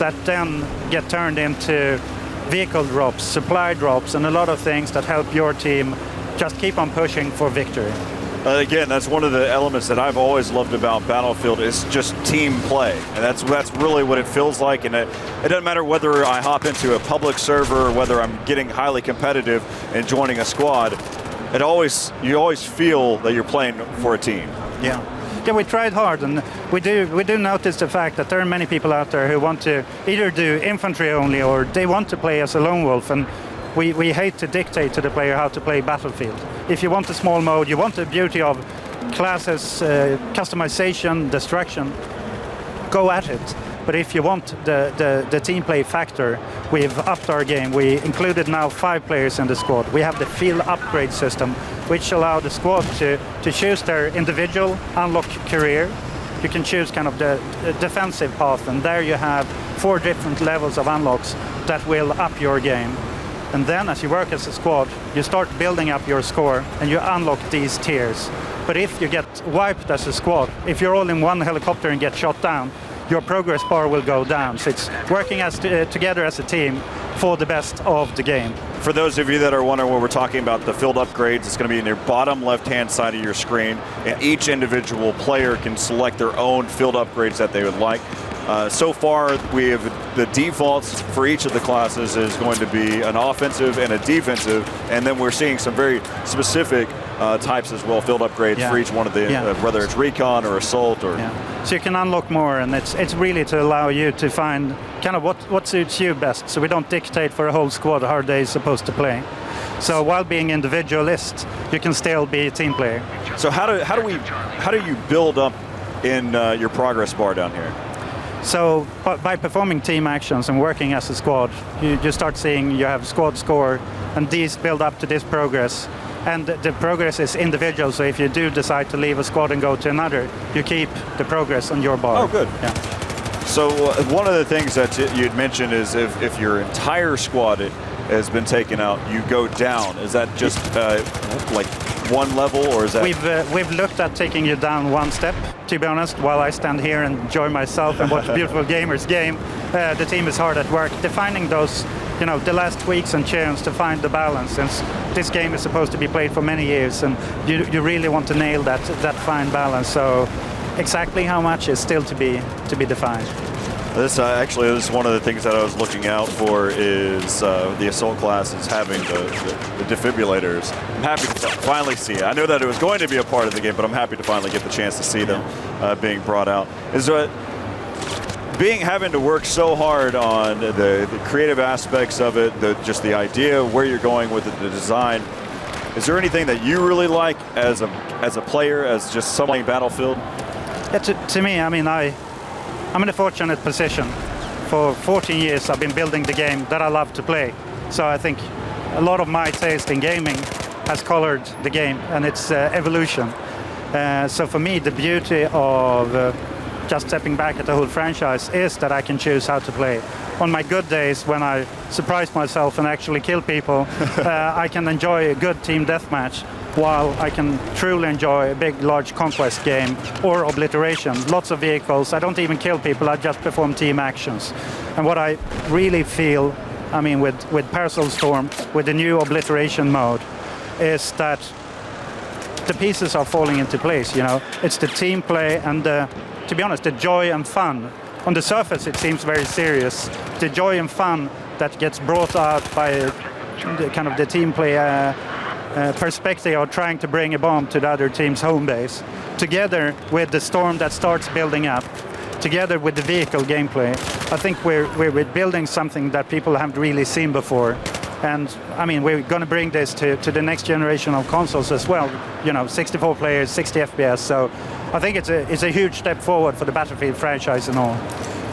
that then get turned into vehicle drops, supply drops, and a lot of things that help your team just keep on pushing for victory. Again, that's one of the elements that I've always loved about Battlefield is just team play. And that's really what it feels like. And it doesn't matter whether I hop into a public server or whether I'm getting highly competitive and joining a squad. You always feel that you're playing for a team. Yeah. Yeah, we tried hard, and we do notice the fact that there are many people out there who want to either do infantry only or they want to play as a lone wolf, and we hate to dictate to the player how to play Battlefield. If you want a small mode, you want the beauty of classes, customization, destruction, go at it. But if you want the team play factor, we've upped our game. We included now 5 players in the squad. We have the field upgrade system, which allow the squad to choose their individual unlock career. You can choose kind of the defensive path, and there you have 4 different levels of unlocks that will up your game. And then as you work as a squad, you start building up your score and you unlock these tiers. But if you get wiped as a squad, if you're all in one helicopter and get shot down, your progress bar will go down. So it's working together as a team for the best of the game. For those of you that are wondering what we're talking about, the field upgrades, it's going to be in your bottom left-hand side of your screen, and each individual player can select their own field upgrades that they would like. So far, we have the defaults for each of the classes is going to be an offensive and a defensive, and then we're seeing some very specific types as well, field upgrades for each one of the, whether it's recon or assault or. Yeah. So you can unlock more, and it's really to allow you to find kind of what suits you best. So we don't dictate for a whole squad how they're supposed to play. So while being individualist, you can still be a team player. So how do you build up in your progress bar down here? So by performing team actions and working as a squad, you start seeing you have squad score, and these build up to this progress. And the progress is individual, so if you do decide to leave a squad and go to another, you keep the progress on your bar. Oh, good. Yeah. So one of the things that you'd mentioned is if your entire squad has been taken out, you go down. Is that just like one level, or is that? We've looked at taking you down one step, to be honest. While I stand here and enjoy myself and watch beautiful gamers game, the team is hard at work defining those, the last tweaks and tunes to find the balance, since this game is supposed to be played for many years, and you really want to nail that fine balance. So exactly how much is still to be defined. This is one of the things that I was looking out for is the assault classes having the defibrillators. I'm happy to finally see it. I know that it was going to be a part of the game, but I'm happy to finally get the chance to see them being brought out. Having to work so hard on the creative aspects of it, just the idea, where you're going with it, the design. Is there anything that you really like as a player, as just someone playing Battlefield? Yeah, to me, I'm in a fortunate position. For 14 years, I've been building the game that I love to play. So I think a lot of my taste in gaming has colored the game and its evolution. So for me, the beauty of just stepping back at the whole franchise is that I can choose how to play. On my good days, when I surprise myself and actually kill people, I can enjoy a good team deathmatch, while I can truly enjoy a big, large conquest game or obliteration. Lots of vehicles. I don't even kill people, I just perform team actions. And what I really feel, with Paracel Storm, with the new obliteration mode, is that the pieces are falling into place. It's the team play and, to be honest, the joy and fun. On the surface, it seems very serious. The joy and fun that gets brought out by the team play perspective of trying to bring a bomb to the other team's home base, together with the storm that starts building up, together with the vehicle gameplay. I think we're building something that people haven't really seen before. And we're going to bring this to the next generation of consoles as well. 64 players, 60 FPS. So I think it's a huge step forward for the Battlefield franchise and all.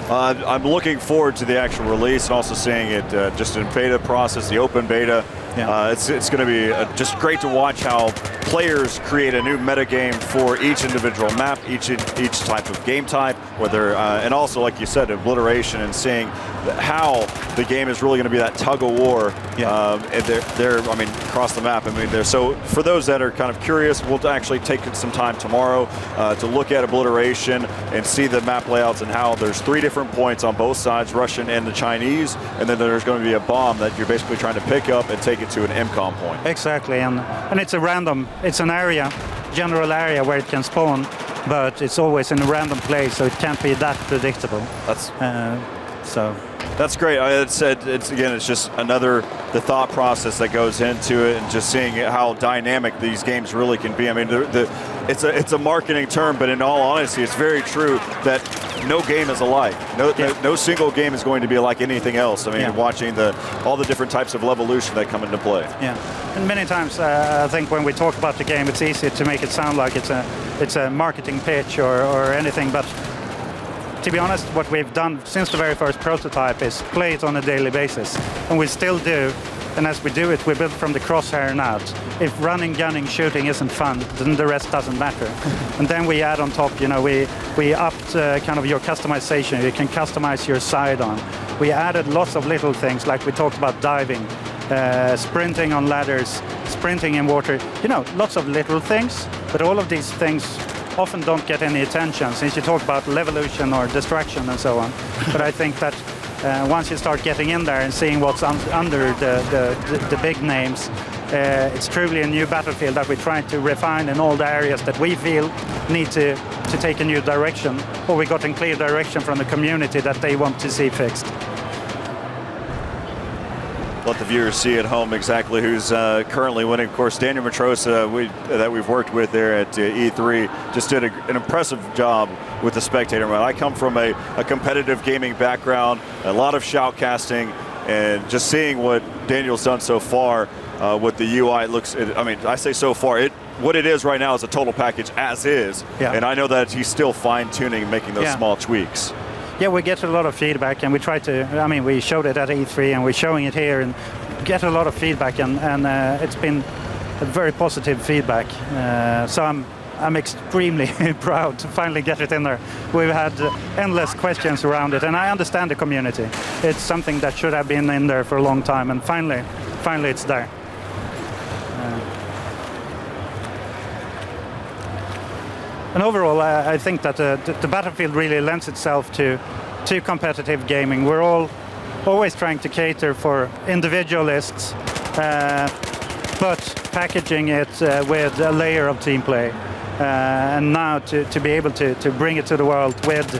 I'm looking forward to the actual release and also seeing it just in beta process, the open beta. Yeah. It's going to be just great to watch how players create a new metagame for each individual map, each type of game type, whether and also, like you said, obliteration, and seeing how the game is really going to be that tug of war. Yeah. I mean, across the map. I mean, so for those that are kind of curious, we'll actually take some time tomorrow to look at obliteration and see the map layouts and how there's 3 different points on both sides, Russian and the Chinese, and then there's going to be a bomb that you're basically trying to pick up and take it to an MCOM point. Exactly, and it's a random, it's an area, general area where it can spawn, but it's always in a random place, so it can't be that predictable. That's so. That's great. It's just the thought process that goes into it, and just seeing how dynamic these games really can be. I mean, it's a marketing term, but in all honesty, it's very true that no game is alike. No single game is going to be like anything else. I mean, watching all the different types of evolution that come into play. Yeah, and many times I think when we talk about the game, it's easy to make it sound like it's a marketing pitch or anything, but to be honest, what we've done since the very first prototype is play it on a daily basis, and we still do. And as we do it, we build from the crosshair and out. If running, gunning, shooting isn't fun, then the rest doesn't matter. And then we add on top, we upped kind of your customization. You can customize your side on. We added lots of little things, like we talked about diving, sprinting on ladders, sprinting in water. Lots of little things, but all of these things often don't get any attention, since you talk about levolution or distraction and so on. But I think that once you start getting in there and seeing what's under the big names, it's truly a new battlefield that we're trying to refine in all the areas that we feel need to take a new direction, or we got a clear direction from the community that they want to see fixed. Let the viewers see at home exactly who's currently winning. Of course, Daniel Matrosa, that we've worked with there at E3, just did an impressive job with the spectator mode. I come from a competitive gaming background, a lot of shoutcasting, and just seeing what Daniel's done so far with the UI, I say so far, what it is right now is a total package as is, and I know that he's still fine-tuning and making those small tweaks. Yeah, we get a lot of feedback, and we try to, we showed it at E3 and we're showing it here, and get a lot of feedback, and it's been a very positive feedback. So I'm extremely proud to finally get it in there. We've had endless questions around it, and I understand the community. It's something that should have been in there for a long time, and finally it's there. And overall, I think that the battlefield really lends itself to competitive gaming. We're always trying to cater for individualists, but packaging it with a layer of team play. And now to be able to bring it to the world with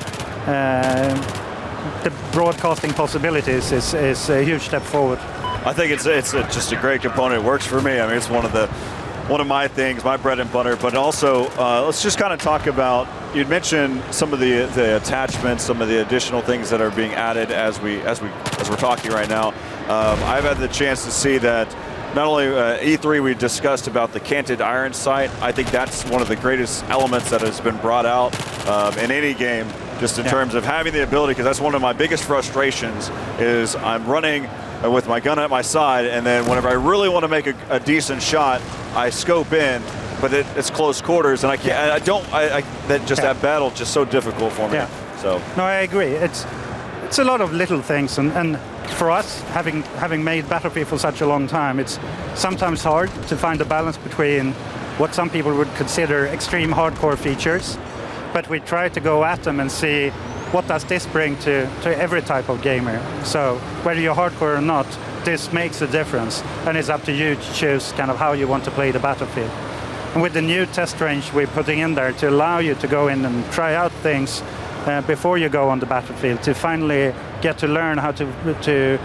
the broadcasting possibilities is a huge step forward. I think it's just a great component. It works for me. I mean, it's one of my things, my bread and butter. But also, let's just kind of talk about, you'd mentioned some of the attachments, some of the additional things that are being added as we're talking right now. I've had the chance to see that not only E3 we discussed about the canted iron sight. I think that's one of the greatest elements that has been brought out in any game, just in terms of having the ability, because that's one of my biggest frustrations is I'm running with my gun at my side, and then whenever I really want to make a decent shot, I scope in, but it's close quarters, and I can't. That battle just so difficult for me. Yeah. So no, I agree. It's a lot of little things, and for us, having made Battlefield for such a long time, it's sometimes hard to find a balance between what some people would consider extreme hardcore features, but we try to go at them and see what does this bring to every type of gamer. So whether you're hardcore or not, this makes a difference, and it's up to you to choose kind of how you want to play the Battlefield. And with the new test range we're putting in there to allow you to go in and try out things before you go on the battlefield, to finally get to learn how to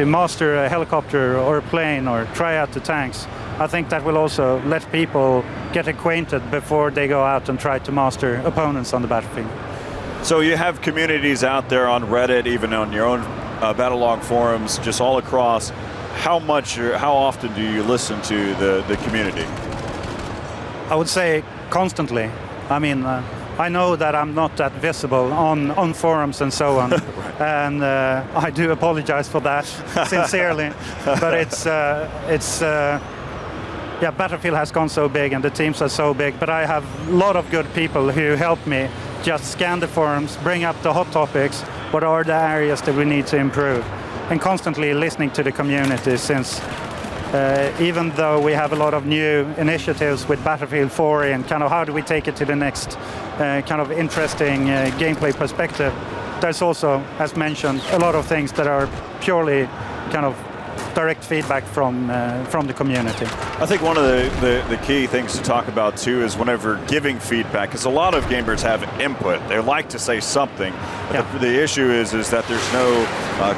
master a helicopter or a plane or try out the tanks, I think that will also let people get acquainted before they go out and try to master opponents on the battlefield. So you have communities out there on Reddit, even on your own Battlelog forums, just all across. How often do you listen to the community? I would say constantly. I mean, I know that I'm not that visible on forums and so on. and I do apologize for that sincerely. But yeah, Battlefield has gone so big and the teams are so big, but I have a lot of good people who help me just scan the forums, bring up the hot topics, what are the areas that we need to improve, and constantly listening to the community, since even though we have a lot of new initiatives with Battlefield 4 and kind of how do we take it to the next kind of interesting gameplay perspective, there's also, as mentioned, a lot of things that are purely kind of direct feedback from the community. I think one of the key things to talk about too is whenever giving feedback, because a lot of gamers have input. They like to say something. Yeah. The issue is that there's no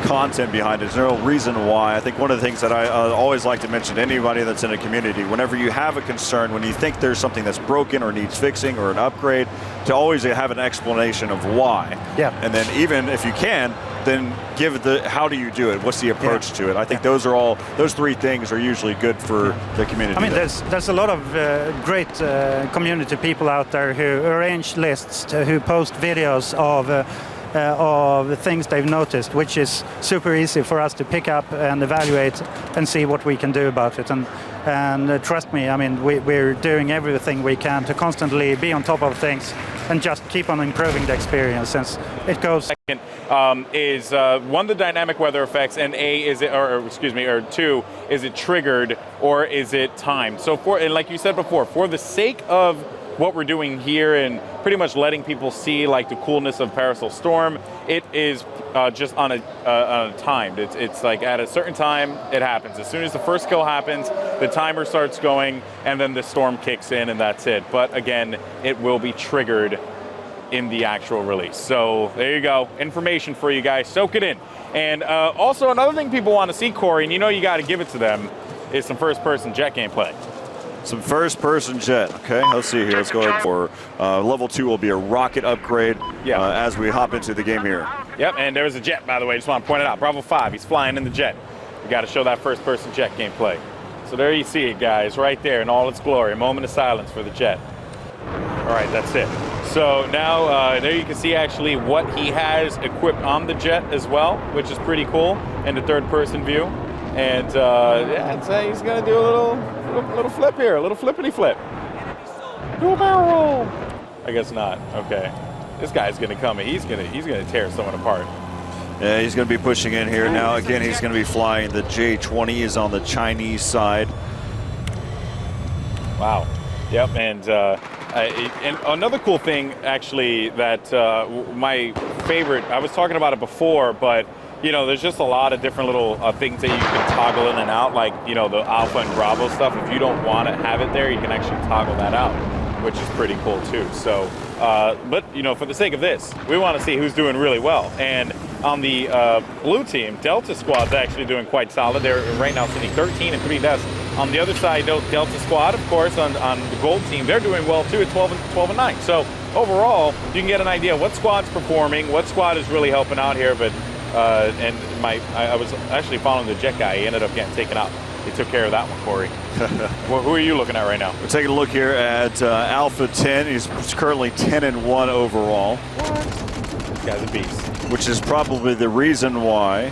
content behind it. There's no reason why. I think one of the things that I always like to mention to anybody that's in a community, whenever you have a concern, when you think there's something that's broken or needs fixing or an upgrade, to always have an explanation of why. Yeah. And then even if you can, then give the how do you do it? What's the approach to it? I think those three things are usually good for the community. I mean, there's a lot of great community people out there who arrange lists, who post videos of things they've noticed, which is super easy for us to pick up and evaluate and see what we can do about it. And trust me, I mean, we're doing everything we can to constantly be on top of things and just keep on improving the experience, since it goes. Second is one, the dynamic weather effects, and or two, is it triggered or is it timed? So and like you said before, for the sake of what we're doing here and pretty much letting people see like the coolness of Paracel Storm, it is just on a timed. It's like at a certain time it happens. As soon as the first kill happens, the timer starts going, and then the storm kicks in, and that's it. But again, it will be triggered in the actual release. So there you go, information for you guys. Soak it in. And also another thing people want to see, Corey, and you know you got to give it to them, is some first-person jet gameplay. Some first-person jet. Okay, let's see here. Let's go ahead for level 2 will be a rocket upgrade as we hop into the game here. Yep, and there's a jet, by the way. Just want to point it out. Bravo 5, he's flying in the jet. We got to show that first-person jet gameplay. So there you see it, guys, right there in all its glory. A moment of silence for the jet. All right, that's it. So now there you can see actually what he has equipped on the jet as well, which is pretty cool in the third-person view. And yeah, I'd say he's gonna do a little flip here, a little flippity flip. Do a barrel roll. I guess not. Okay, this guy's gonna come. He's gonna tear someone apart. Yeah, he's gonna be pushing in here now. Again, he's gonna be flying. The J-20 is on the Chinese side. Wow. Yep. And another cool thing, actually, that my favorite. I was talking about it before, but. You know, there's just a lot of different little things that you can toggle in and out, like, you know, the alpha and bravo stuff. If you don't want to have it there, you can actually toggle that out, which is pretty cool too. So, but, you know, for the sake of this, we want to see who's doing really well. And on the blue team, Delta Squad's actually doing quite solid. They're right now sitting 13 and 3 deaths. On the other side, Delta Squad, of course, on the gold team, they're doing well too at 12 and 9. So overall, you can get an idea what squad's performing, what squad is really helping out here. But and I was actually following the jet guy. He ended up getting taken out. He took care of that one, Corey. Who are you looking at right now? We're taking a look here at Alpha 10. He's currently 10 and 1 overall. What? This guy's a beast. Which is probably the reason why.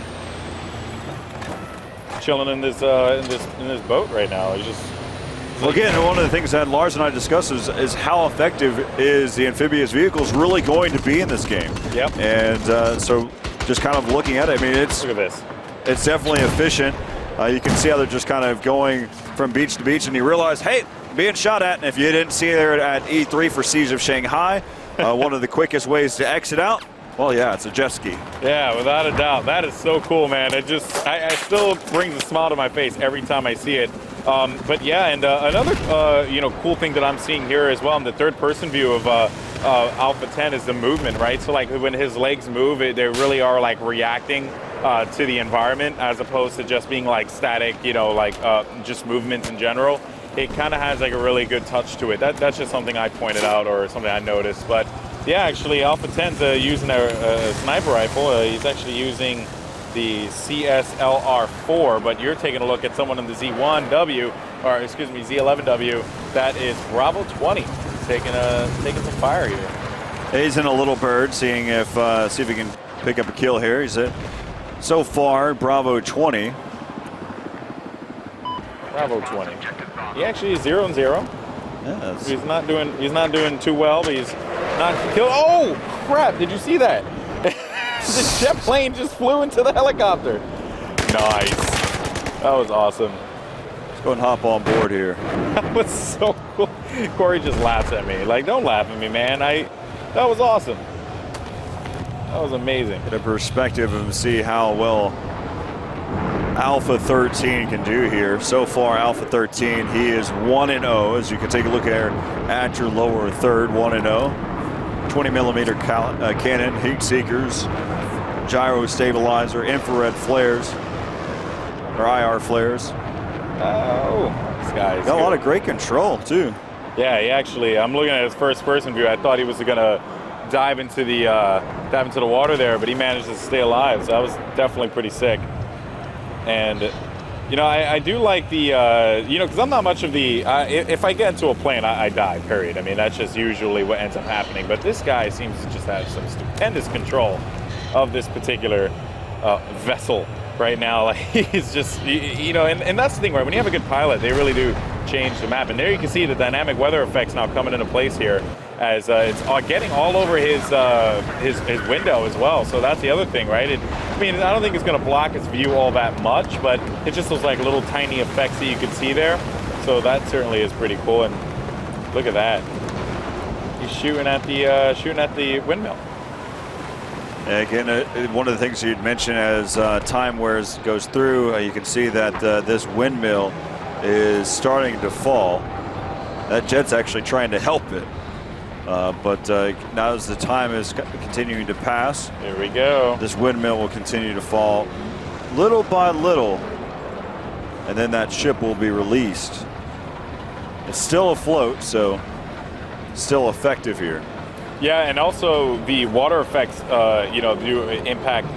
Chilling in this boat right now. He's just. Well, again, one of the things that Lars and I discussed is how effective is the amphibious vehicles really going to be in this game. Yep. And so. Just kind of looking at it, I mean, look at this. It's definitely efficient. You can see how they're just kind of going from beach to beach, and you realize, hey, being shot at. And if you didn't see there at E3 for Siege of Shanghai, one of the quickest ways to exit out, well, yeah, it's a jet ski. Yeah, without a doubt. That is so cool, man. It just, I still brings a smile to my face every time I see it. But yeah, and another you know, cool thing that I'm seeing here as well in the third-person view of Alpha 10 is the movement, right? So like when his legs move, they really are like reacting to the environment as opposed to just being like static, you know, like just movements in general. It kind of has like a really good touch to it. That's just something I pointed out or something I noticed. But yeah, actually Alpha 10's using a sniper rifle. He's actually using the CSLR-4, but you're taking a look at someone in the Z1W, or excuse me, Z11W, that is Bravo 20, taking some fire here. He's in a little bird, seeing if see if he can pick up a kill here. He's at, so far, Bravo 20. Bravo 20. He actually is 0-0. Yeah, He's not doing too well, but he's not killed. Oh crap! Did you see that? The jet plane just flew into the helicopter. Nice. That was awesome. Let's go and hop on board here. That was so cool. Corey just laughs at me. Like, don't laugh at me, man. That was awesome. That was amazing. Get a perspective and see how well Alpha 13 can do here. So far, Alpha 13, he is 1-0. As you can take a look at your lower third, 1-0. 20 millimeter cannon, heat seekers, gyro stabilizer, infrared flares, or IR flares. Oh, this guy's got a lot of great control too. Yeah, he actually. I'm looking at his first-person view. I thought he was gonna dive into the water there, but he managed to stay alive. So that was definitely pretty sick. And you know, I do like the you know, because I'm not much of the if I get into a plane, I die. Period. I mean, that's just usually what ends up happening. But this guy seems to just have some stupendous control of this particular vessel right now. Like, he's just, you know, and that's the thing, right? When you have a good pilot, they really do change the map. And there you can see the dynamic weather effects now coming into place here, as it's getting all over his window as well. So that's the other thing, right? I mean, I don't think it's going to block his view all that much, but it's just those like little tiny effects that you can see there. So that certainly is pretty cool. And look at that, he's shooting at the windmill. Again, one of the things you'd mention as time goes through, you can see that this windmill is starting to fall. That jet's actually trying to help it. But now as the time is continuing to pass, here we go. This windmill will continue to fall little by little, and then that ship will be released. It's still afloat, so still effective here. Yeah, and also the water effects, you know, do impact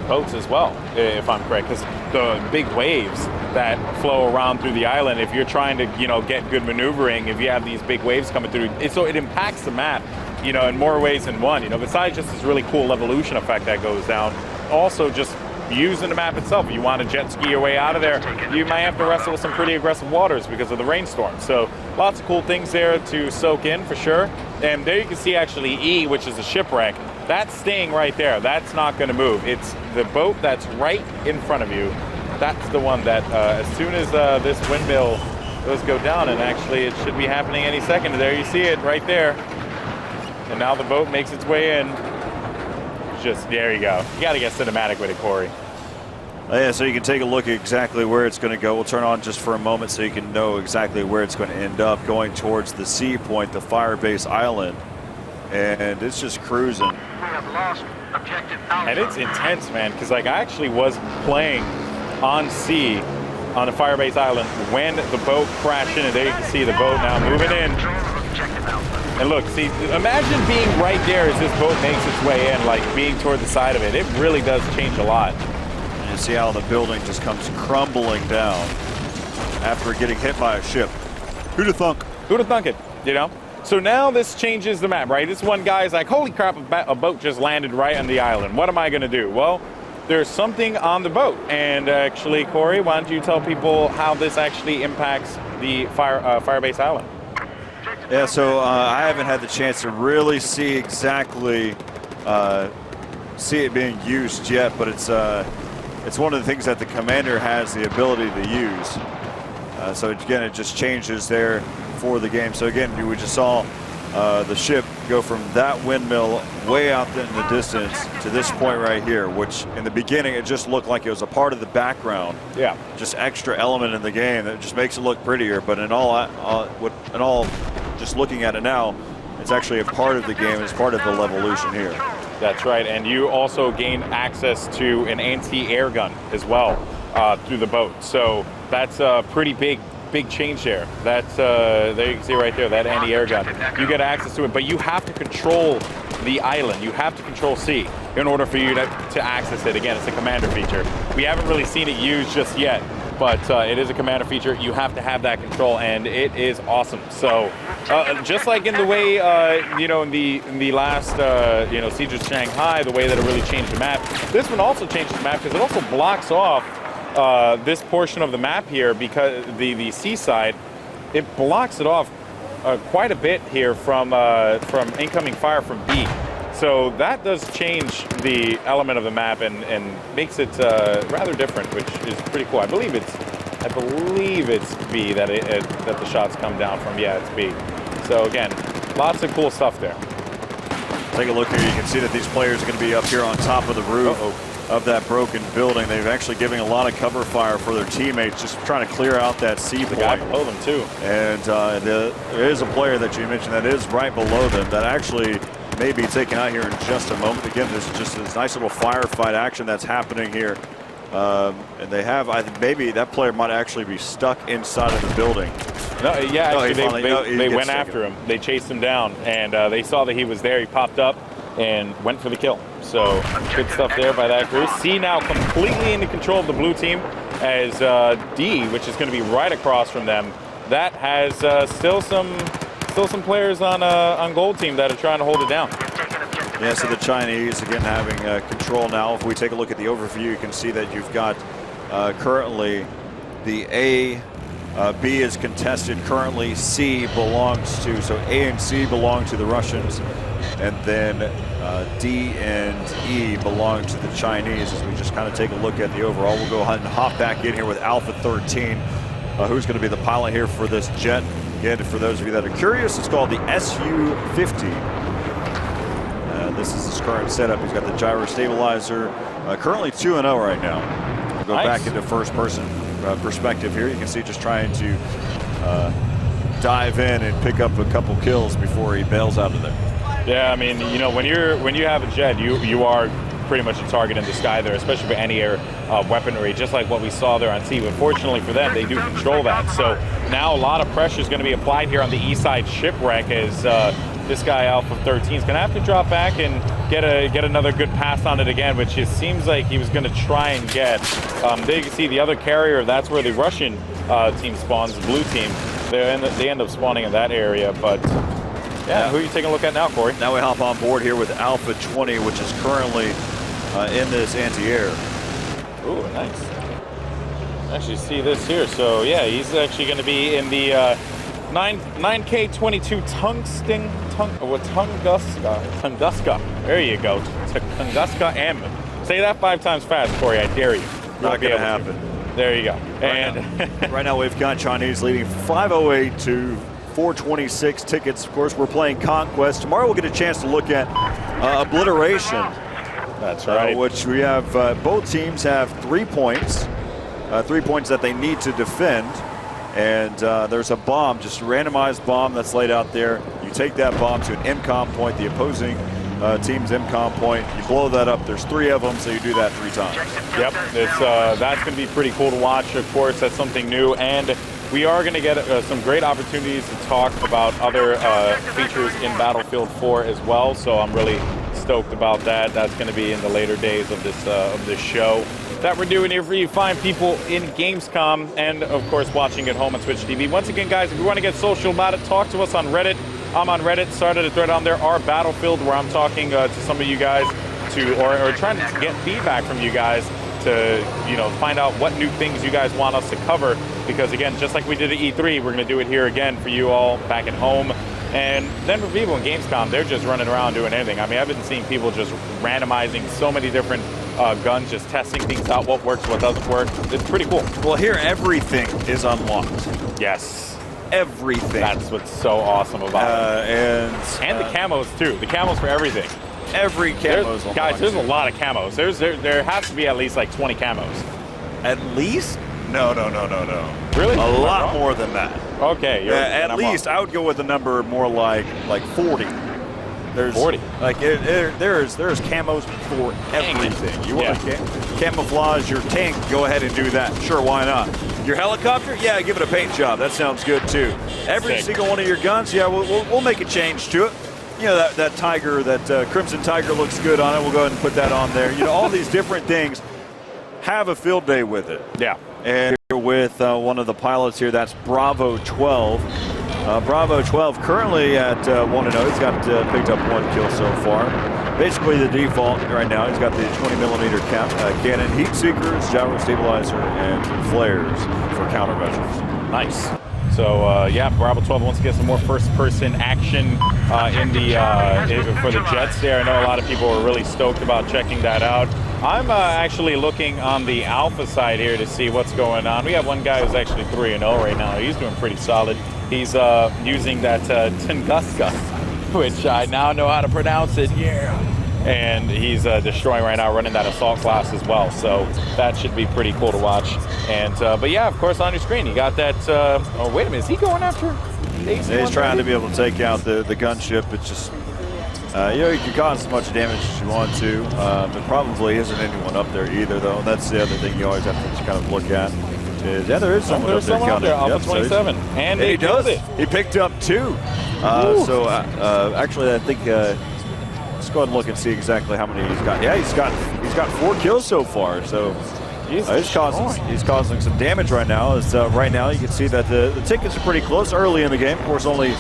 boats as well, if I'm correct, because the big waves that flow around through the island, if you're trying to, you know, get good maneuvering, if you have these big waves coming through, so it impacts the map, you know, in more ways than one. You know, besides just this really cool evolution effect that goes down, also just using the map itself. If you want to jet ski your way out of there, you might have to wrestle with some pretty aggressive waters because of the rainstorm. So lots of cool things there to soak in for sure. And there you can see actually E, which is a shipwreck. That's staying right there. That's not going to move. It's the boat that's right in front of you. That's the one that as soon as this windmill does go down, and actually it should be happening any second. There you see it right there. And now the boat makes its way in. Just, there you go. You got to get cinematic with it, Corey. Yeah, so you can take a look at exactly where it's going to go. We'll turn on just for a moment so you can know exactly where it's going to end up, going towards the sea point, the Firebase Island. And it's just cruising. We have lost objective Alpha. And it's intense, man, because like I actually was playing on sea on the Firebase Island when the boat crashed in, and there you can see the boat now moving in. And look, see, imagine being right there as this boat makes its way in, like being toward the side of it. It really does change a lot. And you see how the building just comes crumbling down after getting hit by a ship. Who'd have thunk? Who'd have thunk it, you know? So now this changes the map, right? This one guy's like, holy crap, a boat just landed right on the island. What am I going to do? Well, there's something on the boat. And actually, Corey, why don't you tell people how this actually impacts the Firebase Island? Yeah, so I haven't had the chance to really see exactly see it being used yet, but it's one of the things that the commander has the ability to use. So again, it just changes there for the game. So again, we just saw the ship go from that windmill way out in the distance to this point right here, which in the beginning it just looked like it was a part of the background. Yeah. Just extra element in the game that just makes it look prettier. But in all, just looking at it now, it's actually a part of the game. It's part of the Levolution here. That's right, and you also gain access to an anti-air gun as well through the boat. So that's a pretty big change there. That's there you can see right there, that anti-air gun. You get access to it, but you have to control the island. You have to control C in order for you to access it. Again, it's a commander feature. We haven't really seen it used just yet. but it is a commander feature. You have to have that control, and it is awesome. So just like in the way, in the last, Siege of Shanghai, the way that it really changed the map, this one also changes the map because it also blocks off this portion of the map here, because the seaside, it blocks it off quite a bit here from incoming fire from B. So that does change the element of the map and makes it rather different, which is pretty cool. I believe it's B that that the shots come down from. Yeah, it's B. So again, lots of cool stuff there. Take a look here. You can see that these players are going to be up here on top of the roof of that broken building. They're actually giving a lot of cover fire for their teammates, just trying to clear out that sea point. The guy below them too. And there is a player that you mentioned that is right below them that actually may be taken out here in just a moment. Again, this is just this nice little firefight action that's happening here. And they have, I think maybe that player might actually be stuck inside of the building. No, yeah, actually, they went taken. after him. They chased him down, and they saw that he was there. He popped up and went for the kill. So good stuff there by that group. C now completely into control of the blue team, as D, which is going to be right across from them, that has still some players on gold team that are trying to hold it down. Yeah, so the Chinese again having control now. If we take a look at the overview, you can see that you've got currently the A, B is contested currently. C belongs to, so A and C belong to the Russians, and then D and E belong to the Chinese. As we just kind of take a look at the overall, we'll go ahead and hop back in here with Alpha 13, who's going to be the pilot here for this jet. Again, for those of you that are curious, it's called the SU-50. This is his current setup. He's got the gyro stabilizer. Currently 2-0 right now. We'll go back into first-person perspective here. You can see just trying to dive in and pick up a couple kills before he bails out of there. Yeah, I mean, when you have a jet, you are pretty much a target in the sky there, especially for anti-air weaponry, just like what we saw there on sea. But fortunately for them, they do control that. So now a lot of pressure is going to be applied here on the east side shipwreck, as this guy Alpha 13 is going to have to drop back and get another good pass on it again, which it seems like he was going to try and get. There you can see the other carrier. That's where the Russian team spawns, the blue team. They end up spawning in that area, but yeah, who are you taking a look at now, Corey? Now we hop on board here with Alpha 20, which is currently in this anti-air. Ooh, nice. Actually see this here. So yeah, he's actually going to be in the 9K22 Tunguska. There you go. Tunguska M. Say that 5 times fast, Corey. I dare you. Not going to happen. There you go. Right now we've got Chinese leading 508 to 426 tickets. Of course, we're playing Conquest. Tomorrow we'll get a chance to look at Obliteration. That's right. Which we have, both teams have 3 points. 3 points that they need to defend. And there's a bomb, just a randomized bomb that's laid out there. You take that bomb to an MCOM point, the opposing team's MCOM point. You blow that up. There's 3 of them, so you do that 3 times. Yep, that's going to be pretty cool to watch. Of course, that's something new. And we are going to get some great opportunities to talk about other features in Battlefield 4 as well. So I'm really stoked about that. That's going to be in the later days of this show that we're doing here for you fine people in Gamescom, and of course watching at home on Twitch TV. Once again, guys, if you want to get social about it, talk to us on Reddit. I'm on Reddit, started a thread on there, our Battlefield, where I'm talking to some of you guys or trying to get feedback from you guys to find out what new things you guys want us to cover, because again, just like we did at E3, we're going to do it here again for you all back at home. And then for people in Gamescom, they're just running around doing anything. I mean, I've been seeing people just randomizing so many different guns, just testing things out, what works, what doesn't work. It's pretty cool. Well, here everything is unlocked. Yes. Everything. That's what's so awesome about it. And the camos, too. The camos for everything. Every camo's unlocked. Guys, there's a lot of camos. There has to be at least like 20 camos. At least? No. Really? A lot more than that. Okay. At least I would go with a number more like 40. There's 40. Like there's camos for everything. You want to camouflage your tank? Go ahead and do that. Sure, why not? Your helicopter? Yeah, give it a paint job. That sounds good too. Every single one of your guns? Yeah, we'll make a change to it. That tiger, that Crimson Tiger looks good on it. We'll go ahead and put that on there. All these different things. Have a field day with it. Yeah. And with one of the pilots here. That's Bravo 12. Bravo 12 currently at 1-0. He's got picked up 1 kill so far. Basically the default right now. He's got the 20mm cannon, heat seekers, gyro stabilizer, and flares for countermeasures. Nice. So yeah, Bravo 12 wants to get some more first-person action in the for the jets there. I know a lot of people were really stoked about checking that out. I'm actually looking on the alpha side here to see what's going on. We have one guy who's actually 3-0 right now. He's doing pretty solid. He's using that Tunguska, which I now know how to pronounce it. Yeah. And he's destroying right now, running that assault class as well. So that should be pretty cool to watch. And but yeah, of course, on your screen you got that. Oh wait a minute, is he going after? He's trying to be able to take out the gunship. It's just you know, you can cause as much damage as you want to. There probably isn't anyone up there either, though. And that's the other thing you always have to just kind of look at. Yeah, there is someone up there. Alpha 27, and he does it. He picked up 2. So actually, I think. Let's go ahead and look and see exactly how many he's got. Yeah, he's got 4 kills so far. So he's causing some damage right now. As right now, you can see that the tickets are pretty close early in the game. Of course, only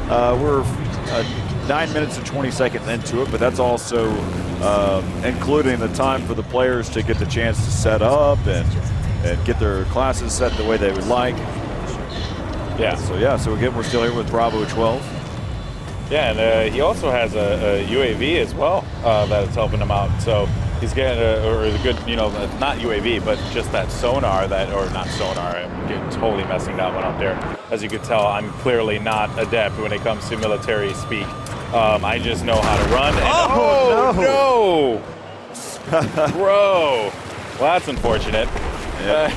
we're 9 minutes and 20 seconds into it, but that's also including the time for the players to get the chance to set up and get their classes set the way they would like. Yeah. So again, we're still here with Bravo 12. Yeah, and he also has a UAV as well that's helping him out. So he's getting a good, you know, not UAV, but just that sonar or not sonar. I'm totally messing that one up there. As you can tell, I'm clearly not adept when it comes to military speak. I just know how to run. And no! Bro! Well, that's unfortunate. Yeah.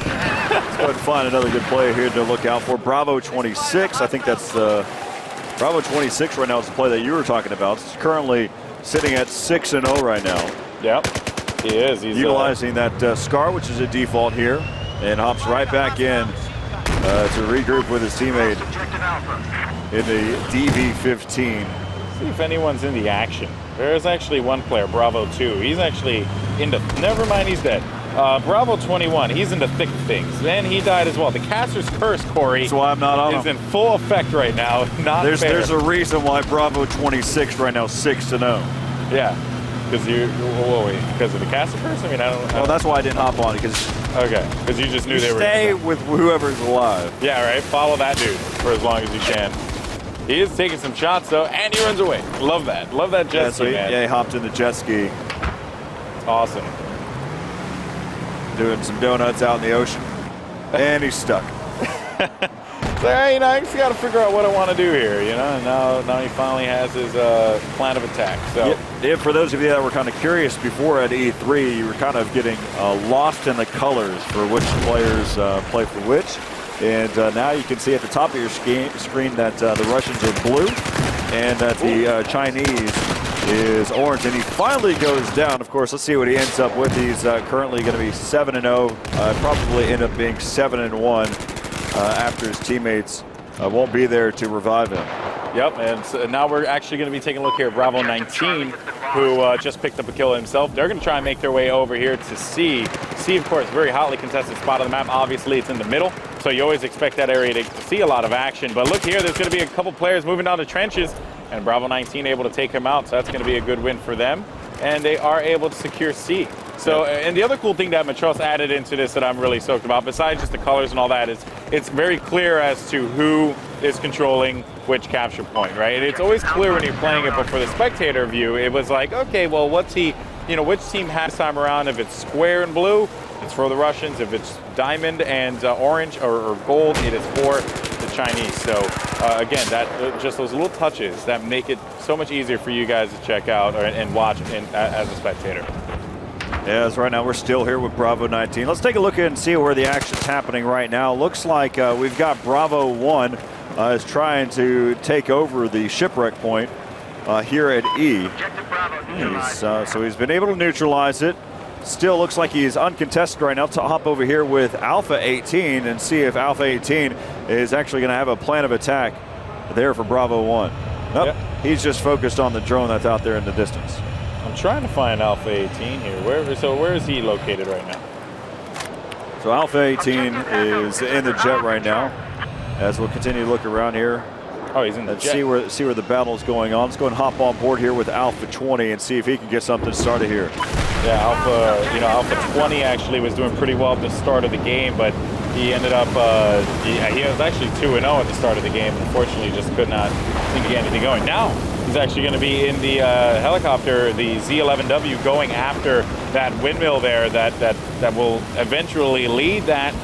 Let's go ahead and find another good player here to look out for. Bravo 26, I think that's Bravo 26 right now is the play that you were talking about. He's currently sitting at 6-0 right now. Yep, he is. He's utilizing that Scar, which is a default here, and hops right back in to regroup with his teammate in the DV-15. See if anyone's in the action. There's actually one player, Bravo 2. He's actually into. Never mind, he's dead. Bravo 21, he's in the thick of things. Then he died as well. The caster's curse, Corey, that's why I'm not on is in full effect right now. Not fair. There's a reason why Bravo 26 right now is 6-0. Yeah, because because of the caster curse. I mean, I don't. Well, that's why I didn't hop on it. Because you just knew they were. Stay with whoever's alive. Yeah, right. Follow that dude for as long as you can. He is taking some shots though, and he runs away. Love that. Love that jet ski, man. Yeah, he hopped in the jet ski. It's awesome. Doing some donuts out in the ocean, and he's stuck. So, you know, I just got to figure out what I want to do here, you know. And now he finally has his plan of attack. So, yeah, for those of you that were kind of curious before at E3, you were kind of getting lost in the colors for which players play for which. And now you can see at the top of your screen that the Russians are blue, and that the Chinese is orange, and he finally goes down. Of course, let's see what he ends up with. He's currently going to be 7-0, probably end up being 7-1 after his teammates won't be there to revive him. Yep, and so now we're actually going to be taking a look here at Bravo 19, who just picked up a kill himself. They're going to try and make their way over here to C. C, of course, very hotly contested spot on the map. Obviously, it's in the middle, so you always expect that area to see a lot of action. But look here, there's going to be a couple players moving down the trenches, and Bravo 19 able to take him out, so that's going to be a good win for them. And they are able to secure C. So, and the other cool thing that Matros added into this that I'm really stoked about, besides just the colors and all that, is it's very clear as to who is controlling which capture point, right? It's always clear when you're playing it, but for the spectator view, it was like, okay, well, what's he, you know, which team has this time around? If it's square and blue, it's for the Russians. If it's diamond and orange or gold, it is for the Chinese. So again, that just those little touches that make it so much easier for you guys to check out and watch as a spectator. Yes, right now we're still here with Bravo 19. Let's take a look and see where the action's happening right now. Looks like we've got Bravo 1 is trying to take over the shipwreck point here at E. So he's been able to neutralize it. Still looks like he's uncontested right now. To hop over here with Alpha 18 and see if Alpha 18 is actually going to have a plan of attack there for Bravo 1. Nope, yep. He's just focused on the drone that's out there in the distance. I'm trying to find Alpha 18 here. Where is he located right now? So Alpha 18 is in the jet right now. As we'll continue to look around here. Oh, he's in the Let's jet. see where the battle's going on. Let's go and hop on board here with Alpha 20 and see if he can get something started here. Yeah, Alpha 20 actually was doing pretty well at the start of the game, but he ended up, he was actually 2-0 at the start of the game. Unfortunately, just could not seem to get anything going. Now, he's actually going to be in the helicopter, the Z-11W, going after that windmill there that will eventually lead that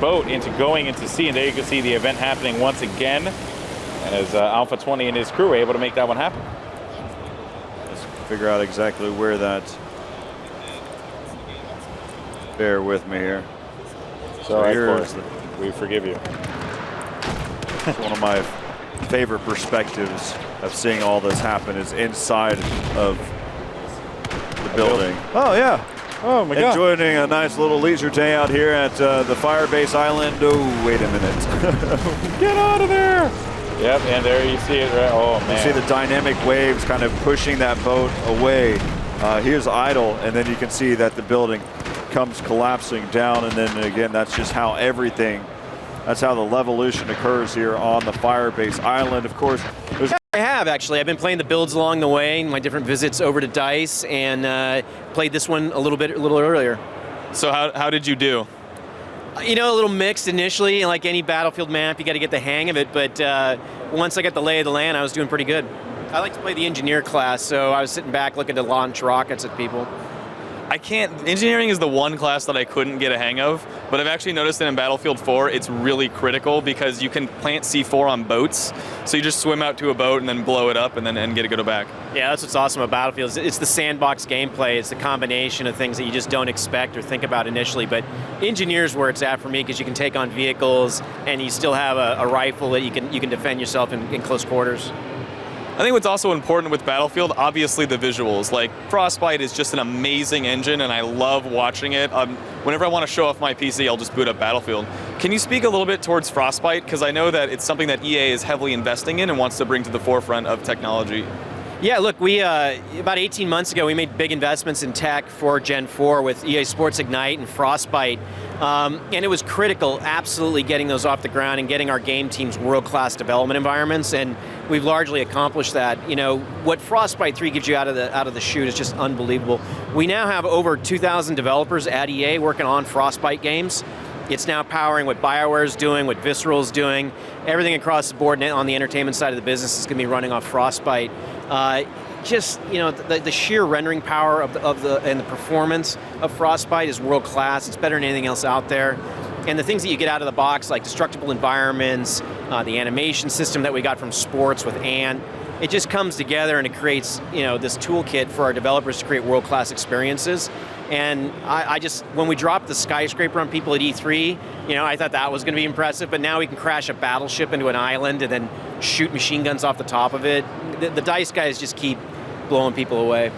boat into going into sea. And there you can see the event happening once again, as Alpha 20 and his crew were able to make that one happen. Let's figure out exactly where that. Bear with me here. So here's we forgive you. It's one of my favorite perspectives of seeing all this happen is inside of the building. Oh yeah. Oh my God. Enjoying a nice little leisure day out here at the Firebase Island. Oh, wait a minute. Get out of there. Yep, and there you see it, right? Oh man. You see the dynamic waves kind of pushing that boat away. Here's idle, and then you can see that the building comes collapsing down, and then again, that's just how that's how the levolution occurs here on the Firebase Island. Of course, there's I have actually. I've been playing the builds along the way, my different visits over to DICE, and played this one a little earlier. So how did you do? You know, a little mixed initially. Like any Battlefield map, you got to get the hang of it. But once I got the lay of the land, I was doing pretty good. I like to play the engineer class, so I was sitting back looking to launch rockets at people. Engineering is the one class that I couldn't get a hang of, but I've actually noticed that in Battlefield 4, it's really critical because you can plant C4 on boats, so you just swim out to a boat and then blow it up and then get to go back. Yeah, that's what's awesome about Battlefield. It's the sandbox gameplay. It's the combination of things that you just don't expect or think about initially, but engineer's where it's at for me because you can take on vehicles and you still have a rifle that you can defend yourself in close quarters. I think what's also important with Battlefield, obviously the visuals. Like, Frostbite is just an amazing engine, and I love watching it. Whenever I want to show off my PC, I'll just boot up Battlefield. Can you speak a little bit towards Frostbite? Because I know that it's something that EA is heavily investing in and wants to bring to the forefront of technology. Yeah, look, we about 18 months ago, we made big investments in tech for Gen 4 with EA Sports Ignite and Frostbite. And it was critical, absolutely getting those off the ground and getting our game teams world-class development environments, and we've largely accomplished that. You know, what Frostbite 3 gives you out of the chute is just unbelievable. We now have over 2,000 developers at EA working on Frostbite games. It's now powering what BioWare's doing, what Visceral's doing. Everything across the board on the entertainment side of the business is going to be running off Frostbite. Just, you know, the sheer rendering power and the performance of Frostbite is world class. It's better than anything else out there. And the things that you get out of the box, like destructible environments, the animation system that we got from Sports with Ant, it just comes together and it creates, you know, this toolkit for our developers to create world class experiences. And I just, when we dropped the skyscraper on people at E3, you know, I thought that was going to be impressive, but now we can crash a battleship into an island and then shoot machine guns off the top of it. The DICE guys just keep blowing people away.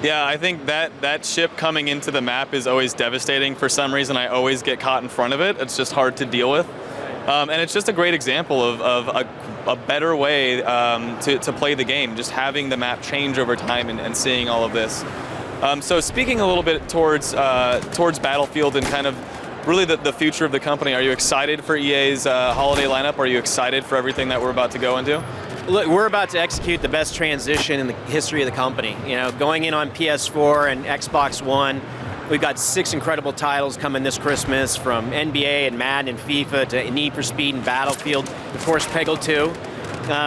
Yeah, I think that ship coming into the map is always devastating. For some reason, I always get caught in front of it. It's just hard to deal with. And it's just a great example of a better way to play the game, just having the map change over time and seeing all of this. So speaking a little bit towards Battlefield and kind of really the future of the company, are you excited for EA's holiday lineup? Are you excited for everything that we're about to go into? Look, we're about to execute the best transition in the history of the company. You know, going in on PS4 and Xbox One, we've got 6 incredible titles coming this Christmas, from NBA and Madden and FIFA to Need for Speed and Battlefield, of course, Peggle 2.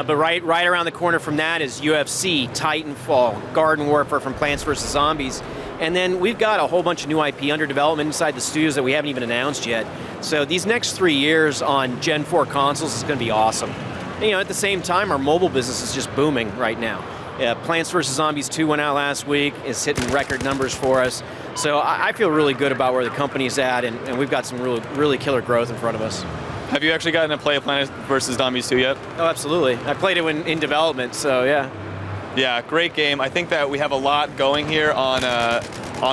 But right around the corner from that is UFC, Titanfall, Garden Warfare from Plants vs. Zombies. And then we've got a whole bunch of new IP under development inside the studios that we haven't even announced yet. So these next 3 years on Gen 4 consoles is going to be awesome. You know, at the same time, our mobile business is just booming right now. Plants vs. Zombies 2 went out last week. It's hitting record numbers for us. So I feel really good about where the company's at, and we've got some really killer growth in front of us. Have you actually gotten to play Plants vs. Zombies 2 yet? Oh, absolutely. I played it in development, so yeah. Yeah, great game. I think that we have a lot going here on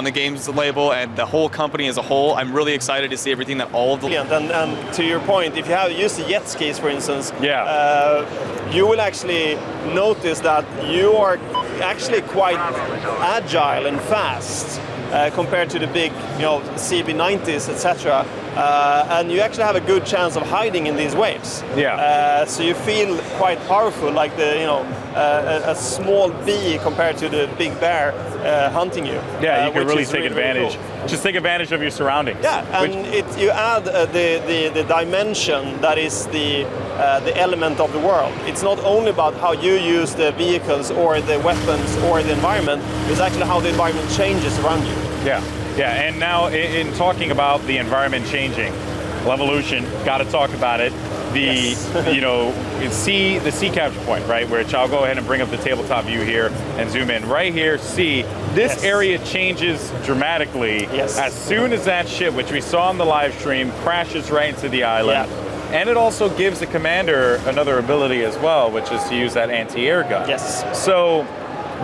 the games label and the whole company as a whole. I'm really excited to see everything that all of the... And to your point, if you have used the jet skis, for instance, you will actually notice that you are actually quite agile and fast. compared to the big, CB90s, etc. And you actually have a good chance of hiding in these waves. Yeah. So you feel quite powerful, like a small bee compared to the big bear hunting you. Yeah, you can really take really advantage. cool. Just take advantage of your surroundings. Yeah, and you add the dimension that is the element of the world. It's not only about how you use the vehicles or the weapons or the environment. It's actually how the environment changes around you. Yeah, yeah. And now, in talking about the environment changing, Levolution, got to talk about it. The the sea capture point, right? Which I'll go ahead and bring up the tabletop view here and zoom in. Right here, see this area changes dramatically as soon as that ship, which we saw on the live stream, crashes right into the island. Yeah. And it also gives the commander another ability as well, which is to use that anti-air gun. Yes. So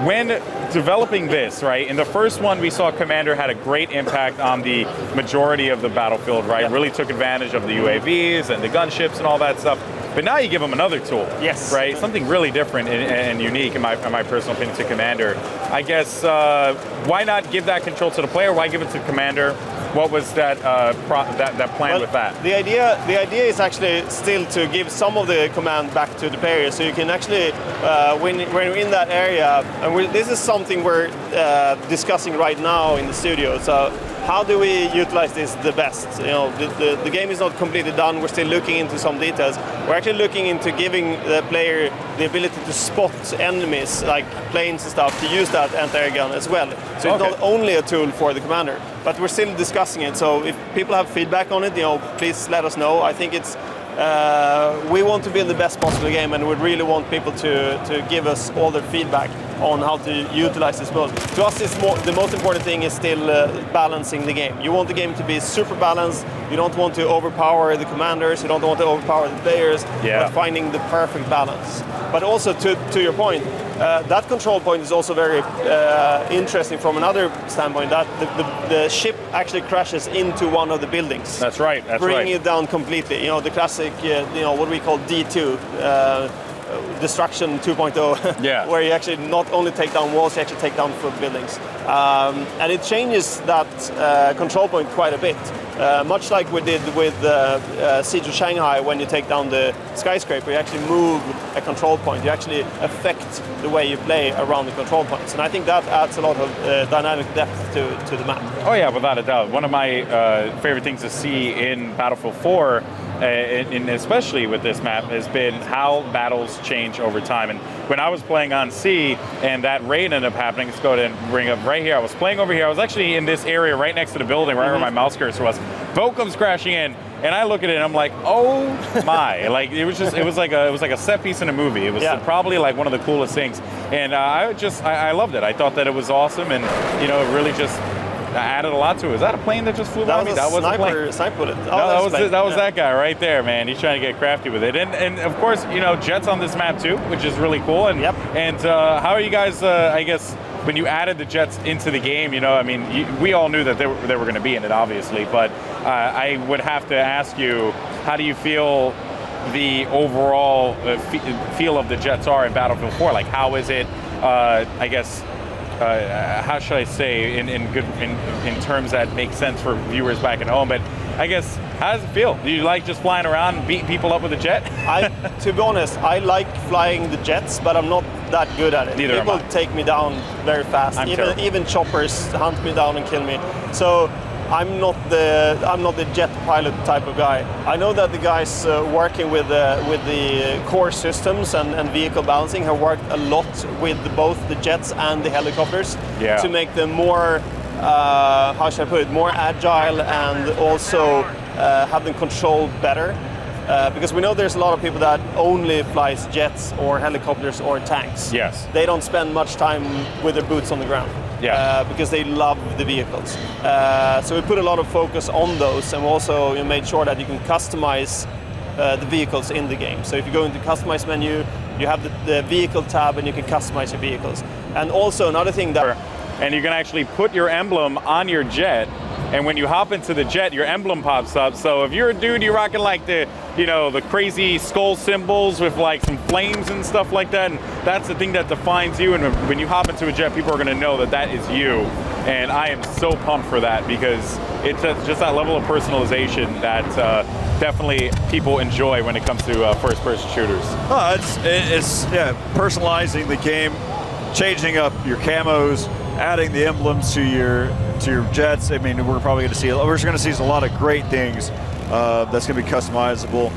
when developing this, right, in the first one we saw Commander had a great impact on the majority of the battlefield, right? Yep. Really took advantage of the UAVs and the gunships and all that stuff. But now you give him another tool, right? Something really different and unique, in my personal opinion, to Commander. I guess, why not give that control to the player? Why give it to Commander? What was that that plan with that? The idea is actually still to give some of the command back to the player, so you can actually, when you're in that area, and this is something we're discussing right now in the studio. So how do we utilize this the best? The game is not completely done. We're still looking into some details. We're actually looking into giving the player the ability to spot enemies like planes and stuff, to use that anti-air gun as well. So it's not only a tool for the commander, but we're still discussing it. So if people have feedback on it, please let us know. I think it's we want to build the best possible game, and we really want people to give us all their feedback on how to utilize this most. To us, the most important thing is still balancing the game. You want the game to be super balanced. You don't want to overpower the commanders. You don't want to overpower the players. But finding the perfect balance. But also, to your point, that control point is also very interesting from another standpoint. That the ship actually crashes into one of the buildings. That's right. Bringing it down completely. The classic, what we call D2. Destruction 2.0, where you actually not only take down walls, you actually take down full buildings. And it changes that control point quite a bit. Much like we did with Siege of Shanghai, when you take down the skyscraper, you actually move a control point. You actually affect the way you play around the control points. And I think that adds a lot of dynamic depth to the map. Oh yeah, without a doubt. One of my favorite things to see in Battlefield 4, and especially with this map, has been how battles change over time. And when I was playing on C and that raid ended up happening, let's go ahead and bring up right here. I was playing over here. I was actually in this area right next to the building, right where my mouse cursor was. Boat comes crashing in, and I look at it and I'm like, oh my! Like it was like a set piece in a movie. It was probably like one of the coolest things, and I loved it. I thought that it was awesome, and it really just added a lot to it. Is that a plane that just flew by me? That was a plane. Sniper bullet. Oh, that was that guy right there, man. He's trying to get crafty with it, and of course, jets on this map too, which is really cool. And how are you guys? I guess when you added the jets into the game, we all knew that they were going to be in it, obviously. But I would have to ask you, how do you feel the overall feel of the jets are in Battlefield 4? Like, how is it? I guess. How should I say in terms that make sense for viewers back at home? But I guess, how does it feel? Do you like just flying around and beating people up with a jet? To be honest, I like flying the jets, but I'm not that good at it. Neither People am I. take me down very fast. Even choppers hunt me down and kill me. So I'm not the jet pilot type of guy. I know that the guys working with the core systems and vehicle balancing have worked a lot with both the jets and the helicopters to make them more, how should I put it, more agile, and also have them controlled better. Because we know there's a lot of people that only flies jets or helicopters or tanks. Yes. They don't spend much time with their boots on the ground. Because they love the vehicles. So we put a lot of focus on those, and we also made sure that you can customize the vehicles in the game. So if you go into customize menu, you have the vehicle tab, and you can customize your vehicles. And also another thing that... And you can actually put your emblem on your jet, and when you hop into the jet, your emblem pops up. So if you're a dude, you're rocking like the crazy skull symbols with like some flames and stuff like that, and that's the thing that defines you. And when you hop into a jet, people are going to know that is you. And I am so pumped for that because it's just that level of personalization that definitely people enjoy when it comes to first-person shooters. Oh, it's personalizing the game, changing up your camos, adding the emblems to your jets. I mean, we're probably going to see a lot of great things that's going to be customizable.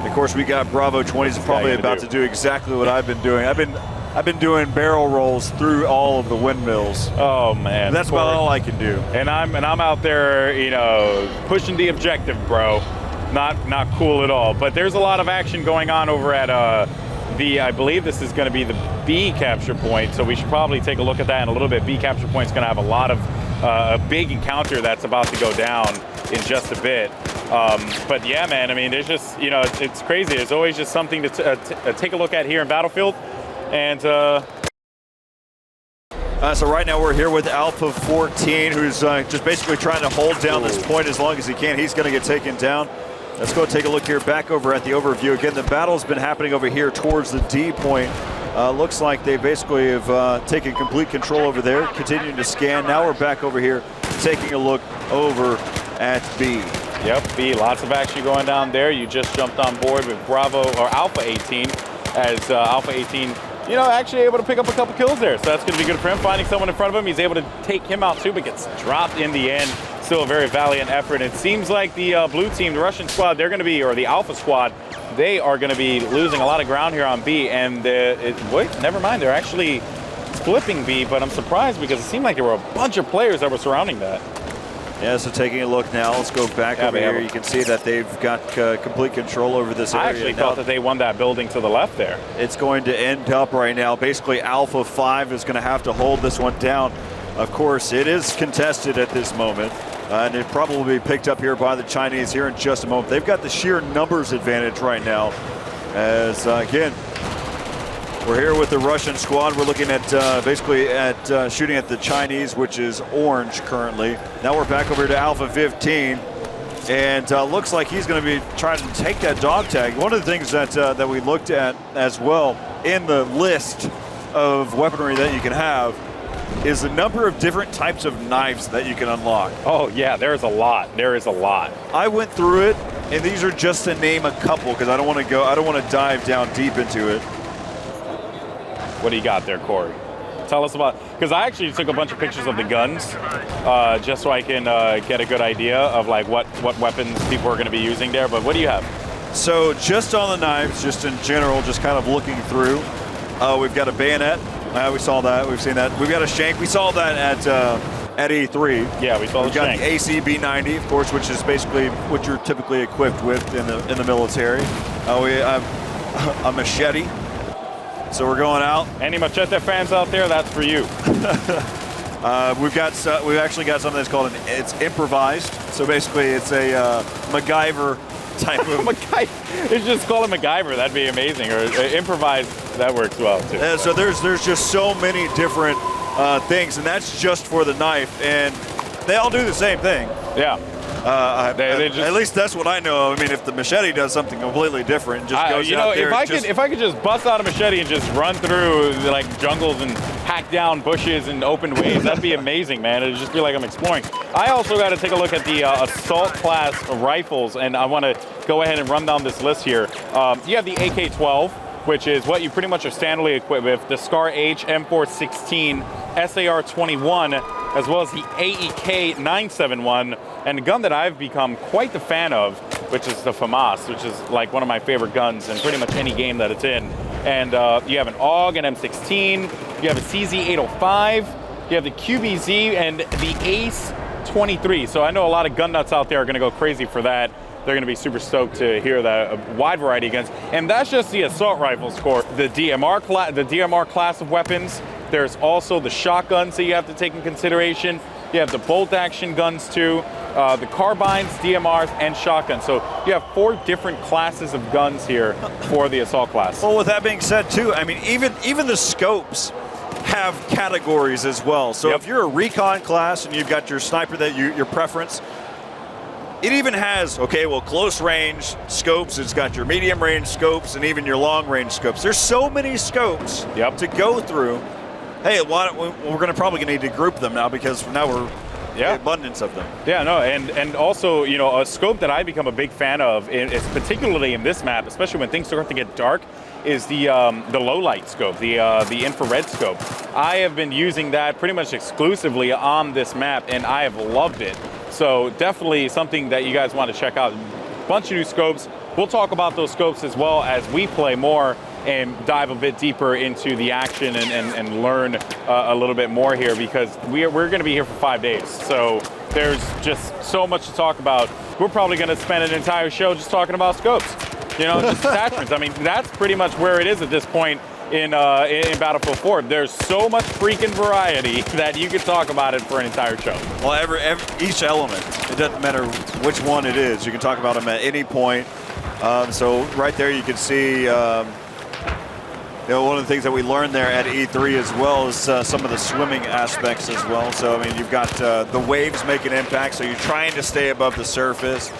Of course, we got Bravo 20s probably about to do exactly what I've been doing. I've been doing barrel rolls through all of the windmills. Oh man, that's about all I can do. And I'm out there, you know, pushing the objective, bro. Not cool at all. But there's a lot of action going on over at I believe this is going to be the B capture point. So we should probably take a look at that in a little bit. B capture point is going to have a lot of a big encounter that's about to go down in just a bit. But yeah, man, I mean, there's just, you know, it's crazy. There's always just something to take a look at here in Battlefield. And so right now we're here with Alpha 14, who's just basically trying to hold down this point as long as he can. He's going to get taken down. Let's go take a look here back over at the overview. Again, the battle's been happening over here towards the D point. Looks like they basically have taken complete control over there, continuing to scan. Now we're back over here taking a look over at B. Yep, B, lots of action going down there. You just jumped on board with Bravo or Alpha 18 as Alpha 18, you know, actually able to pick up a couple kills there. So that's going to be good for him. Finding someone in front of him, he's able to take him out too, but gets dropped in the end. Still a very valiant effort. It seems like the blue team, the Russian squad, they're going to be, or the Alpha squad, they are going to be losing a lot of ground here on B. And wait, never mind, they're actually flipping B, but I'm surprised because it seemed like there were a bunch of players that were surrounding that. Yeah, so taking a look now, let's go back over here. You can see that they've got complete control over this area. I actually thought that they won that building to the left there. It's going to end up right now. Basically, Alpha 5 is going to have to hold this one down. Of course, it is contested at this moment, and it probably be picked up here by the Chinese here in just a moment. They've got the sheer numbers advantage right now, as, again, we're here with the Russian squad. We're looking at basically at shooting at the Chinese, which is orange currently. Now we're back over to Alpha 15, and looks like he's going to be trying to take that dog tag. One of the things that we looked at as well in the list of weaponry that you can have is the number of different types of knives that you can unlock. Oh yeah, there's a lot. There is a lot. I went through it, and these are just to name a couple because I don't want to dive down deep into it. What do you got there, Corey? Tell us about, because I actually took a bunch of pictures of the guns just so I can get a good idea of like what weapons people are going to be using there. But what do you have? So just on the knives, just in general, just kind of looking through, we've got a bayonet. We saw that. We've seen that. We've got a shank. We saw that at E3. Yeah, we saw the shank. We've got the ACB-90, of course, which is basically what you're typically equipped with in the military. We have a machete. So we're going out. Any machete fans out there, that's for you. We've actually got something that's called it's improvised. So basically, it's a MacGyver type of. MacGyver. They just call it MacGyver. That'd be amazing. Or improvised. That works well too. So there's just so many different things, and that's just for the knife, and they all do the same thing. Yeah. At least that's what I know. I mean, if the machete does something completely different, just goes out there. If I could just bust out a machete and just run through like jungles and hack down bushes and open ways, that'd be amazing, man. It'd just be like I'm exploring. I also got to take a look at the assault class rifles, and I want to go ahead and run down this list here. You have the AK-12, which is what you pretty much are standardly equipped with, the Scar H M416, SAR-21, as well as the AEK 971, and a gun that I've become quite the fan of, which is the FAMAS, which is like one of my favorite guns in pretty much any game that it's in. And you have an AUG, an M16, you have a CZ805, you have the QBZ, and the ACE 23. So I know a lot of gun nuts out there are going to go crazy for that. They're going to be super stoked to hear that a wide variety of guns. And that's just the assault rifles, core. The DMR class of weapons. There's also the shotguns that you have to take in consideration. You have the bolt action guns too, the carbines, DMRs, and shotguns. So you have 4 different classes of guns here for the assault class. Well, with that being said too, I mean, even the scopes have categories as well. So if you're a recon class and you've got your sniper that your preference, it even has, close range scopes, it's got your medium range scopes, and even your long range scopes. There's so many scopes to go through Hey, we're going to probably need to group them now because now we're abundance of them. Yeah, no, and also, you know, a scope that I become a big fan of, is particularly in this map, especially when things start to get dark, is the low light scope, the infrared scope. I have been using that pretty much exclusively on this map, and I have loved it. So definitely something that you guys want to check out. Bunch of new scopes. We'll talk about those scopes as well as we play more and dive a bit deeper into the action and learn a little bit more here, because we're going to be here for 5 days. So there's just so much to talk about. We're probably going to spend an entire show just talking about scopes, you know, just attachments. I mean, that's pretty much where it is at this point in Battlefield 4. There's so much freaking variety that you could talk about it for an entire show. Well, each element, it doesn't matter which one it is. You can talk about them at any point. So right there you can see, you know, one of the things that we learned there at E3 as well is some of the swimming aspects as well. So, I mean, you've got the waves make an impact, so you're trying to stay above the surface.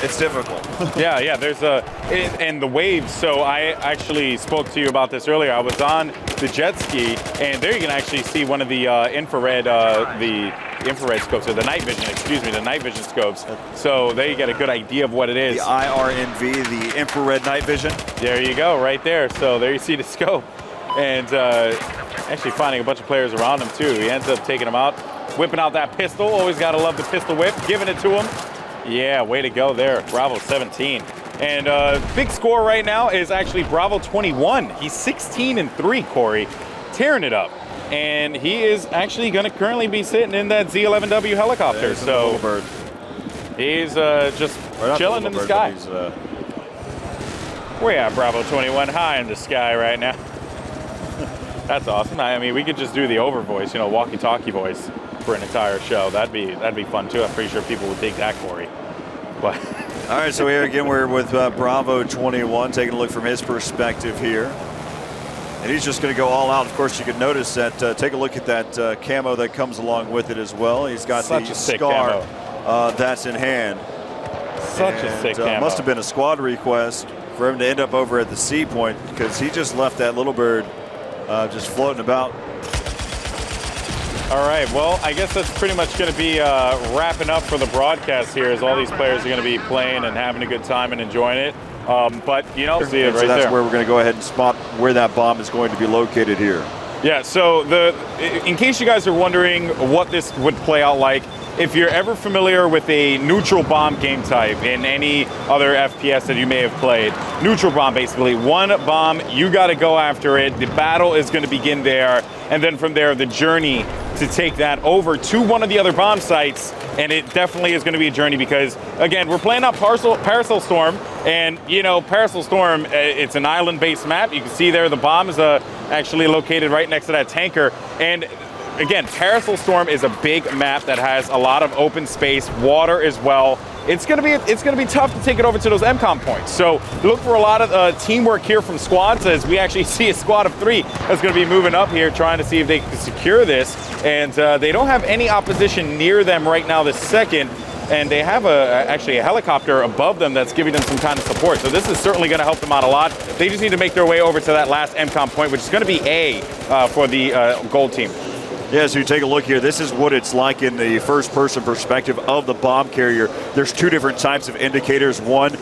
It's difficult. Yeah, there's and the waves. So I actually spoke to you about this earlier. I was on the jet ski, and there you can actually see one of the infrared scopes, or the night vision scopes. So there you get a good idea of what it is. The IRNV, the infrared night vision. There you go, right there. So there you see the scope. And actually finding a bunch of players around him too. He ends up taking them out, whipping out that pistol. Always got to love the pistol whip, giving it to him. Yeah, way to go there, Bravo 17. And big score right now is actually Bravo 21. He's 16-3, Corey, tearing it up. And he is actually going to currently be sitting in that Z-11W helicopter. There's so bird. He's just chilling in the sky. We're at Bravo 21, high in the sky right now. That's awesome. I mean, we could just do the over voice, you know, walkie-talkie voice for an entire show. That'd be fun too. I'm pretty sure people would dig that, Corey. But all right, so here again we're with Bravo 21, taking a look from his perspective here, and he's just going to go all out. Of course, you can notice that. Take a look at that camo that comes along with it as well. He's got such the a sick scar camo. That's in hand. Such a sick camo. Must have been a squad request for him to end up over at the C point, because he just left that little bird just floating about. All right, well, I guess that's pretty much going to be wrapping up for the broadcast here, as all these players are going to be playing and having a good time and enjoying it. But, you know, see it right that's there. Where we're going to go ahead and spot where that bomb is going to be located here. Yeah, so in case you guys are wondering what this would play out like, if you're ever familiar with a neutral bomb game type in any other FPS that you may have played, neutral bomb basically, one bomb, you got to go after it. The battle is going to begin there, and then from there, the journey to take that over to one of the other bomb sites. And it definitely is going to be a journey because, again, we're playing on Paracel Storm, and, you know, Paracel Storm, it's an island-based map. You can see there the bomb is actually located right next to that tanker. And again, Paracel Storm is a big map that has a lot of open space, water as well. It's gonna be tough to take it over to those MCOM points. So look for a lot of teamwork here from squads, as we actually see a squad of 3 that's gonna be moving up here, trying to see if they can secure this. And they don't have any opposition near them right now this second. And they have actually a helicopter above them that's giving them some kind of support. So this is certainly going to help them out a lot. They just need to make their way over to that last MCOM point, which is going to be A for the gold team. Yeah, so you take a look here. This is what it's like in the first-person perspective of the bomb carrier. There's 2 different types of indicators. One,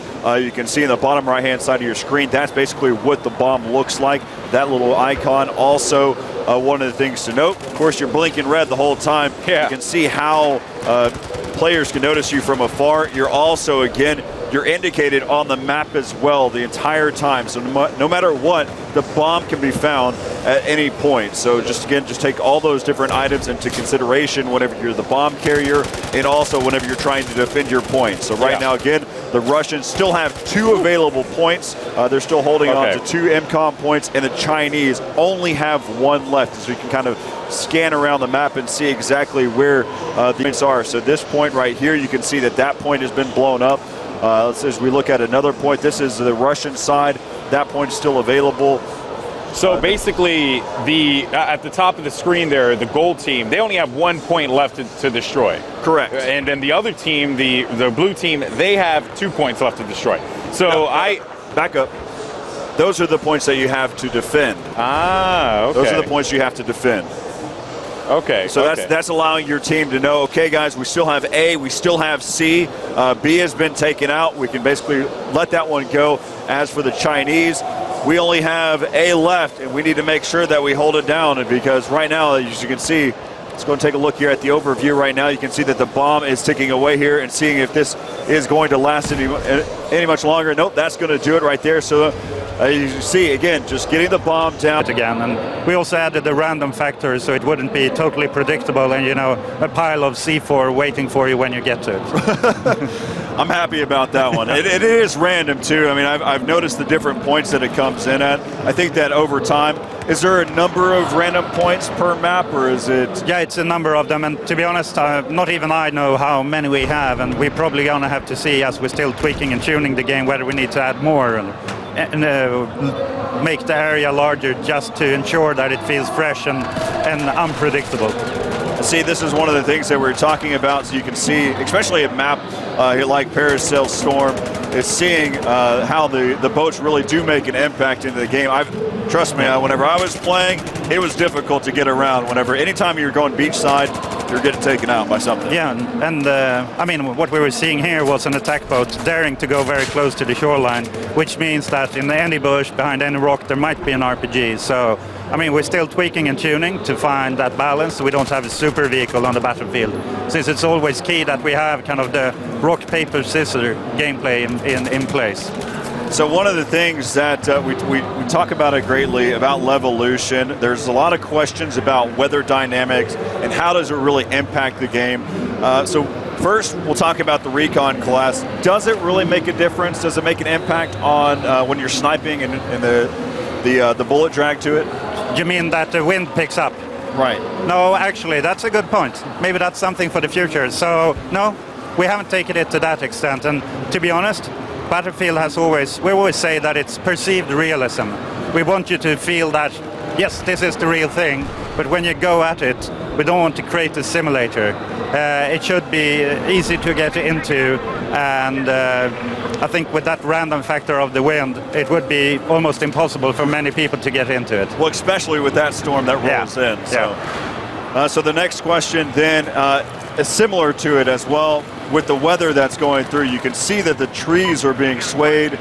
you can see in the bottom right-hand side of your screen, that's basically what the bomb looks like, that little icon. Also, one of the things to note, of course, you're blinking red the whole time. Yeah. You can see how players can notice you from afar. You're also, again, you're indicated on the map as well the entire time. So no matter what, the bomb can be found at any point. So just take all those different items into consideration whenever you're the bomb carrier, and also whenever you're trying to defend your point. So right now, again, the Russians still have 2 available points. They're still holding on to 2 MCOM points, and the Chinese only have 1 left. So you can kind of scan around the map and see exactly where the points are. So this point right here, you can see that point has been blown up. As we look at another point, this is the Russian side. That point is still available. So basically, at the top of the screen there, the gold team, they only have 1 point left to destroy. Correct. And then the other team, the blue team, they have 2 points left to destroy. So back up. those are the points that you have to defend. Ah, okay. Those are the points you have to defend. Okay. So okay. that's allowing your team to know, okay, guys, we still have A, we still have C. B has been taken out. We can basically let that one go. As for the Chinese, we only have A left, and we need to make sure that we hold it down. Because right now, as you can see, let's go and take a look here at the overview right now. You can see that the bomb is ticking away here and seeing if this is going to last any much longer. Nope, that's going to do it right there. So you see, again, just getting the bomb down. Again, and we also added the random factor so it wouldn't be totally predictable and, you know, a pile of C4 waiting for you when you get to it. I'm happy about that one. It is random too. I mean, I've noticed the different points that it comes in at. I think that over time, is there a number of random points per map, or is it? Yeah, it's a number of them, and to be honest, not even I know how many we have, and we're probably gonna have to see as we're still tweaking and tuning the game whether we need to add more and make the area larger just to ensure that it feels fresh and unpredictable. See, this is one of the things that we're talking about, so you can see, especially a map like Paracel Storm, is seeing how the boats really do make an impact into the game. Trust me, whenever I was playing, it was difficult to get around. Anytime you're going beachside, you're getting taken out by something. Yeah, and I mean, what we were seeing here was an attack boat daring to go very close to the shoreline, which means that in any bush, behind any rock, there might be an RPG. So, I mean, we're still tweaking and tuning to find that balance so we don't have a super vehicle on the battlefield. Since it's always key that we have kind of the rock, paper, scissors gameplay in place. So one of the things that we talk about it greatly about Levolution, there's a lot of questions about weather dynamics and how does it really impact the game. So first, we'll talk about the Recon class. Does it really make a difference? Does it make an impact on when you're sniping and the bullet drag to it? You mean that the wind picks up? Right. No, actually, that's a good point. Maybe that's something for the future. So, no, we haven't taken it to that extent. And to be honest, Battlefield we always say that it's perceived realism. We want you to feel that, yes, this is the real thing, but when you go at it, we don't want to create a simulator. It should be easy to get into, and I think with that random factor of the wind, it would be almost impossible for many people to get into it. Well, especially with that storm that rolls in. So. Yeah. So the next question then is similar to it as well. With the weather that's going through, you can see that the trees are being swayed.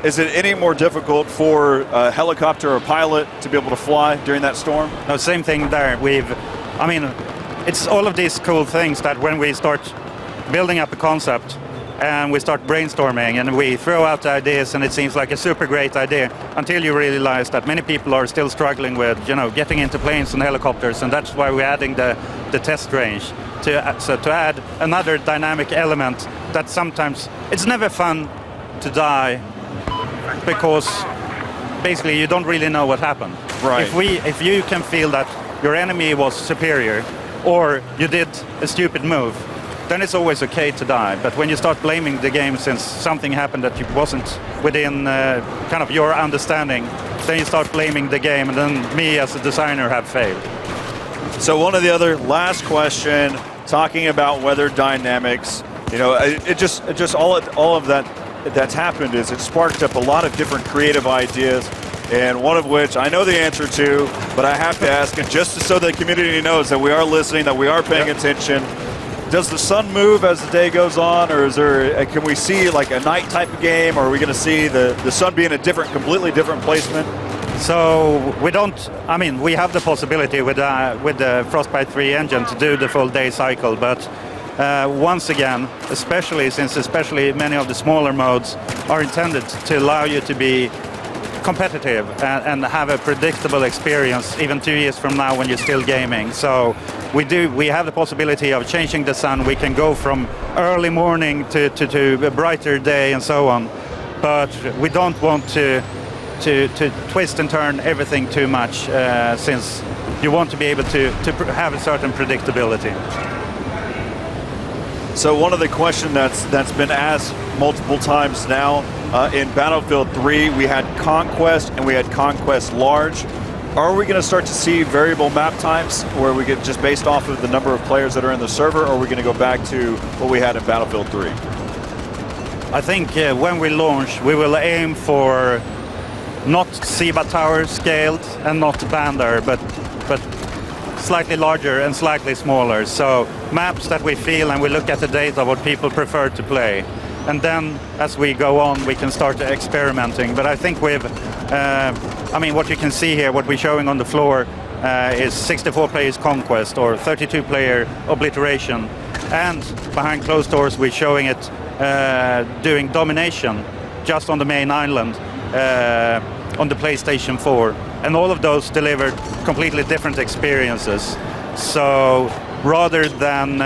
Is it any more difficult for a helicopter or pilot to be able to fly during that storm? No, same thing there. It's all of these cool things that when we start building up a concept and we start brainstorming and we throw out ideas and it seems like a super great idea until you realize that many people are still struggling with, getting into planes and helicopters, and that's why we're adding the test range to add another dynamic element that sometimes it's never fun to die because basically you don't really know what happened. Right. If you can feel that your enemy was superior or you did a stupid move, then it's always okay to die. But when you start blaming the game since something happened that wasn't within kind of your understanding, then you start blaming the game, and then me as a designer have failed. So one of the other last question, talking about weather dynamics, it just all of that's happened is it sparked up a lot of different creative ideas, and one of which I know the answer to, but I have to ask, and just so the community knows that we are listening, that we are paying attention. Does the sun move as the day goes on, or can we see like a night type of game, or are we going to see the sun be in a completely different placement? So we have the possibility with the Frostbite 3 engine to do the full day cycle, but once again, especially many of the smaller modes are intended to allow you to be competitive and have a predictable experience even 2 years from now when you're still gaming. So we have the possibility of changing the sun. We can go from early morning to a brighter day and so on, but we don't want to twist and turn everything too much since you want to be able to have a certain predictability. So one of the questions that's been asked multiple times now, in Battlefield 3 we had Conquest and we had Conquest Large. Are we going to start to see variable map times where we get just based off of the number of players that are in the server, or are we going to go back to what we had in Battlefield 3? I think when we launch, we will aim for not SIBA tower scaled and not Bandar, but slightly larger and slightly smaller. So maps that we feel, and we look at the data what people prefer to play. And then as we go on, we can start experimenting. But I think we've, I mean, what you can see here, what we're showing on the floor is 64 players Conquest or 32 player Obliteration. And behind closed doors, we're showing it doing Domination just on the main island on the PlayStation 4. And all of those delivered completely different experiences. So rather than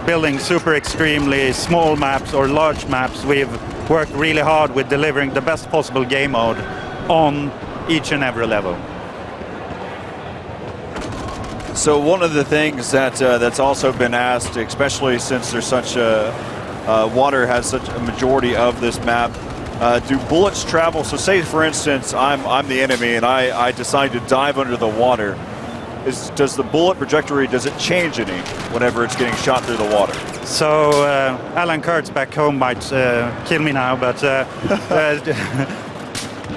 building super extremely small maps or large maps, we've worked really hard with delivering the best possible game mode on each and every level. So one of the things that that's also been asked, especially since there's such water has such a majority of this map, do bullets travel? So say, for instance, I'm the enemy and I decide to dive under the water. Does the bullet trajectory, does it change any whenever it's getting shot through the water? So Alan Kurtz back home might kill me now, but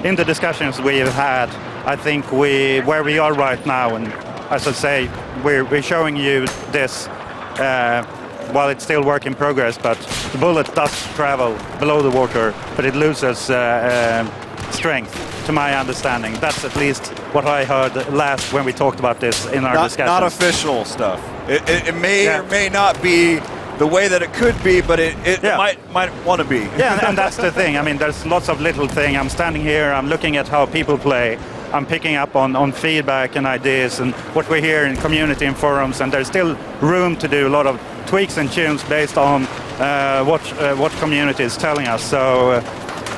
in the discussions we've had, I think where we are right now, and as I say, we're showing you this while it's still work in progress, but the bullet does travel below the water, but it loses strength, to my understanding. That's at least what I heard last when we talked about this in our discussion. Not official stuff. It may or may not be the way that it could be, but it might want to be. Yeah, and that's the thing. I mean, there's lots of little things. I'm standing here, I'm looking at how people play. I'm picking up on feedback and ideas and what we hear in community and forums, and there's still room to do a lot of tweaks and tunes based on what community is telling us. So,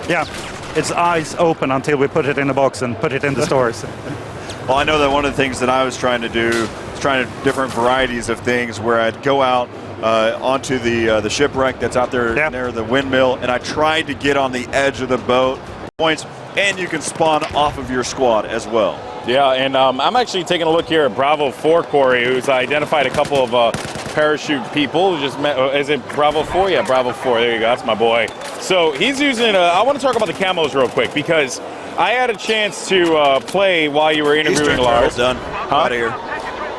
yeah, it's eyes open until we put it in the box and put it in the stores. Well, I know that one of the things that I was trying to do is trying to different varieties of things where I'd go out onto the shipwreck that's out there near the windmill, and I tried to get on the edge of the boat points, and you can spawn off of your squad as well. Yeah, and I'm actually taking a look here at Bravo 4, Corey, who's identified a couple of parachute people. Who just met, is it Bravo 4? Yeah, Bravo 4. There you go. That's my boy. So he's using. I want to talk about the camos real quick because I had a chance to play while you were interviewing Lars. Done. Out of here.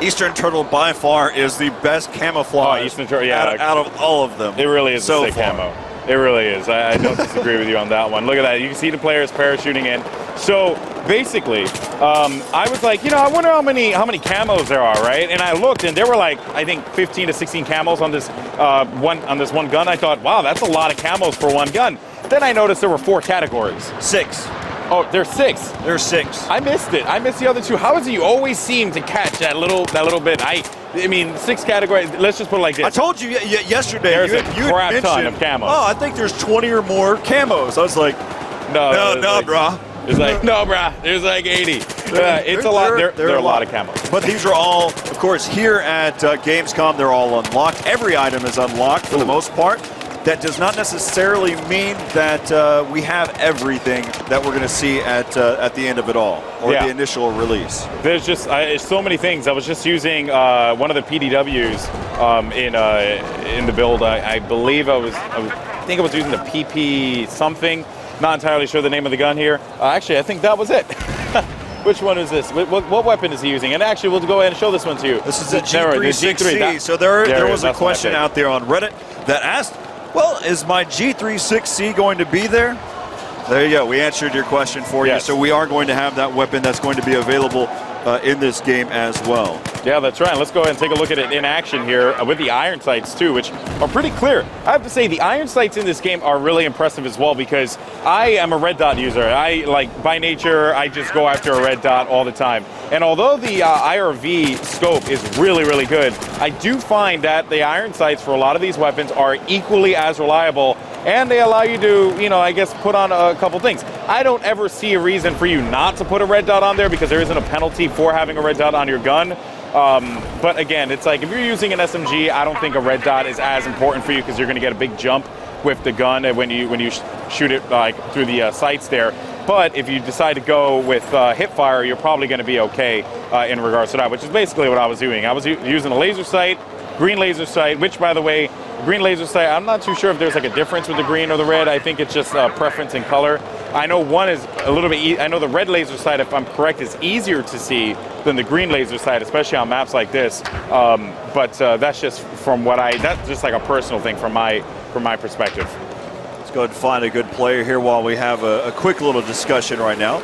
Eastern Turtle by far is the best camouflage Eastern Turtle, yeah, out of all of them. It really is so a sick camo. It really is. I don't disagree with you on that one. Look at that. You can see the players parachuting in. So basically, I was like, I wonder how many camos there are, right? And I looked, and there were like, I think 15 to 16 camos on this one gun. I thought, wow, that's a lot of camos for one gun. Then I noticed there were 4 categories. 6. Oh, there's 6. There's 6. I missed it. I missed the other 2. How is it you always seem to catch that little bit? I mean, 6 categories. Let's just put it like this. I told you yesterday. There's a you crap mentioned, ton of camos. Oh, I think there's 20 or more camos. I was like, no, brah. It's like, no, brah. There's like 80. It's a lot. There are a lot of camos. But these are all, of course, here at Gamescom. They're all unlocked. Every item is unlocked for the most part. That does not necessarily mean that we have everything that we're going to see at the end of it all, or the initial release. There's just so many things. I was just using one of the PDWs in the build. I believe I think I was using the PP something. Not entirely sure the name of the gun here. Actually, I think that was it. Which one is this? What weapon is he using? And actually, we'll go ahead and show this one to you. This is the G36C. So there was a question out there on Reddit that asked, well, is my G36C going to be there? There you go. We answered your question for you. So we are going to have that weapon that's going to be available in this game as well. Yeah, that's right. Let's go ahead and take a look at it in action here with the iron sights too, which are pretty clear. I have to say the iron sights in this game are really impressive as well because I am a red dot user. By nature, I just go after a red dot all the time. And although the IRV scope is really, really good, I do find that the iron sights for a lot of these weapons are equally as reliable, and they allow you to, I guess, put on a couple things. I don't ever see a reason for you not to put a red dot on there because there isn't a penalty for having a red dot on your gun. But again, it's like if you're using an SMG, I don't think a red dot is as important for you because you're going to get a big jump with the gun when you shoot it through the sights there. But if you decide to go with hip fire, you're probably going to be okay in regards to that, which is basically what I was doing. I was using a laser sight, green laser sight, which, by the way, green laser sight, I'm not too sure if there's like a difference with the green or the red. I think it's just preference in color. I know one is a little bit, I know the red laser sight, if I'm correct, is easier to see than the green laser sight, especially on maps like this. But that's just from what that's just like a personal thing from my perspective. Let's go ahead and find a good player here while we have a quick little discussion right now.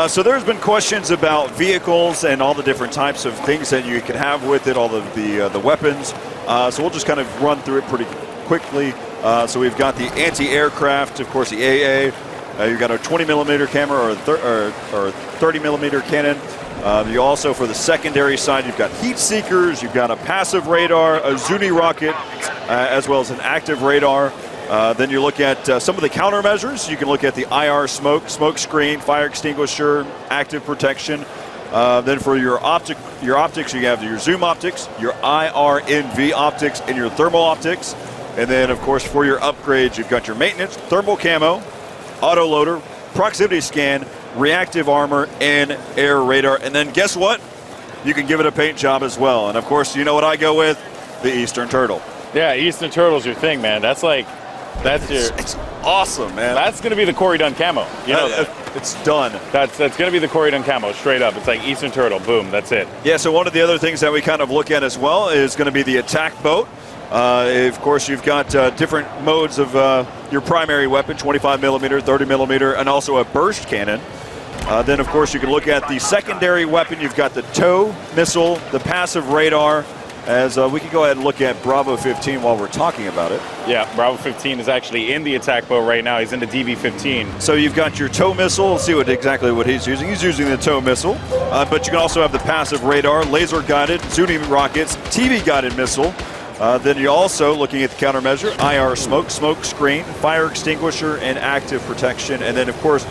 So there's been questions about vehicles and all the different types of things that you can have with it, all of the weapons. So we'll just kind of run through it pretty quickly. So we've got the anti-aircraft, of course, the AA. You've got a 20 millimeter camera or 30 millimeter cannon. You also, for the secondary side, you've got heat seekers, you've got a passive radar, a Zuni rocket, as well as an active radar. Then you look at some of the countermeasures. You can look at the IR smoke screen, fire extinguisher, active protection. Then for your optics, you have your zoom optics, your IRNV optics, and your thermal optics. And then, of course, for your upgrades, you've got your maintenance, thermal camo, auto loader, proximity scan, reactive armor, and air radar. And then guess what? You can give it a paint job as well. And of course, you know what I go with? The Eastern Turtle. Yeah, Eastern Turtle's your thing, man. It's awesome, man. That's going to be the Corey Dunn camo. You know, it's done. That's going to be the Corey Dunn camo, straight up. It's like Eastern Turtle, boom, that's it. Yeah, so one of the other things that we kind of look at as well is going to be the attack boat. Of course, you've got different modes of your primary weapon, 25 millimeter, 30 millimeter, and also a burst cannon. Then, of course, you can look at the secondary weapon. You've got the tow missile, the passive radar, as we can go ahead and look at Bravo 15 while we're talking about it. Yeah, Bravo 15 is actually in the attack boat right now. He's in the DV-15. So you've got your tow missile. Let's see exactly what he's using. He's using the tow missile. But you can also have the passive radar, laser-guided, Zuni rockets, TV-guided missile. Then you're also looking at the countermeasure, IR smoke screen, fire extinguisher, and active protection. And then, of course,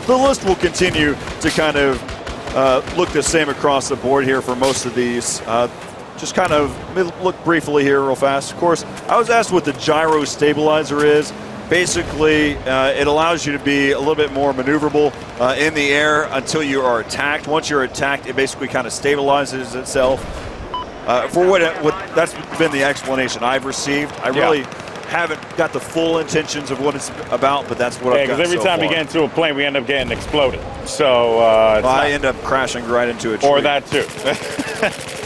the list will continue to kind of look the same across the board here for most of these. Just kind of look briefly here real fast. Of course, I was asked what the gyro stabilizer is. Basically, it allows you to be a little bit more maneuverable in the air until you are attacked. Once you're attacked, it basically kind of stabilizes itself. For what that's been the explanation I've received. I really haven't got the full intentions of what it's about, but that's what I've got so far. Because every time we get into a plane, we end up getting exploded. So I end up crashing right into a tree. Or that too.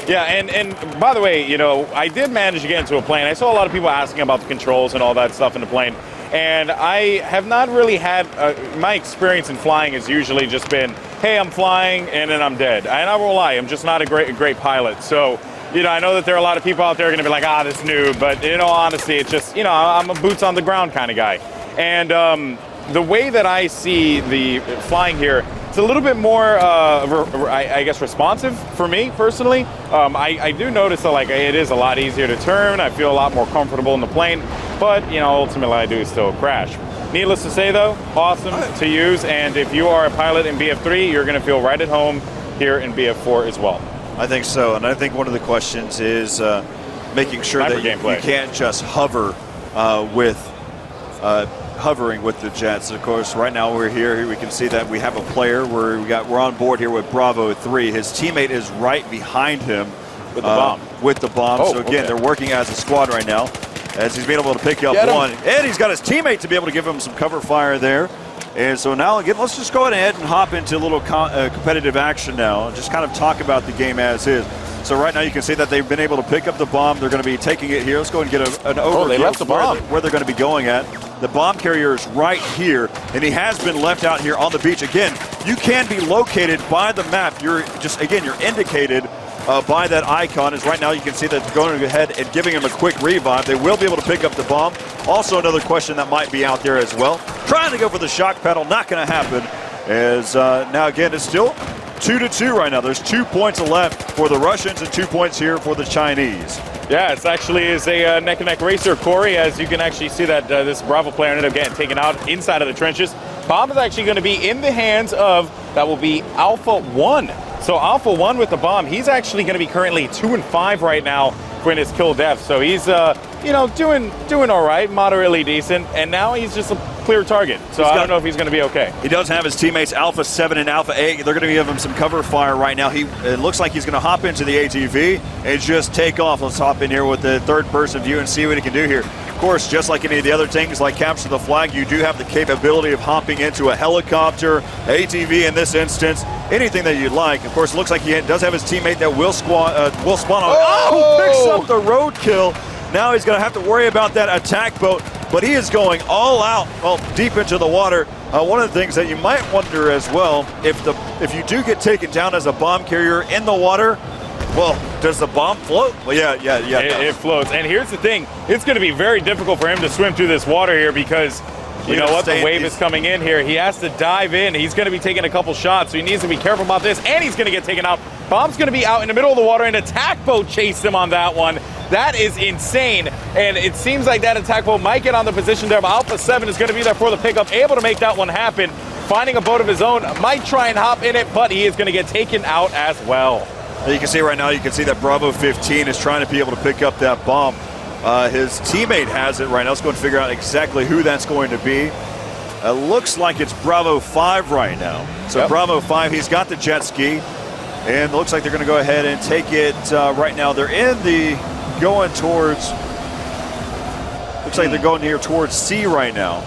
Yeah, and by the way, you know, I did manage to get into a plane. I saw a lot of people asking about the controls and all that stuff in the plane. And I have not really had, my experience in flying has usually just been, hey, I'm flying and then I'm dead. And I won't lie, I'm just not a great pilot. So, you know, I know that there are a lot of people out there going to be like, this noob. But in all honesty, it's just, you know, I'm a boots on the ground kind of guy. And the way that I see the flying here, it's a little bit more, I guess, responsive for me personally. I do notice that, like, it is a lot easier to turn. I feel a lot more comfortable in the plane. But, you know, ultimately I do still crash. Needless to say, though, awesome to use. And if you are a pilot in BF3, you're going to feel right at home here in BF4 as well. I think so, and I think one of the questions is making sure that you can't just hover hovering with the jets. Of course, right now we're here. We can see that we have a player. We're on board here with Bravo 3. His teammate is right behind him with the bomb. So again, they're working as a squad right now, as he's being able to pick up one, and he's got his teammate to be able to give him some cover fire there. And so now, again, let's just go ahead and hop into a little competitive action now and just kind of talk about the game as is. So right now you can see that they've been able to pick up the bomb. They're going to be taking it here. Let's go ahead and get an overview they left the bomb. Where they're going to be going at. The bomb carrier is right here, and he has been left out here on the beach. Again, you can be located by the map. You're indicated by that icon. As right now you can see that they're going ahead and giving him a quick revive. They will be able to pick up the bomb. Also another question that might be out there as well. Trying to go for the shock pedal, not going to happen. As now again, it's still 2-2 right now. There's 2 points left for the Russians and 2 points here for the Chinese. Yeah, it actually is a neck-and-neck racer, Corey, as you can actually see that this Bravo player ended up getting taken out inside of the trenches. Bomb is actually going to be in the hands of, that will be Alpha 1. So Alpha 1 with the bomb, he's actually going to be currently 2-5 right now for his kill death. So he's, you know, doing all right, moderately decent. And now he's just clear target. So I don't know if he's going to be okay. He does have his teammates Alpha 7 and Alpha 8. They're going to give him some cover fire right now. It looks like he's going to hop into the ATV and just take off. Let's hop in here with the third-person view and see what he can do here. Of course, just like any of the other things like capture the flag, you do have the capability of hopping into a helicopter, ATV in this instance, anything that you'd like. Of course, it looks like he does have his teammate that will spawn on. Oh, picks up the roadkill. Now he's going to have to worry about that attack boat, but he is going all out, well, deep into the water. One of the things that you might wonder as well, if you do get taken down as a bomb carrier in the water, well, does the bomb float? Well, yeah. It floats. And here's the thing. It's going to be very difficult for him to swim through this water here because, you know what, the wave is coming in here. He has to dive in. He's going to be taking a couple shots, so he needs to be careful about this, and he's going to get taken out. Bomb's going to be out in the middle of the water. An attack boat chased him on that one. That is insane, and it seems like that attack boat might get on the position there, but Alpha 7 is going to be there for the pickup, able to make that one happen. Finding a boat of his own, might try and hop in it, but he is going to get taken out as well. You can see right now, you can see that Bravo 15 is trying to be able to pick up that bomb. His teammate has it right now. Let's go and figure out exactly who that's going to be. It looks like it's Bravo 5 right now. So yep. Bravo 5, he's got the jet ski, and it looks like they're going to go ahead and take it right now. They're going towards, looks like they're going here towards C right now.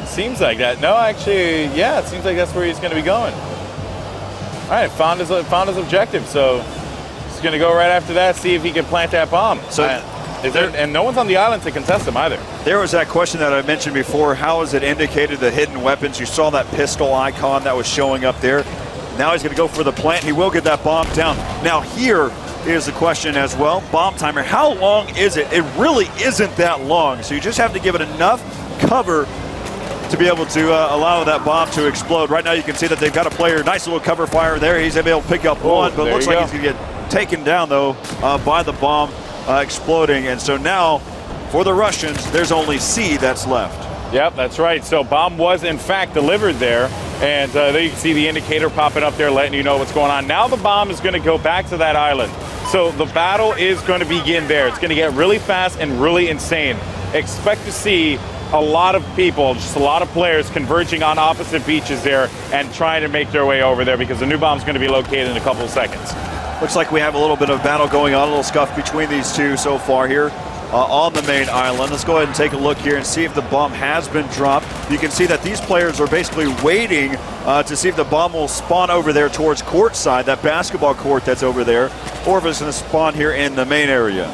Seems like that. No, actually, yeah, it seems like that's where he's going to be going. All right, found his objective, so he's going to go right after that, see if he can plant that bomb. So, and no one's on the island to contest him either. There was that question that I mentioned before. How is it indicated the hidden weapons? You saw that pistol icon that was showing up there. Now he's going to go for the plant. He will get that bomb down. Now here is the question as well. Bomb timer, how long is it? It really isn't that long, so you just have to give it enough cover to be able to allow that bomb to explode. Right now you can see that they've got a player, nice little cover fire there. He's able to pick up one, but it looks like he's going to get taken down though by the bomb exploding. And so now for the Russians, there's only C that's left. Yep, that's right. So bomb was in fact delivered there, and there you can see the indicator popping up there letting you know what's going on. Now the bomb is going to go back to that island. So the battle is going to begin there. It's going to get really fast and really insane. Expect to see a lot of people, just a lot of players converging on opposite beaches there and trying to make their way over there because the new bomb's going to be located in a couple of seconds. Looks like we have a little bit of battle going on, a little scuff between these two so far here on the main island. Let's go ahead and take a look here and see if the bomb has been dropped. You can see that these players are basically waiting to see if the bomb will spawn over there towards courtside, that basketball court that's over there, or if it's going to spawn here in the main area.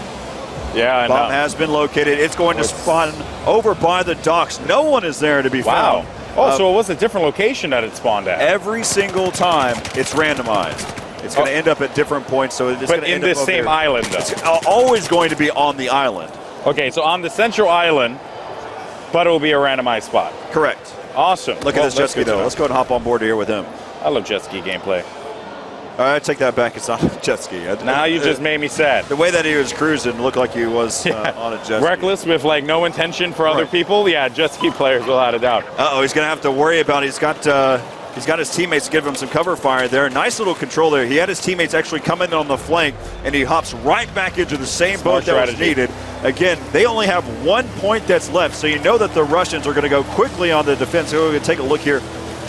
Yeah, bomb has been located. It's going to spawn over by the docks. No one is there to be found. Oh, so it was a different location that it spawned at. Every single time it's randomized. It's going to end up at different points. So it's but in this same island, though. It's always going to be on the island. Okay, so on the central island, but it will be a randomized spot. Correct. Awesome. Look at this jet ski, though. Let's go and hop on board here with him. I love jet ski gameplay. All right, take that back. It's not a jet ski. Now you just made me sad. The way that he was cruising looked like he was on a jet ski. Reckless with like no intention for other people. Yeah, jet ski players without a doubt. Uh-oh, he's going to have to worry about it. He's got his teammates to give him some cover fire there. Nice little control there. He had his teammates actually come in on the flank, and he hops right back into the same boat that was needed. Again, they only have 1 point that's left, so you know that the Russians are going to go quickly on the defense. So we're going to take a look here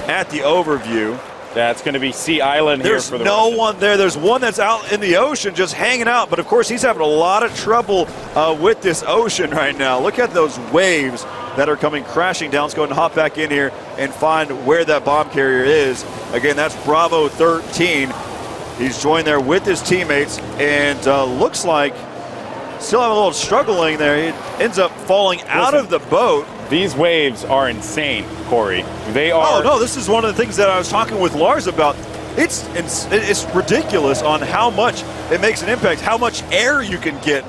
at the overview. That's going to be Sea Island here for the There's no Russians. one there. There's one that's out in the ocean just hanging out. But, of course, he's having a lot of trouble with this ocean right now. Look at those waves that are coming crashing down. Let's go ahead and hop back in here and find where that bomb carrier is. Again, that's Bravo 13. He's joined there with his teammates and looks like still having a little struggling there. He ends up falling out of the boat. These waves are insane, Corey. They are. Oh, no, this is one of the things that I was talking with Lars about. It's ridiculous on how much it makes an impact, how much air you can get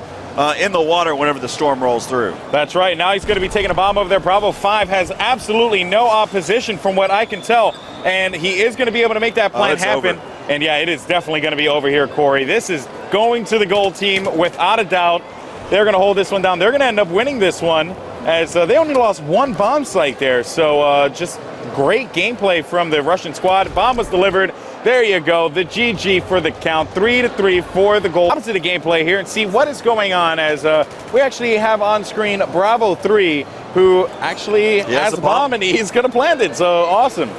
in the water whenever the storm rolls through. That's right. Now he's going to be taking a bomb over there. Bravo 5 has absolutely no opposition from what I can tell, and he is going to be able to make that plan happen. Over. And yeah, it is definitely going to be over here, Corey. This is going to the goal team without a doubt. They're going to hold this one down. They're going to end up winning this one, as they only lost one bomb site there. So just great gameplay from the Russian squad. Bomb was delivered. There you go. The GG for the count. 3-3 for the goal. Opposite the gameplay here and see what is going on as we actually have on screen Bravo 3 who actually has has a a bomb bomb. and he's going to plant it. So awesome.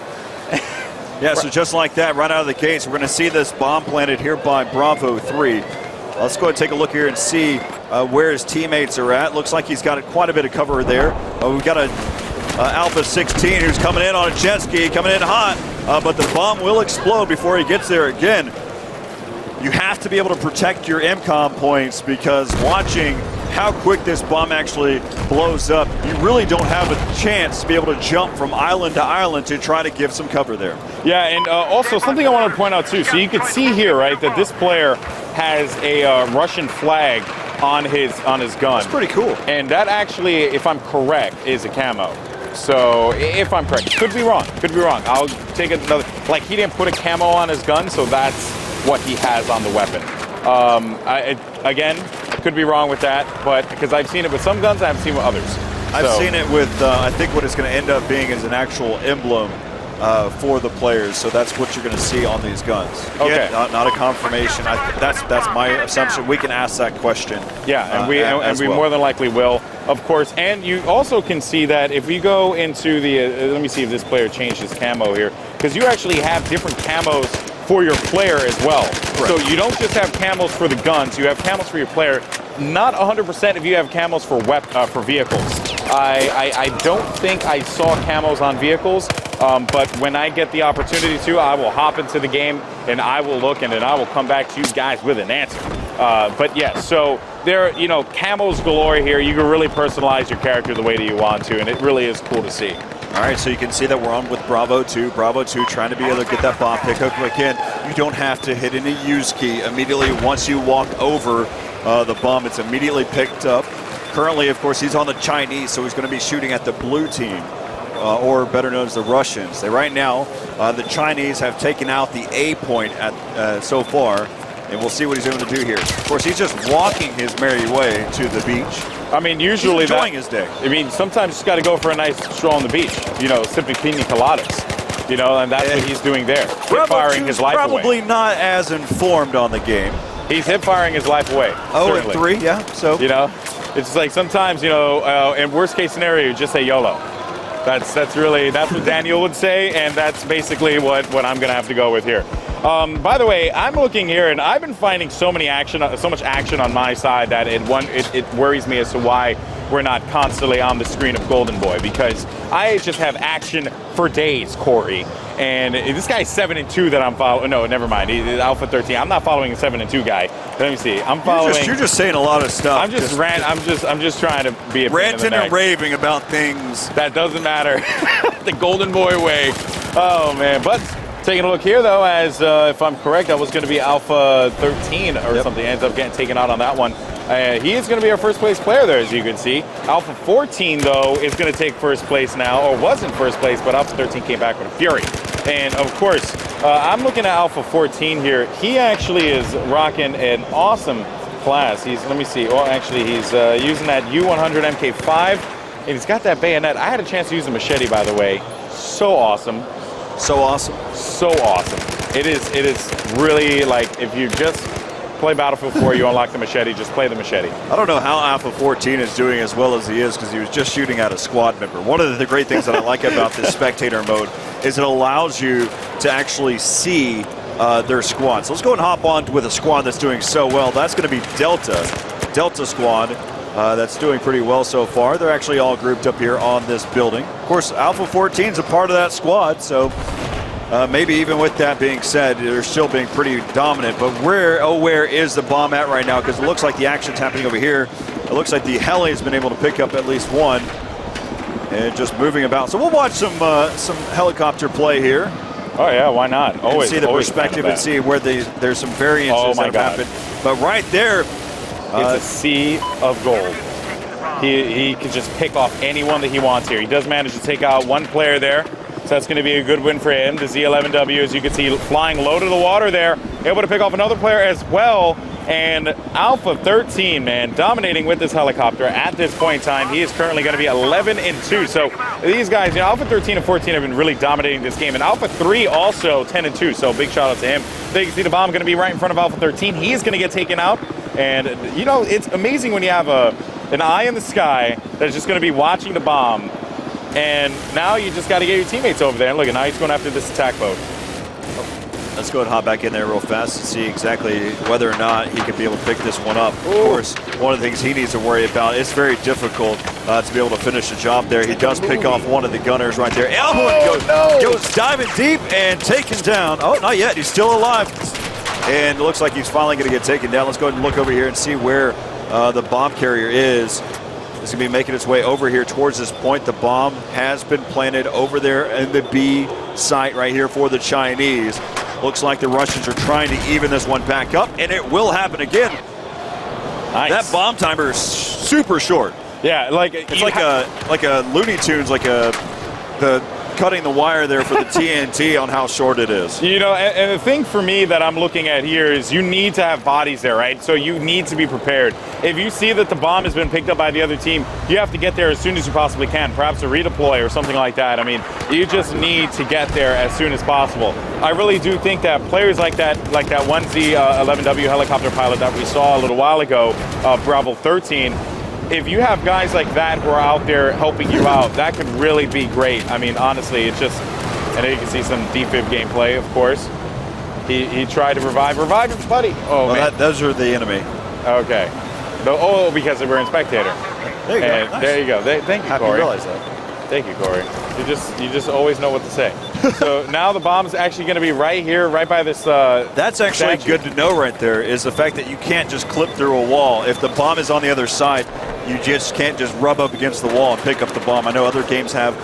Yeah, so just like that, right out of the gates, we're going to see this bomb planted here by Bravo 3. Let's go ahead and take a look here and see where his teammates are at. Looks like he's got quite a bit of cover there. We've got a Alpha 16 who's coming in on a jet ski, coming in hot, but the bomb will explode before he gets there again. You have to be able to protect your MCOM points, because watching how quick this bomb actually blows up, you really don't have a chance to be able to jump from island to island to try to give some cover there. Yeah, and also something I want to point out too. So you can see here, right, that this player has a Russian flag on his gun. That's pretty cool. And that actually, if I'm correct, is a camo. So if I'm correct, could be wrong. I'll take another. Like, he didn't put a camo on his gun, so that's what he has on the weapon. Again, could be wrong with that, but because I've seen it with some guns, I haven't seen it with others. I've seen it with, I think what it's going to end up being is an actual emblem for the players. So that's what you're going to see on these guns. Okay. Again, not a confirmation. That's my assumption. We can ask that question. Yeah, and we more than likely will, of course. And you also can see that if we go into the, let me see if this player changed his camo here, because you actually have different camos for your player as well. Correct. So you don't just have camos for the guns, you have camos for your player. Not 100% if you have camos for vehicles. I don't think I saw camos on vehicles, but when I get the opportunity to, I will hop into the game and I will look, and then I will come back to you guys with an answer. But yeah, so there, camos galore here. You can really personalize your character the way that you want to, and it really is cool to see. All right, so you can see that we're on with Bravo 2. Bravo 2 trying to be able to get that bomb pickup. Again, you don't have to hit any use key. Immediately, once you walk over the bomb, it's immediately picked up. Currently, of course, he's on the Chinese, so he's going to be shooting at the blue team, or better known as the Russians. Right now, the Chinese have taken out the A point so far, and we'll see what he's able to do here. Of course, he's just walking his merry way to the beach. I mean, usually he's enjoying his day. I mean, sometimes you just got to go for a nice stroll on the beach. Sipping pina coladas. And that's what he's doing there. Hip firing his life probably away. not as informed on the game. He's hip firing his life away. Oh, certainly. and 3, yeah. So it's like sometimes in worst case scenario, you just say YOLO. That's what Daniel would say, and that's basically what I'm gonna have to go with here. By the way, I'm looking here, and I've been finding so much action on my side that it worries me as to why we're not constantly on the screen of Golden Boy, because I just have action for days, Corey. And this guy's 7-2 that I'm following. No, never mind. He's Alpha 13. I'm not following a 7-2 guy. Let me see. I'm following. You're just saying a lot of stuff. I'm just trying to be a ranting and raving about things that doesn't matter. The Golden Boy way. Oh man, but. Taking a look here, though, as if I'm correct, that was going to be Alpha 13 or something. Ends up getting taken out on that one. He is going to be our first place player there, as you can see. Alpha 14, though, is going to take first place now, or was in first place, but Alpha 13 came back with a fury. And, of course, I'm looking at Alpha 14 here. He actually is rocking an awesome class. Let me see. Well, actually, he's using that U100 MK5, and he's got that bayonet. I had a chance to use a machete, by the way. So awesome. So awesome. So awesome. It is really like, if you just play Battlefield 4, you unlock the machete, just play the machete. I don't know how Alpha 14 is doing as well as he is, because he was just shooting at a squad member. One of the great things that I like about this spectator mode is it allows you to actually see their squad. So let's go and hop on with a squad that's doing so well. That's going to be Delta Squad. That's doing pretty well so far. They're actually all grouped up here on this building. Of course, Alpha 14 is a part of that squad, so maybe even with that being said, they're still being pretty dominant. But where is the bomb at right now? Because it looks like the action's happening over here. It looks like the heli has been able to pick up at least one, and just moving about. So we'll watch some helicopter play here. Oh yeah, why not? Always see the perspective and see where there's some variances that have happened. But right there. It's a sea of gold. He can just pick off anyone that he wants here. He does manage to take out one player there, so that's going to be a good win for him. The Z11W, as you can see, flying low to the water there, able to pick off another player as well. And Alpha 13, man, dominating with this helicopter at this point in time. He is currently going to be 11-2. So these guys, Alpha 13 and 14 have been really dominating this game. And Alpha 3 also 10-2. So big shout out to him. They can see the bomb going to be right in front of Alpha 13. He is going to get taken out. And, it's amazing when you have a an eye in the sky that's just going to be watching the bomb. And now you just got to get your teammates over there. And look, now he's going after this attack boat. Let's go and hop back in there real fast and see exactly whether or not he can be able to pick this one up. Of course, one of the things he needs to worry about, it's very difficult to be able to finish the job there. He does pick off one of the gunners right there. Goes diving deep and taken down. Oh, not yet. He's still alive. And it looks like he's finally going to get taken down. Let's go ahead and look over here and see where the bomb carrier is. It's going to be making its way over here towards this point. The bomb has been planted over there in the B site right here for the Chinese. Looks like the Russians are trying to even this one back up, and it will happen again. Nice. That bomb timer is super short. Yeah, like it's like a Looney Tunes, the cutting the wire there for the TNT on how short it is. You know, and the thing for me that I'm looking at here is you need to have bodies there, right? So you need to be prepared. If you see that the bomb has been picked up by the other team, you have to get there as soon as you possibly can, perhaps a redeploy or something like that. I mean, you just need to get there as soon as possible. I really do think that players like that 1Z11W helicopter pilot that we saw a little while ago, Bravo 13, if you have guys like that who are out there helping you out, that could really be great. I mean, honestly, it's just, and you can see some defib gameplay, of course. He tried to revive his buddy. Oh, well, man. Those are the enemy. Okay. Because we're in spectator. There you go. Nice. There you go. Thank you, Happy Corey. to realize that. Thank you, Corey. You just always know what to say. So now the bomb's actually going to be right here, right by this. That's actually statue. good to know right there, is the fact that you can't just clip through a wall. If the bomb is on the other side, you just can't just rub up against the wall and pick up the bomb. I know other games have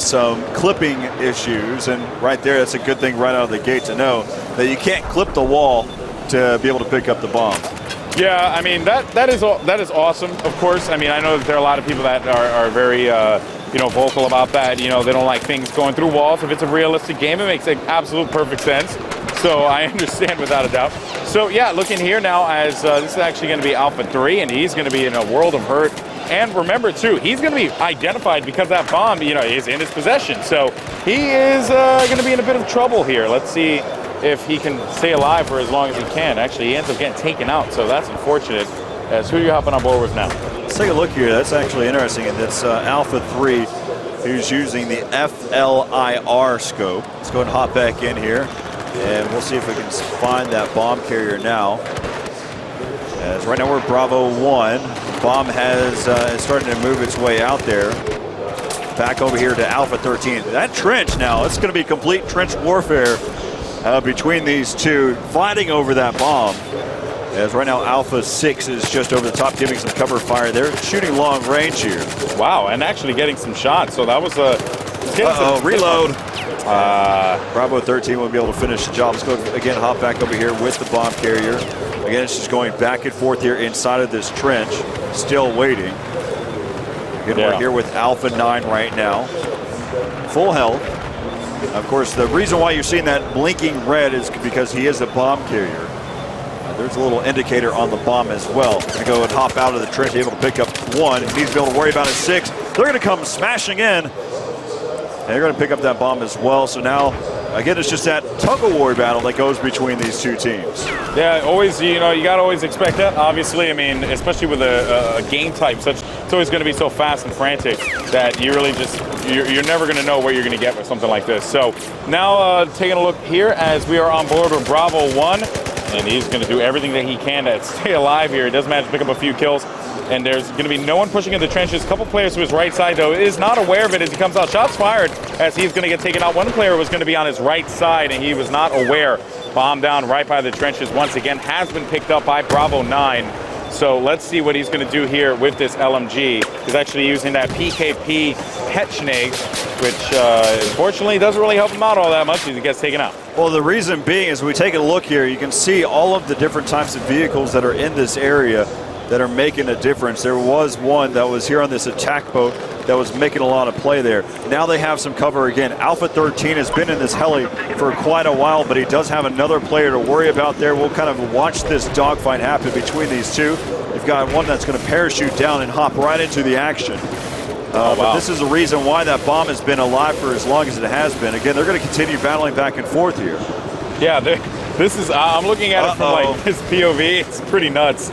some clipping issues, and right there, that's a good thing right out of the gate to know that you can't clip the wall to be able to pick up the bomb. Yeah, I mean that is awesome. Of course, I mean I know that there are a lot of people that are very vocal about that. You know, they don't like things going through walls. If it's a realistic game, it makes absolute perfect sense. So I understand without a doubt. So yeah, looking here now as this is actually going to be Alpha 3, and he's going to be in a world of hurt. And remember too, he's going to be identified because that bomb, is in his possession. So he is going to be in a bit of trouble here. Let's see if he can stay alive for as long as he can. Actually, he ends up getting taken out, so that's unfortunate. As who are you hopping on board with now? Let's take a look here. That's actually interesting. And it's Alpha 3 who's using the FLIR scope. Let's go ahead and hop back in here, and we'll see if we can find that bomb carrier now. As right now we're Bravo 1. Bomb has started to move its way out there. Back over here to Alpha 13. That trench now, it's going to be complete trench warfare between these two, fighting over that bomb. As right now Alpha 6 is just over the top, giving some cover fire. They're shooting long range here. Wow, and actually getting some shots. So that was reload. Bravo 13 will be able to finish the job. Let's go again, hop back over here with the bomb carrier. Again, it's just going back and forth here inside of this trench, still waiting. Again, we're here with Alpha 9 right now. Full health. Of course, the reason why you're seeing that blinking red is because he is a bomb carrier. There's a little indicator on the bomb as well. Going to go and hop out of the trench, able to pick up one. He needs to be able to worry about his 6. They're going to come smashing in. And they're going to pick up that bomb as well. So now, again, it's just that tug-of-war battle that goes between these two teams. Yeah, always, you got to always expect that. Obviously, I mean, especially with a game type such, it's always going to be so fast and frantic that you really just, you're never going to know what you're going to get with something like this. So now taking a look here as we are on board with Bravo 1, and he's going to do everything that he can to stay alive here. He does manage to pick up a few kills. And there's going to be no one pushing in the trenches. A couple players to his right side, though, is not aware of it as he comes out. Shots fired as he's going to get taken out. One player was going to be on his right side, and he was not aware. Bomb down right by the trenches once again. Has been picked up by Bravo 9. So let's see what he's going to do here with this LMG. He's actually using that PKP Petschneg, which unfortunately doesn't really help him out all that much as he gets taken out. Well, the reason being is we take a look here, you can see all of the different types of vehicles that are in this area that are making a difference. There was one that was here on this attack boat that was making a lot of play there. Now they have some cover again. Alpha 13 has been in this heli for quite a while, but he does have another player to worry about there. We'll kind of watch this dogfight happen between these two. You've got one that's going to parachute down and hop right into the action. But this is the reason why that bomb has been alive for as long as it has been. Again, they're going to continue battling back and forth here. Yeah, this is. I'm looking at it from like this POV. It's pretty nuts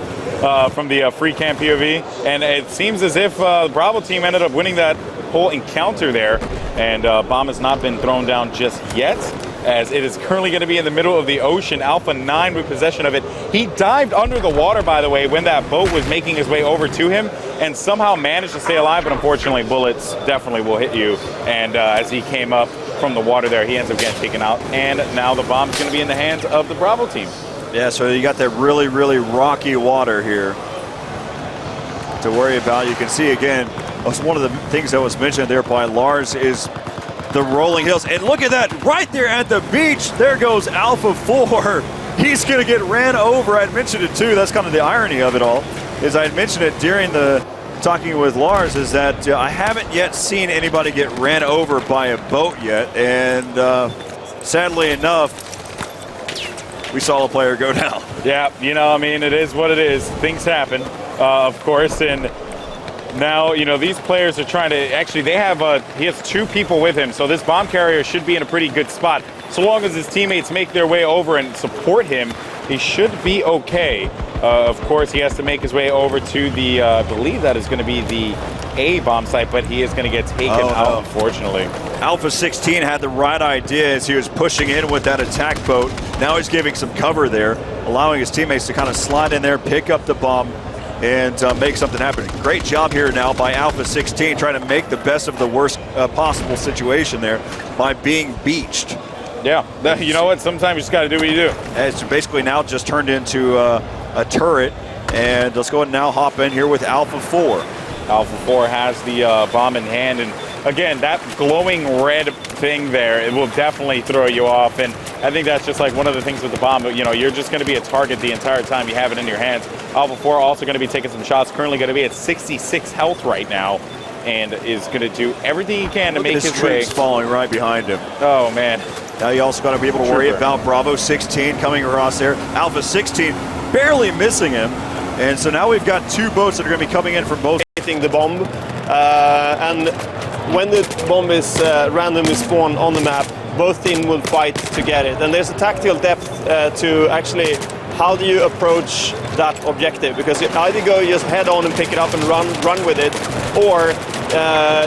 from the free cam POV, and it seems as if the Bravo team ended up winning that whole encounter there, and bomb has not been thrown down just yet, as it is currently going to be in the middle of the ocean. Alpha 9 with possession of it. He dived under the water, by the way, when that boat was making his way over to him, and somehow managed to stay alive, but unfortunately bullets definitely will hit you, and as he came up from the water there, he ends up getting taken out, and now the bomb's going to be in the hands of the Bravo team. Yeah, so you got that really, really rocky water here to worry about. You can see again, one of the things that was mentioned there by Lars is the rolling hills. And look at that, right there at the beach, there goes Alpha 4. He's going to get ran over. I had mentioned it too. That's kind of the irony of it all, is I had mentioned it during the talking with Lars, is that I haven't yet seen anybody get ran over by a boat yet. And sadly enough, we saw a player go down. Yeah, you know, I mean, it is what it is. Things happen, of course, and now, you know, these players are trying to, actually, he has 2 people with him, so this bomb carrier should be in a pretty good spot. So long as his teammates make their way over and support him, he should be okay. Of course, he has to make his way over to the, I believe that is going to be the A bomb site, but he is going to get taken out, unfortunately. Alpha 16 had the right idea as he was pushing in with that attack boat. Now he's giving some cover there, allowing his teammates to kind of slide in there, pick up the bomb, and make something happen. Great job here now by Alpha 16, trying to make the best of the worst possible situation there by being beached. Yeah, you know what? Sometimes you just got to do what you do. It's basically now just turned into a turret, and let's go ahead and now hop in here with Alpha 4. Alpha 4 has the bomb in hand, and again, that glowing red thing there, it will definitely throw you off, and I think that's just like one of the things with the bomb. You know, you're just going to be a target the entire time you have it in your hands. Alpha 4 also going to be taking some shots, currently going to be at 66 health right now, and is going to do everything he can to make his way. His falling right behind him. Oh, man. Now you also got to be able to worry about Bravo 16 coming across there. Alpha 16 barely missing him. And so now we've got 2 boats that are going to be coming in from both. The bomb, and when the bomb is randomly spawned on the map, both teams will fight to get it. And there's a tactical depth to actually how do you approach that objective, because you either go just head on and pick it up and run with it, or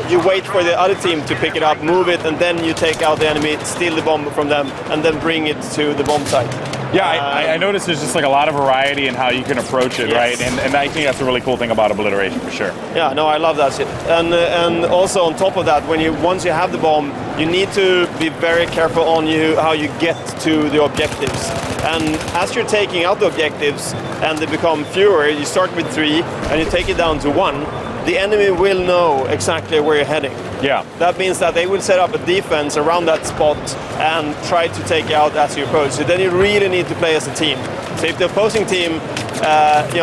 you wait for the other team to pick it up, move it, and then you take out the enemy, steal the bomb from them, and then bring it to the bomb site. Yeah, I noticed there's just like a lot of variety in how you can approach it, right? And I think that's a really cool thing about obliteration, for sure. Yeah, no, I love that shit. And also on top of that, once you have the bomb, you need to be very careful on how you get to the objectives. And as you're taking out the objectives and they become fewer, you start with 3 and you take it down to 1. The enemy will know exactly where you're heading. Yeah. That means that they will set up a defense around that spot and try to take you out as you approach. So then you really need to play as a team. So if the opposing team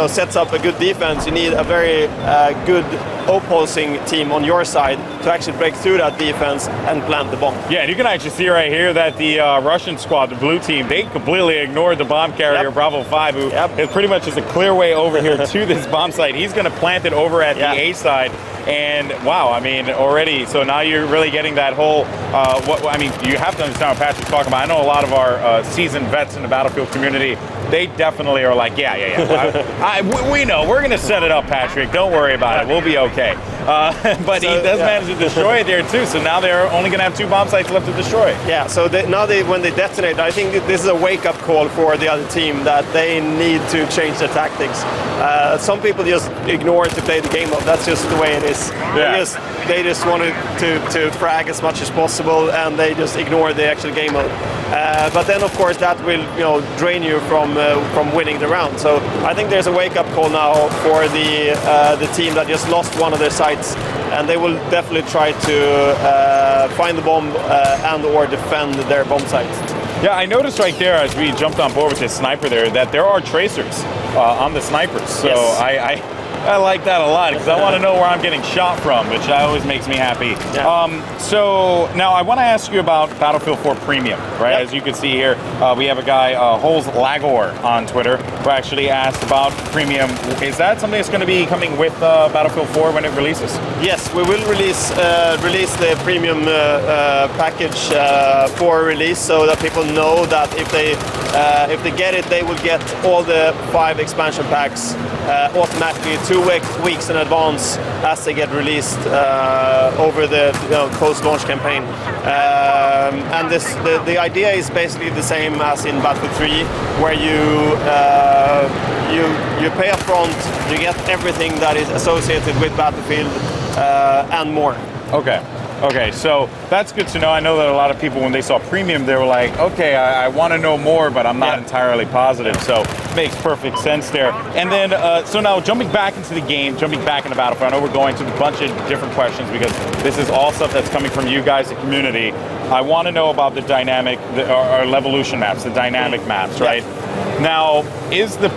sets up a good defense, you need a very good opposing team on your side to actually break through that defense and plant the bomb. Yeah, and you can actually see right here that the Russian squad, the blue team, they completely ignored the bomb carrier, Bravo 5, who is pretty much just a clear way over here to this bomb site. He's going to plant it over at the A side. And wow, I mean, already, so now you're really getting that whole, you have to understand what Patrick's talking about. I know a lot of our seasoned vets in the Battlefield community, they definitely are like, we know, we're going to set it up, Patrick, don't worry about it, we'll be okay. But he does manage to destroy it there too, so now they're only going to have 2 bomb sites left to destroy. Yeah, so when they detonate, I think this is a wake-up call for the other team that they need to change their tactics. Some people just ignore it to play the game mode, that's just the way it is. Yeah. They just wanted to frag as much as possible, and they just ignore the actual game mode. But then, of course, that will drain you from winning the round. So I think there's a wake-up call now for the team that just lost one of their sites, and they will definitely try to find the bomb and/or defend their bomb site. Yeah, I noticed right there as we jumped on board with this sniper there that there are tracers on the snipers. So I like that a lot because I want to know where I'm getting shot from, which always makes me happy. Yeah. So now I want to ask you about Battlefield 4 Premium, right? Yep. As you can see here, we have a guy, Holes Lagor, on Twitter, who actually asked about Premium. Is that something that's going to be coming with Battlefield 4 when it releases? Yes, we will release the premium package for release, so that people know that if they get it, they will get all the 5 expansion packs automatically 2 weeks in advance as they get released over the post-launch campaign. And the idea is basically the same as in Battlefield 3, where you pay up front, you get everything that is associated with Battlefield and more. Okay, so that's good to know. I know that a lot of people, when they saw Premium, they were like, okay, I want to know more, but I'm not entirely positive. So makes perfect sense there. And then, so now jumping back into the game, jumping back into Battlefield, I know we're going to a bunch of different questions because this is all stuff that's coming from you guys, the community. I want to know about the dynamic, or Levolution maps, the dynamic maps, right? Now, is the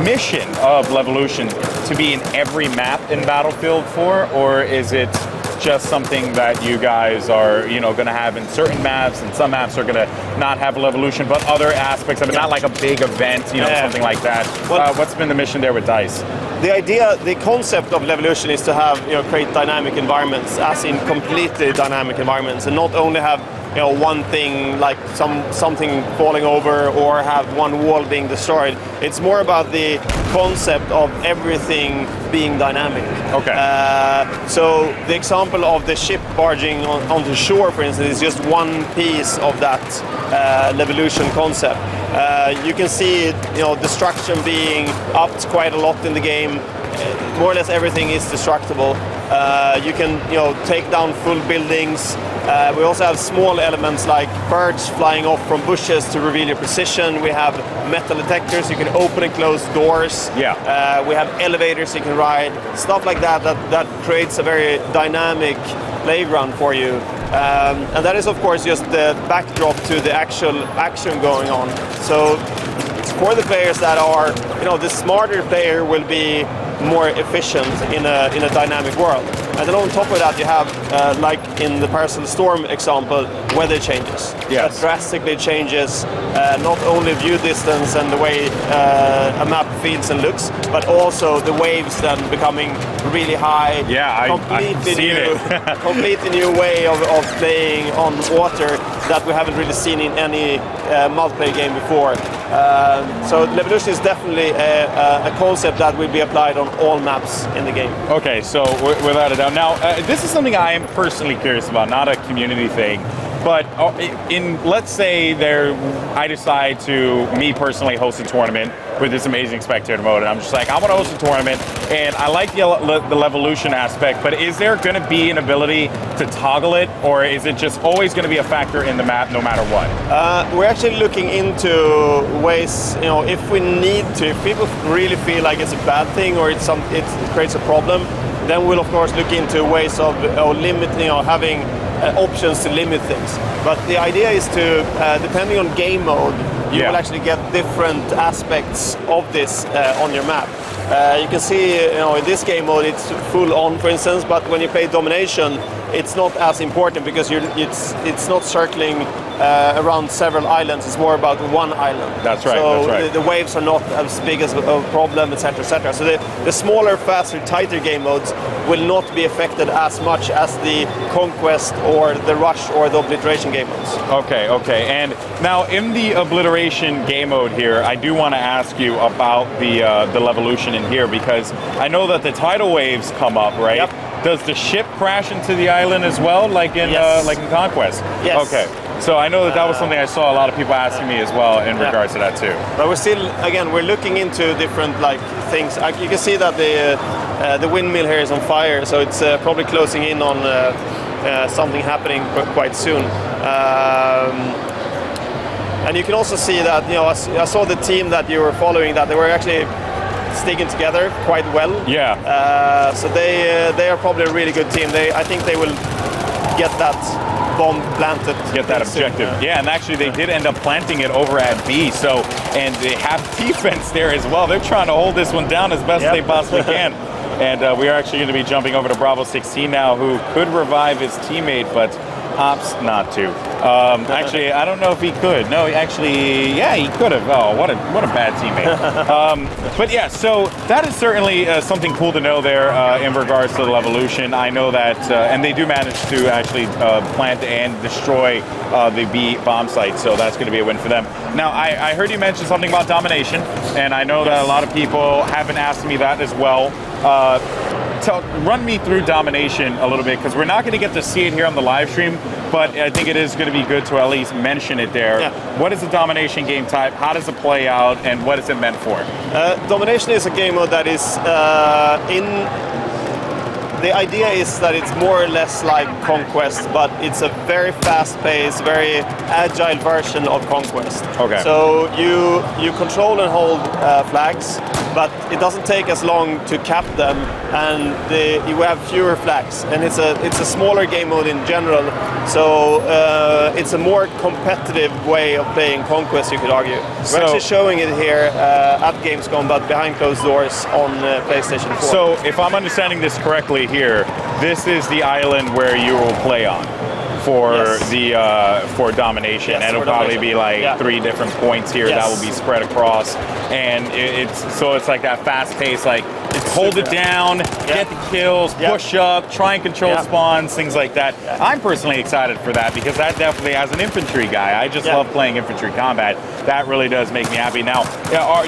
mission of Levolution to be in every map in Battlefield 4, or is it just something that you guys are, going to have in certain maps, and some maps are going to not have Levolution, but other aspects of it, not like a big event, something like that. What's been the mission there with DICE? The concept of Levolution is to have, create dynamic environments, as in completely dynamic environments, and not only have one thing like something falling over or have one wall being destroyed. It's more about the concept of everything being dynamic. Okay. So the example of the ship barging onto shore, for instance, is just one piece of that Levolution concept. You can see destruction being upped quite a lot in the game. More or less everything is destructible. You can take down full buildings. We also have small elements like birds flying off from bushes to reveal your position. We have metal detectors, you can open and close doors. Yeah. We have elevators you can ride, stuff like that creates a very dynamic playground for you. And that is of course just the backdrop to the actual action going on. So it's for the players that are, the smarter player will be more efficient in a dynamic world. And then on top of that you have, like in the Paracel Storm example, weather changes. Yes. That drastically changes not only view distance and the way a map feels and looks, but also the waves then becoming really high. Yeah, I've seen it. Completely new way of playing on water that we haven't really seen in any multiplayer game before. So Levolution is definitely a concept that will be applied on all maps in the game. Okay, so without a doubt. Now, this is something I am personally curious about, not a community thing. But let's say I decide to, me personally, host a tournament with this amazing spectator mode, and I'm just like, I want to host a tournament, and I like the Levolution aspect, but is there going to be an ability to toggle it, or is it just always going to be a factor in the map no matter what? We're actually looking into ways, if we need to, if people really feel like it's a bad thing or it creates a problem, then we'll of course look into ways of limiting or having options to limit things. But the idea is to, depending on game mode, you will actually get different aspects of this on your map. You can see, in this game mode it's full on, for instance, but when you play Domination, it's not as important because it's not circling around several islands. It's more about one island. That's right. So that's right. the waves are not as big as a problem, etc., etc. So the smaller, faster, tighter game modes will not be affected as much as the Conquest or the Rush or the Obliteration game modes. Okay. And now in the Obliteration game mode here, I do want to ask you about the Levolution in here, because I know that the tidal waves come up, right? Yep. Does the ship crash into the island as well, like in Conquest? Yes. Okay. So I know that was something I saw a lot of people asking me as well in regards to that too. But we're looking into different things. You can see that the windmill here is on fire, so it's probably closing in on something happening quite soon. And you can also see that, I saw the team that you were following, that they were actually sticking together quite well. Yeah. So they are probably a really good team. I think they will get that bomb planted. Get that objective. Yeah, and actually they did end up planting it over at B, so, and they have defense there as well. They're trying to hold this one down as best they possibly can. And we are actually going to be jumping over to Bravo 16 now, who could revive his teammate, but opts not to. Actually, I don't know if he could. No, actually, yeah, he could have. Oh, what a bad teammate. But yeah, so that is certainly something cool to know there in regards to the Levolution. I know that, and they do manage to actually plant and destroy the B bomb site, so that's going to be a win for them. Now, I heard you mention something about domination, and I know that a lot of people have been asking me that as well. Run me through domination a little bit, because we're not going to get to see it here on the live stream, but I think it is going to be good to at least mention it there. Yeah. What is the domination game type? How does it play out, and what is it meant for? Domination is a game mode that is the idea is that it's more or less like Conquest, but it's a very fast-paced, very agile version of Conquest. Okay. So you control and hold flags, but it doesn't take as long to cap them, and you have fewer flags. And it's a smaller game mode in general, so it's a more competitive way of playing Conquest, you could argue. We're actually showing it here at Gamescom, but behind closed doors on PlayStation 4. So if I'm understanding this correctly here, this is the island where you will play on for for domination, and it'll probably be like 3 different points here that will be spread across, and it's like that fast pace, like hold it down, get the kills, push up, try and control spawns, things like that. I'm personally excited for that, because that definitely, as an infantry guy, I just love playing infantry combat. That really does make me happy. Now,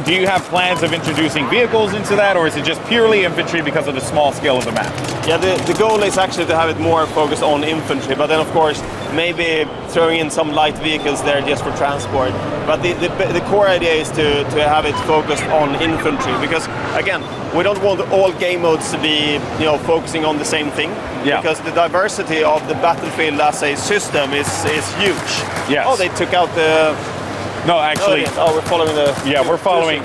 do you have plans of introducing vehicles into that, or is it just purely infantry because of the small scale of the map? Yeah, the goal is actually to have it more focused on infantry, but then of course maybe throwing in some light vehicles there just for transport. But the core idea is to have it focused on infantry, because again, we don't want all game modes to be focusing on the same thing. Yeah. Because the diversity of the battlefield as a system is huge. Yes. Oh, they took out the. No, actually. Oh, we're following the. Yeah, we're following.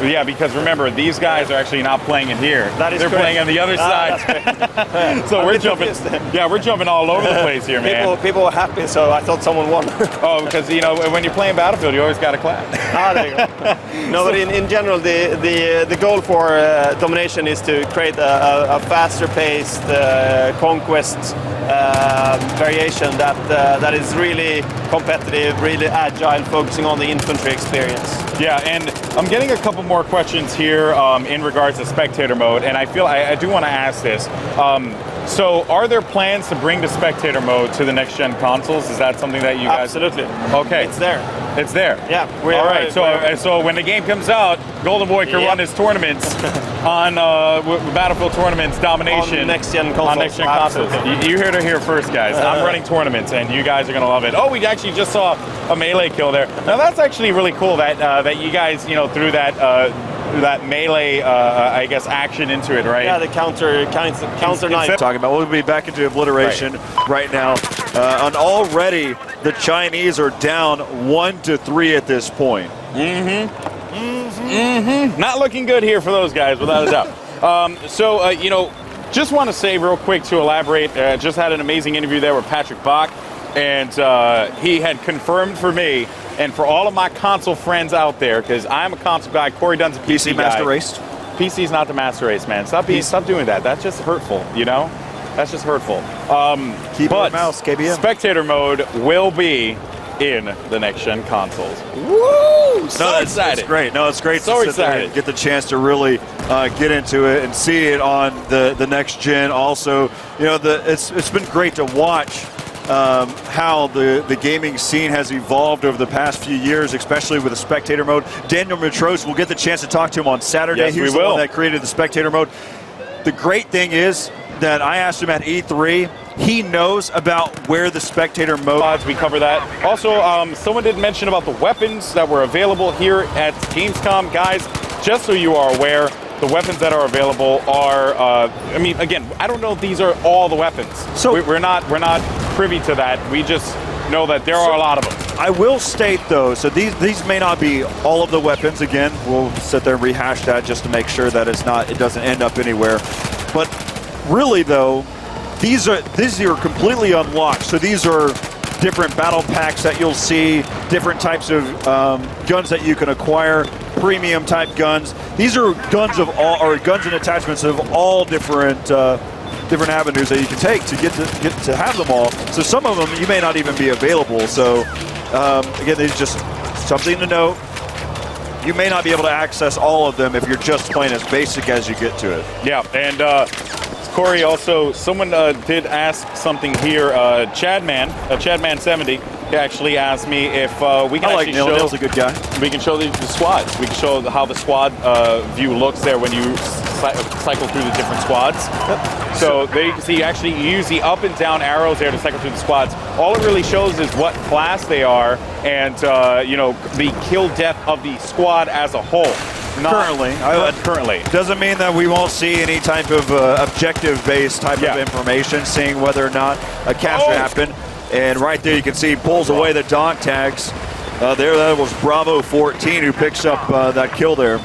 Yeah, because remember, these guys are actually not playing it here. That is They're correct. playing on the other side. So we're jumping. Yeah, we're jumping all over the place here, man. People were happy, so I thought someone won. Oh, because when you're playing Battlefield, you always got to clap. There you go. No, but in general, the goal for domination is to create a faster-paced conquest variation that is really competitive, really agile, focusing on the infantry experience. Yeah, and I'm getting a couple more questions here in regards to spectator mode, and I feel I do want to ask this. So are there plans to bring the spectator mode to the next gen consoles? Is that something that you guys... Absolutely. Okay. It's there. It's there? Yeah. All right, so when the game comes out, Golden Boy can run his tournaments on Battlefield tournaments, domination. On next gen consoles. On next gen consoles. You heard it here first, guys. I'm running tournaments, and you guys are going to love it. Oh, we actually just saw a melee kill there. Now that's actually really cool that you guys threw that melee I guess action into it, right? Yeah, the counter knife. Talking about, we'll be back into obliteration right now, and already the Chinese are down 1-3 at this point. Not looking good here for those guys, without a doubt. Just want to say real quick to elaborate, just had an amazing interview there with Patrick Bach, and he had confirmed for me and for all of my console friends out there, because I'm a console guy, Corey Dunn's a PC guy. Master Race? PC's not the master race, man. Stop doing that. That's just hurtful, That's just hurtful. Keyboard, mouse, KBM. Spectator mode will be in the next gen consoles. Woo! Excited. It's great. No, it's great So to sit there excited. and get the chance to really get into it and see it on the next gen. Also, it's been great to watch how the gaming scene has evolved over the past few years, especially with the spectator mode. Daniel Matros, we'll get the chance to talk to him on Saturday. Yes, He's the one that created the spectator mode. The great thing is that I asked him at E3, he knows about where the spectator mode... We cover that. Also, someone did mention about the weapons that were available here at Gamescom. Guys, just so you are aware, the weapons that are available are, again, I don't know if these are all the weapons. So we're not privy to that. We just know that there are a lot of them. I will state though, so these may not be all of the weapons. Again, we'll sit there and rehash that just to make sure that it doesn't end up anywhere. But really though, these are completely unlocked. So these are different battle packs that you'll see, different types of guns that you can acquire, premium type guns. These are guns and attachments of all different avenues that you can take to get to have them all. So some of them you may not even be available. So again, there's just something to note. You may not be able to access all of them if you're just playing as basic as you get to it. Yeah, and Corey, also, someone did ask something here. Chadman70 actually asked me if we can actually show. Neil's a good guy. We can show the squads. We can show how the squad view looks there when you cycle through the different squads. Yep. So there you can see you use the up and down arrows there to cycle through the squads. All it really shows is what class they are and the kill death of the squad as a whole. Currently. Doesn't mean that we won't see any type of objective-based type of information, seeing whether or not a capture happened. And right there you can see he pulls away the dog tags. There, that was Bravo 14 who picks up that kill there.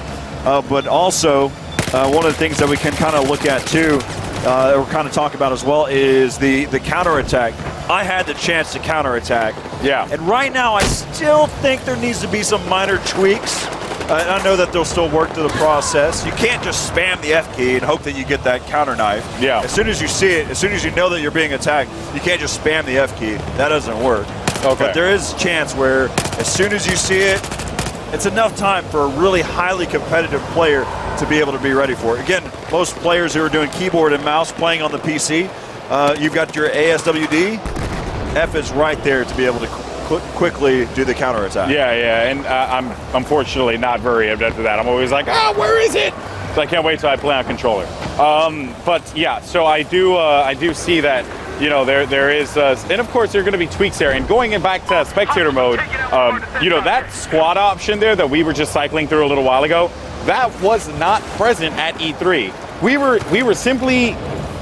But also, one of the things that we can kind of look at too, or kind of talk about as well, is the counterattack. I had the chance to counterattack. Yeah. And right now I still think there needs to be some minor tweaks. I know that they'll still work through the process. You can't just spam the F key and hope that you get that counter knife. Yeah. As soon as you see it, as soon as you know that you're being attacked, you can't just spam the F key. That doesn't work. Okay. But there is a chance where as soon as you see it, it's enough time for a really highly competitive player to be able to be ready for it. Again, most players who are doing keyboard and mouse playing on the PC, you've got your ASWD. F is right there to be able to quickly do the counterattack. Yeah, and I'm unfortunately not very adept at that. I'm always like, where is it? So I can't wait till I play on controller. But yeah, so I do see that, there is, and of course there are going to be tweaks there. And going back to spectator mode, that squad option there that we were just cycling through a little while ago, that was not present at E3. We were simply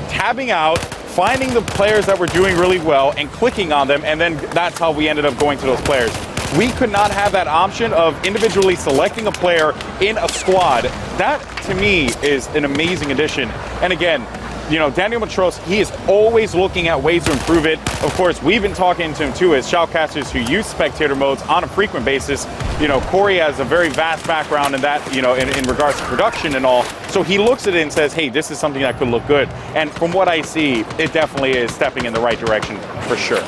tabbing out, finding the players that were doing really well and clicking on them, and then that's how we ended up going to those players. We could not have that option of individually selecting a player in a squad. That, to me, is an amazing addition. And again, Daniel Matros, he is always looking at ways to improve it. Of course, we've been talking to him too as shoutcasters who use spectator modes on a frequent basis. Corey has a very vast background in that, in regards to production and all. So he looks at it and says, hey, this is something that could look good. And from what I see, it definitely is stepping in the right direction for sure.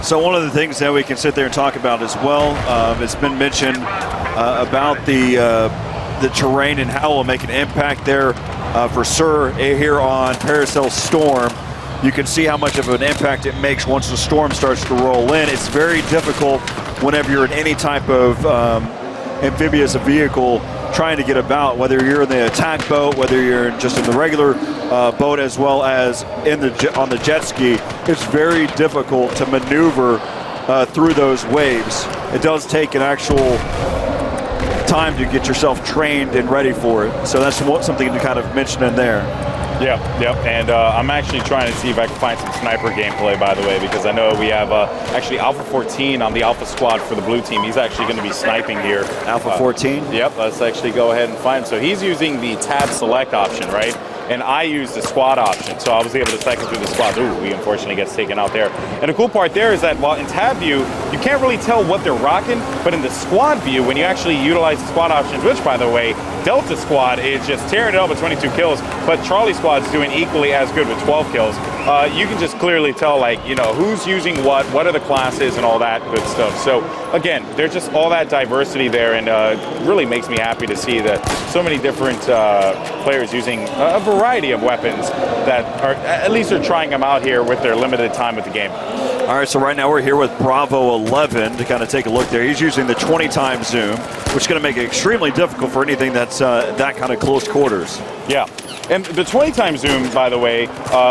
So one of the things that we can sit there and talk about as well, it's been mentioned about the terrain and how it will make an impact there for Sir here on Paracel Storm. You can see how much of an impact it makes once the storm starts to roll in. It's very difficult whenever you're in any type of amphibious vehicle trying to get about, whether you're in the attack boat, whether you're just in the regular boat, as well as on the jet ski. It's very difficult to maneuver through those waves. It does take an actual time to get yourself trained and ready for it. So that's something to kind of mention in there. Yep. And I'm actually trying to see if I can find some sniper gameplay, by the way, because I know we have actually Alpha 14 on the Alpha squad for the blue team. He's actually going to be sniping here. Alpha 14? Yep, let's actually go ahead and find him. So he's using the tab select option, right? And I used the squad option, so I was able to cycle through the squad. Ooh, he unfortunately gets taken out there. And the cool part there is that while in tab view, you can't really tell what they're rocking, but in the squad view, when you actually utilize the squad options, which, by the way, Delta Squad is just tearing it up with 22 kills, but Charlie Squad's doing equally as good with 12 kills. You can just clearly tell, who's using what are the classes, and all that good stuff. So, again, there's just all that diversity there, and really makes me happy to see that so many different players using a variety of weapons that are, at least they're trying them out here with their limited time with the game. All right, so right now we're here with Bravo 11 to kind of take a look there. He's using the 20-time zoom, which is going to make it extremely difficult for anything that's that kind of close quarters. Yeah. And the 20-time zoom, by the way,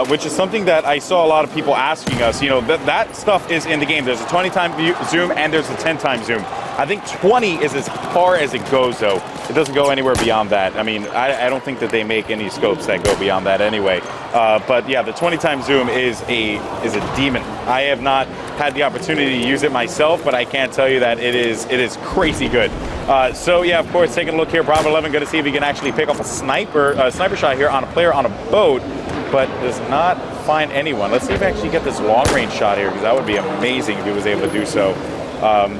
which is something that I saw a lot of people asking us, that stuff is in the game. There's a 20-time zoom and there's a 10-time zoom. I think 20 is as far as it goes, though. It doesn't go anywhere beyond that. I mean, I don't think that they make any scopes that go beyond that anyway. But yeah, the 20-time zoom is a demon. I have not had the opportunity to use it myself, but I can't tell you that it is crazy good. So yeah, of course, taking a look here, Bravo 11, going to see if he can actually pick off a sniper shot here on a player on a boat. but does not find anyone. Let's see if I actually get this long-range shot here, because that would be amazing if he was able to do so.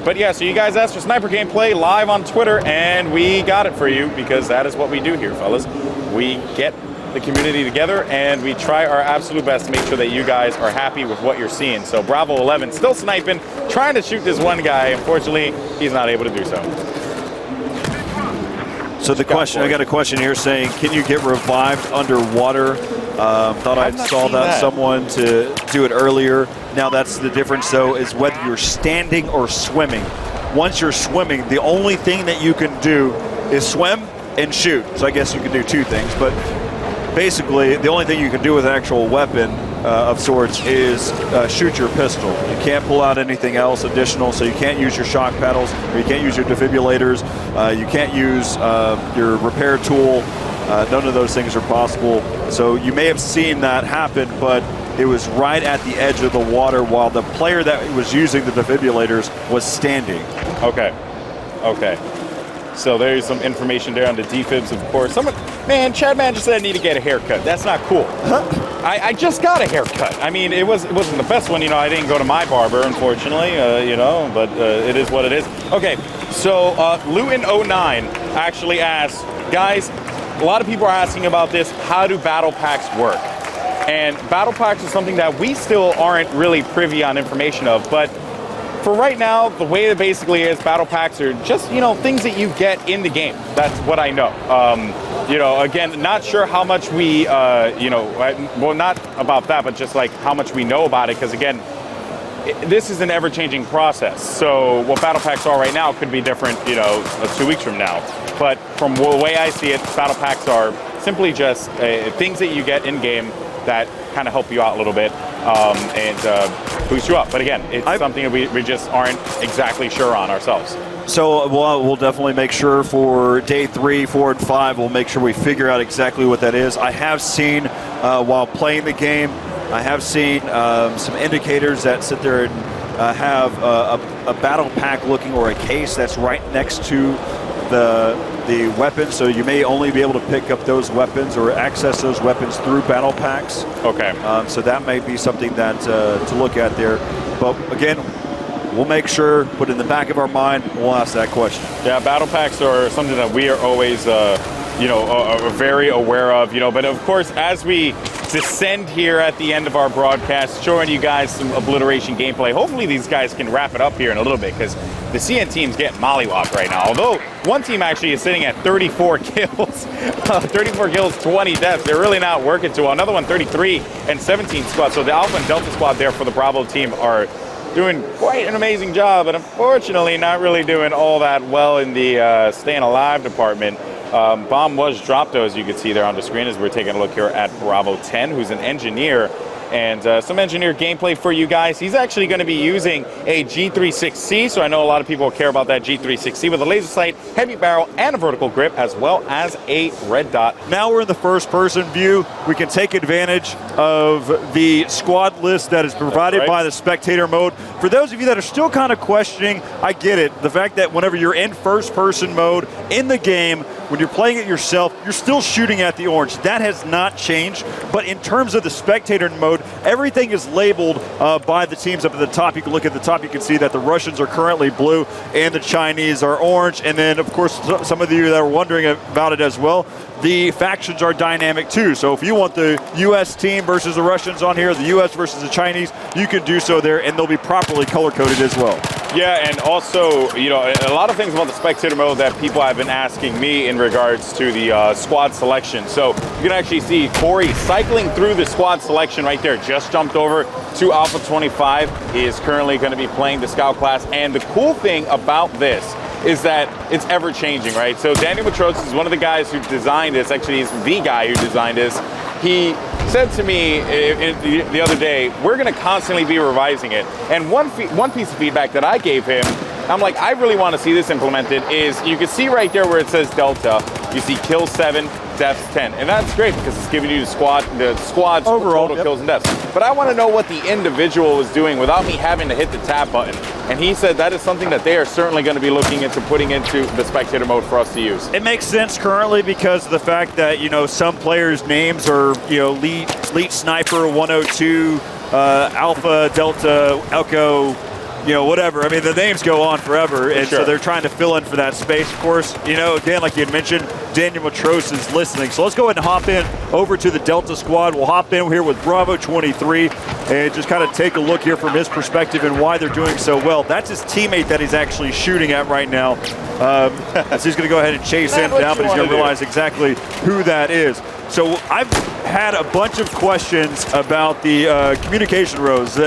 But yeah, so you guys asked for sniper gameplay live on Twitter, and we got it for you, because that is what we do here, fellas. We get the community together, and we try our absolute best to make sure that you guys are happy with what you're seeing. So Bravo 11 still sniping, trying to shoot this one guy. Unfortunately, he's not able to do so. So the question, I got a question here saying, can you get revived underwater? Thought I saw that someone to do it earlier. Now that's the difference though, is whether you're standing or swimming. Once you're swimming, the only thing that you can do is swim and shoot. So I guess you can do two things, but basically the only thing you can do with an actual weapon of sorts is shoot your pistol. You can't pull out anything else additional, so you can't use your shock paddles, or you can't use your defibrillators, you can't use your repair tool. None of those things are possible. So you may have seen that happen, but it was right at the edge of the water while the player that was using the defibrillators was standing. Okay. So there's some information there on the defibs, of course. Man, Chad Man just said I need to get a haircut. That's not cool. I just got a haircut. I mean, it wasn't the best one. I didn't go to my barber, unfortunately, but it is what it is. Okay, so Lewin09 actually asked, guys, a lot of people are asking about this. How do battle packs work? And battle packs is something that we still aren't really privy on information of, but for right now, the way it basically is, battle packs are just, things that you get in the game. That's what I know. Again, not sure how much we, well, not about that, but just like how much we know about it, because again, this is an ever-changing process. So what battle packs are right now could be different, 2 weeks from now. But from the way I see it, battle packs are simply just things that you get in-game that kind of help you out a little bit and boost you up. But again, it's something that we just aren't exactly sure on ourselves. So we'll definitely make sure for day 3, 4, and 5, we'll make sure we figure out exactly what that is. I have seen, while playing the game, I have seen some indicators that sit there and have a battle pack looking, or a case that's right next to the weapon, so you may only be able to pick up those weapons or access those weapons through battle packs. Okay. So that may be something that to look at there. But again, we'll make sure, put in the back of our mind, we'll ask that question. Yeah, battle packs are something that we are always, very aware of, but of course, as we descend here at the end of our broadcast, showing you guys some obliteration gameplay. Hopefully these guys can wrap it up here in a little bit, because the CN team's getting mollywopped right now. Although one team actually is sitting at 34 kills, 34 kills, 20 deaths. They're really not working too well. Another one, 33 and 17 squad. So the Alpha and Delta squad there for the Bravo team are doing quite an amazing job, but unfortunately not really doing all that well in the staying alive department. Bomb was dropped, though, as you can see there on the screen, as we're taking a look here at Bravo 10, who's an engineer, and some engineer gameplay for you guys. He's actually going to be using a G36C, so I know a lot of people care about that G36C, with a laser sight, heavy barrel, and a vertical grip, as well as a red dot. Now we're in the first-person view. We can take advantage of the squad list that is provided by the spectator mode. For those of you that are still kind of questioning, I get it. The fact that whenever you're in first-person mode in the game, when you're playing it yourself, you're still shooting at the orange. That has not changed. But in terms of the spectator mode, everything is labeled by the teams up at the top. You can look at the top, you can see that the Russians are currently blue and the Chinese are orange. And then, of course, some of you that are wondering about it as well, the factions are dynamic too. So if you want the U.S. team versus the Russians on here, the U.S. versus the Chinese, you can do so there, and they'll be properly color-coded as well. Yeah, and also, a lot of things about the spectator mode that people have been asking me in regards to the squad selection. So you can actually see Corey cycling through the squad selection right there, just jumped over to Alpha 25. He is currently going to be playing the Scout class, and the cool thing about this is that it's ever changing, right? So Daniel Matros is one of the guys who designed this. Actually, he's the guy who designed this. He said to me the other day, we're going to constantly be revising it. And one piece of feedback that I gave him, I'm like, I really want to see this implemented, is you can see right there where it says Delta, you see kills 7, deaths 10. And that's great because it's giving you the squad's overall total kills and deaths. But I want to know what the individual is doing without me having to hit the tab button. and he said that is something that they are certainly going to be looking into putting into the spectator mode for us to use. It makes sense currently because of the fact that, you know, some players' names are, you know, Elite Sniper 102, Alpha, Delta, Echo, you know, whatever. I mean, the names go on forever, and so they're trying to fill in for that space. Of course, you know, again, like you had mentioned, Daniel Matros is listening. So let's go ahead and hop in over to the Delta squad. We'll hop in here with Bravo 23 and just kind of take a look here from his perspective and why they're doing so well. That's his teammate that he's actually shooting at right now. So he's going to go ahead and chase him down, but he's going to realize exactly who that is. So I've had a bunch of questions about the communication rows,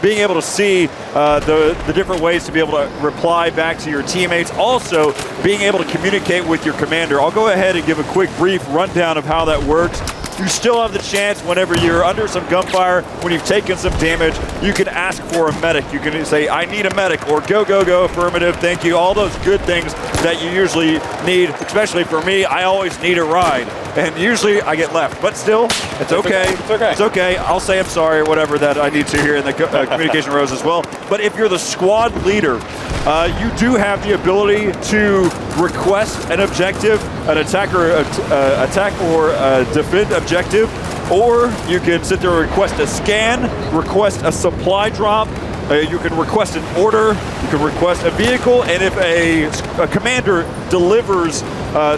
being able to see the different ways to be able to reply back to your teammates, also being able to communicate with your commander. I'll go ahead and give a quick brief rundown of how that works. You still have the chance whenever you're under some gunfire, when you've taken some damage, you can ask for a medic. You can say, I need a medic, or go, go, go, affirmative, thank you. All those good things that you usually need, especially for me, I always need a ride. And usually I get left, but still, it's okay. It's okay. It's okay. I'll say I'm sorry or whatever that I need to here in the communication rows as well. But if you're the squad leader, you do have the ability to request an objective, an attack or defend objective, or you can sit there and request a scan, request a supply drop. You can request an order, you can request a vehicle, and if a commander delivers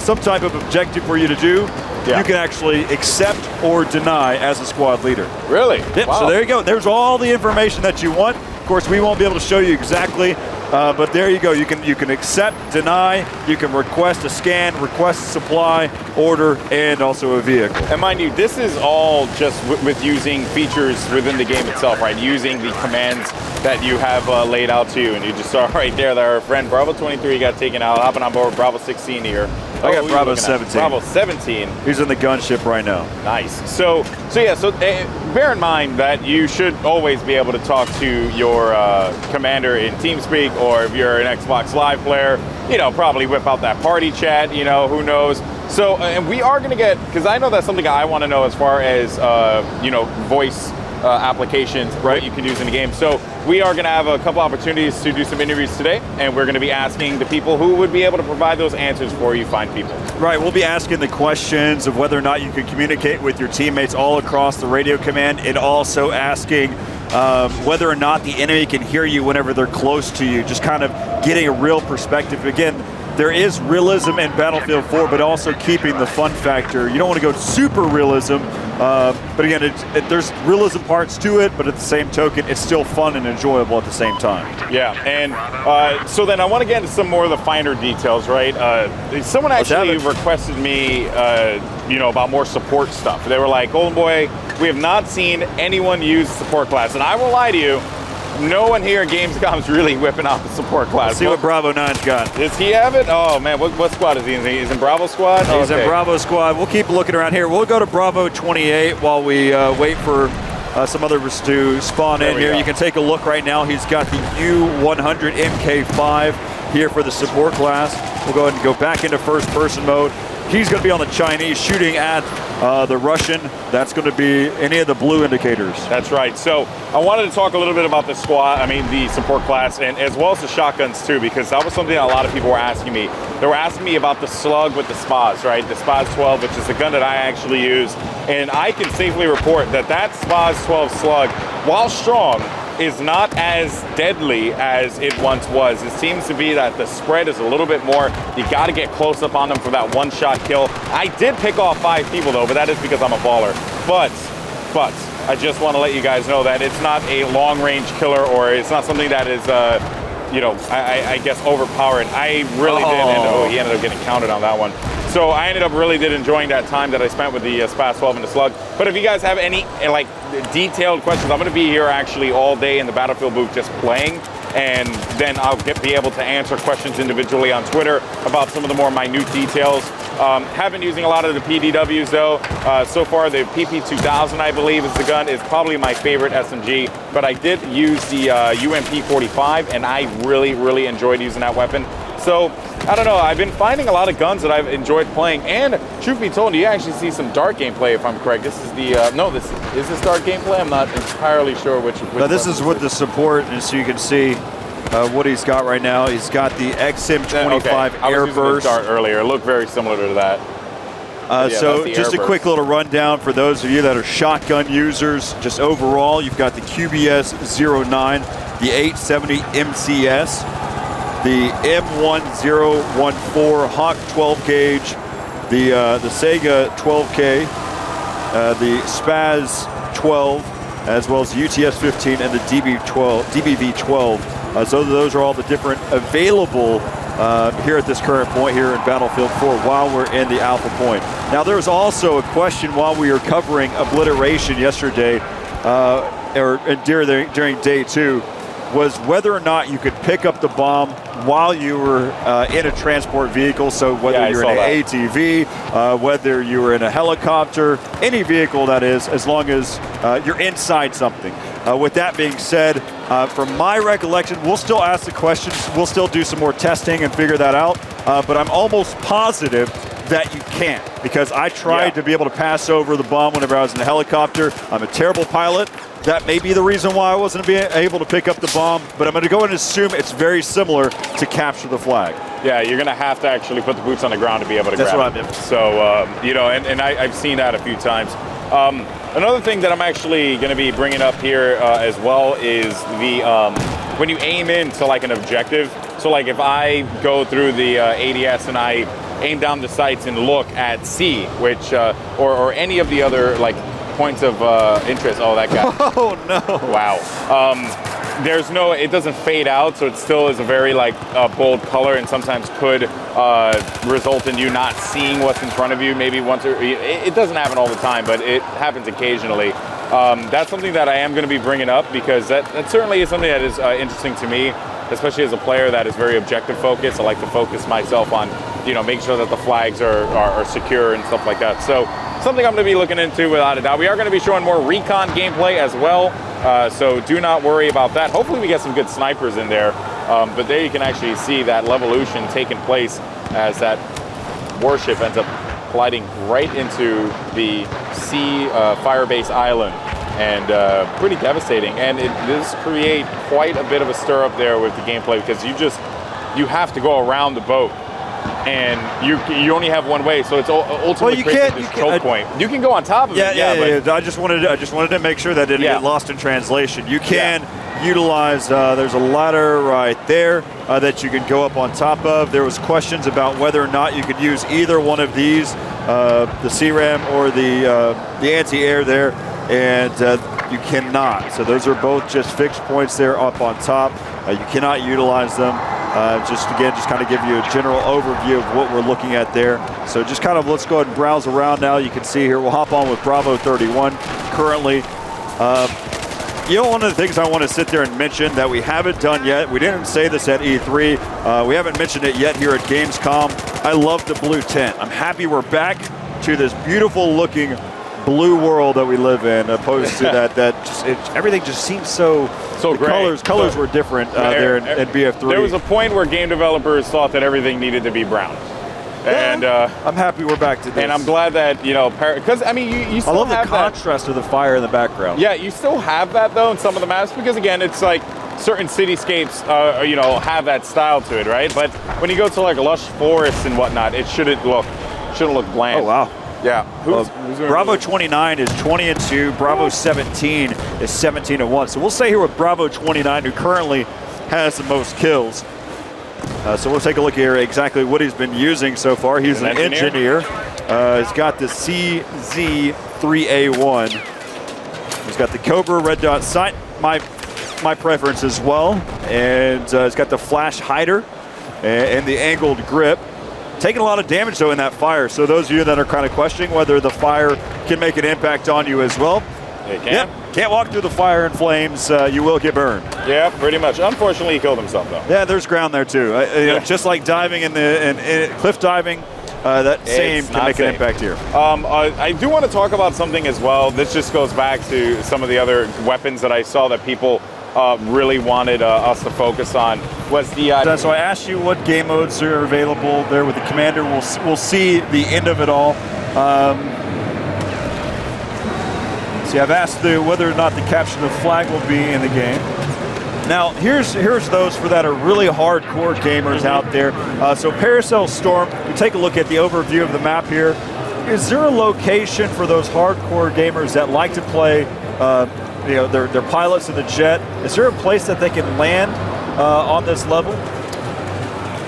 some type of objective for you to do, you can actually accept or deny as a squad leader. Really? Yep, Wow. so there you go. There's all the information that you want. Of course, we won't be able to show you exactly, but there you go. You can accept, deny, you can request a scan, request a supply, order, and also a vehicle. And mind you, this is all just with using features within the game itself, right? Using the commands that you have laid out to you, and you just saw right there that our friend Bravo 23 got taken out, hopping on board Bravo 16 here. I got Bravo 17. Bravo 17. He's in the gunship right now. Nice. So bear in mind that you should always be able to talk to your commander in TeamSpeak, or if you're an Xbox Live player, you know, probably whip out that party chat, you know, who knows. So, and we are going to get, because I know that's something I want to know as far as, you know, voice applications, what you can use in the game. So we are going to have a couple opportunities to do some interviews today, and we're going to be asking the people who would be able to provide those answers for you fine people. Right, we'll be asking the questions of whether or not you can communicate with your teammates all across the radio command, and also asking whether or not the enemy can hear you whenever they're close to you, just kind of getting a real perspective. Again, there is realism in Battlefield 4, but also keeping the fun factor. You don't want to go super realism, but again, there's realism parts to it, but at the same token, it's still fun and enjoyable at the same time. Yeah, and so then I want to get into some more of the finer details, right? Someone actually requested me, you know, about more support stuff. They were like, Golden Boy, we have not seen anyone use support class, and I will lie to you, no one here in Gamescom's really whipping out the support class. Let's see what Bravo 9's got. Does he have it? Oh man, what squad is he in? He's in Bravo squad? He's in Bravo squad. We'll keep looking around here. We'll go to Bravo 28 while we wait for some others to spawn in here. You can take a look right now. He's got the U100 MK5 here for the support class. We'll go ahead and go back into first person mode. He's going to be on the Chinese shooting at the Russian. That's going to be any of the blue indicators. That's right. So I wanted to talk a little bit about the squad, the support class, and as well as the shotguns too, because that was something that a lot of people were asking me. They were asking me about the slug with the SPAS, right? The SPAS 12, which is the gun that I actually use. And I can safely report that that SPAS 12 slug, while strong, is not as deadly as it once was. It seems to be that the spread is a little bit more. You got to get close up on them for that one-shot kill. I did pick off 5 people though, but that is because I'm a baller. But I just want to let you guys know that it's not a long-range killer, or it's not something that is, you know, I guess overpowered. I really did, and he ended up getting counted on that one. So I ended up really enjoying that time that I spent with the SPAS 12 and the slug. But if you guys have any like detailed questions, I'm going to be here actually all day in the Battlefield booth just playing, and then I'll be able to answer questions individually on Twitter about some of the more minute details. Have been using a lot of the PDWs though. So far the PP2000, I believe, is the gun, is probably my favorite SMG, but I did use the UMP45, and I really enjoyed using that weapon. So I don't know, I've been finding a lot of guns that I've enjoyed playing, and truth be told, you actually see some dark gameplay if I'm correct. This is the, no, this is dark gameplay? I'm not entirely sure which No, this is with the support, and so you can see what he's got right now. He's got the XM25 Okay. I was using the Airburst. dart earlier. It looked very similar to that. Yeah, So that's the just a Airburst. quick little rundown for those of you that are shotgun users. Just overall, you've got the QBS-09, the 870 MCS, the M1014 Hawk 12 gauge, the Sega 12K, the Spaz 12, as well as the UTS-15 and the DBV-12. So those are all the different available here at this current point here in Battlefield 4 while we're in the Alpha Point. Now there was also a question while we were covering Obliteration yesterday, or during day 2, was whether or not you could pick up the bomb while you were in a transport vehicle. So whether you're in an ATV, whether you were in a helicopter, any vehicle that is, as long as you're inside something. With that being said, from my recollection, we'll still ask the questions. We'll still do some more testing and figure that out. But I'm almost positive that you can't, because I tried to be able to pass over the bomb whenever I was in a helicopter. I'm a terrible pilot. That may be the reason why I wasn't able to pick up the bomb, but I'm going to go and assume it's very similar to capture the flag. Yeah, you're going to have to actually put the boots on the ground to be able to grab it. That's what I meant. So, you know, and I've seen that a few times. Another thing that I'm actually going to be bringing up here as well is the when you aim into like an objective. So like if I go through the ADS and I aim down the sights and look at C, which or any of the other like points of interest. Oh, that guy. Oh no! Wow. There's no, it doesn't fade out, so it still is a very like bold color, and sometimes could result in you not seeing what's in front of you. Maybe once, or it doesn't happen all the time, but it happens occasionally. That's something that I am going to be bringing up, because that certainly is something that is interesting to me, especially as a player that is very objective focused. I like to focus myself on, you know, making sure that the flags are secure and stuff like that. So something I'm going to be looking into without a doubt. We are going to be showing more recon gameplay as well, so do not worry about that. Hopefully we get some good snipers in there, but there you can actually see that levolution taking place as that warship ends up colliding right into the sea firebase island, and pretty devastating. And it does create quite a bit of a stir up there with the gameplay, because you have to go around the boat, and you only have one way, so it's ultimately this choke point. You can go on top of it. Yeah. I just wanted to make sure that it didn't get lost in translation. You can utilize. There's a ladder right there that you can go up on top of. There was questions about whether or not you could use either one of these, the CRAM or the anti-air there, and you cannot. So those are both just fixed points there up on top. You cannot utilize them. Just kind of give you a general overview of what we're looking at there. So just kind of, let's go ahead and browse around now. You can see here, we'll hop on with Bravo 31 currently. You know, one of the things I want to sit there and mention that we haven't done yet, we didn't say this at E3, we haven't mentioned it yet here at Gamescom. I love the blue tent. I'm happy we're back to this beautiful looking blue world that we live in, opposed to everything just seems so gray. Colors were different there in BF3. There was a point where game developers thought that everything needed to be brown. And I'm happy we're back to this. And I'm glad that, you know, because I mean, you still have I love the contrast of the fire in the background. Yeah, you still have that though in some of the maps, because again, it's like certain cityscapes, you know, have that style to it, right? But when you go to like lush forests and whatnot, it shouldn't look bland. Oh wow. Yeah. Bravo 29 is 20-2. Bravo 17 is 17-1. So we'll stay here with Bravo 29, who currently has the most kills. So we'll take a look here exactly what he's been using so far. He's an engineer. He's got the CZ3A1. He's got the Cobra red dot sight, my preference as well. And he's got the flash hider and the angled grip. Taking a lot of damage though in that fire. So those of you that are kind of questioning whether the fire can make an impact on you as well. It can. Yep. Can't walk through the fire and flames. You will get burned. Yeah, pretty much. Unfortunately, he killed himself though. Yeah, there's ground there too. You know, just like diving in cliff diving, that same can make an impact here. I do want to talk about something as well. This just goes back to some of the other weapons that I saw that people really wanted us to focus on. Was the so I asked you what game modes are available there with the commander. We'll see the end of it all. See, I've asked whether or not the capture the flag will be in the game. Now, here's those for that are really hardcore gamers out there. So Paracel Storm, we take a look at the overview of the map here. Is there a location for those hardcore gamers that like to play, their pilots in the jet? Is there a place that they can land on this level?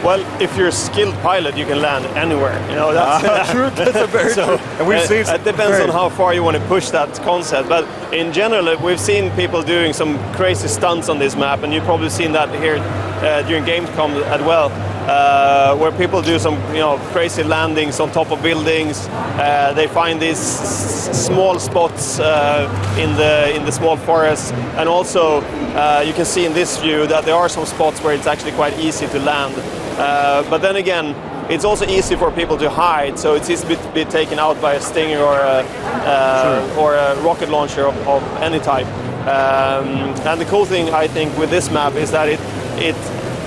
Well, if you're a skilled pilot, you can land anywhere. That's true. That's a very true. And we've seen it depends on how far you want to push that concept. But in general, we've seen people doing some crazy stunts on this map, and you've probably seen that here during Gamescom as well, where people do some crazy landings on top of buildings. They find these small spots in the small forests, and also you can see in this view that there are some spots where it's actually quite easy to land. But then again, it's also easy for people to hide, so it's easy to be taken out by a Stinger or a rocket launcher of any type. And the cool thing, I think, with this map is that it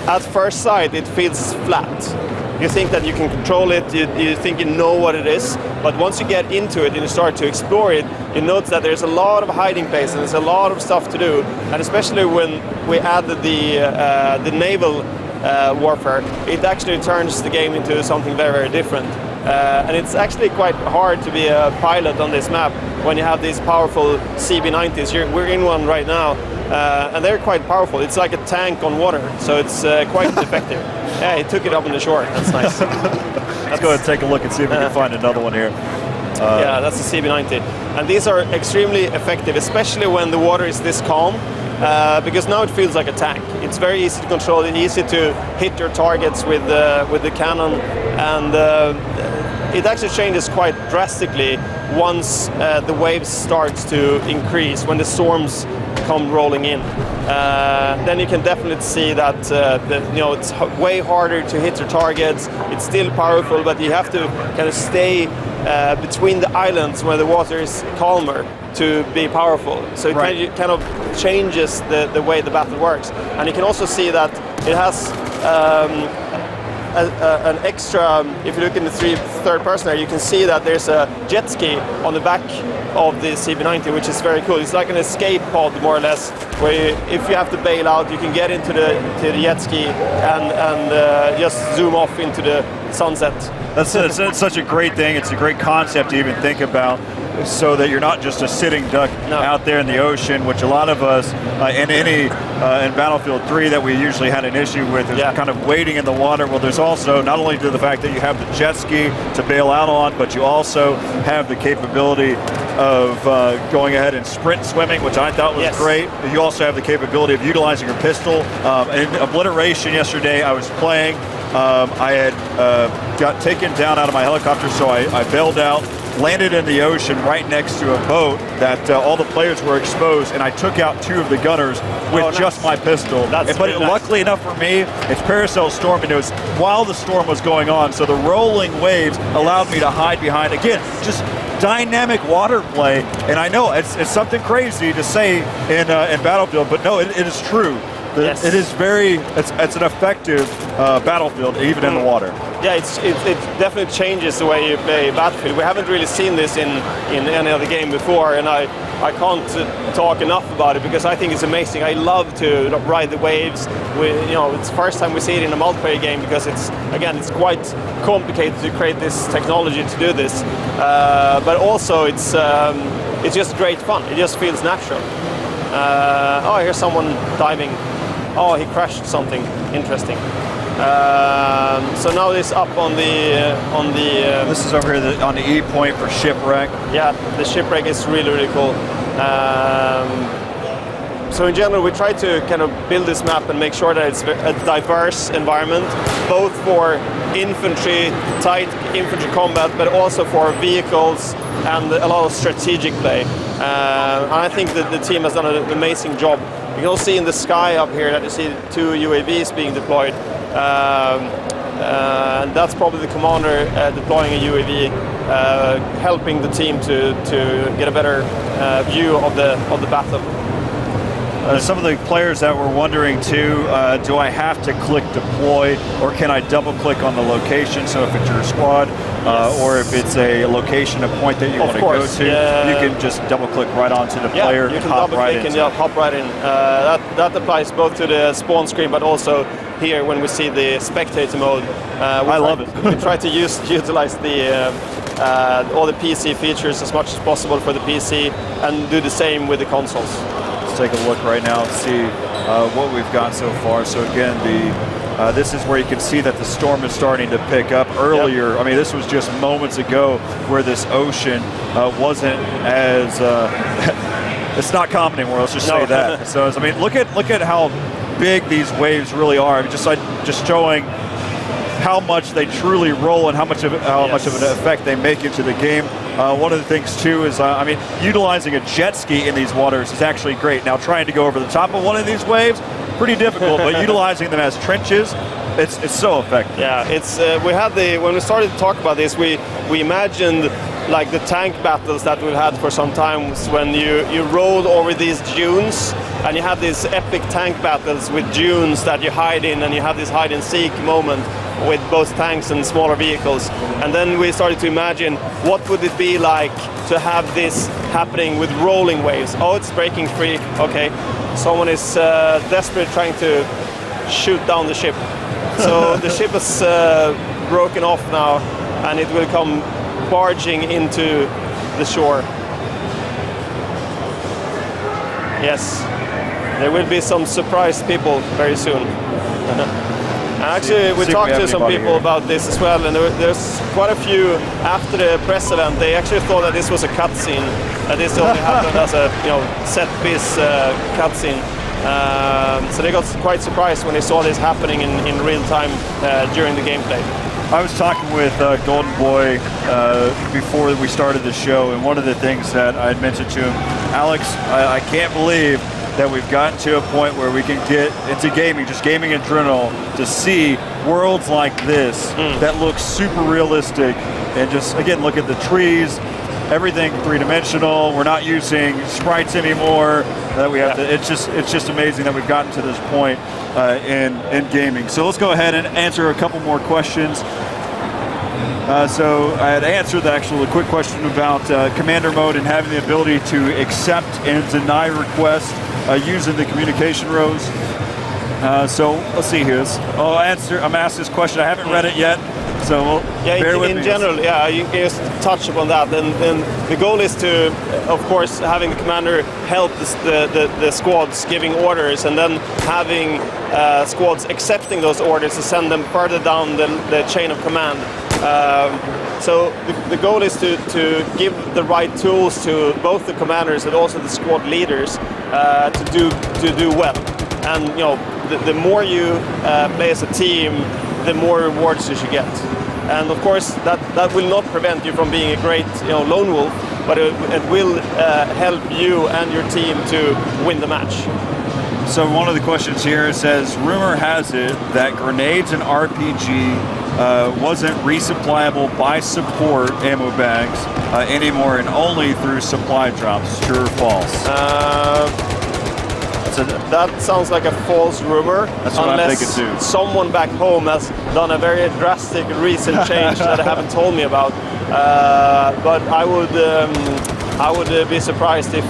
at first sight, it feels flat. You think that you can control it, you think you know what it is, but once you get into it and you start to explore it, you notice that there's a lot of hiding places and there's a lot of stuff to do, and especially when we added the naval warfare, it actually turns the game into something very, very different. And it's actually quite hard to be a pilot on this map when you have these powerful CB90s. We're in one right now, and they're quite powerful. It's like a tank on water, so it's quite effective. Yeah, he took it up on the shore. That's nice. Let's go ahead and take a look and see if we can find another one here. Yeah, that's the CB90. And these are extremely effective, especially when the water is this calm. Because now it feels like a tank. It's very easy to control, it's easy to hit your targets with the cannon, and it actually changes quite drastically once the waves starts to increase, when the storms come rolling in. Then you can definitely see that it's way harder to hit your targets. It's still powerful, but you have to kind of stay between the islands where the water is calmer to be powerful. So it kind of changes the way the battle works. And you can also see that it has an extra, if you look in the third person there, you can see that there's a jet ski on the back of the CB90, which is very cool. It's like an escape pod, more or less, where if you have to bail out, you can get into the jet ski and just zoom off into the sunset. That's such a great thing. It's a great concept to even think about, so that you're not just a sitting duck out there in the ocean, which a lot of us in Battlefield 3 that we usually had an issue with is kind of waiting in the water. Well, there's also not only the fact that you have the jet ski to bail out on, but you also have the capability of going ahead and sprint swimming, which I thought was great. You also have the capability of utilizing your pistol. In Obliteration yesterday, I was playing. I had got taken down out of my helicopter, so I bailed out, landed in the ocean right next to a boat that all the players were exposed, and I took out 2 of the gunners with just my pistol. But luckily enough for me, it's Paracel Storm, and it was while the storm was going on, so the rolling waves allowed me to hide behind, again, just dynamic water play. And I know it's something crazy to say in Battlefield, but no, it is true. It is it's an effective Battlefield, even in the water. Yeah, it definitely changes the way you play Battlefield. We haven't really seen this in any other game before, and I can't talk enough about it because I think it's amazing. I love to ride the waves. It's the first time we see it in a multiplayer game because it's quite complicated to create this technology to do this. But also it's just great fun. It just feels natural. Here's someone diving. Oh, he crashed something interesting. So now it's up on the. This is over here on the E point for shipwreck. Yeah, the shipwreck is really, really cool. So in general, we try to kind of build this map and make sure that it's a diverse environment, both for infantry, tight infantry combat, but also for vehicles and a lot of strategic play. And I think that the team has done an amazing job. You can also see in the sky up here that you see 2 UAVs being deployed. And that's probably the commander deploying a UAV, helping the team to get a better view of the battle. Some of the players that were wondering too, do I have to click deploy or can I double click on the location? So if it's your squad, or if it's a location, a point that you want to go to, you can just double-click right onto the player you and can hop right double-click into and hop right in. That applies both to the spawn screen, but also here when we see the spectator mode. I love it. We try to utilize the all the PC features as much as possible for the PC, and do the same with the consoles. Let's take a look right now and see what we've got so far. So again, this is where you can see that the storm is starting to pick up earlier. I mean, this was just moments ago where this ocean wasn't as it's not calm anymore. Let's just say that. So I mean, look at how big these waves really are. I mean, just showing how much they truly roll and how much of an effect they make into the game. One of the things too is, I mean, utilizing a jet ski in these waters is actually great. Now, trying to go over the top of one of these waves, pretty difficult, but utilizing them as trenches, it's so effective. Yeah, it's when we started to talk about this, we imagined like the tank battles that we've had for some time, when you rolled over these dunes and you have these epic tank battles with dunes that you hide in, and you have this hide and seek moment with both tanks and smaller vehicles. And then we started to imagine what would it be like to have this happening with rolling waves. Oh, it's breaking free. Okay, someone is desperate trying to shoot down the ship. So the ship is broken off now, and it will come barging into the shore. Yes, there will be some surprised people very soon. Actually, we talked to some people about this as well, and there's quite a few after the press event. They actually thought that this was a cutscene, that this only happened as a set-piece cutscene. So they got quite surprised when they saw this happening in real time during the gameplay. I was talking with Golden Boy before we started the show, and one of the things that I had mentioned to him, Alex, I can't believe that we've gotten to a point where we can get into gaming, just gaming in general, to see worlds like this that look super realistic, and just, again, look at the trees, everything three-dimensional. We're not using sprites anymore. That we have to. It's just amazing that we've gotten to this point in gaming. So let's go ahead and answer a couple more questions. So I had answered a quick question about commander mode and having the ability to accept and deny requests using the communication rows. So let's see here. I'm asked this question. I haven't read it yet. So bear with me. In general, you can just touch upon that. And the goal is to, of course, having the commander help the squads giving orders, and then having squads accepting those orders to send them further down the chain of command. So the goal is to give the right tools to both the commanders and also the squad leaders to do well. And the more you play as a team, the more rewards you should get. And of course, that will not prevent you from being a great lone wolf, but it will help you and your team to win the match. So one of the questions here says, rumor has it that grenades and RPG wasn't resupplyable by support ammo bags anymore, and only through supply drops. True or false? That sounds like a false rumor. That's what I'm thinking too. Someone back home has done a very drastic recent change that they haven't told me about. But I would be surprised if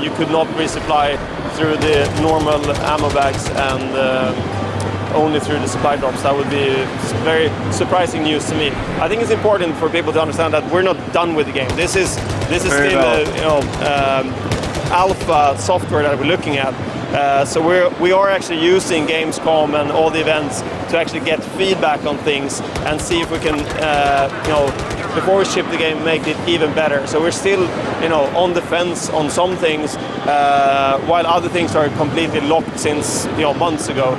you could not resupply through the normal ammo bags and only through the supply drops. That would be very surprising news to me. I think it's important for people to understand that we're not done with the game. This is still alpha software that we're looking at. So we are actually using Gamescom and all the events to actually get feedback on things and see if we can, before we ship the game, make it even better. So we're still, on the fence on some things, while other things are completely locked since months ago.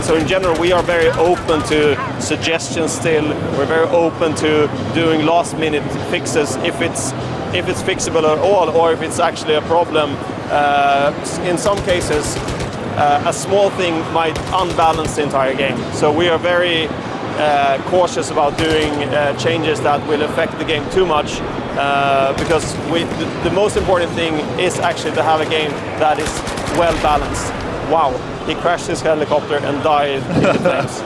So in general, we are very open to suggestions still. We're very open to doing last-minute fixes if it's fixable at all, or if it's actually a problem. In some cases, a small thing might unbalance the entire game. So we are very cautious about doing changes that will affect the game too much, because the most important thing is actually to have a game that is well balanced. Wow, he crashed his helicopter and died in the flames.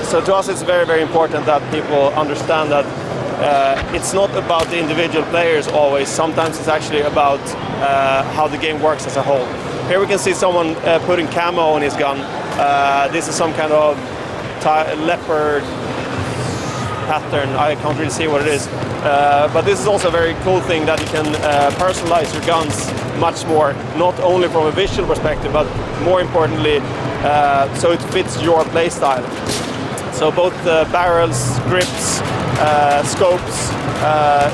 So to us, it's very, very important that people understand that it's not about the individual players always. Sometimes it's actually about how the game works as a whole. Here we can see someone putting camo on his gun. This is some kind of leopard pattern. I can't really see what it is. But this is also a very cool thing that you can personalize your guns much more, not only from a visual perspective, but more importantly, so it fits your playstyle. So both barrels, grips, scopes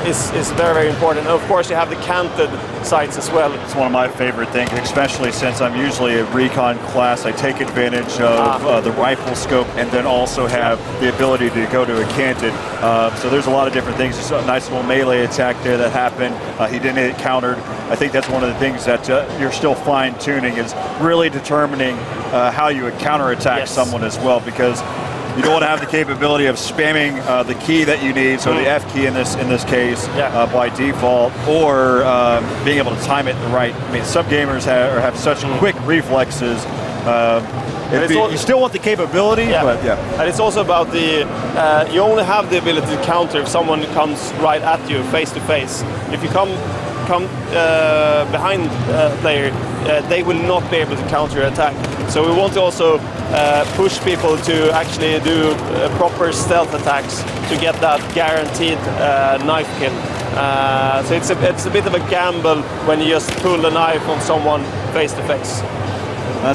is very, very important. And of course, you have the canted sights as well. It's one of my favorite things, especially since I'm usually a recon class. I take advantage of the rifle scope and then also have the ability to go to a canted. So there's a lot of different things. There's a nice little melee attack there that happened. He didn't get countered. I think that's one of the things that you're still fine-tuning, is really determining how you would counterattack someone as well, because you don't want to have the capability of spamming the key that you need, so the F key in this case by default, or being able to time it the right. I mean, some gamers have such quick reflexes. You still want the capability, but and it's also about the you only have the ability to counter if someone comes right at you face to face. If you come behind a player, they will not be able to counter your attack. So we want to also push people to actually do proper stealth attacks to get that guaranteed knife kill. So it's a bit of a gamble when you just pull a knife on someone face to face.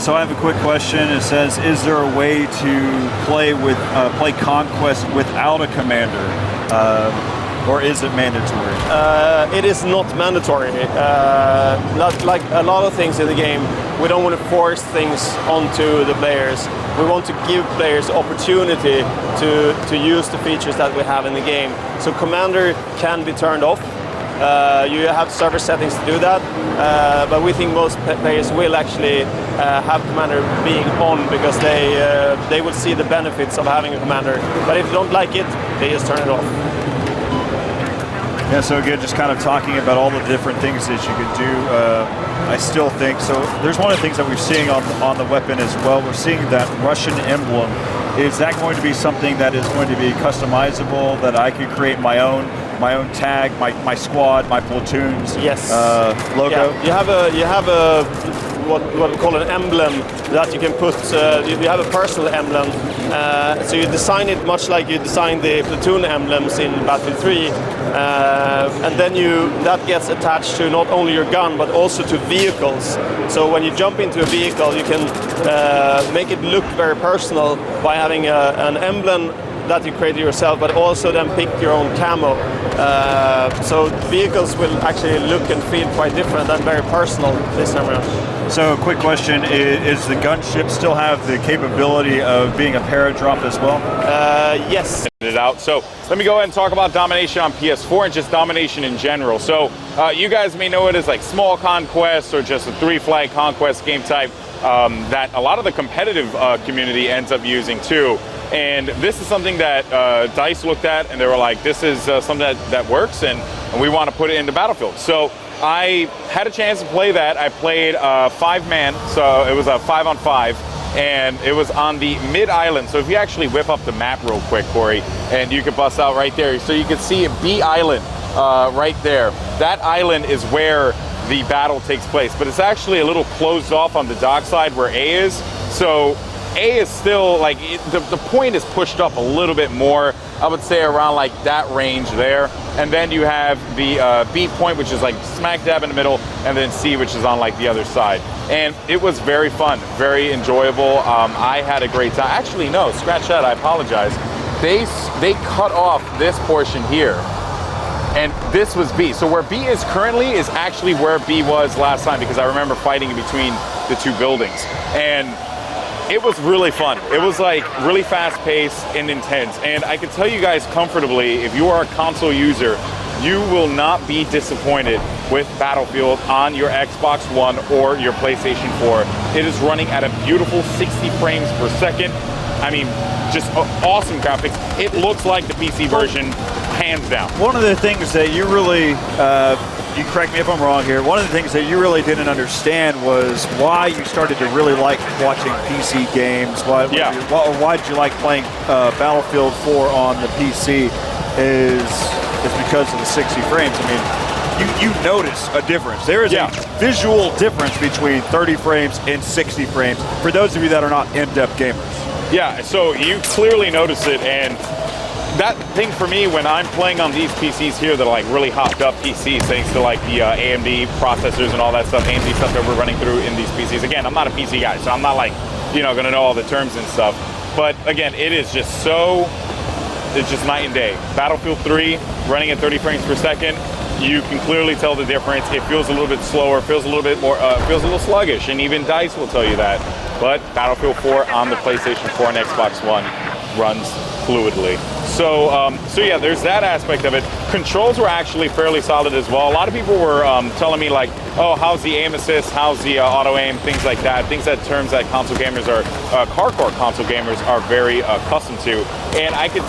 So I have a quick question. It says, is there a way to play Conquest without a commander? Or is it mandatory? It is not mandatory. Like a lot of things in the game, we don't want to force things onto the players. We want to give players opportunity to use the features that we have in the game. So Commander can be turned off. You have server settings to do that, but we think most players will actually have Commander being on, because they will see the benefits of having a Commander. But if they don't like it, they just turn it off. Yeah, so again, just kind of talking about all the different things that you can do. I still think, so there's one of the things that we're seeing on the weapon as well. We're seeing that Russian emblem. Is that going to be something that is going to be customizable, that I could create my own tag, my squad, my platoons? Yes. Logo? Yeah. You have a what we call an emblem that you can put. You have a personal emblem, so you design it much like you design the platoon emblems in Battlefield 3, and then that gets attached to not only your gun but also to vehicles. So when you jump into a vehicle, you can make it look very personal by having an emblem that you created yourself, but also then pick your own camo. So vehicles will actually look and feel quite different and very personal this time around. So, quick question, is the gunship still have the capability of being a paradrop as well? Yes. So let me go ahead and talk about domination on PS4 and just domination in general. So you guys may know it as like small conquest or just a 3-flag conquest game type that a lot of the competitive community ends up using too. And this is something that DICE looked at and they were like, this is something that works and we want to put it into Battlefield. So I had a chance to play that. I played 5-man, so it was a 5-on-5, and it was on the mid-island. So if you actually whip up the map real quick, Corey, and you can bust out right there. So you can see B Island right there. That island is where the battle takes place, but it's actually a little closed off on the dock side where A is. So A is still like, the point is pushed up a little bit more, I would say around like that range there. And then you have the B point, which is like smack dab in the middle, and then C, which is on like the other side. And it was very fun, very enjoyable. I had a great time. Actually, no, scratch that, I apologize. They cut off this portion here, and this was B. So where B is currently is actually where B was last time, because I remember fighting in between the two buildings. And it was really fun. It was like really fast paced and intense. And I can tell you guys comfortably, if you are a console user, you will not be disappointed with Battlefield on your Xbox One or your PlayStation 4. It is running at a beautiful 60 frames per second. I mean, just awesome graphics. It looks like the PC version, hands down. One of the things that you really you correct me if I'm wrong here, one of the things that you really didn't understand was why you started to really like watching PC games. Why did you like playing Battlefield 4 on the PC is because of the 60 frames. I mean, you notice a difference. There is a visual difference between 30 frames and 60 frames for those of you that are not in-depth gamers. Yeah, so you clearly notice it, and that thing for me when I'm playing on these PCs here that are like really hopped up PCs thanks to like the AMD processors and all that stuff, AMD stuff that we're running through in these PCs. Again, I'm not a PC guy, so I'm not like, gonna know all the terms and stuff. But again, it is just it's just night and day. Battlefield 3 running at 30 frames per second, you can clearly tell the difference. It feels a little bit slower, feels a little bit more, feels a little sluggish, and even DICE will tell you that. But Battlefield 4 on the PlayStation 4 and Xbox One runs fluidly. So yeah, there's that aspect of it. Controls were actually fairly solid as well. A lot of people were telling me like, oh, how's the aim assist, how's the auto aim, things like that. Things that terms that console gamers are, hardcore console gamers are very accustomed to. And I could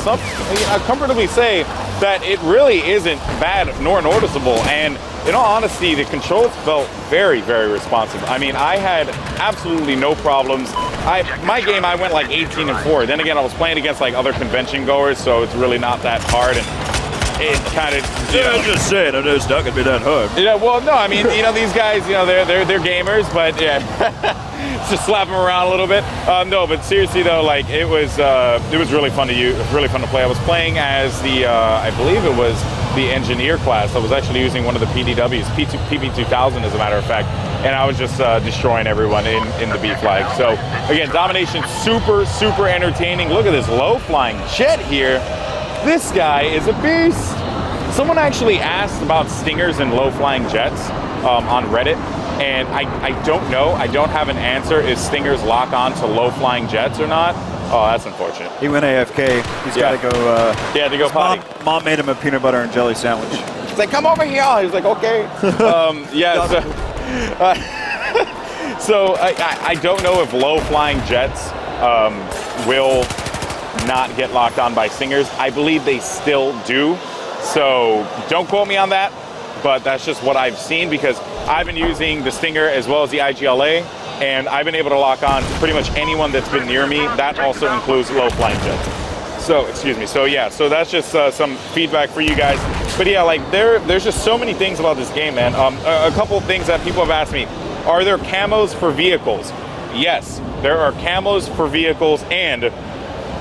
comfortably say that it really isn't bad nor noticeable. And in all honesty, the controls felt very, very responsive. I mean, I had absolutely no problems. My game, I went like 18-4. Then again, I was playing against like other convention goers, so it's really not that hard. And it kind of, I'm just saying, I know it's not gonna be that hard. Yeah, well, no, I mean, these guys, they're gamers, but yeah, just slap them around a little bit. No, but seriously though, like it was really fun to play. I was playing as the, I believe it was the engineer class. I was actually using one of the PDWs, PP2000 as a matter of fact, and I was just destroying everyone in the B flag. So again, domination, super, super entertaining. Look at this low flying jet here. This guy is a beast. Someone actually asked about stingers and low-flying jets on Reddit, and I don't know. I don't have an answer. Is stingers lock on to low-flying jets or not? Oh, that's unfortunate. He went AFK. He's got to go. He had to go potty. Mom made him a peanut butter and jelly sandwich. She's like, come over here. He was like, okay. So I don't know if low-flying jets will not get locked on by stingers. I believe they still do. So don't quote me on that, but that's just what I've seen because I've been using the Stinger as well as the IGLA, and I've been able to lock on to pretty much anyone that's been near me. That also includes low flying jets. So, excuse me. So yeah, so that's just some feedback for you guys. But yeah, like there's just so many things about this game, man. A couple of things that people have asked me. Are there camos for vehicles? Yes, there are camos for vehicles, and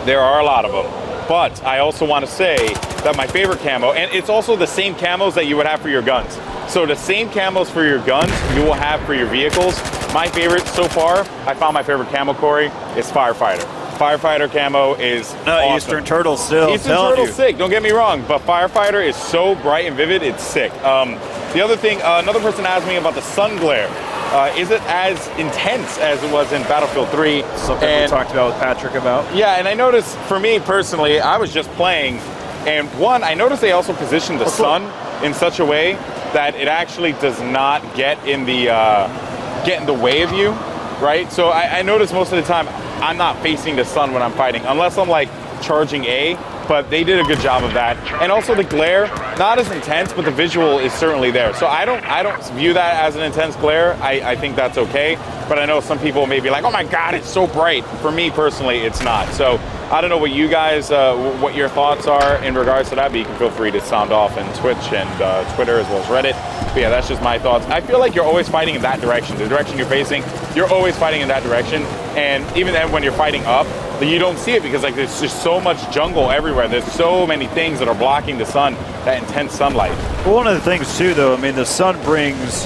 there are a lot of them. But I also want to say that my favorite camo, and it's also the same camos that you would have for your guns. So the same camos for your guns you will have for your vehicles. My favorite so far, I found my favorite camo, Corey, is Firefighter. Firefighter camo is awesome. Eastern Turtle still. Eastern Turtle's sick, don't get me wrong, but Firefighter is so bright and vivid, it's sick. The other thing, another person asked me about the sun glare. Is it as intense as it was in Battlefield 3? Something we talked about with Patrick about. Yeah, and I noticed, for me personally, I was just playing, and one, I noticed they also positioned the sun in such a way that it actually does not get in the way of you, right? So I noticed most of the time I'm not facing the sun when I'm fighting, unless I'm like charging A. But they did a good job of that. And also the glare, not as intense, but the visual is certainly there. So I don't view that as an intense glare. I think that's okay. But I know some people may be like, oh my God, it's so bright. For me personally, it's not. So I don't know what you guys, what your thoughts are in regards to that, but you can feel free to sound off in Twitch and Twitter as well as Reddit. But yeah, that's just my thoughts. I feel like you're always fighting in that direction. The direction you're facing, you're always fighting in that direction. And even then when you're fighting up, you don't see it because like there's just so much jungle everywhere. There's so many things that are blocking the sun, that intense sunlight. Well, one of the things too, though, I mean, the sun brings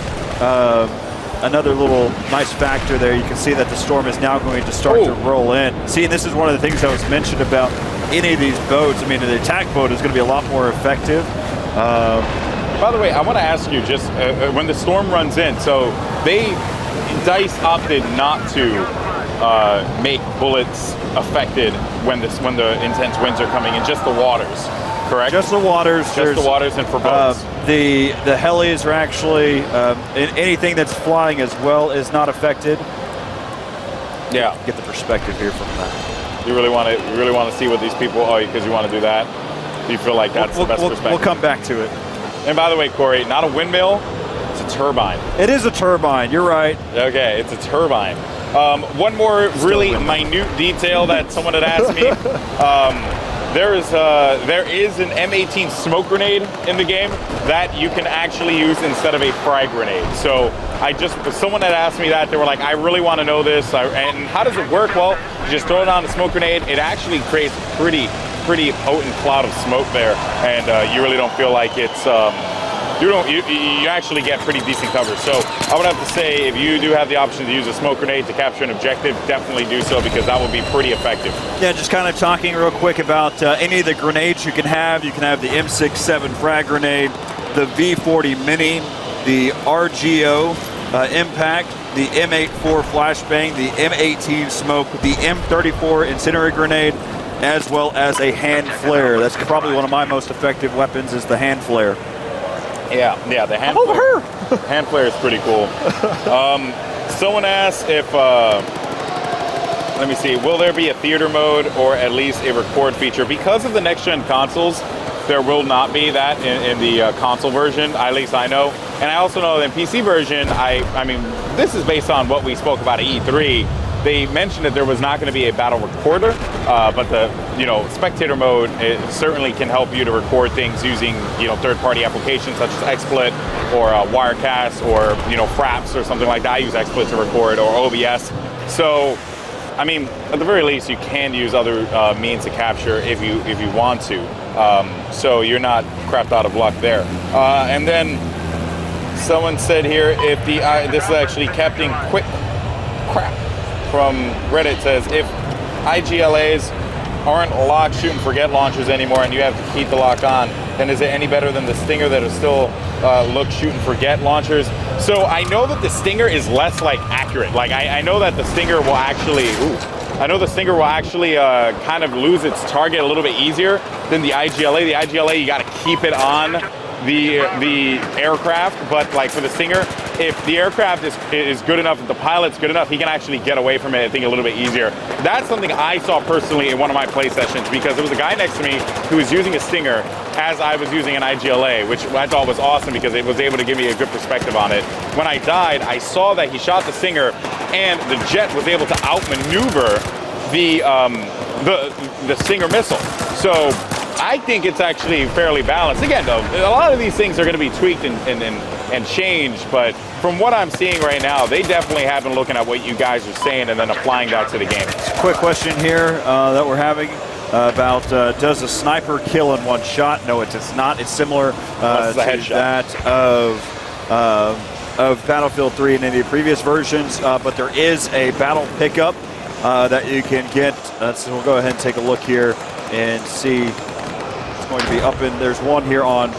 another little nice factor there. You can see that the storm is now going to start to roll in. See, and this is one of the things that was mentioned about any of these boats. I mean, the attack boat is going to be a lot more effective. By the way, I want to ask you, just when the storm runs in, so DICE opted not to make bullets affected when the intense winds are coming in, just the waters, correct? Just the waters. Just the waters and for boats. The helis are actually, anything that's flying as well is not affected. Yeah. Get the perspective here from that. You really want to see what these people, because you want to do that? Do you feel like that's the best perspective? We'll come back to it. And by the way, Corey, not a windmill, it's a turbine. It is a turbine, you're right. Okay, it's a turbine. One more really minute detail that someone had asked me. There is an M18 smoke grenade in the game that you can actually use instead of a frag grenade. So someone had asked me that. They were like, I really want to know this. And how does it work? Well, you just throw it on a smoke grenade. It actually creates a pretty potent cloud of smoke there, and you really don't feel like it's. You actually get pretty decent cover. So I would have to say, if you do have the option to use a smoke grenade to capture an objective, definitely do so, because that would be pretty effective. Yeah, just kind of talking real quick about any of the grenades you can have. You can have the M67 frag grenade, the V40 Mini, the RGO Impact, the M84 flashbang, the M18 smoke, the M34 incendiary grenade, as well as a hand flare. That's probably one of my most effective weapons, is the hand flare. Yeah, the hand flare. Hand flare is pretty cool. Someone asked if, let me see, will there be a theater mode or at least a record feature? Because of the next-gen consoles, there will not be that in the console version, at least I know. And I also know that in PC version, I mean, this is based on what we spoke about at E3. They mentioned that there was not going to be a battle recorder, but the spectator mode, it certainly can help you to record things using third-party applications such as XSplit or Wirecast or Fraps or something like that. I use XSplit to record, or OBS. So, I mean, at the very least, you can use other means to capture if you want to. So you're not crapped out of luck there. And then someone said here, if this is actually Captain Quick Crap from Reddit, says, if IGLAs aren't lock, shoot, and forget launchers anymore and you have to keep the lock on, then is it any better than the Stinger that is still look, shoot, and forget launchers? So I know that the Stinger is less accurate. I know that the Stinger will actually, kind of lose its target a little bit easier than the IGLA. The IGLA, you got to keep it on the aircraft, but for the Stinger, if the aircraft is good enough, if the pilot's good enough, he can actually get away from it, I think, a little bit easier. That's something I saw personally in one of my play sessions, because there was a guy next to me who was using a Stinger as I was using an IGLA, which I thought was awesome because it was able to give me a good perspective on it. When I died, I saw that he shot the Stinger and the jet was able to outmaneuver the Stinger missile. So I think it's actually fairly balanced. Again, though, a lot of these things are going to be tweaked and changed, but from what I'm seeing right now, they definitely have been looking at what you guys are saying and then applying that to the game. Quick question here that we're having about does a sniper kill in one shot? No, it does not. It's similar to that of Battlefield 3 and any of the previous versions, but there is a battle pickup that you can get. So we'll go ahead and take a look here and see. It's going to be up in, there's one here on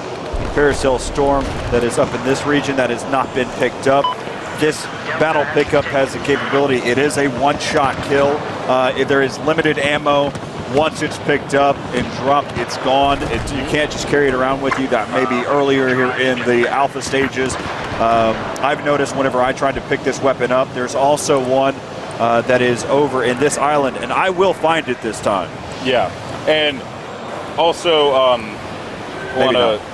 Paracel Storm that is up in this region that has not been picked up. This battle pickup has the capability, it is a one-shot kill. If there is limited ammo, once it's picked up and dropped, it's gone. You can't just carry it around with you. That may be earlier here in the alpha stages. I've noticed whenever I tried to pick this weapon up, there's also one that is over in this island, and I will find it this time. Yeah, and also,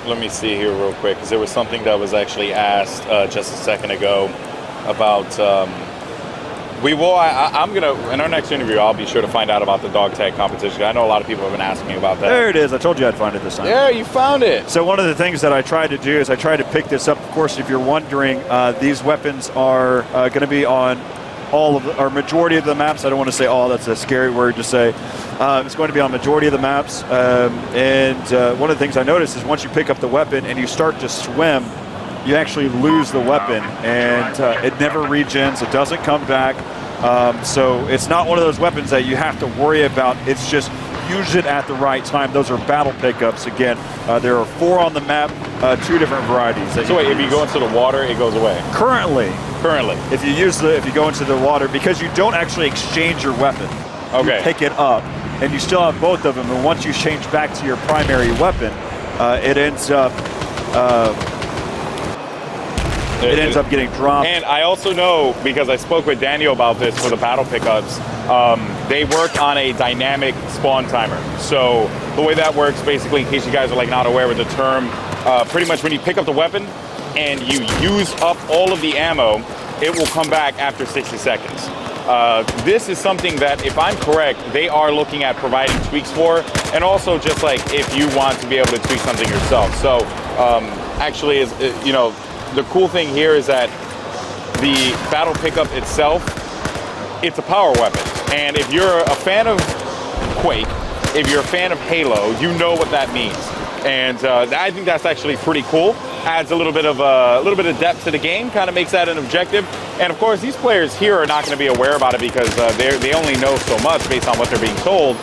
let me see here real quick, because there was something that was actually asked just a second ago about. I'm gonna, in our next interview, I'll be sure to find out about the dog tag competition. I know a lot of people have been asking me about that. There it is. I told you I'd find it this time. Yeah, you found it. So one of the things that I tried to do is I tried to pick this up. Of course, if you're wondering, these weapons are going to be on all of or majority of the maps. I don't want to say all. That's a scary word to say. It's going to be on majority of the maps. And one of the things I noticed is once you pick up the weapon and you start to swim, you actually lose the weapon, and it never regens. It doesn't come back. So it's not one of those weapons that you have to worry about. It's just use it at the right time. Those are battle pickups. Again, there are 4 on the map, 2 different varieties. So wait, if you go into the water, it goes away? Currently, if you go into the water, because you don't actually exchange your weapon. Okay. You pick it up, and you still have both of them. And once you change back to your primary weapon, it ends up. It ends up getting dropped. And I also know, because I spoke with Daniel about this for the battle pickups, they work on a dynamic spawn timer. So the way that works, basically, in case you guys are not aware with the term, pretty much when you pick up the weapon and you use up all of the ammo, it will come back after 60 seconds. This is something that, if I'm correct, they are looking at providing tweaks for, and also just like if you want to be able to tweak something yourself. So actually, you know, the cool thing here is that the battle pickup itself, it's a power weapon. And if you're a fan of Quake, if you're a fan of Halo, you know what that means. And I think that's actually pretty cool. Adds a little bit of depth to the game, kind of makes that an objective. And of course, these players here are not going to be aware about it because they only know so much based on what they're being told.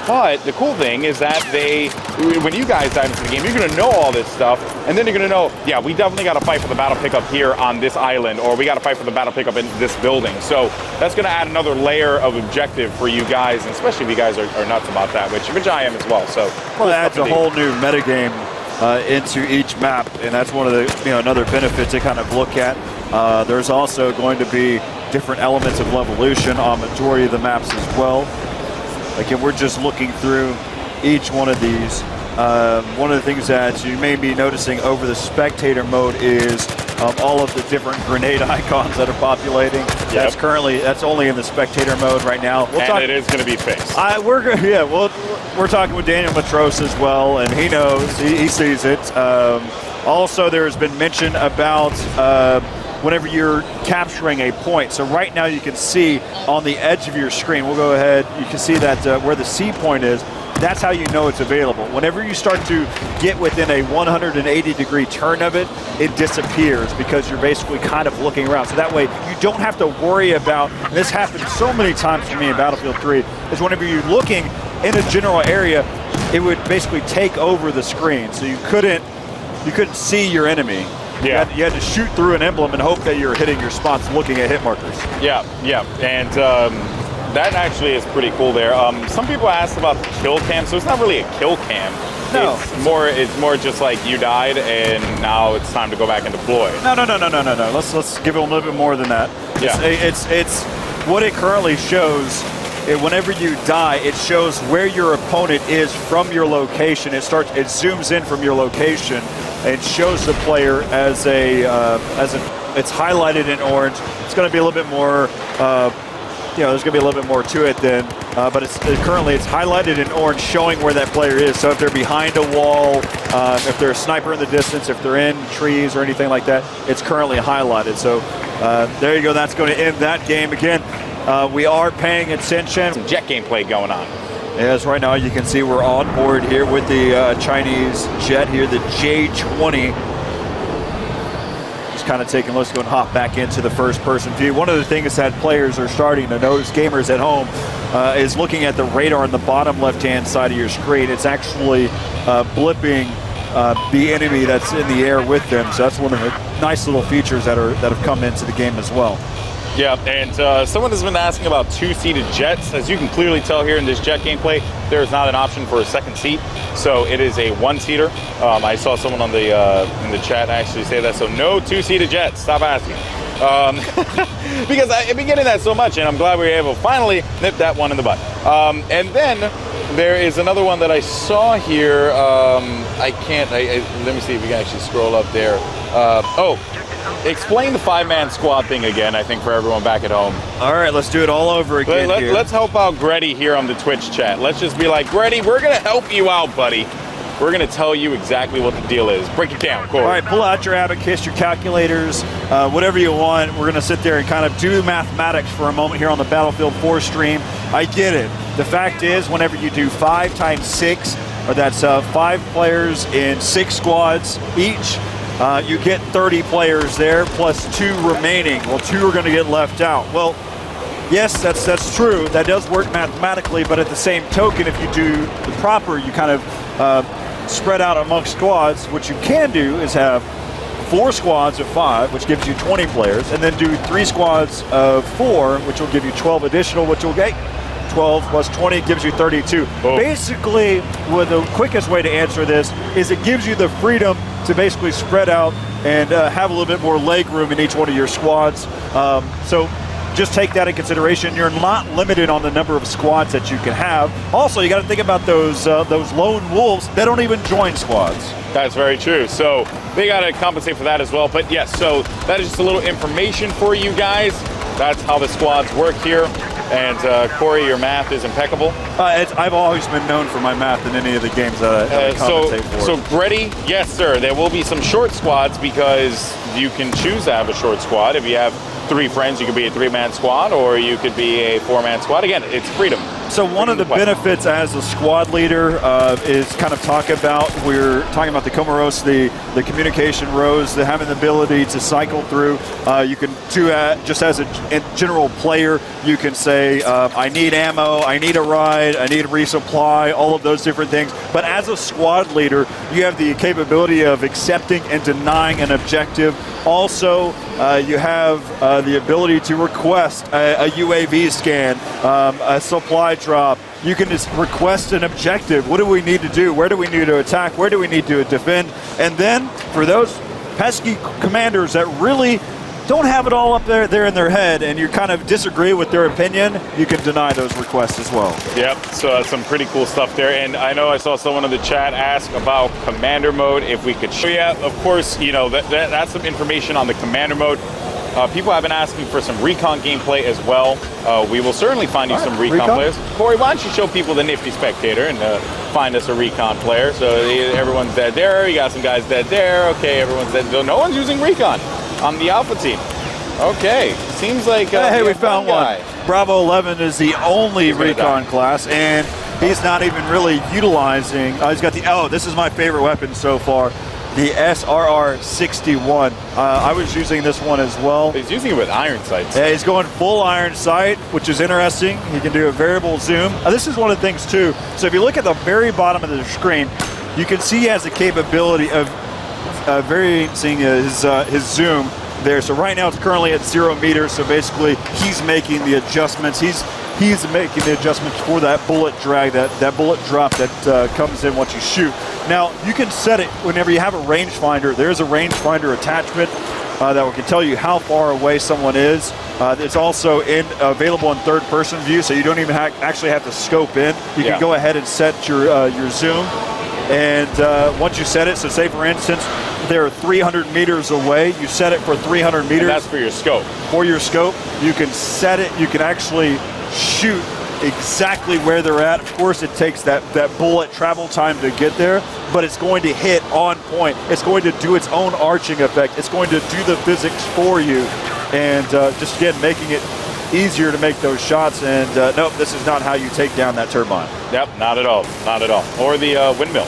But the cool thing is that when you guys dive into the game, you're going to know all this stuff, and then you're going to know, yeah, we definitely got to fight for the battle pickup here on this island, or we got to fight for the battle pickup in this building. So that's going to add another layer of objective for you guys, and especially if you guys are nuts about that, which I am as well. So well, it adds a whole new metagame into each map, and that's one of the another benefit to kind of look at. There's also going to be different elements of Levolution on majority of the maps as well. Again, we're just looking through each one of these. One of the things that you may be noticing over the spectator mode is all of the different grenade icons that are populating. Yep. That's only in the spectator mode right now. It is going to be fixed. We're talking with Daniel Matros as well, and he knows, he sees it. Also, there has been mention about whenever you're capturing a point. So right now you can see on the edge of your screen, we'll go ahead, you can see that where the C point is, that's how you know it's available. Whenever you start to get within a 180-degree turn of it, it disappears because you're basically kind of looking around. So that way you don't have to worry about, and this happened so many times for me in Battlefield 3, is whenever you're looking in a general area, it would basically take over the screen. So you couldn't see your enemy. Yeah. You had to shoot through an emblem and hope that you're hitting your spots looking at hit markers. Yeah, and that actually is pretty cool there. Some people asked about the kill cam, so it's not really a kill cam. No. It's more just like you died and now it's time to go back and deploy. No. Let's give it a little bit more than that. Yeah. It's what it currently shows. Whenever you die, it shows where your opponent is from your location. It zooms in from your location and shows the player as it's highlighted in orange. It's going to be a little bit more, there's going to be a little bit more to it then, but currently it's highlighted in orange, showing where that player is. So if they're behind a wall, if they're a sniper in the distance, if they're in trees or anything like that, it's currently highlighted. So there you go. That's going to end that game. Again, we are paying attention. Some jet gameplay going on. Yes, right now you can see we're on board here with the Chinese jet here, the J-20. Just kind of taking a look, go and hop back into the first-person view. One of the things that players are starting to notice, gamers at home, is looking at the radar in the bottom left-hand side of your screen. It's actually blipping the enemy that's in the air with them. So that's one of the nice little features that have come into the game as well. Yeah, and someone has been asking about two-seated jets. As you can clearly tell here in this jet gameplay, there is not an option for a second seat, so it is a one-seater. I saw someone on the in the chat actually say that, so no two-seated jets. Stop asking. Because I've been getting that so much, and I'm glad we were able to finally nip that one in the butt. And then there is another one that I saw here. Let me see if we can actually scroll up there. Explain the five-man squad thing again, I think, for everyone back at home. All right, let's do it all over again here. Let's help out Gretty here on the Twitch chat. Let's just be like, Gretty, we're going to help you out, buddy. We're going to tell you exactly what the deal is. Break it down, Corey. All right, pull out your abacus, your calculators, whatever you want. We're going to sit there and kind of do mathematics for a moment here on the Battlefield 4 stream. I get it. The fact is, whenever you do 5 times 6, or that's 5 players in 6 squads each, you get 30 players there, plus 2 remaining. Well, 2 are going to get left out. Well, yes, that's true. That does work mathematically, but at the same token, if you do the proper, you kind of spread out amongst squads. What you can do is have 4 squads of 5, which gives you 20 players, and then do 3 squads of 4, which will give you 12 additional, which will get 12 plus 20 gives you 32. Boom. Basically, the quickest way to answer this is it gives you the freedom to basically spread out and have a little bit more leg room in each one of your squads. So just take that in consideration. You're not limited on the number of squads that you can have. Also, you got to think about those lone wolves that don't even join squads. That's very true. So they got to compensate for that as well. But yes, so that is just a little information for you guys. That's how the squads work here. And Corey, your math is impeccable. I've always been known for my math in any of the games that I compensate for. So Gretty, yes, sir. There will be some short squads because you can choose to have a short squad. If you have 3 friends, you could be a 3-man squad, or you could be a 4-man squad. Again, it's freedom. So one of the benefits as a squad leader is kind of we're talking about the Comoros, the communication rows, having the ability to cycle through. You can do just as a general player, you can say, I need ammo, I need a ride, I need a resupply, all of those different things. But as a squad leader, you have the capability of accepting and denying an objective. Also, you have the ability to request a UAV scan, a supply drop. You can just request an objective. What do we need to do? Where do we need to attack? Where do we need to defend? And then for those pesky commanders that really don't have it all up there in their head and you kind of disagree with their opinion, you can deny those requests as well. Yep, so some pretty cool stuff there. And I know I saw someone in the chat ask about commander mode, if we could show you. Of course, you know, that's some information on the commander mode. People have been asking for some recon gameplay as well. We will certainly find you some recon players. Corey, why don't you show people the nifty spectator and find us a recon player. So everyone's dead there. You got some guys dead there. Okay, everyone's dead. So no one's using recon on the Alpha team. Okay, seems like hey, we found one. Bravo 11 is the only recon class, and he's not even really utilizing. He's got this is my favorite weapon so far, the SRR-61. I was using this one as well. He's using it with iron sights. Yeah, he's going full iron sight, which is interesting. He can do a variable zoom. This is one of the things too. So if you look at the very bottom of the screen, you can see he has the capability of varying his zoom there. So right now it's currently at 0 meters. So basically he's making the adjustments. He's making the adjustments for that bullet drag, that bullet drop that comes in once you shoot. Now you can set it whenever you have a rangefinder. There's a rangefinder attachment that can tell you how far away someone is. It's also available in third-person view, so you don't even actually have to scope in. You can go ahead and set your zoom. And once you set it, so say for instance, they're 300 meters away, you set it for 300 meters. And that's for your scope. For your scope, you can set it, you can actually shoot exactly where they're at. Of course, it takes that bullet travel time to get there, but it's going to hit on point. It's going to do its own arching effect. It's going to do the physics for you. And just again, making it easier to make those shots. And nope, this is not how you take down that turbine. Yep, not at all, not at all. Or the windmill,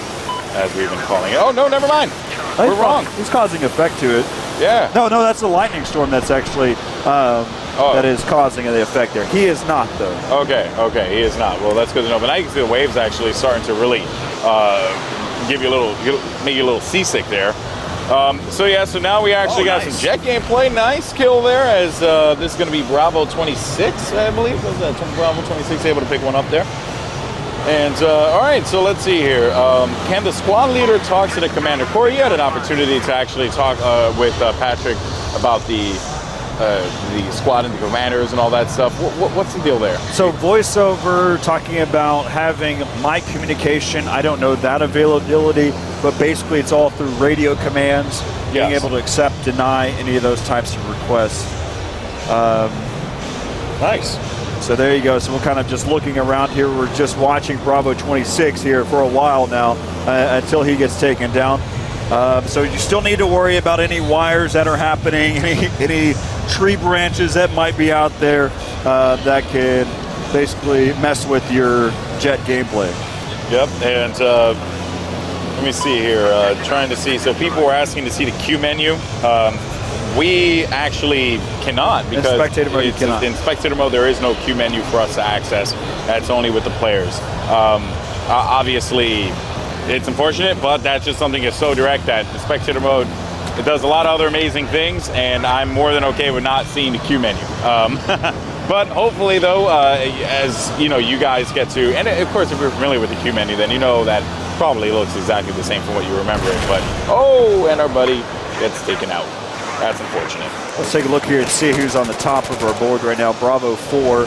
as we've been calling it. Oh, no, never mind. We're wrong. He's causing effect to it. Yeah. No, that's the lightning storm that's actually that is causing the effect there. He is not, though. Okay, he is not. Well, that's good to know. But now you can see the waves actually starting to really make you a little seasick there. So now we actually got some jet gameplay. Nice kill there, as this is going to be Bravo 26, I believe. Was that Bravo 26 able to pick one up there? And all right, so let's see here. Can the squad leader talk to the commander? Corey, you had an opportunity to actually talk with Patrick about the squad and the commanders and all that stuff. What's the deal there? So voiceover, talking about having mic communication. I don't know that availability, but basically it's all through radio commands, being able to accept, deny any of those types of requests. Nice. So there you go. So we're kind of just looking around here. We're just watching Bravo 26 here for a while now until he gets taken down. So you still need to worry about any wires that are happening, any tree branches that might be out there that can basically mess with your jet gameplay. Yep, and let me see here, trying to see. So people were asking to see the queue menu. We actually cannot, because in spectator mode, you cannot. In spectator mode, there is no queue menu for us to access. That's only with the players. Obviously, it's unfortunate, but that's just something that's so direct that the spectator mode, it does a lot of other amazing things, and I'm more than okay with not seeing the queue menu. But hopefully, though, as you know, you guys get to, and of course, if you're familiar with the queue menu, then you know that probably looks exactly the same from what you remember it. But and our buddy gets taken out. That's unfortunate. Let's take a look here and see who's on the top of our board right now. Bravo 4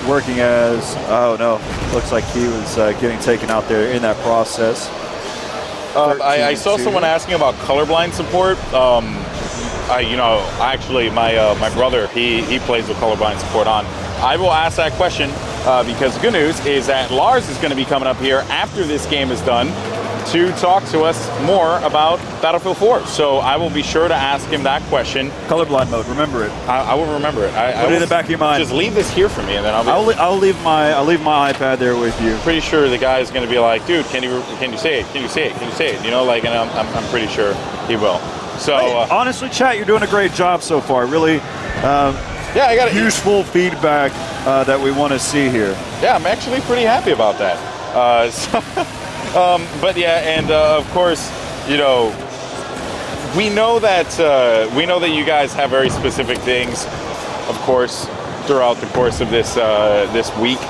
working as, oh no, looks like he was getting taken out there in that process. I saw someone asking about colorblind support. Actually, my brother, he plays with colorblind support on. I will ask that question because the good news is that Lars is going to be coming up here after this game is done to talk to us more about Battlefield 4. So I will be sure to ask him that question. Colorblind mode, remember it. I will remember it. Put it in the back of your mind. Just leave this here for me, and then I'll leave my iPad there with you. Pretty sure the guy is going to be like, dude, can you say it? Can you say it? Can you say it? You know, like, and I'm pretty sure he will. So honestly, chat, you're doing a great job so far. Really, yeah, I got useful feedback that we want to see here. Yeah, I'm actually pretty happy about that. But yeah, and of course, you know, we know that you guys have very specific things, of course, throughout the course of this this week.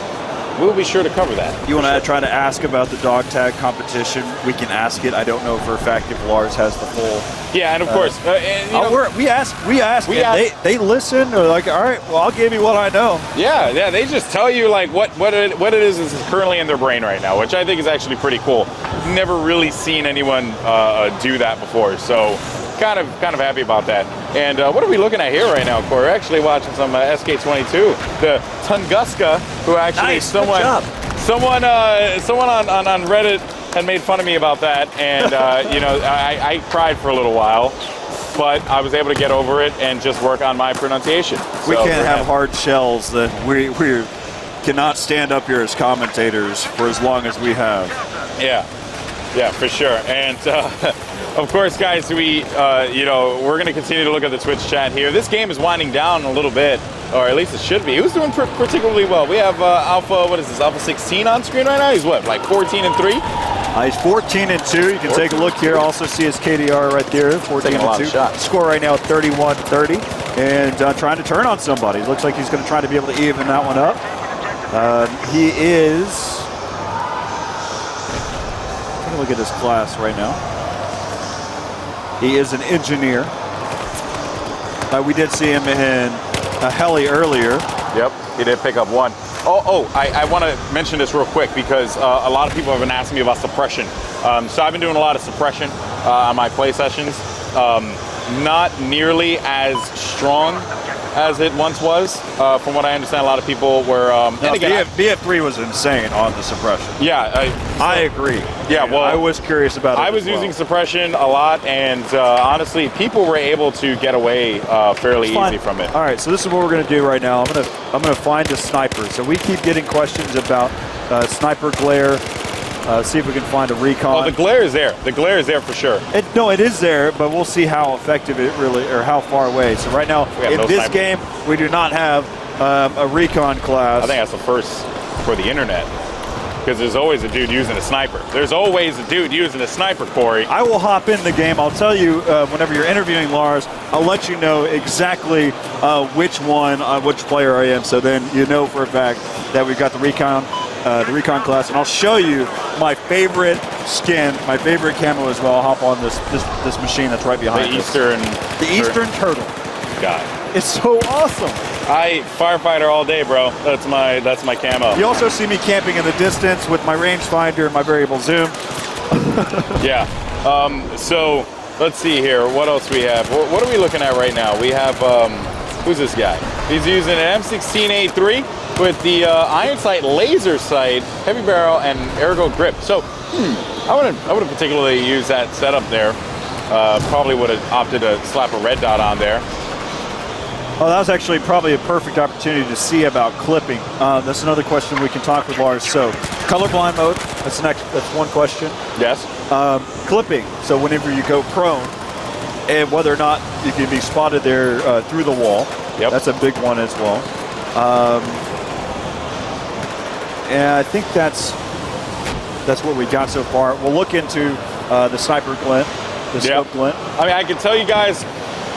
We'll be sure to cover that. You want to try to ask about the dog tag competition? We can ask it. I don't know for a fact if Lars has the full. Yeah, and of course, we ask. They listen. They're like, all right, well, I'll give you what I know. Yeah. They just tell you like what it is currently in their brain right now, which I think is actually pretty cool. Never really seen anyone do that before, so kind of happy about that. And what are we looking at here right now, Corey? We're actually watching some SK22, the Tunguska, who actually someone on Reddit had made fun of me about that, and I cried for a little while, but I was able to get over it and just work on my pronunciation. We can't have hard shells that we cannot stand up here as commentators for as long as we have. Yeah, for sure. And of course, guys, we're going to continue to look at the Twitch chat here. This game is winding down a little bit, or at least it should be. Who's doing particularly well? We have Alpha 16 on screen right now. He's what, like 14-3? He's 14-2. You can take a look here. Also see his KDR right there, 14-2. Score right now 31-30, and trying to turn on somebody. Looks like he's going to try to be able to even that one up. He is. Look at his class right now. He is an engineer. We did see him in a heli earlier. Yep, he did pick up one. I want to mention this real quick because a lot of people have been asking me about suppression. So I've been doing a lot of suppression on my play sessions. Not nearly as strong as it once was. From what I understand, a lot of people were. BF3 was insane on the suppression. Yeah, I agree. Yeah, well, I was curious about it. I was using suppression a lot, and honestly, people were able to get away fairly easy from it. All right, so this is what we're going to do right now. I'm going to find a sniper. So we keep getting questions about sniper glare. See if we can find a recon. Oh, the glare is there. The glare is there for sure. It is there, but we'll see how effective it really, or how far away. So right now, in this game, we do not have a recon class. I think that's the first for the internet. Because there's always a dude using a sniper. There's always a dude using a sniper, Corey. I will hop in the game. I'll tell you whenever you're interviewing Lars, I'll let you know exactly which player I am. So then you know for a fact that we've got the recon class, and I'll show you my favorite skin, my favorite camo as well. I'll hop on this machine that's right behind us. The Eastern Turtle. God, it's so awesome. Firefighter all day, bro. That's my camo. You also see me camping in the distance with my rangefinder and my variable zoom. Yeah. So let's see here. What else we have? What are we looking at right now? We have who's this guy? He's using an M16A3 with the iron sight, laser sight, heavy barrel, and ergo grip. So I would have particularly used that setup there. Probably would have opted to slap a red dot on there. Oh, that was actually probably a perfect opportunity to see about clipping. That's another question we can talk with Lars. So, colorblind mode, that's one question. Yes. Clipping, so whenever you go prone, and whether or not you can be spotted there through the wall. Yep. That's a big one as well. And I think that's what we got so far. We'll look into the sniper glint, the scope glint. I mean, I can tell you guys,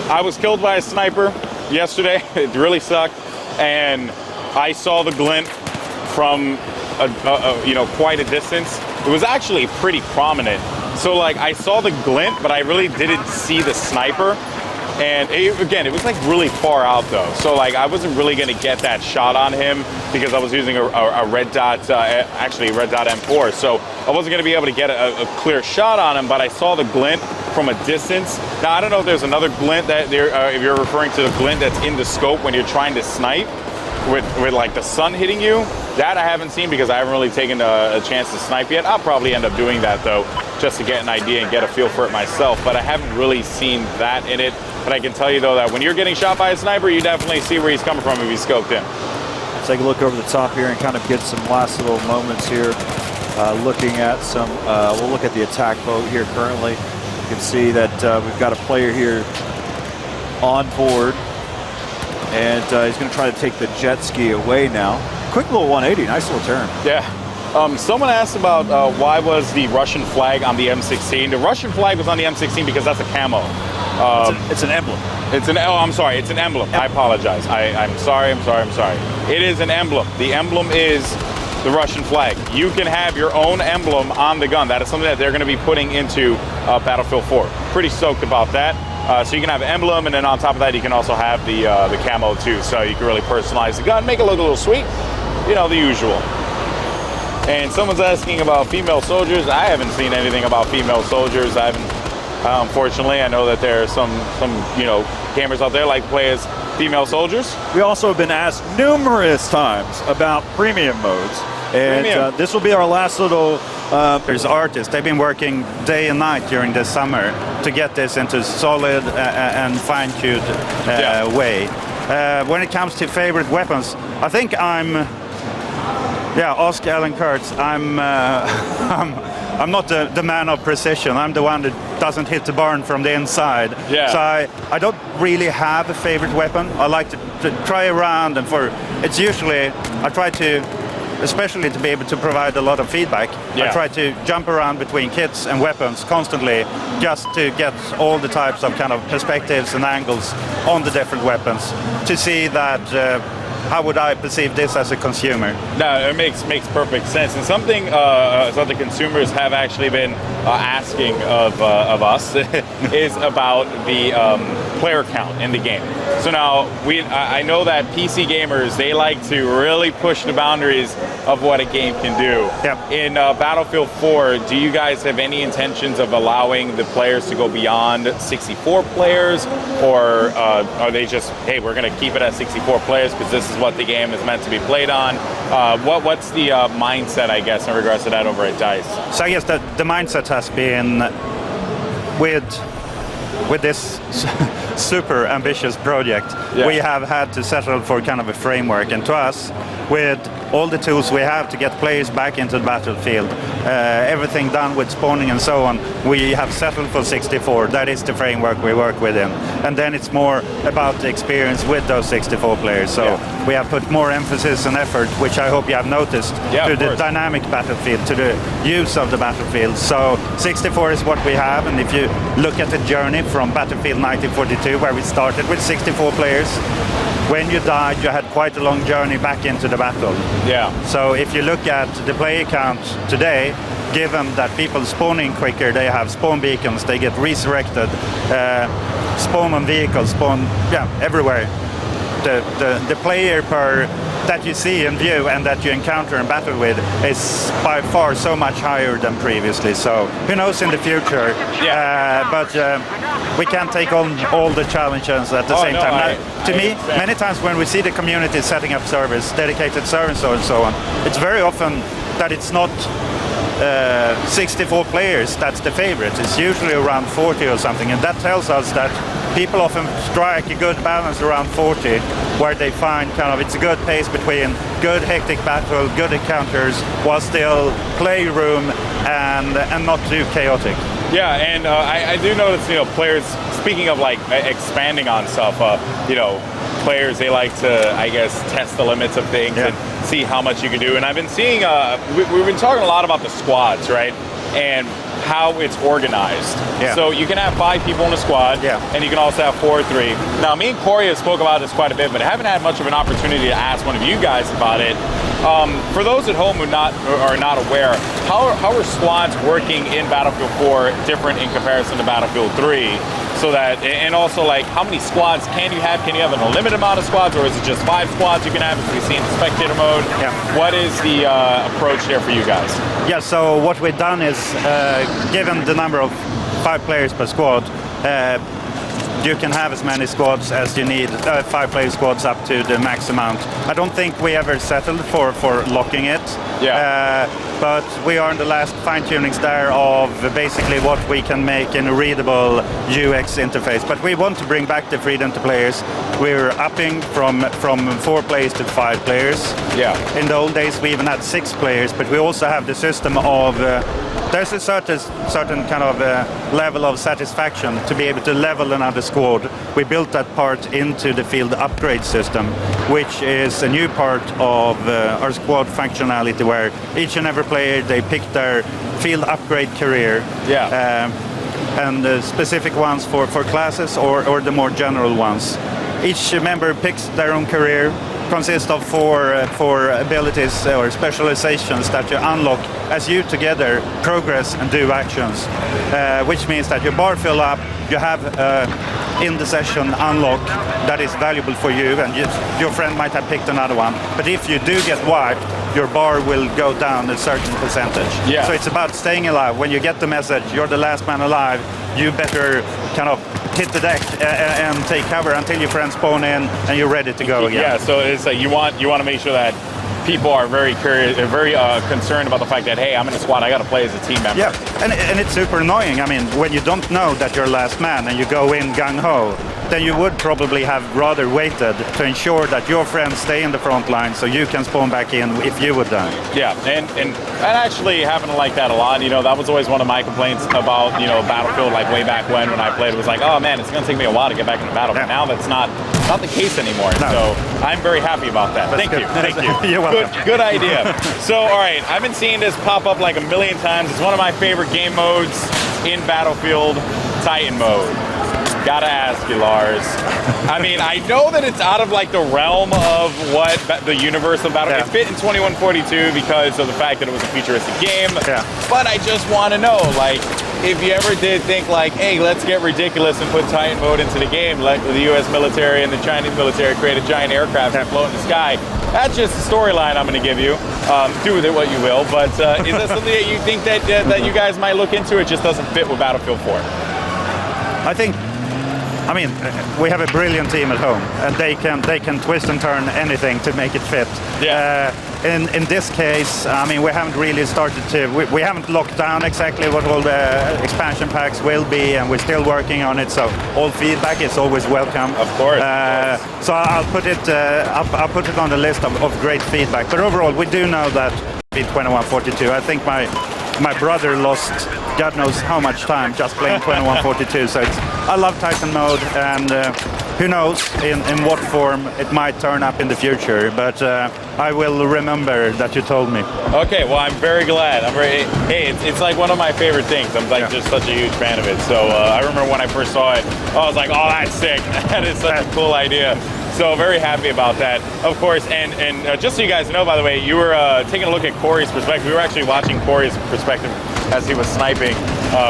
I was killed by a sniper yesterday. It really sucked, and I saw the glint from quite a distance. It was actually pretty prominent. So like I saw the glint, but I really didn't see the sniper. And again, it was like really far out though. So like I wasn't really gonna get that shot on him because I was using a red dot, actually red dot M4. So I wasn't gonna be able to get a clear shot on him, but I saw the glint from a distance. Now I don't know if there's another glint that if you're referring to the glint that's in the scope when you're trying to snipe with like the sun hitting you. That I haven't seen because I haven't really taken a chance to snipe yet. I'll probably end up doing that though, just to get an idea and get a feel for it myself, but I haven't really seen that in it. But I can tell you though that when you're getting shot by a sniper, you definitely see where he's coming from if he's scoped in. Let's take a look over the top here and kind of get some last little moments here. Looking at some, we'll look at the attack boat here currently. You can see that we've got a player here on board, and he's going to try to take the jet ski away now. Quick little 180, nice little turn. Yeah. Someone asked about why was the Russian flag on the M16. The Russian flag was on the M16 because that's a camo. It's an emblem. Oh, I'm sorry, it's an emblem. I apologize. I'm sorry. It is an emblem. The emblem is the Russian flag. You can have your own emblem on the gun. That is something that they're going to be putting into Battlefield 4. Pretty stoked about that. So you can have an emblem, and then on top of that, you can also have the camo too. So you can really personalize the gun, make it look a little sweet. You know, the usual. And someone's asking about female soldiers. I haven't seen anything about female soldiers. I haven't. Unfortunately, I know that there are some gamers out there like to play as female soldiers. We also have been asked numerous times about premium modes, and this will be our last little. There's artists. They've been working day and night during the summer to get this into solid and fine-tuned way. When it comes to favorite weapons, I think ask Alan Kurtz. I'm not the man of precision. I'm the one that doesn't hit the barn from the inside. Yeah. So I don't really have a favorite weapon. I like to try around, and it's usually I try to, especially to be able to provide a lot of feedback. Yeah. I try to jump around between kits and weapons constantly, just to get all the types of kind of perspectives and angles on the different weapons to see that. How would I perceive this as a consumer? No, it makes perfect sense. And something the consumers have actually been asking of us is about the player count in the game. So now I know that PC gamers, they like to really push the boundaries of what a game can do. Yep. In Battlefield 4, do you guys have any intentions of allowing the players to go beyond 64 players, or are they just, hey, we're going to keep it at 64 players because this is what the game is meant to be played on? What's the mindset, I guess, in regards to that over at DICE? So I guess that the mindset has been with this super ambitious project, we have had to settle for kind of a framework, and to us, with all the tools we have to get players back into the battlefield, everything done with spawning and so on, we have settled for 64. That is the framework we work within. And then it's more about the experience with those 64 players. So we have put more emphasis and effort, which I hope you have noticed, to the dynamic battlefield, to the use of the battlefield. So 64 is what we have, and if you look at the journey from Battlefield 1942, where we started with 64 players, when you died, you had quite a long journey back into the battle. Yeah. So if you look at the player count today, given that people spawning quicker, they have spawn beacons, they get resurrected, spawn on vehicles, spawn everywhere. The player per that you see in view and that you encounter and battle with is by far so much higher than previously. So who knows in the future? But we can't take on all the challenges at the same time. To me, many times when we see the community setting up servers, dedicated servers and so on, it's very often that it's not 64 players that's the favorite. It's usually around 40 or something, and that tells us that people often strike a good balance around 40, where they find kind of it's a good pace between good hectic battle, good encounters, while still playroom and not too chaotic. Yeah, and I do notice, players, speaking of like expanding on stuff, players, they like to, I guess, test the limits of things and see how much you can do. And I've been seeing, we've been talking a lot about the squads, right? And how it's organized. Yeah. So you can have 5 people in a squad, and you can also have 4 or 3. Now, me and Corey have spoke about this quite a bit, but I haven't had much of an opportunity to ask one of you guys about it. For those at home who are not aware, how are squads working in Battlefield 4 different in comparison to Battlefield 3? so that, and also like how many squads can you have? Can you have an unlimited amount of squads, or is it just 5 squads you can have, as we've seen in spectator mode? Yeah. What is the approach there for you guys? Yeah, so what we've done is, given the number of 5 players per squad, you can have as many squads as you need, 5-player squads up to the max amount. I don't think we ever settled for locking it. Yeah. But we are in the last fine-tunings there of basically what we can make in a readable UX interface. But we want to bring back the freedom to players. We're upping from 4 players to 5 players. Yeah. In the old days, we even had 6 players, but we also have the system of there's a certain kind of level of satisfaction to be able to level another squad. We built that part into the field upgrade system, which is a new part of our squad functionality, where each and every player, they pick their field upgrade career. Yeah. And specific ones for classes or the more general ones. Each member picks their own career, consists of 4 abilities or specializations that you unlock as you together progress and do actions, which means that your bar fill up, you have in the session unlock that is valuable for you, and your friend might have picked another one. But if you do get wiped, your bar will go down a certain percentage. Yeah. So it's about staying alive. When you get the message, you're the last man alive, you better kind of hit the deck and take cover until your friends spawn in and you're ready to go again. Yeah, so it's like you want to make sure that people are very curious, very concerned about the fact that, hey, I'm in a squad, I got to play as a team member. Yeah, and it's super annoying. I mean, when you don't know that you're last man and you go in gung-ho, then you would probably have rather waited to ensure that your friends stay in the front line so you can spawn back in if you would die. Yeah, and I actually happen to like that a lot. You know, that was always one of my complaints about, you know, Battlefield, like way back when I played. It was like, oh man, it's going to take me a while to get back into battle. But now that's not the case anymore. No. So I'm very happy about that. Thank you. You're welcome. Good idea. So, all right, I've been seeing this pop up like a million times. It's one of my favorite game modes in Battlefield, Titan mode. Gotta ask you, Lars. I mean, I know that it's out of like the realm of what the universe of Battlefield. It fit in 2142 because of the fact that it was a futuristic game. Yeah. But I just want to know, like, if you ever did think like, hey, let's get ridiculous and put Titan mode into the game, like the U.S. military and the Chinese military create a giant aircraft and float in the sky. That's just the storyline I'm going to give you. Do with it what you will. But is that something that you think that you guys might look into? It just doesn't fit with Battlefield 4. I mean, we have a brilliant team at home, and they can twist and turn anything to make it fit. Yeah. In this case, I mean, we haven't really started to. We haven't locked down exactly what all the expansion packs will be, and we're still working on it. So all feedback is always welcome. Of course. So I'll put it on the list of great feedback. But overall, we do know that in 2142, I think my brother lost God knows how much time just playing 2142. So I love Titan mode, and who knows in what form it might turn up in the future. But I will remember that you told me. Okay, well, I'm very glad. Hey, it's like one of my favorite things. I'm like just such a huge fan of it. So I remember when I first saw it, I was like, oh, that's sick. That is such a cool idea. So very happy about that, of course. And just so you guys know, by the way, you were taking a look at Corey's perspective. We were actually watching Corey's perspective as he was sniping,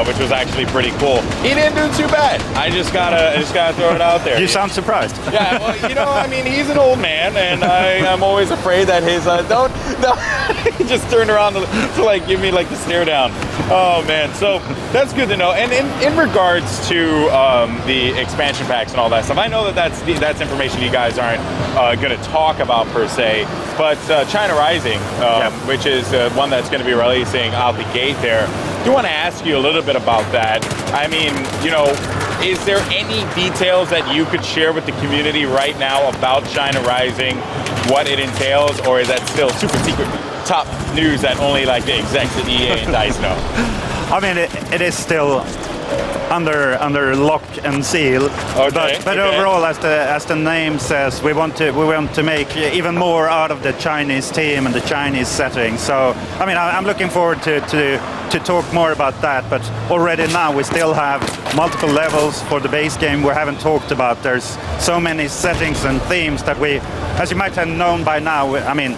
which was actually pretty cool. He didn't do too bad. I just gotta throw it out there. You sound surprised. Yeah, well, you know, I mean, he's an old man, and I'm always afraid that his don't. He just turned around to like give me like the stare down. Oh man, so that's good to know. And in regards to the expansion packs and all that stuff, I know that that's information you guys aren't going to talk about per se, but China Rising, which is one that's going to be releasing out the gate there. I do want to ask you a little bit about that. I mean, you know, is there any details that you could share with the community right now about China Rising, what it entails, or is that still super secret top news that only like the execs at EA and DICE know? I mean, it is still under lock and seal. Okay, but overall, as the name says, we want to make even more out of the Chinese team and the Chinese setting. So I mean, I'm looking forward to talk more about that. But already now we still have multiple levels for the base game we haven't talked about. There's so many settings and themes that we, as you might have known by now, I mean,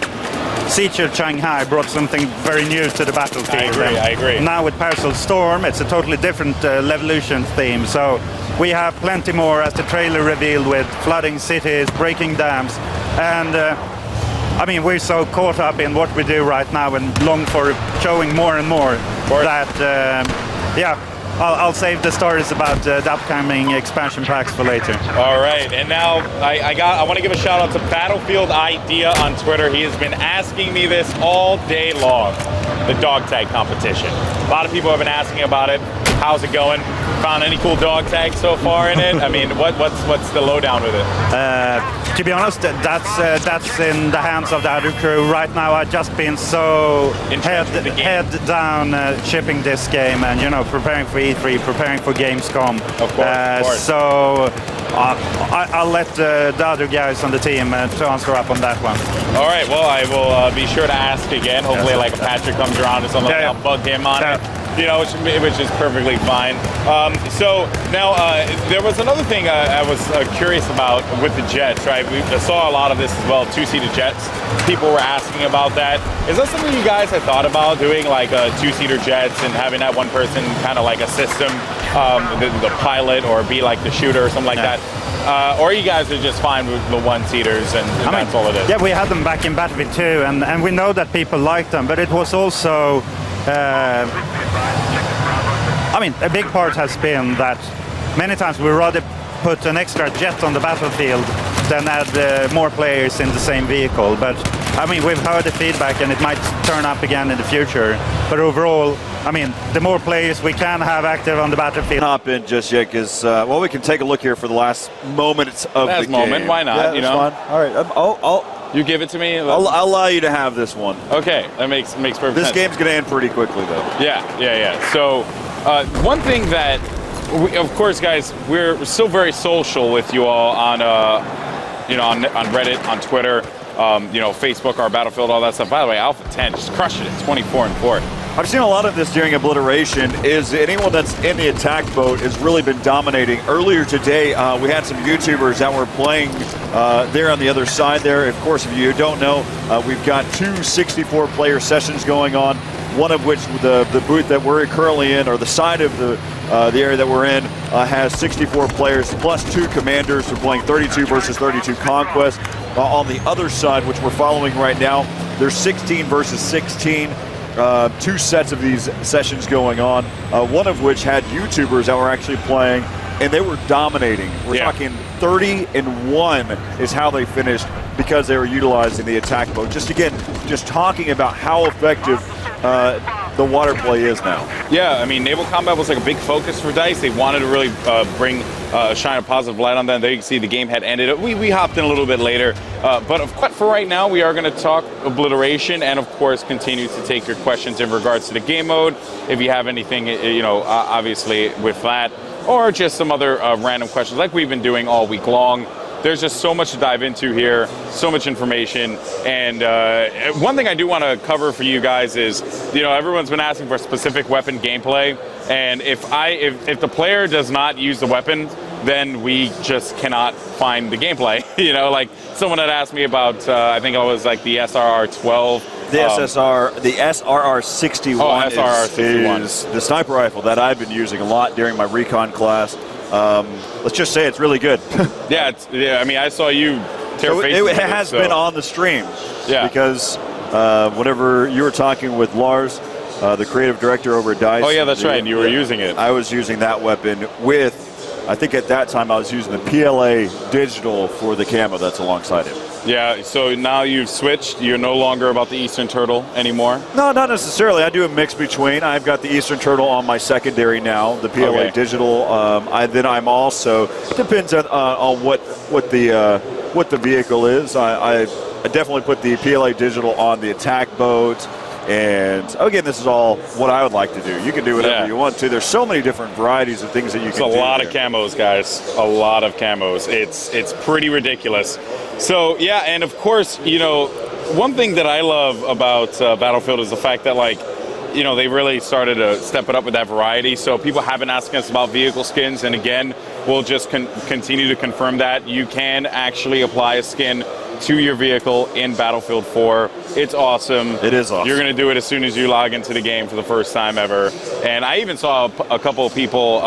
Siege of Shanghai brought something very new to the battlefield. I agree. Now with Paracel Storm, it's a totally different Levolution theme. So we have plenty more, as the trailer revealed, with flooding cities, breaking dams, and I mean, we're so caught up in what we do right now and long for showing more and more that, yeah, I'll save the stories about the upcoming expansion packs for later. All right, and now I want to give a shout out to Battlefield Idea on Twitter. He has been asking me this all day long, the dog tag competition. A lot of people have been asking about it. How's it going? Found any cool dog tags so far in it? I mean, what's the lowdown with it? To be honest, that's in the hands of the other crew. Right now, I've just been so head down shipping this game and, you know, preparing for E3, preparing for Gamescom. Of course. So I'll let the other guys on the team to answer up on that one. All right, well, I will be sure to ask again. Hopefully, like if Patrick comes around or something, I'll bug him on it. You know, which is perfectly fine. So now there was another thing I was curious about with the jets, right? We saw a lot of this as well, two-seater jets. People were asking about that. Is that something you guys had thought about doing, like two-seater jets and having that one person kind of like assist them, the pilot, or be like the shooter or something like that? Or you guys are just fine with the one-seaters and that's all it is? Yeah, we had them back in Battlefield 2, and we know that people like them, but it was also I mean, a big part has been that many times we rather put an extra jet on the battlefield than add more players in the same vehicle. But I mean, we've heard the feedback and it might turn up again in the future. But overall, I mean, the more players we can have active on the battlefield. Hop in just yet, because well, we can take a look here for the last moments of the game. Why not? Yeah, you know. Fine. All right. You give it to me? I'll allow you to have this one. Okay, that makes perfect sense. This game's going to end pretty quickly, though. Yeah. So, one thing that, of course, guys, we're still very social with you all on, you know, on Reddit, on Twitter, you know, Facebook, our Battlefield, all that stuff. By the way, Alpha 10 just crushing it, 24-4. I've seen a lot of this during Obliteration. Is anyone that's in the attack boat has really been dominating. Earlier today, we had some YouTubers that were playing there on the other side there. Of course, if you don't know, we've got 2 64-player sessions going on, one of which the booth that we're currently in, or the side of the area that we're in, has 64 players plus 2 commanders. We're playing 32 versus 32 Conquest. On the other side, which we're following right now, there's 16 versus 16. 2 sets of these sessions going on, one of which had YouTubers that were actually playing, and they were dominating. We're talking 30-1 is how they finished because they were utilizing the attack boat. Just talking about how effective the water play is now. Yeah, I mean, naval combat was like a big focus for DICE. They wanted to really shine a positive light on that. There you can see the game had ended. We hopped in a little bit later. But for right now, we are going to talk Obliteration and, of course, continue to take your questions in regards to the game mode. If you have anything, you know, obviously with that, or just some other random questions like we've been doing all week long. There's just so much to dive into here, so much information. And one thing I do want to cover for you guys is, you know, everyone's been asking for specific weapon gameplay. And if the player does not use the weapon, then we just cannot find the gameplay. You know, like someone had asked me about, I think it was like the SRR-12. The SRR-61 is the sniper rifle that I've been using a lot during my recon class. Let's just say it's really good. Yeah, I mean, I saw you tear faces. It has been on the stream. Yeah. Because whenever you were talking with Lars, the creative director over at DICE. Oh, yeah, that's right. You were using it. I was using that weapon with, I think at that time I was using the PLA digital for the camo that's alongside it. Yeah, so now you've switched. You're no longer about the Eastern Turtle anymore? No, not necessarily. I do a mix between. I've got the Eastern Turtle on my secondary now, the PLA digital. Then I'm also, depends on what the vehicle is. I definitely put the PLA digital on the attack boat. And again, this is all what I would like to do. You can do whatever you want to. There's so many different varieties of things that you can do. It's a lot of camos, guys. A lot of camos. It's pretty ridiculous. So, yeah, and of course, you know, one thing that I love about Battlefield is the fact that, like, you know, they really started to step it up with that variety. So people have been asking us about vehicle skins, and again, we'll just continue to confirm that. You can actually apply a skin to your vehicle in Battlefield 4. It's awesome. It is awesome. You're going to do it as soon as you log into the game for the first time ever. And I even saw a couple of people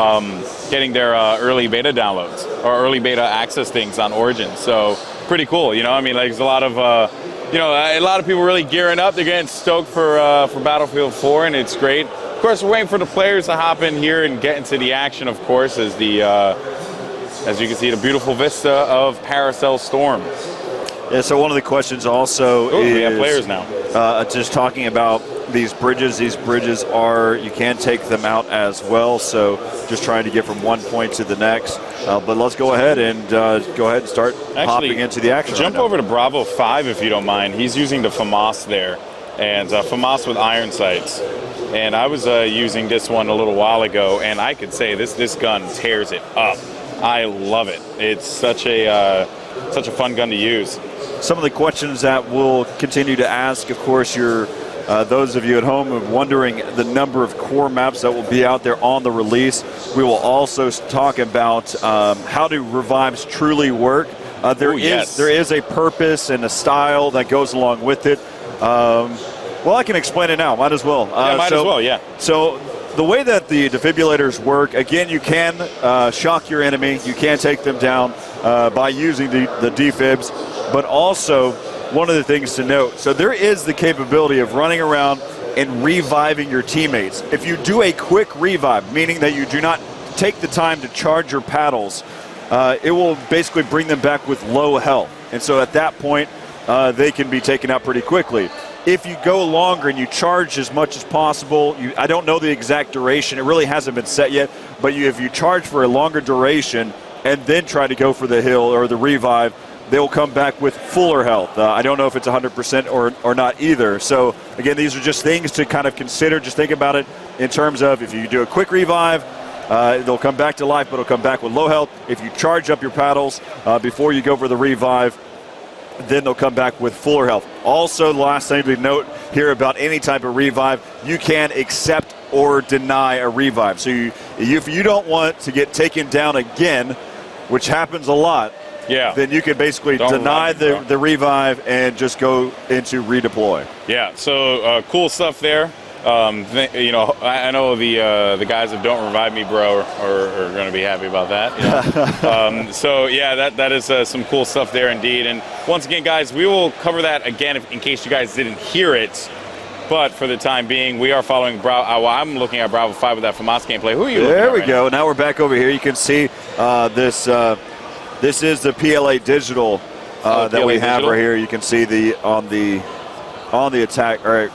getting their early beta downloads or early beta access things on Origin. So pretty cool, you know. I mean, like, there's a lot of a lot of people really gearing up. They're getting stoked for Battlefield 4, and it's great. Of course, we're waiting for the players to hop in here and get into the action. Of course, as you can see, the beautiful vista of Paracel Storm. Yeah, so one of the questions also is... we have players now. Just talking about these bridges. These bridges you can take them out as well, so just trying to get from one point to the next. But let's go ahead and start hopping into the action. Jump over to Bravo 5 if you don't mind. He's using the FAMAS there, and FAMAS with iron sights. And I was using this one a little while ago, and I could say this gun tears it up. I love it. It's such a fun gun to use. Some of the questions that we'll continue to ask, of course, those of you at home are wondering the number of core maps that will be out there on the release. We will also talk about how do revives truly work. There is a purpose and a style that goes along with it. Well, I can explain it now. Might as well. As well, yeah. So the way that the defibrillators work, again, you can shock your enemy. You can take them down by using the defibs. But also, one of the things to note, so there is the capability of running around and reviving your teammates. If you do a quick revive, meaning that you do not take the time to charge your paddles, it will basically bring them back with low health. And so at that point, they can be taken out pretty quickly. If you go longer and you charge as much as possible, I don't know the exact duration, it really hasn't been set yet, but if you charge for a longer duration and then try to go for the hill or the revive, they'll come back with fuller health. I don't know if it's 100% or not either. So again, these are just things to kind of consider. Just think about it in terms of if you do a quick revive, they'll come back to life, but it'll come back with low health. If you charge up your paddles before you go for the revive, then they'll come back with fuller health. Also, the last thing to note here about any type of revive, you can accept or deny a revive. So if you don't want to get taken down again, which happens a lot, then you can basically deny the revive and just go into redeploy. Yeah, so cool stuff there. I know the guys that don't revive me, bro, are going to be happy about that. You know? So yeah, that is some cool stuff there indeed. And once again, guys, we will cover that again in case you guys didn't hear it. But for the time being, we are following I'm looking at Bravo 5 with that FAMAS gameplay. Who are you looking at? There we go. Now we're back over here. You can see this. This is the PLA digital that we have right here. You can see on the attack. All right.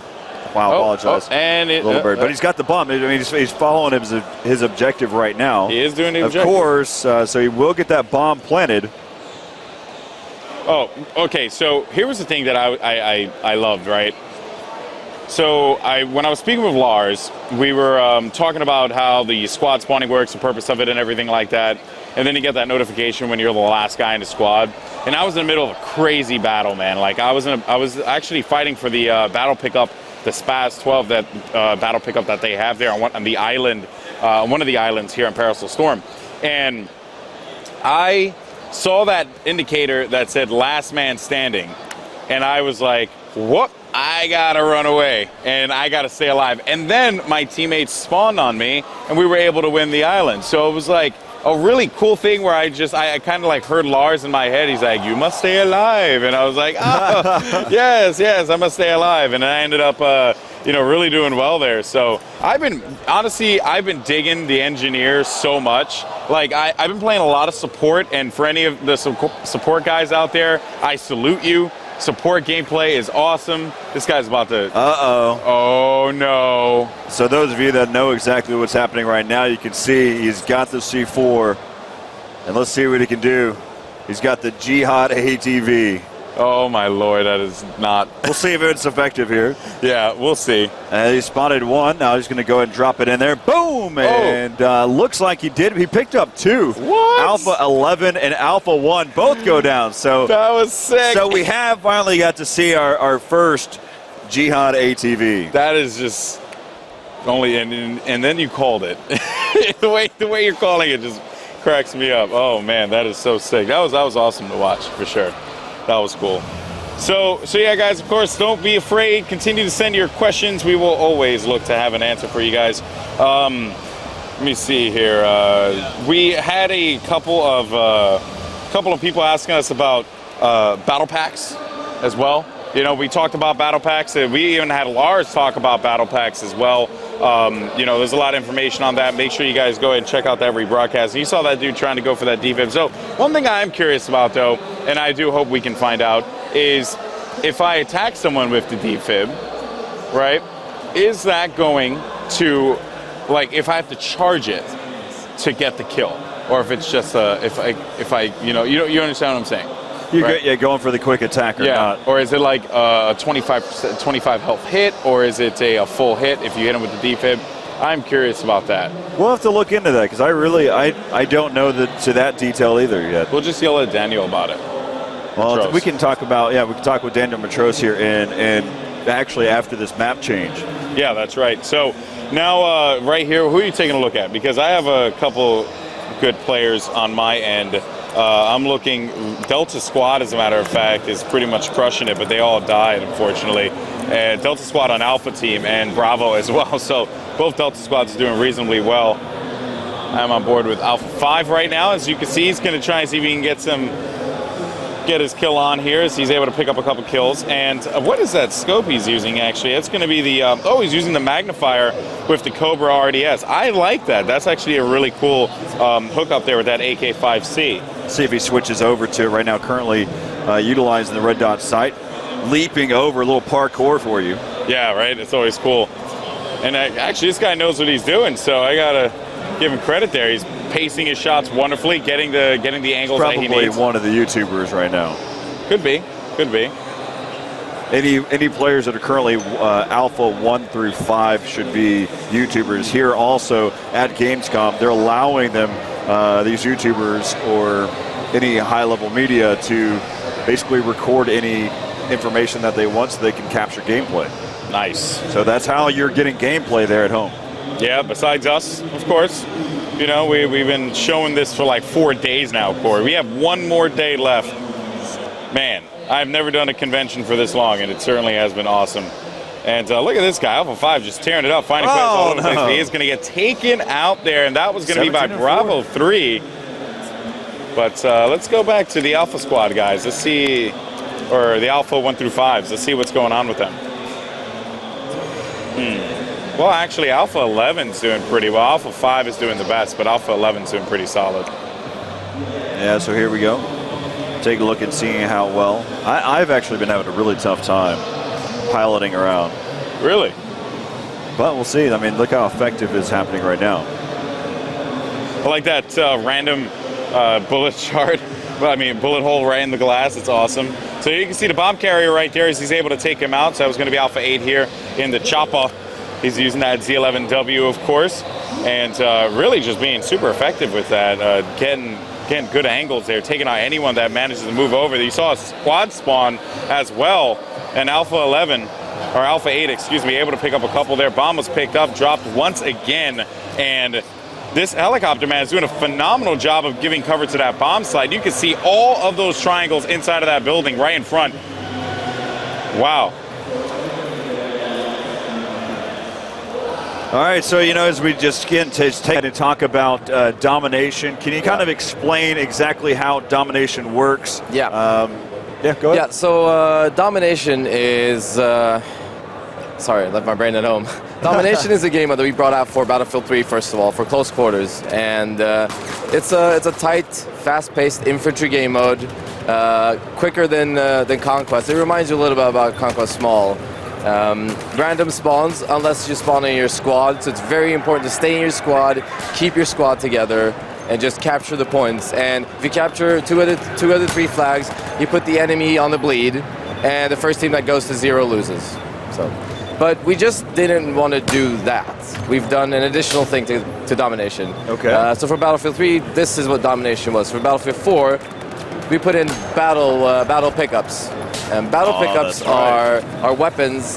Wow, apologize. And but he's got the bomb. I mean, he's following his objective right now. He is doing the objective. Of course, so he will get that bomb planted. Oh, okay. So here was the thing that I loved, right? So when I was speaking with Lars, we were talking about how the squad spawning works, the purpose of it, and everything like that. And then you get that notification when you're the last guy in the squad. And I was in the middle of a crazy battle, man. Like I was actually fighting for the battle pickup, the Spaz 12 battle pickup that they have there on the island, one of the islands here in Paracel Storm. And I saw that indicator that said last man standing. And I was like, what? I gotta run away and I gotta stay alive. And then my teammates spawned on me and we were able to win the island. So it was like a really cool thing where I kind of like heard Lars in my head. He's like, you must stay alive. And I was like, oh, yes, I must stay alive. And I ended up, really doing well there. So I've been digging the engineer so much. Like I've been playing a lot of support, and for any of the support guys out there, I salute you. Support gameplay is awesome. This guy's about to... Uh-oh. Oh, no. So those of you that know exactly what's happening right now, you can see he's got the C4. And let's see what he can do. He's got the Jihad ATV. Oh, my Lord, that is not... We'll see if it's effective here. Yeah, we'll see. And he spotted one. Now he's going to go ahead and drop it in there. Boom! And looks like he did. He picked up two. What? Alpha 11 and Alpha 1 both go down. So that was sick. So we have finally got to see our first Jihad ATV. That is just only... And then you called it. the way you're calling it just cracks me up. Oh, man, that is so sick. That was awesome to watch, for sure. That was cool. So yeah, guys, of course, don't be afraid. Continue to send your questions. We will always look to have an answer for you guys. Let me see here. We had a couple of people asking us about battle packs as well. You know, we talked about battle packs. We even had Lars talk about battle packs as well. You know, there's a lot of information on that. Make sure you guys go ahead and check out that rebroadcast. You saw that dude trying to go for that defib. So one thing I'm curious about, though, and I do hope we can find out, is if I attack someone with the defib, right, is that going to, like, if I have to charge it to get the kill, or if it's just if I you understand what I'm saying? You're going for the quick attack or not. Or is it like a 25 health hit, or is it a full hit if you hit him with the defib? I'm curious about that. We'll have to look into that, because I don't know to that detail either yet. We'll just yell at Daniel about it. Well, Matros. we can talk with Daniel Matros here and actually after this map change. Yeah, that's right. So now right here, who are you taking a look at? Because I have a couple good players on my end. I'm looking, Delta Squad, as a matter of fact, is pretty much crushing it, but they all died, unfortunately. And Delta Squad on Alpha Team and Bravo as well. So both Delta Squads are doing reasonably well. I'm on board with Alpha 5 right now. As you can see, he's going to try and see if he can get his kill on here, as he's able to pick up a couple kills. And what is that scope he's using, actually? It's going to be the, he's using the magnifier with the Cobra RDS. I like that. That's actually a really cool hookup there with that AK-5C. See if he switches over to right now, currently utilizing the red dot sight, leaping over, a little parkour for you. Yeah, right? It's always cool. And actually, this guy knows what he's doing, so I got to give him credit there. He's pacing his shots wonderfully, getting the angles that he needs. Probably one of the YouTubers right now. Could be. Any players that are currently Alpha 1 through 5 should be YouTubers. Here also at Gamescom, they're allowing them, these YouTubers or any high-level media, to basically record any information that they want so they can capture gameplay. Nice. So that's how you're getting gameplay there at home. Yeah, besides us, of course. You know, we've been showing this for like 4 days now, Corey. We have one more day left. Man, I've never done a convention for this long, and it certainly has been awesome. And look at this guy, Alpha 5, just tearing it up, finding plays all over the place. He is going to get taken out there, and that was going to be by Bravo 3. But let's go back to the Alpha Squad, guys. Let's see, or the Alpha 1 through 5s. Let's see what's going on with them. Well, actually, Alpha 11's doing pretty well. Alpha 5 is doing the best, but Alpha 11's doing pretty solid. Yeah, so here we go. Take a look and seeing how well. I've actually been having a really tough time piloting around. Really? But we'll see. I mean, look how effective it's happening right now. I like that random bullet chart. I mean, bullet hole right in the glass. It's awesome. So you can see the bomb carrier right there as he's able to take him out. So that was going to be Alpha 8 here in the chopper. He's using that Z11W, of course, and really just being super effective with that, getting good angles there, taking out anyone that manages to move over. You saw a squad spawn as well, and Alpha 11, or Alpha 8, excuse me, able to pick up a couple there. Bomb was picked up, dropped once again, and this helicopter man is doing a phenomenal job of giving cover to that bomb slide. You can see all of those triangles inside of that building right in front. Wow. All right, so, you know, as we just take and talk about domination, can you kind of explain exactly how domination works? Yeah. Yeah, go ahead. Yeah, so domination is, sorry, I left my brain at home. Domination is a game that we brought out for Battlefield 3, first of all, for close quarters. And it's a tight, fast-paced infantry game mode, quicker than Conquest. It reminds you a little bit about Conquest Small. Random spawns unless you spawn in your squad, so it's very important to stay in your squad, keep your squad together, and just capture the points. And if you capture two of the 3 flags, you put the enemy on the bleed, and the first team that goes to 0 loses. So, but we just didn't want to do that. We've done an additional thing to domination. Okay. So for Battlefield 3, this is what domination was. For Battlefield 4, we put in battle pickups. And battle pickups are weapons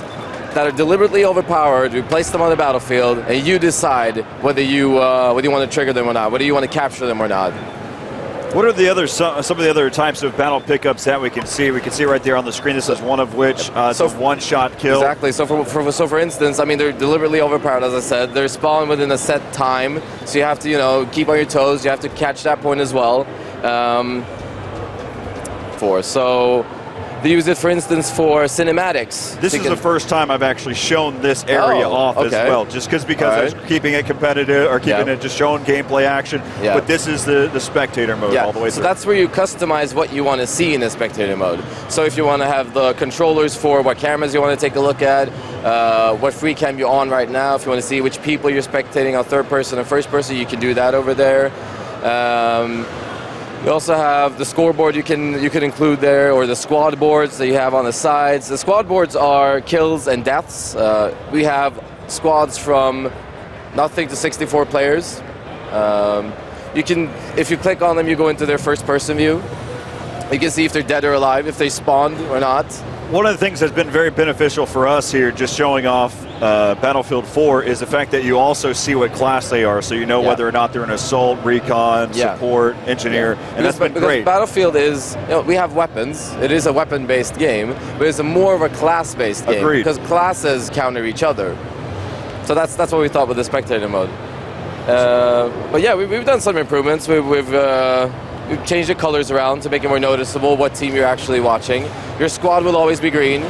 that are deliberately overpowered. We place them on the battlefield, and you decide whether you want to trigger them or not, whether you want to capture them or not. What are the other some of the other types of battle pickups that we can see? We can see right there on the screen. This is one of which it's a one-shot kill. Exactly. So for instance, I mean, they're deliberately overpowered, as I said. They're spawned within a set time, so you have to, you know, keep on your toes. You have to catch that point as well. So they use it, for instance, for cinematics. This is the first time I've actually shown this area off as well, just because I was keeping it competitive or keeping it just showing gameplay action. Yeah. But this is the spectator mode all the way through. So that's where you customize what you want to see in the spectator mode. So if you want to have the controllers for what cameras you want to take a look at, what free cam you're on right now, if you want to see which people you're spectating on third person and first person, you can do that over there. You also have the scoreboard you can include there, or the squad boards that you have on the sides. The squad boards are kills and deaths. We have squads from nothing to 64 players. You can, if you click on them, you go into their first-person view. You can see if they're dead or alive, if they spawned or not. One of the things that's been very beneficial for us here, just showing off Battlefield 4, is the fact that you also see what class they are, so you know whether or not they're an assault, recon, support, engineer, and that's been great. Battlefield is, you know, we have weapons. It is a weapon-based game, but it's more of a class-based game. Agreed. Because classes counter each other. So that's what we thought with the spectator mode. But yeah, we've done some improvements. We've changed the colors around to make it more noticeable what team you're actually watching. Your squad will always be green.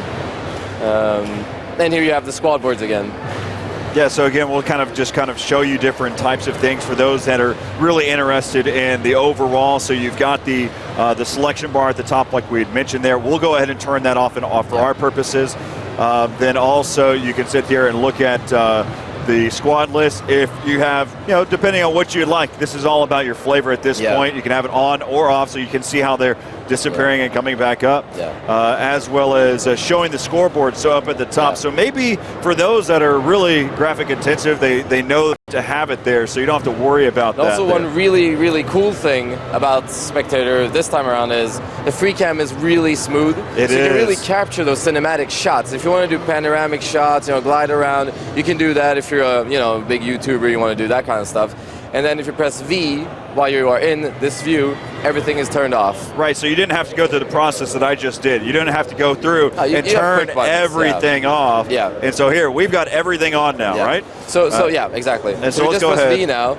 And here you have the squad boards again. Yeah, so again, we'll kind of show you different types of things for those that are really interested in the overall. So you've got the selection bar at the top, like we had mentioned there. We'll go ahead and turn that off for our purposes. Then also you can sit there and look at the squad list. If you have, you know, depending on what you'd like, this is all about your flavor at this point. You can have it on or off, so you can see how they're disappearing and coming back up, as well as showing the scoreboard so up at the top. So maybe for those that are really graphic intensive, they know to have it there, so you don't have to worry about that. Also, one really cool thing about Spectator this time around is the free cam is really smooth. You can really capture those cinematic shots. If you want to do panoramic shots, you know, glide around, you can do that. If you're a big YouTuber, you want to do that kind of stuff. And then if you press V while you are in this view, everything is turned off. Right, so you didn't have to go through the process that I just did. You didn't have to go through and turn everything off. And so here, we've got everything on now, right? So yeah, exactly. And so let's go ahead. V now.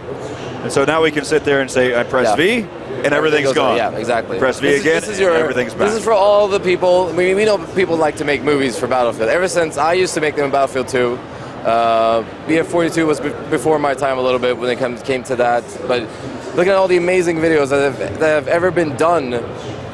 And so now we can sit there and say, I press V, and everything's gone. Yeah, exactly. Press V again, and everything's back. This is for all the people. I mean, we know people like to make movies for Battlefield. Ever since I used to make them in Battlefield 2. BF42 was before my time a little bit when it came to that, but looking at all the amazing videos that have ever been done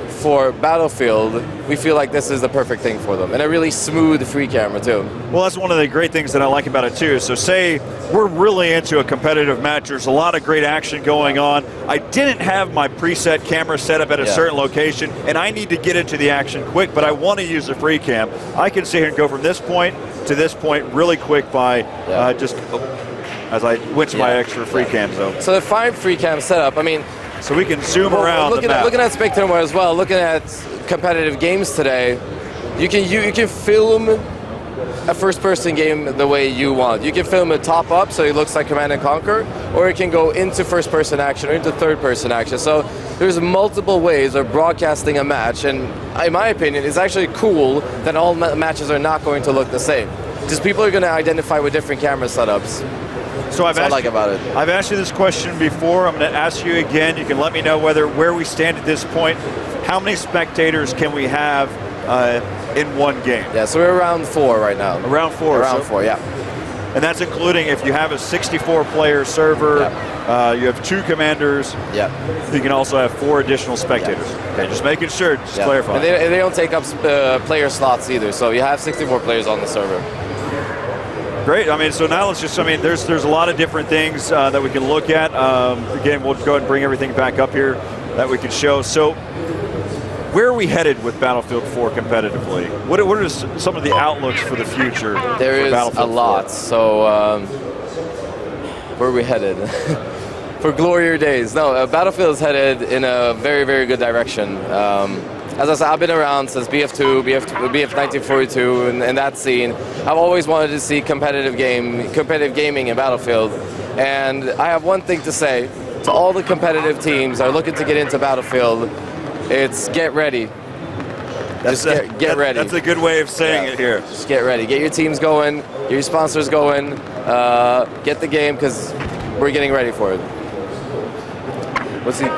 for Battlefield, we feel like this is the perfect thing for them, and a really smooth free camera too. Well, that's one of the great things that I like about it too. So say we're really into a competitive match, there's a lot of great action going on. I didn't have my preset camera set up at a certain location, and I need to get into the action quick, but I want to use the free cam. I can sit here and go from this point to this point really quick by just as I went to my extra free cam zone. So the 5 free cam setup, I mean, so we can zoom around looking at Spectator mode as well, looking at competitive games today, you can film a first-person game the way you want. You can film it top up so it looks like Command & Conquer, or it can go into first-person action or into third-person action. So there's multiple ways of broadcasting a match, and in my opinion, it's actually cool that all matches are not going to look the same. Just people are going to identify with different camera setups. So I've asked, about it. I've asked you this question before. I'm going to ask you again. You can let me know where we stand at this point. How many spectators can we have in one game? Yeah, so we're around 4 right now. Around 4. Around 4, yeah. And that's including if you have a 64-player server, you have 2 commanders. Yeah. You can also have 4 additional spectators. Okay, just making sure, just clarifying. And they don't take up player slots either, so you have 64 players on the server. Great. I mean, so now let's just, there's a lot of different things that we can look at. Again, we'll go ahead and bring everything back up here that we can show. So where are we headed with Battlefield 4 competitively? What are some of the outlooks for the future? There is a lot. 4? So where are we headed? For glorier days. No, Battlefield is headed in a very good direction. As I said, I've been around since BF2, BF 1942, and that scene. I've always wanted to see competitive gaming in Battlefield. And I have one thing to say. to all the competitive teams that are looking to get into Battlefield, it's get ready. Just get ready. That's a good way of saying it here. Just get ready. Get your teams going, get your sponsors going, get the game, because we're getting ready for it. What's he?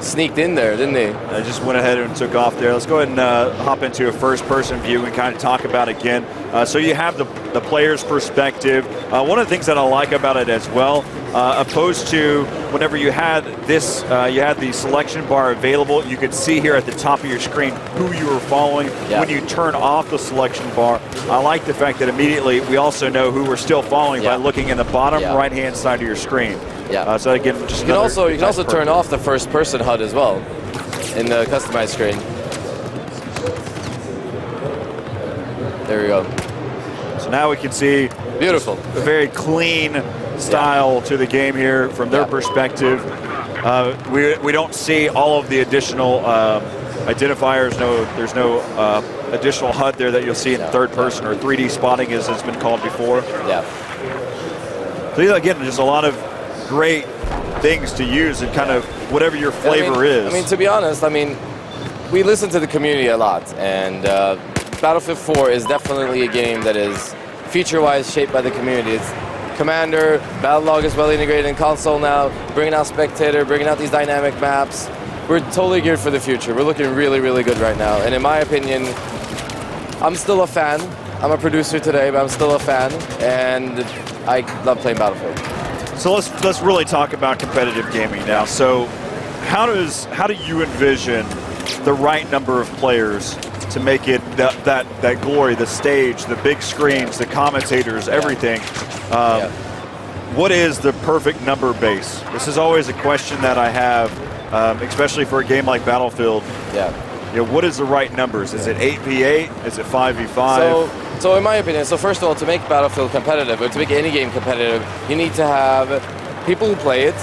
Sneaked in there, didn't he? I just went ahead and took off there. Let's go ahead and hop into a first-person view and kind of talk about it again. So you have the player's perspective. One of the things that I like about it as well, opposed to whenever you had this, you had the selection bar available, you could see here at the top of your screen who you were following. Yeah. When you turn off the selection bar, I like the fact that immediately we also know who we're still following by looking in the bottom right-hand side of your screen. Yeah. So again, just you can also turn off the first-person HUD as well in the customized screen. There we go. So now we can see beautiful, a very clean style to the game here from their perspective. We don't see all of the additional identifiers. There's no additional HUD there that you'll see in third person or 3D spotting, as it's been called before. Yeah. So again, just a lot of great things to use and kind of whatever your flavor is. I mean, to be honest, we listen to the community a lot, and Battlefield 4 is definitely a game that is feature-wise shaped by the community. It's Commander, Battlelog is well integrated in console now, bringing out Spectator, bringing out these dynamic maps. We're totally geared for the future. We're looking really, really good right now, and in my opinion, I'm still a fan. I'm a producer today, but I'm still a fan, and I love playing Battlefield. So let's really talk about competitive gaming now. So how do you envision the right number of players to make it that glory, the stage, the big screens, the commentators, everything? What is the perfect number base? This is always a question that I have, especially for a game like Battlefield. Yeah. What is the right numbers? Is it 8v8? Is it 5v5? So in my opinion, first of all, to make Battlefield competitive, or to make any game competitive, you need to have people who play it,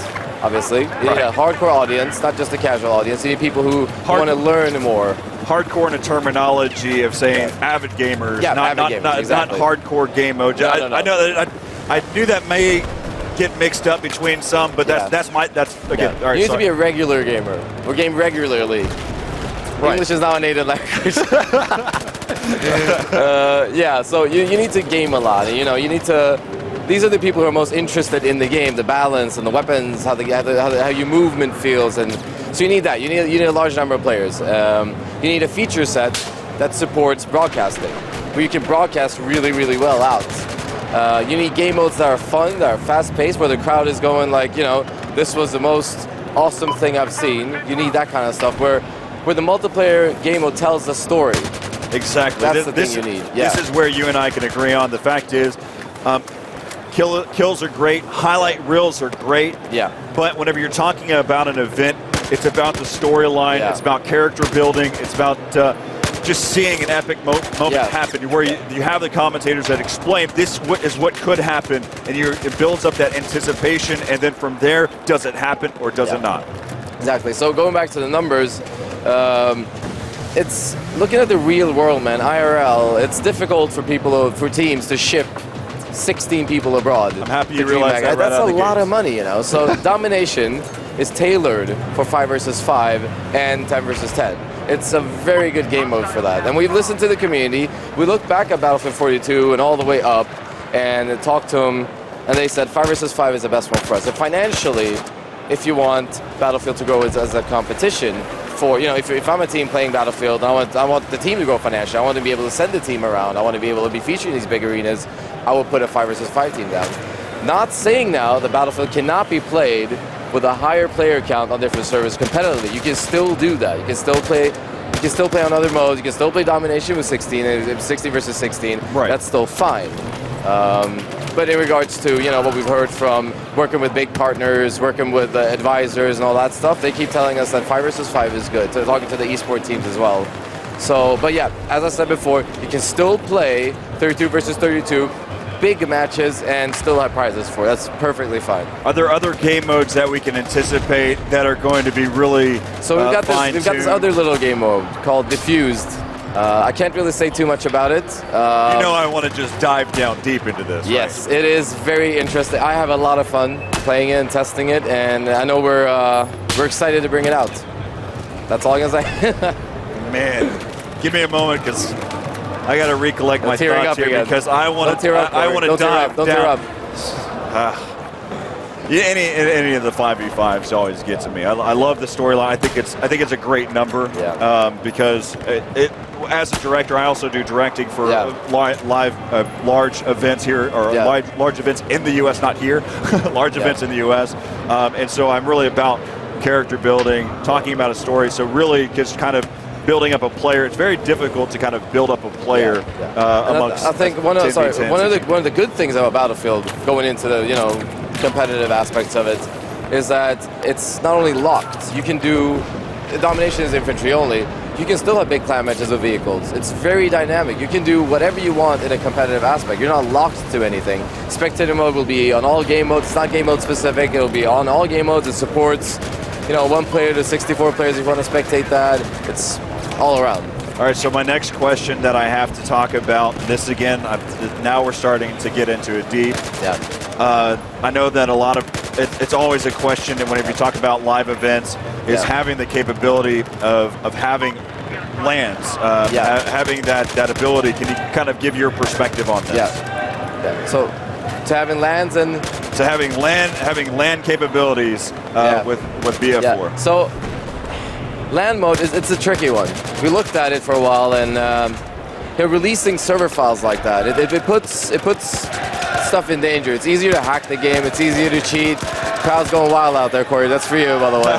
obviously. You need a hardcore audience, not just a casual audience. You need people who want to learn more. Hardcore in a terminology of saying avid gamers, not exactly. not hardcore game mode. No. I know that I knew that may get mixed up between some, but that's again. All right, you need to be a regular gamer or game regularly. English is now a native language. So you need to game a lot. You need to. These are the people who are most interested in the game, the balance and the weapons, how your movement feels, and so you need that. You need a large number of players. You need a feature set that supports broadcasting, where you can broadcast really, really well out. You need game modes that are fun, that are fast-paced, where the crowd is going like, this was the most awesome thing I've seen. You need that kind of stuff where the multiplayer game mode tells the story. Exactly. That's the thing you need. This is where you and I can agree on. The fact is, kills are great, highlight reels are great. Yeah. But whenever you're talking about an event, it's about the storyline, it's about character building, it's about just seeing an epic moment happen, where you have the commentators that explain this is what could happen, and it builds up that anticipation, and then from there, does it happen or does it not? Exactly. So going back to the numbers, it's looking at the real world, man. IRL. It's difficult for teams to ship 16 people abroad. I'm happy you realize that. That's a lot of money, So Domination is tailored for 5 versus 5 and 10 versus 10. It's a very good game mode for that. And we've listened to the community. We looked back at Battlefield 42 and all the way up, and talked to them, and they said 5 versus 5 is the best one for us. And financially, if you want Battlefield to go as a competition for, if I'm a team playing Battlefield, and I want the team to go financially, I want to be able to send the team around, I want to be able to be featured in these big arenas, I will put a 5 versus 5 team down. Not saying now that Battlefield cannot be played with a higher player count on different servers competitively. You can still do that. You can still play on other modes. You can still play Domination with 16 versus 16. Right. That's still fine. But in regards to what we've heard from working with big partners, working with advisors and all that stuff, they keep telling us that 5 versus 5 is good. So talking to the esports teams as well. So, but yeah, as I said before, you can still play 32 versus 32, big matches, and still have prizes for. That's perfectly fine. Are there other game modes that we can anticipate that are going to be really So we've got this other little game mode called Diffused. I can't really say too much about it. I want to just dive down deep into this. Yes, right? it is very interesting. I have a lot of fun playing it and testing it, and I know we're excited to bring it out. That's all I'm gonna say. Man, give me a moment because I got to recollect my tearing thoughts up here again. because I want to. I want to Don't tear dive up. Don't down. tear up. Yeah, any of the 5v5s always gets to me. I love the storyline. I think it's a great number. Yeah. Because it as a director, I also do directing for live large events here or large events in the U.S. Not here, large events in the U.S. And so I'm really about character building, talking about a story. So really, just kind of building up a player. It's very difficult to kind of build up a player amongst. I think one of the good things about Battlefield, going into the competitive aspects of it, is that it's not only locked. You can do domination is infantry only. You can still have big clan matches with vehicles. It's very dynamic. You can do whatever you want in a competitive aspect. You're not locked to anything. Spectator mode will be on all game modes. It's not game mode specific. It'll be on all game modes. It supports 1 player to 64 players if you want to spectate that. It's all around. All right, so my next question that I have to talk about, this again, now we're starting to get into it deep. Yeah. I know that a lot of, it's always a question, and whenever you talk about live events, is having the capability of having lands, having that ability. Can you kind of give your perspective on this? Yeah. So to having lands and... To having land capabilities with BF4. Yeah. So land mode, it's a tricky one. We looked at it for a while, and releasing server files like that, it puts stuff in danger. It's easier to hack the game. It's easier to cheat. Crowd's going wild out there, Corey. That's for you, by the way.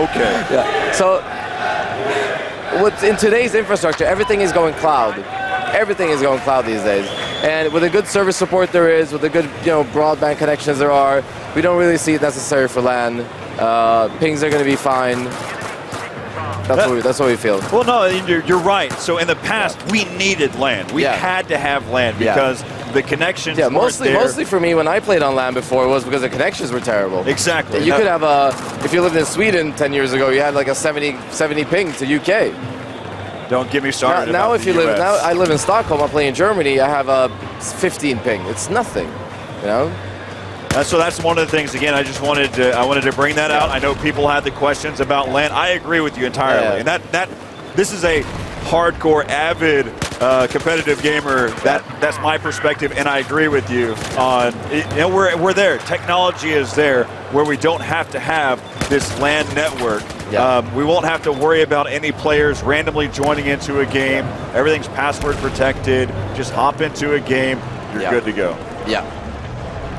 Okay. Yeah. So, in today's infrastructure, everything is going cloud. Everything is going cloud these days. And with the good service support there is, with the good broadband connections there are, we don't really see it necessary for LAN. Pings are going to be fine. That's what we feel. Well, no, you're right. So in the past, we needed LAN. We had to have LAN because the connections weren't there. Mostly for me, when I played on LAN before, was because the connections were terrible. Exactly. You could have if you lived in Sweden 10 years ago, you had like a 70 ping to UK. Don't get me started. Now, if you live, I live in Stockholm. I play in Germany. I have a 15 ping. It's nothing, So that's one of the things. Again, I wanted to bring that out. I know people had the questions about LAN. I agree with you entirely. And this is a hardcore, avid, competitive gamer. That's my perspective, and I agree with you on. We're there. Technology is there where we don't have to have this LAN network. We won't have to worry about any players randomly joining into a game. Everything's password protected. Just hop into a game. You're good to go. Yeah.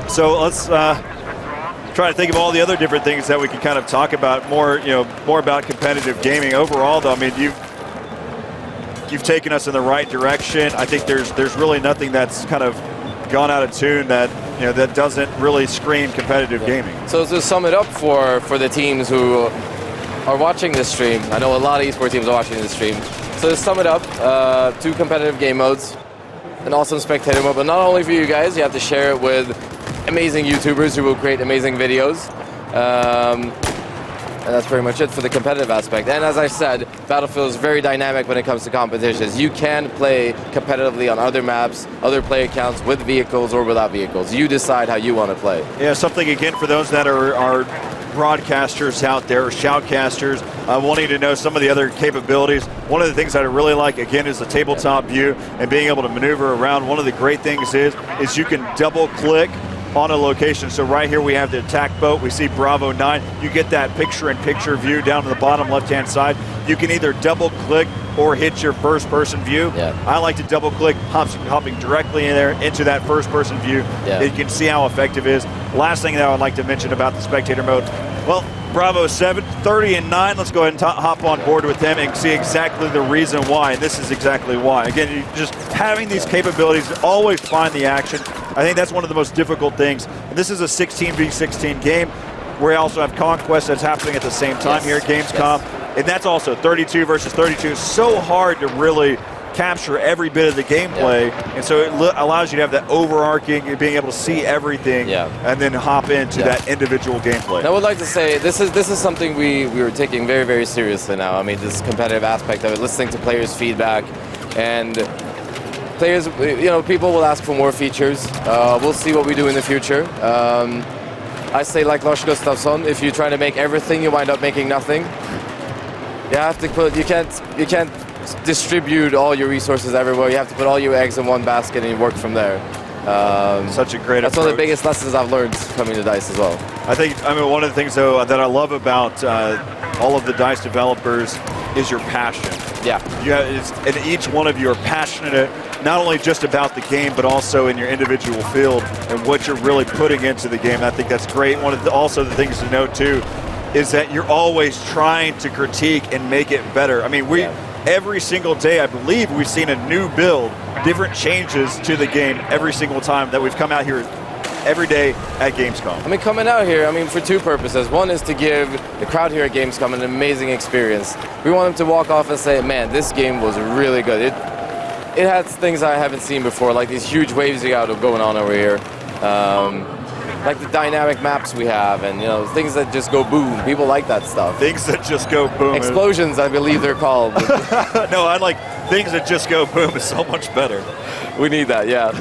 So let's try to think of all the other different things that we can kind of talk about more about competitive gaming. Overall, though, I mean, you've taken us in the right direction. I think there's really nothing that's kind of gone out of tune that that doesn't really scream competitive gaming. So to sum it up for the teams who are watching this stream, I know a lot of esports teams are watching this stream. So to sum it up, 2 competitive game modes, an awesome spectator mode, but not only for you guys, you have to share it with amazing YouTubers who will create amazing videos. And that's pretty much it for the competitive aspect. And as I said, Battlefield is very dynamic when it comes to competitions. You can play competitively on other maps, other player counts, with vehicles or without vehicles. You decide how you want to play. Yeah, something again for those that are broadcasters out there, or shoutcasters, wanting to know some of the other capabilities. One of the things that I really like, again, is the tabletop view and being able to maneuver around. One of the great things is you can double click on a location. So right here we have the attack boat. We see Bravo 9. You get that picture-in-picture view down to the bottom left-hand side. You can either double-click or hit your first-person view. I like to double-click, hopping directly in there into that first-person view. You can see how effective it is. Last thing that I would like to mention about the spectator mode, well, Bravo 7, 30 and 9. Let's go ahead and hop on board with them and see exactly the reason why. And this is exactly why. Again, you just having these capabilities to always find the action. I think that's one of the most difficult things. And this is a 16v16 game. We also have Conquest that's happening at the same time here at Gamescom. And that's also 32 versus 32. So hard to really capture every bit of the gameplay, and so it allows you to have that overarching, being able to see everything, and then hop into that individual gameplay. And I would like to say this is something we were taking very, very seriously now. I mean, this competitive aspect of it, listening to players' feedback, and players, people will ask for more features. We'll see what we do in the future. I say, like Lars Gustafsson, if you try to make everything, you wind up making nothing. You have to put. You can't distribute all your resources everywhere. You have to put all your eggs in one basket and you work from there. Such a great That's approach. one of the biggest lessons I've learned coming to DICE as well. I mean, one of the things, though, that I love about all of the DICE developers is your passion. Yeah. And each one of you are passionate, not only just about the game, but also in your individual field and what you're really putting into the game. I think that's great. One of also the things to note, too, is that you're always trying to critique and make it better. I mean, every single day, I believe we've seen a new build, different changes to the game every single time that we've come out here every day at Gamescom. I mean, coming out here, for two purposes. One is to give the crowd here at Gamescom an amazing experience. We want them to walk off and say, man, this game was really good. It had things I haven't seen before, like these huge waves you got going on over here. Like the dynamic maps we have, and things that just go boom. People like that stuff. Things that just go boom. Explosions, I believe they're called. No, I like things that just go boom is so much better. We need that, yeah.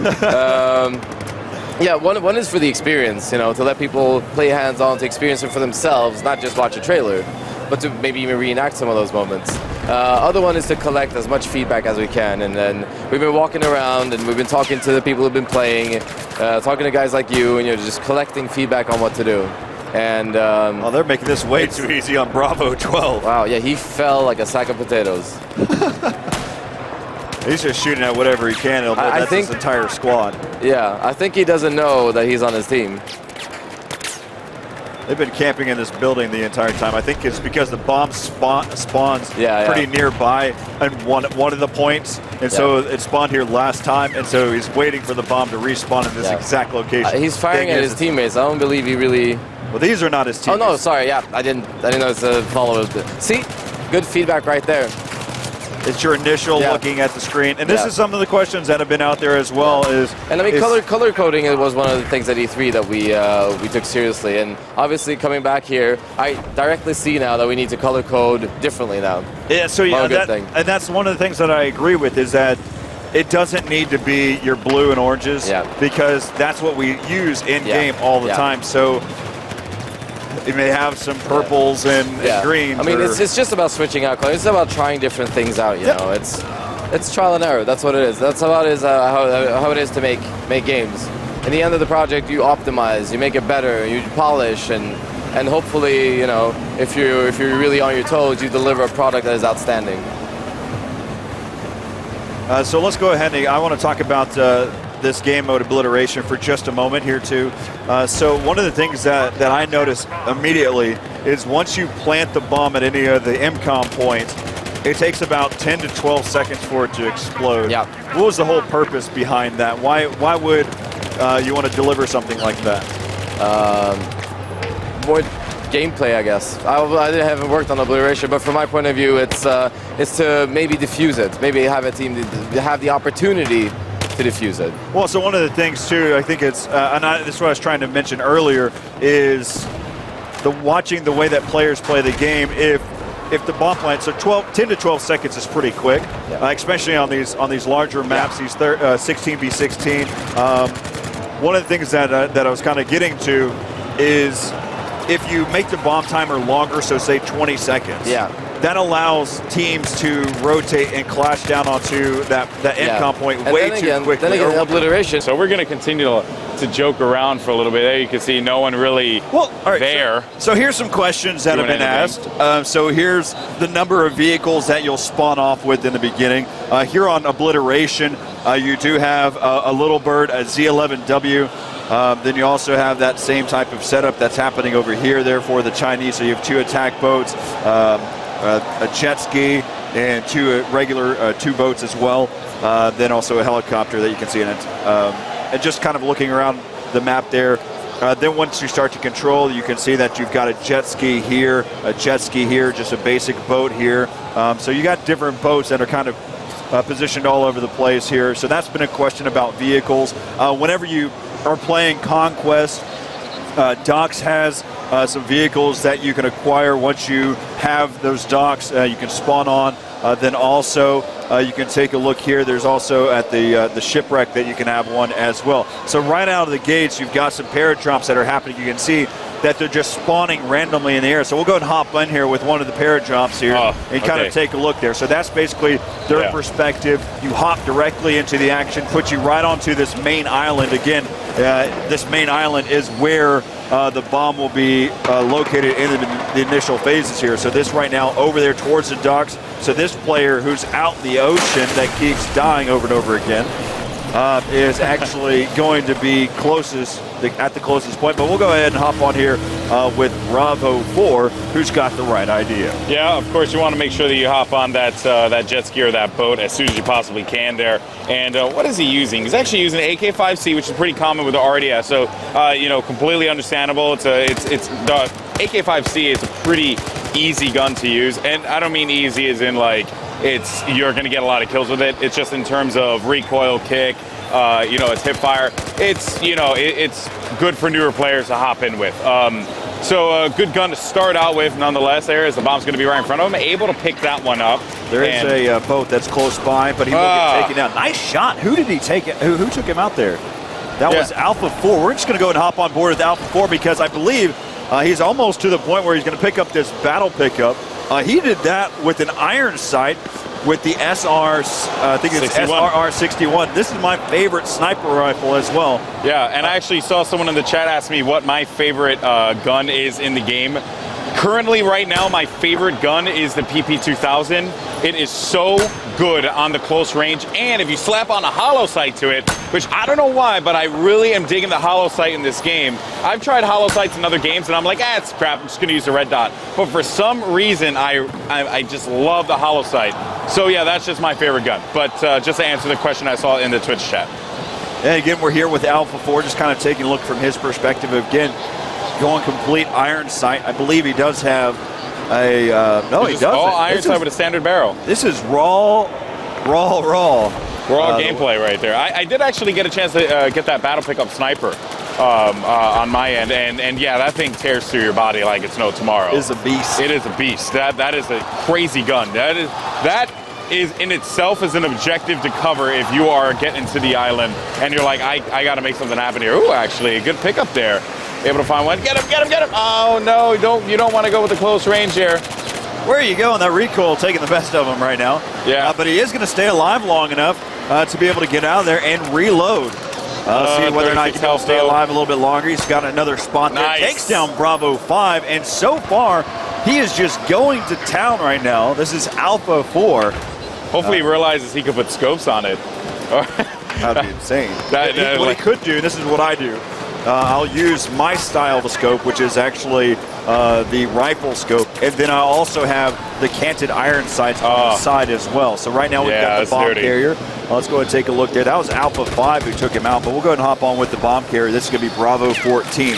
One is for the experience, to let people play hands-on, to experience it for themselves, not just watch a trailer, but to maybe even reenact some of those moments. Other one is to collect as much feedback as we can, and then we've been walking around and we've been talking to the people who've been playing, talking to guys like you, and just collecting feedback on what to do. And they're making this way too easy on Bravo 12. Wow, yeah, he fell like a sack of potatoes. He's just shooting at whatever he can. That's his entire squad. Yeah, I think he doesn't know that he's on his team. They've been camping in this building the entire time. I think it's because the bomb spawns pretty nearby and one of the points, and so it spawned here last time, and so he's waiting for the bomb to respawn in this exact location. He's firing at his teammates. I don't believe he really. Well, these are not his teammates. Oh no, sorry. Yeah, I didn't notice the follow-up. See, good feedback right there. It's your initial looking at the screen, and this is some of the questions that have been out there as well. Color coding was one of the things at E3 that we took seriously, and obviously coming back here, I directly see now that we need to color code differently now. Yeah, so and that's one of the things that I agree with is that it doesn't need to be your blue and oranges because that's what we use in game all the time. So it may have some purples and greens. I mean, it's just about switching out colors. It's about trying different things out. You know, it's trial and error. That's what it is. That's how it is. How it is to make games. In the end of the project, you optimize, you make it better, you polish, and hopefully, if you're really on your toes, you deliver a product that is outstanding. So let's go ahead and I want to talk about this game mode obliteration for just a moment here too. So one of the things that I noticed immediately is once you plant the bomb at any of the MCOM points, it takes about 10 to 12 seconds for it to explode. Yeah. What was the whole purpose behind that? Why would you want to deliver something like that? More gameplay, I guess. I haven't worked on obliteration, but from my point of view, it's to maybe diffuse it. Maybe have a team have the opportunity to diffuse it. Well, so one of the things too, I think it's, this is what I was trying to mention earlier, is watching the way that players play the game. If the bomb plant, so 10 to 12 seconds is pretty quick, especially on these larger maps, these 16v16. One of the things that I was kind of getting to is if you make the bomb timer longer, so say 20 seconds, that allows teams to rotate and clash down onto that endcom point way too quickly. Then again, obliteration. So we're going to continue to joke around for a little bit. There you can see no one really there. So here's some questions that have been asked. So here's the number of vehicles that you'll spawn off with in the beginning. Here on obliteration, you do have a little bird, a Z11W. Then you also have that same type of setup that's happening over here there for the Chinese. So you have 2 attack boats, a jet ski, and 2 regular 2 boats as well. Then also a helicopter that you can see in it. And just kind of looking around the map there. Then once you start to control, you can see that you've got a jet ski here, just a basic boat here. So you got different boats that are kind of positioned all over the place here. So that's been a question about vehicles. Whenever you are playing Conquest, Docks has some vehicles that you can acquire once you have those docks. You can spawn on. Then also you can take a look here. There's also at the shipwreck that you can have one as well. So right out of the gates, you've got some paradrops that are happening. You can see that they're just spawning randomly in the air. So we'll go ahead and hop in here with one of the paradrops here and kind of take a look there. So that's basically their perspective. You hop directly into the action, put you right onto this main island. Again, this main island is where the bomb will be located in the initial phases here. So this right now over there towards the docks. So this player who's out in the ocean that keeps dying over and over again is actually going to be at the closest point. But we'll go ahead and hop on here with Bravo 4, who's got the right idea. Yeah, of course you want to make sure that you hop on that jet ski or that boat as soon as you possibly can there. And what is he using? He's actually using an AK-5C, which is pretty common with the RDS. So completely understandable. It's the AK-5C is a pretty easy gun to use, and I don't mean easy as in like you're going to get a lot of kills with it. It's just in terms of recoil, kick, it's hip fire. It's good for newer players to hop in with. So a good gun to start out with, nonetheless. There is the bomb's going to be right in front of him. Able to pick that one up. There is a boat that's close by, but he will get taken out. Nice shot. Who did he take? Who took him out there? That was Alpha 4. We're just going to go and hop on board with Alpha 4 because I believe he's almost to the point where he's going to pick up this battle pickup. He did that with an iron sight with the SR, I think it's 61. SRR-61. This is my favorite sniper rifle as well. Yeah, and I actually saw someone in the chat ask me what my favorite gun is in the game. Currently, right now, my favorite gun is the PP2000. It is so good on the close range, and if you slap on a hollow sight to it, which I don't know why, but I really am digging the hollow sight in this game. I've tried hollow sights in other games, and I'm like, it's crap, I'm just going to use the red dot. But for some reason, I just love the hollow sight. So yeah, that's just my favorite gun. But just to answer the question I saw in the Twitch chat. And again, we're here with Alpha 4, just kind of taking a look from his perspective. Again, going complete iron sight. I believe he does have a no, he doesn't. All iron sight with a standard barrel. This is raw gameplay right there. I did actually get a chance to get that battle pickup sniper on my end, and yeah, that thing tears through your body like it's no tomorrow. It is a beast. It is a beast. That is a crazy gun. That is in itself is an objective to cover if you are getting to the island and you're like, I got to make something happen here. Ooh, actually, a good pickup there. Able to find one. Get him, get him, get him. Oh, no, you don't want to go with the close range here. Where are you going? That recoil taking the best of him right now. Yeah. But he is going to stay alive long enough to be able to get out of there and reload. See whether or not he can stay alive a little bit longer. He's got another spot there. Nice. Takes down Bravo 5, and so far, he is just going to town right now. This is Alpha 4. Hopefully he realizes he could put scopes on it. That'd be insane. What he could do, this is what I do. I'll use my style of a scope, which is actually the rifle scope, and then I also have the canted iron sights on the side as well. So right now we've got the bomb carrier. Let's go ahead and take a look there. That was Alpha 5 who took him out, but we'll go ahead and hop on with the bomb carrier. This is going to be Bravo 14.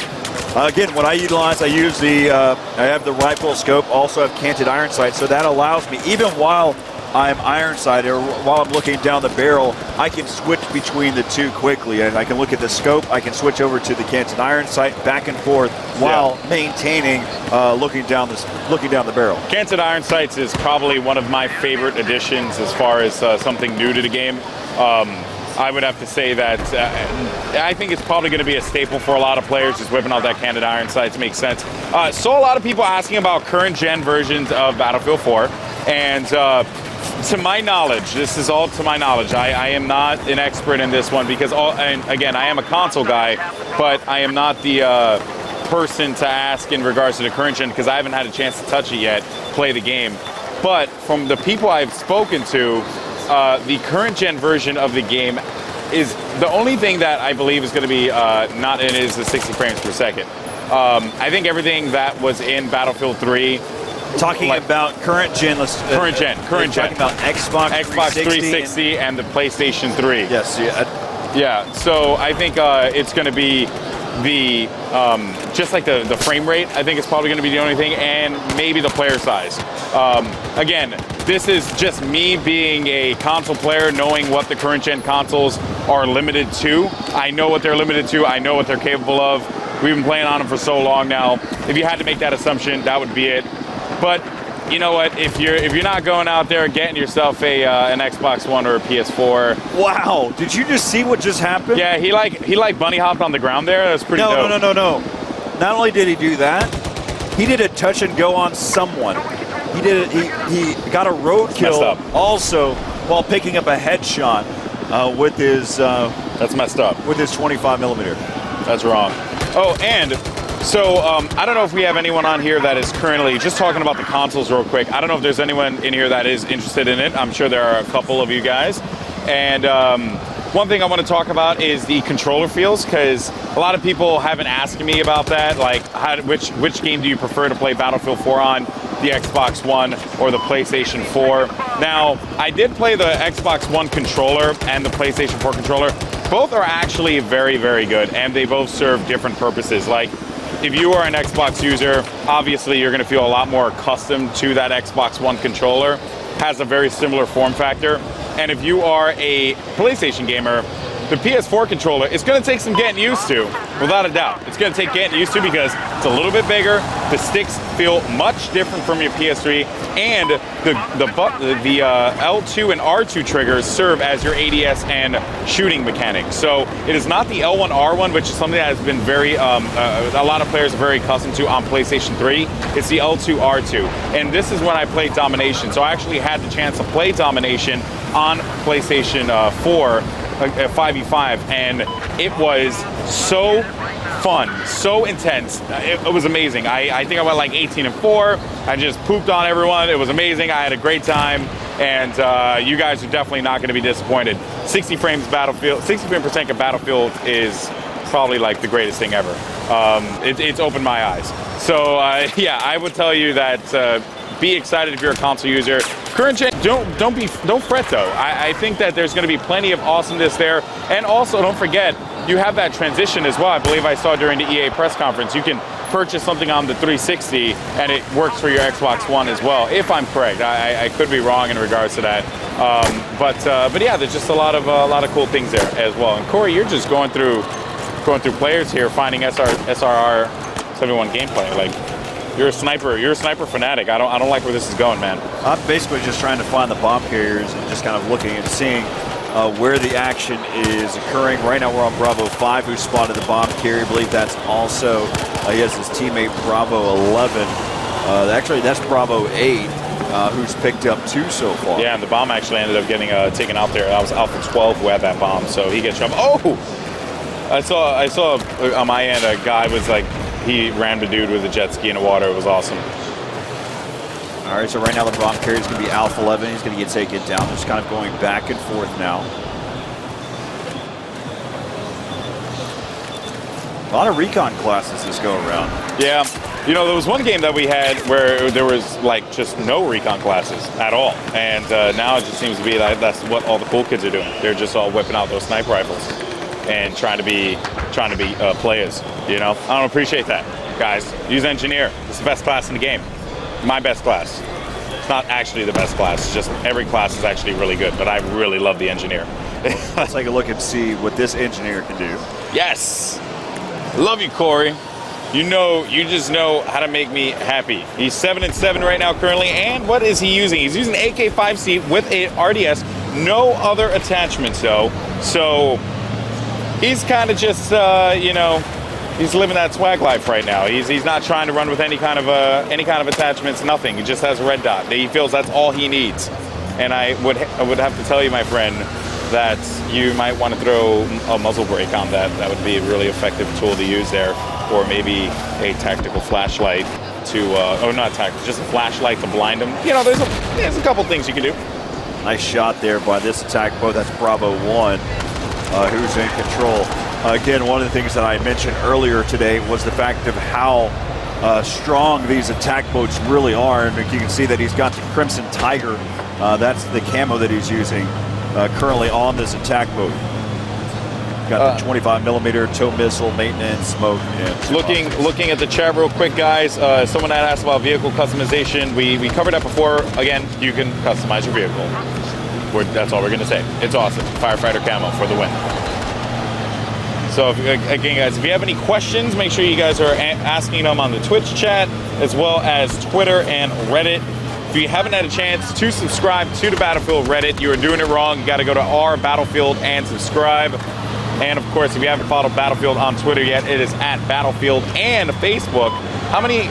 Again, what I utilize, I use I have the rifle scope, also have canted iron sights, so that allows me, even while I'm iron sighted, or while I'm looking down the barrel, I can switch between the two quickly. And I can look at the scope, I can switch over to the canted iron sight, back and forth, while maintaining looking down the barrel. Canted iron sights is probably one of my favorite additions as far as something new to the game. I would have to say that I think it's probably going to be a staple for a lot of players, just whipping out that canted iron sights makes sense. Saw a lot of people asking about current gen versions of Battlefield 4, and to my knowledge, this is all to my knowledge. I am not an expert in this one because, and again, I am a console guy, but I am not the person to ask in regards to the current gen because I haven't had a chance to touch it yet, play the game. But from the people I've spoken to, the current gen version of the game is the only thing that I believe is going to be not in is the 60 frames per second. I think everything that was in Battlefield 3. Talking about current gen, current gen. Talking about Xbox 360 and the PlayStation 3. Yes, yeah. So I think it's going to be the just like the frame rate. I think it's probably going to be the only thing, and maybe the player size. Again, this is just me being a console player, knowing what the current gen consoles are limited to. I know what they're limited to. I know what they're capable of. We've been playing on them for so long now. If you had to make that assumption, that would be it. But you know what? If you're not going out there getting yourself an Xbox One or a PS4. Wow! Did you just see what just happened? Yeah, he bunny hopped on the ground there. That's pretty dope. No. Not only did he do that, he did a touch and go on someone. He got a roadkill also while picking up a headshot with his. That's messed up. With his 25 millimeter. That's wrong. Oh, and so I don't know if we have anyone on here that is currently just talking about the consoles real quick. I don't know if there's anyone in here that is interested in it. I'm sure there are a couple of you guys. And one thing I want to talk about is the controller feels, because a lot of people have been asking me about that. Like, which game do you prefer to play Battlefield 4 on? The Xbox One or the PlayStation 4? Now, I did play the Xbox One controller and the PlayStation 4 controller. Both are actually very, very good, and they both serve different purposes. Like, if you are an Xbox user, obviously you're going to feel a lot more accustomed to that Xbox One controller. Has a very similar form factor. And if you are a PlayStation gamer, the PS4 controller is going to take some getting used to, without a doubt. It's going to take getting used to because it's a little bit bigger. The sticks feel much different from your PS3, and the L2 and R2 triggers serve as your ADS and shooting mechanics. So it is not the L1, R1, which is something that has been very, a lot of players are very accustomed to on PlayStation 3. It's the L2, R2. And this is when I played Domination. So I actually had the chance to play Domination on PlayStation 4. 5v5, and it was so fun, so intense. It was amazing. I think I went like 18-4. I just pooped on everyone. It was amazing. I had a great time, and you guys are definitely not going to be disappointed. 60 frames Battlefield, 60% of Battlefield is probably like the greatest thing ever. It's opened my eyes. So yeah, I would tell you that be excited if you're a console user. Current gen, don't fret though. I think that there's going to be plenty of awesomeness there, and also don't forget you have that transition as well. I believe I saw during the EA press conference you can purchase something on the 360 and it works for your Xbox One as well. If I'm correct, I could be wrong in regards to that. But yeah, there's just a lot of cool things there as well. And Corey, you're just going through players here, finding SRR 71 gameplay. Like, you're a sniper fanatic. I don't like where this is going, man. I'm basically just trying to find the bomb carriers and just kind of looking and seeing where the action is occurring. Right now we're on Bravo 5, who spotted the bomb carrier. I believe that's also, he has his teammate Bravo 11. Actually, that's Bravo 8, who's picked up 2 so far. Yeah, and the bomb actually ended up getting taken out there. That was Alpha 12 who had that bomb, so he gets jumped. Oh! I saw on my end a guy was like, he rammed a dude with a jet ski in the water. It was awesome. All right, so right now the bomb carrier is going to be Alpha 11. He's going to get taken down. Just kind of going back and forth now. A lot of recon classes this go around. Yeah, you know, there was one game that we had where there was like just no recon classes at all, and now it just seems to be like that's what all the cool kids are doing. They're just all whipping out those sniper rifles and trying to be players. You know, I don't appreciate that, guys. Use engineer. It's the best class in the game. My best class. It's not actually the best class. It's just every class is actually really good, but I really love the engineer. Let's take a look and see what this engineer can do. Yes. Love you, Corey. You just know how to make me happy. He's 7-7 right now currently, and what is he using? He's using AK-5C with a RDS, no other attachments though. So he's kind of just, you know, he's living that swag life right now. He's not trying to run with any kind of attachments, nothing. He just has a red dot. He feels that's all he needs. And I would have to tell you, my friend, that you might want to throw a muzzle brake on that. That would be a really effective tool to use there, or maybe a tactical flashlight to, oh, not tactical, just a flashlight to blind him. You know, there's a couple things you can do. Nice shot there by this attack boat. That's Bravo 1, who's in control. Again, one of the things that I mentioned earlier today was the fact of how strong these attack boats really are. And you can see that he's got the Crimson Tiger. That's the camo that he's using currently on this attack boat. Got the 25 millimeter tow missile, maintenance, smoke. Yeah, Looking at the chat real quick, guys. Someone had asked about vehicle customization. We covered that before. Again, you can customize your vehicle. That's all we're going to say. It's awesome. Firefighter camo for the win. So again, guys, if you have any questions, make sure you guys are asking them on the Twitch chat, as well as Twitter and Reddit. If you haven't had a chance to subscribe to the Battlefield Reddit, you are doing it wrong. You got to go to our Battlefield and subscribe. And of course, if you haven't followed Battlefield on Twitter yet, it is at Battlefield and Facebook. How many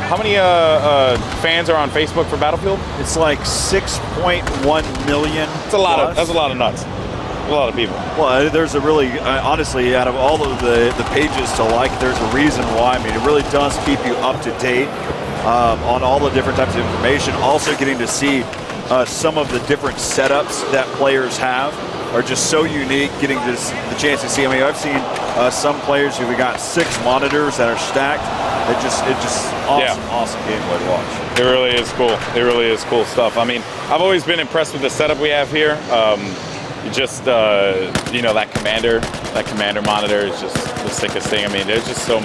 fans are on Facebook for Battlefield? It's like 6.1 million. It's a lot of. That's a lot of nuts. A lot of people. Well, there's a really, honestly, out of all of the pages to like, there's a reason why. I mean, it really does keep you up to date on all the different types of information. Also getting to see some of the different setups that players have are just so unique, getting the chance to see. I mean, I've seen some players who've got 6 monitors that are stacked. It's just awesome gameplay to watch. It really is cool. It really is cool stuff. I mean, I've always been impressed with the setup we have here. Just you know, that commander monitor is just the sickest thing. I mean, there's just so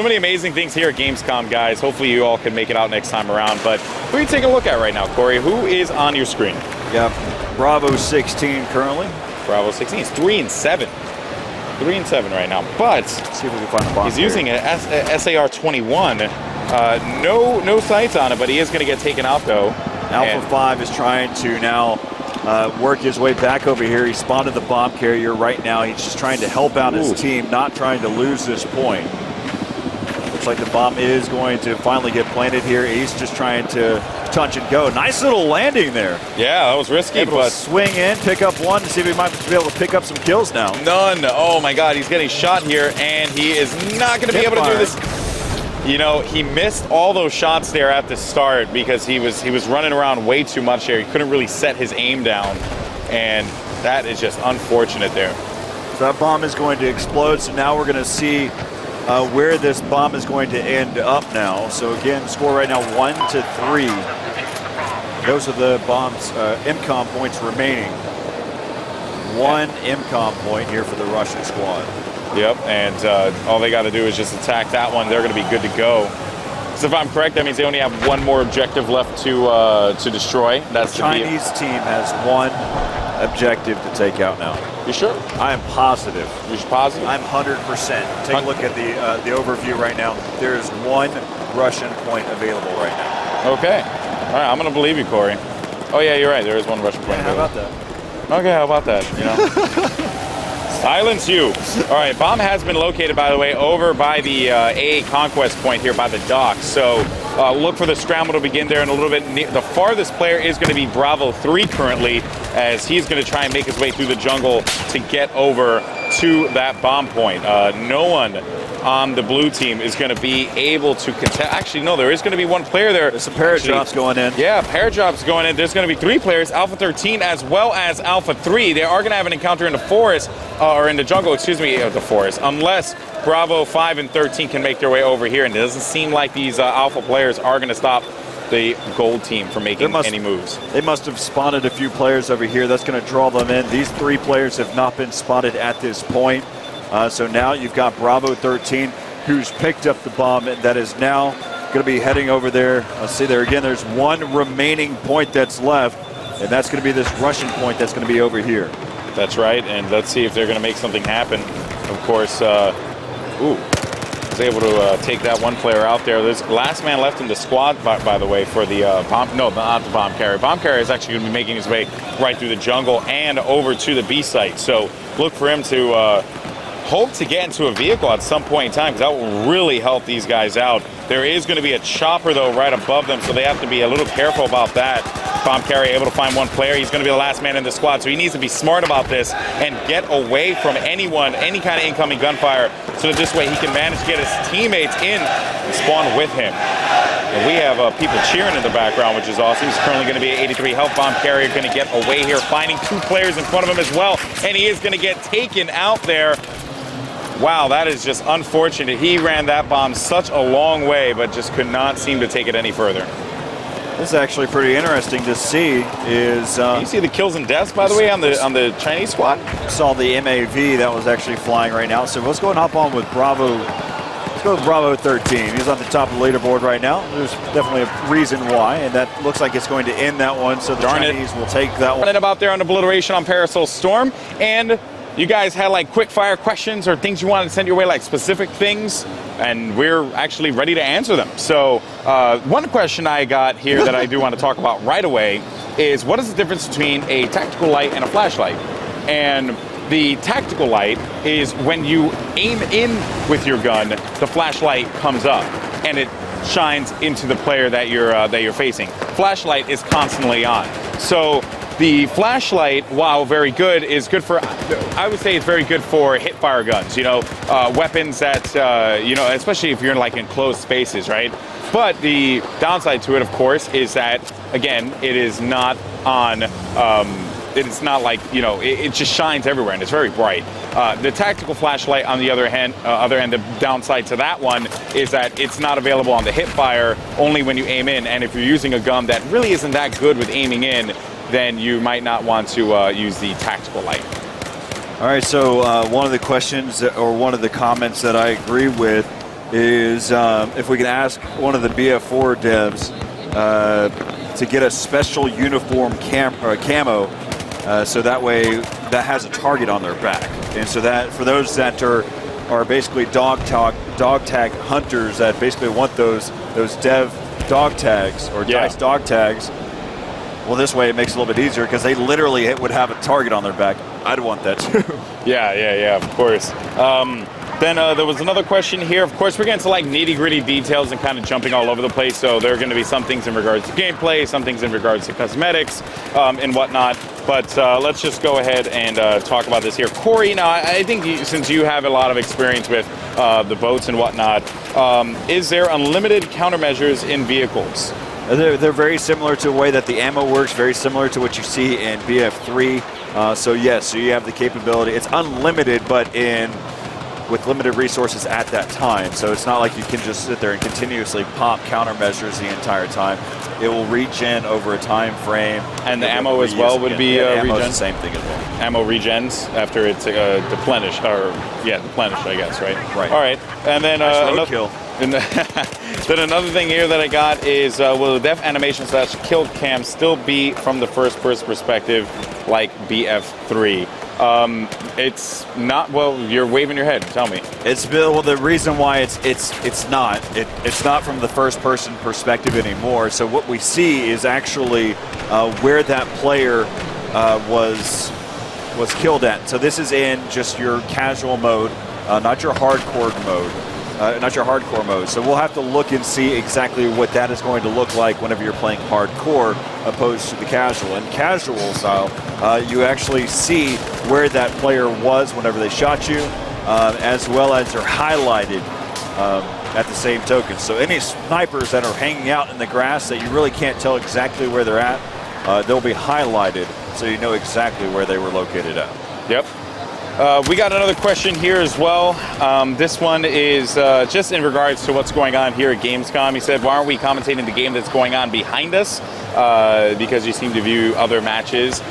many amazing things here at Gamescom, guys. Hopefully you all can make it out next time around. But who are you taking a look at right now, Corey? Who is on your screen? Yeah, Bravo 16 currently. Bravo 16 is 3-7. 3-7 right now. But let's see if we can find a bomb. He's using a SAR-21. No sights on it, but he is going to get taken out though. Alpha 5 is trying to now work his way back over here. He spotted the bomb carrier right now. He's just trying to help out his team, not trying to lose this point. Looks like the bomb is going to finally get planted here. He's just trying to touch and go. Nice little landing there. Yeah, that was risky, but swing in, pick up one, to see if he might be able to pick up some kills now. None. Oh my God, he's getting shot here, and he is not going to be able to do this. You know, he missed all those shots there at the start because he was running around way too much there. He couldn't really set his aim down, and that is just unfortunate there. So that bomb is going to explode, so now we're going to see where this bomb is going to end up now. So again, score right now 1-3. Those are the bombs, MCOM points remaining. 1 MCOM point here for the Russian squad. Yep, and all they got to do is just attack that one. They're going to be good to go. So if I'm correct, that means they only have one more objective left to destroy. That's the Chinese team has 1 objective to take out now. You sure? I am positive. You're positive? I'm 100%. Take a look at the overview right now. There is 1 Russian point available right now. Okay. All right, I'm going to believe you, Corey. Oh yeah, you're right. There is 1 Russian point available. How about that? Okay, how about that? You know. Silence you. All right, bomb has been located, by the way, over by the AA conquest point here by the dock. So look for the scramble to begin there in a little bit. The farthest player is going to be Bravo 3 currently, as he's going to try and make his way through the jungle to get over to that bomb point. No one on the blue team is going to be able to contest. Actually, no, there is going to be 1 player there. There's some paradrops going in. Yeah, paradrops going in. There's going to be 3 players, Alpha 13 as well as Alpha 3. They are going to have an encounter in the forest, or in the jungle, excuse me, the forest, unless Bravo 5 and 13 can make their way over here. And it doesn't seem like these Alpha players are going to stop the gold team from making any moves. They must have spotted a few players over here. That's going to draw them in. These 3 players have not been spotted at this point. So now you've got Bravo 13, who's picked up the bomb, and that is now going to be heading over there. Let's see there again. There's 1 remaining point that's left, and that's going to be this Russian point that's going to be over here. That's right, and let's see if they're going to make something happen. Of course, was able to take that 1 player out there. There's last man left in the squad, by the way, for the bomb. No, not the bomb carrier. Bomb carrier is actually going to be making his way right through the jungle and over to the B site. So look for him to hope to get into a vehicle at some point in time, because that will really help these guys out. There is going to be a chopper, though, right above them, so they have to be a little careful about that. Bomb carrier able to find 1 player. He's going to be the last man in the squad, so he needs to be smart about this and get away from anyone, any kind of incoming gunfire, so that this way he can manage to get his teammates in and spawn with him. And we have people cheering in the background, which is awesome. He's currently going to be an 83 health. Bomb carrier going to get away here, finding 2 players in front of him as well, and he is going to get taken out there. Wow, that is just unfortunate. He ran that bomb such a long way, but just could not seem to take it any further. This is actually pretty interesting to see. Is Can you see the kills and deaths, by the way, on the Chinese squad? saw the MAV that was actually flying right now. So let's go and hop on with Bravo. Let's go with Bravo 13. He's on the top of the leaderboard right now. There's definitely a reason why, and that looks like it's going to end that one. So the Chinese will take that one. Running about there on Obliteration on Paracel Storm, and you guys had like quick fire questions or things you wanted to send your way, like specific things, and we're actually ready to answer them. So one question I got here that I do want to talk about right away is, what is the difference between a tactical light and a flashlight? And the tactical light is when you aim in with your gun, the flashlight comes up and it shines into the player that you're facing. Flashlight is constantly on. So the flashlight, while very good, is good for, I would say it's very good for hip fire guns, weapons that, especially if you're like in closed spaces, right? But the downside to it, of course, is that, again, it is not on, it's not like, it just shines everywhere and it's very bright. The tactical flashlight, on the other hand, the downside to that one is that it's not available on the hip fire, only when you aim in. And if you're using a gun that really isn't that good with aiming in, then you might not want to use the tactical light. All right, so one of the questions or one of the comments that I agree with is if we can ask one of the BF4 devs to get a special uniform camo, so that way that has a target on their back. And so that for those that are basically dog tag hunters that basically want those dev dog tags or DICE dog tags, well, this way it makes it a little bit easier because they literally would have a target on their back. I'd want that too. Yeah, of course. Then there was another question here. Of course, we're getting to like nitty-gritty details and kind of jumping all over the place. So there are going to be some things in regards to gameplay, some things in regards to cosmetics and whatnot. But let's just go ahead and talk about this here. Corey, now I think since you have a lot of experience with the boats and whatnot, is there unlimited countermeasures in vehicles? They're very similar to the way that the ammo works, very similar to what you see in BF3. So yes, so you have the capability. It's unlimited, but with limited resources at that time. So it's not like you can just sit there and continuously pop countermeasures the entire time. It will regen over a time frame. And the ammo as well would be ammo regen? is the same thing as well. Ammo regens after it's deplenished, deplenished, I guess, right? Right. All right, and then then another thing here that I got is, will the def animation / kill cam still be from the first person perspective like BF3? It's not. Well, you're waving your head. Tell me. The reason why it's not from the first person perspective anymore. So what we see is actually where that player was killed at. So this is in just your casual mode, not your hardcore mode. So we'll have to look and see exactly what that is going to look like whenever you're playing hardcore opposed to the casual. In casual style, you actually see where that player was whenever they shot you, as well as they're highlighted at the same token. So any snipers that are hanging out in the grass that you really can't tell exactly where they're at, they'll be highlighted so you know exactly where they were located at. Yep. We got another question here as well. This one is just in regards to what's going on here at Gamescom. He said, why aren't we commentating the game that's going on behind us? Because you seem to view other matches.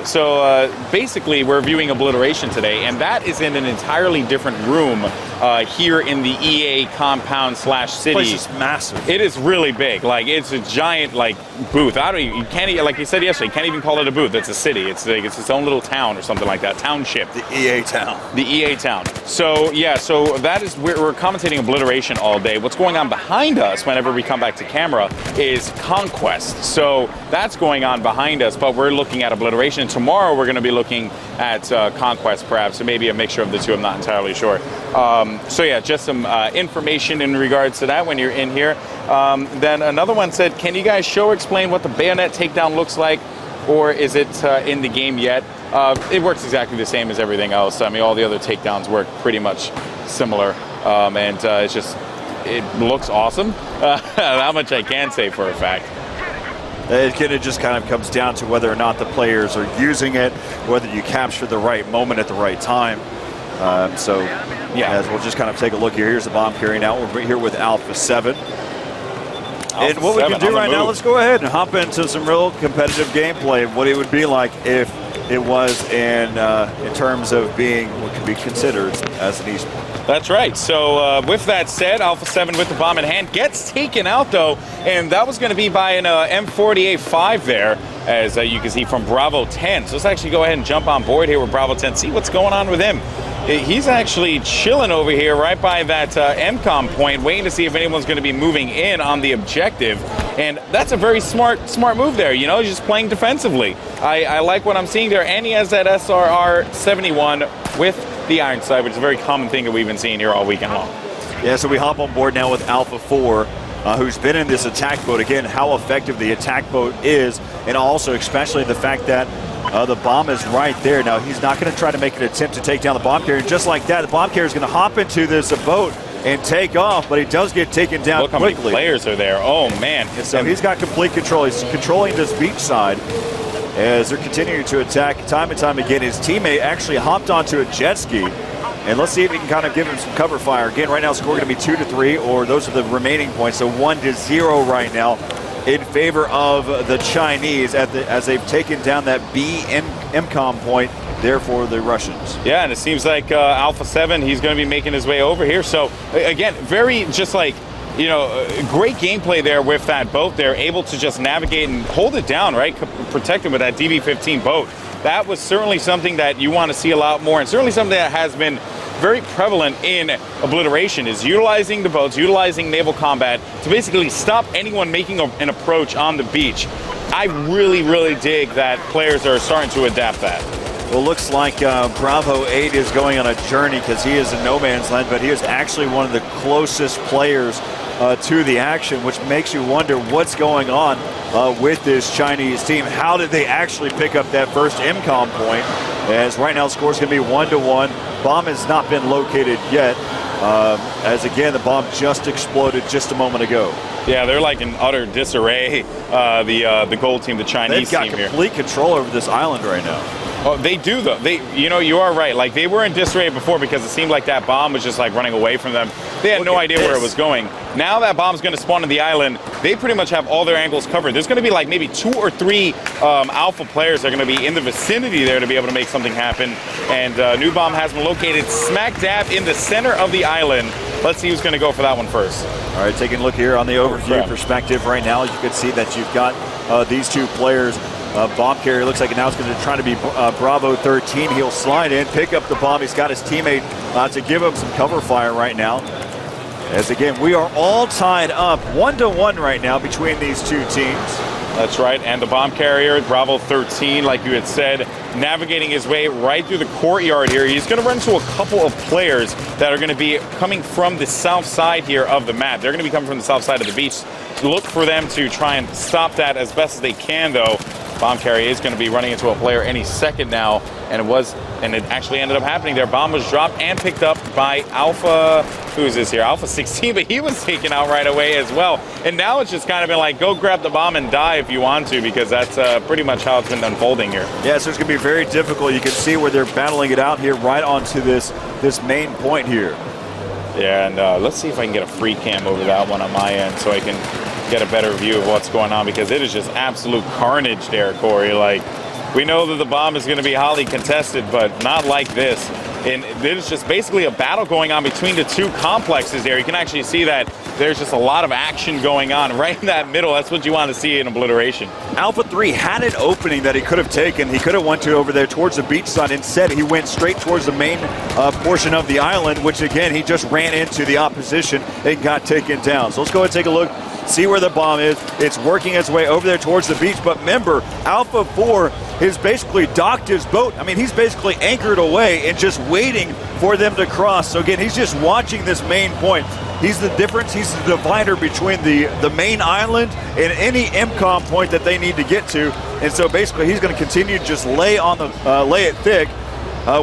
So basically, we're viewing Obliteration today, and that is in an entirely different room here in the EA compound / city. This place is massive. It is really big. Like, it's a giant booth. You can't, like you said yesterday, you can't even call it a booth. It's a city. It's its own little town or something like that. Township. The EA town. The EA town. So yeah, so that is we're commentating Obliteration all day. What's going on behind us whenever we come back to camera is Conquest. So that's going on behind us, but we're looking at Obliteration. Tomorrow we're going to be looking at Conquest, perhaps, or maybe a mixture of the two. I'm not entirely sure. So yeah, just some information in regards to that when you're in here. Then another one said, can you guys explain what the bayonet takedown looks like, or is it in the game yet? It works exactly the same as everything else. I mean, all the other takedowns work pretty much similar, and it looks awesome. How much I can say for a fact. It just kind of comes down to whether or not the players are using it, whether you capture the right moment at the right time. So, yeah, as we'll just kind of take a look here. Here's the bomb carrying out. We're here with Alpha 7. And what we can do right now, let's go ahead and hop into some real competitive gameplay. What it would be like if it was in terms of being what could be considered as an esport. That's right. So with that said, Alpha 7 with the bomb in hand gets taken out, though, and that was going to be by an M48-5 there, as you can see from Bravo 10. So let's actually go ahead and jump on board here with Bravo 10, see what's going on with him. He's actually chilling over here right by that MCOM point, waiting to see if anyone's going to be moving in on the objective. And that's a very smart move there, you know, just playing defensively. I like what I'm seeing there, and he has that SRR-71 with the iron sight, which is a very common thing that we've been seeing here all weekend long. Yeah, so we hop on board now with Alpha 4, who's been in this attack boat. Again, how effective the attack boat is, and also especially the fact that the bomb is right there. Now, he's not going to try to make an attempt to take down the bomb carrier. Just like that, the bomb carrier is going to hop into this boat and take off, but he does get taken down quickly. Look how many players are there. Oh, man. And so he's got complete control. He's controlling this beach side as they're continuing to attack time and time again. His teammate actually hopped onto a jet ski. And let's see if we can kind of give him some cover fire. Again, right now, score going to be 2-3, or those are the remaining points. So 1-0 right now in favor of the Chinese as they've taken down that B MCOM point there for the Russians. Yeah, and it seems like Alpha 7, he's going to be making his way over here. So, again, very just like, you know, great gameplay there with that boat. They're able to just navigate and hold it down, right? Protect him with that DV-15 boat. That was certainly something that you want to see a lot more, and certainly something that has been very prevalent in Obliteration, is utilizing the boats, utilizing naval combat to basically stop anyone making an approach on the beach. I really, really dig that players are starting to adapt that. Well, looks like Bravo 8 is going on a journey because he is in no man's land, but he is actually one of the closest players to the action, which makes you wonder what's going on with this Chinese team. How did they actually pick up that first MCOM point? As right now the score is going to be 1-1. Bomb has not been located yet, as again the bomb just exploded just a moment ago. Yeah, they're like in utter disarray, the gold team, the Chinese team here. They've got complete control over this island right now. Oh, they do though. You know, you are right. Like, they were in disarray before because it seemed like that bomb was just like running away from them. They had no idea where it was going. Now that bomb's going to spawn on the island, they pretty much have all their angles covered. There's going to be like maybe 2 or 3 Alpha players that are going to be in the vicinity there to be able to make something happen. And new bomb has been located smack dab in the center of the island. Let's see who's going to go for that one first. All right, taking a look here on the overview perspective right now. You can see that you've got these 2 players. Bomb carrier looks like now it's going to try to be Bravo 13. He'll slide in, pick up the bomb. He's got his teammate to give him some cover fire right now. As again, we are all tied up 1-1 right now between these 2 teams. That's right, and the bomb carrier, Bravo 13, like you had said, navigating his way right through the courtyard here. He's going to run into a couple of players that are going to be coming from the south side here of the map. They're going to be coming from the south side of the beach. Look for them to try and stop that as best as they can, though. Bomb carrier is going to be running into a player any second now, and it actually ended up happening there. Bomb was dropped and picked up by Alpha, who is this here? Alpha 16, but he was taken out right away as well. And now it's just kind of been like, go grab the bomb and die if you want to, because that's pretty much how it's been unfolding here. Yeah, so it's going to be very difficult. You can see where they're battling it out here right onto this main point here. Yeah, and let's see if I can get a free cam over that one on my end so I can get a better view of what's going on, because it is just absolute carnage there, Corey. Like, we know that the bomb is going to be highly contested, but not like this. And there's just basically a battle going on between the 2 complexes there. You can actually see that there's just a lot of action going on right in that middle. That's what you want to see in Obliteration. Alpha 3 had an opening that he could have taken. He could have went to over there towards the beach side. Instead, he went straight towards the main portion of the island, which again, he just ran into the opposition and got taken down. So let's go ahead and take a look, see where the bomb is. It's working its way over there towards the beach. But remember, Alpha 4 has basically docked his boat. I mean, he's basically anchored away and just waiting for them to cross. So again, he's just watching this main point. He's the difference. He's the divider between the main island and any MCOM point that they need to get to. And so basically, he's going to continue to just lay it thick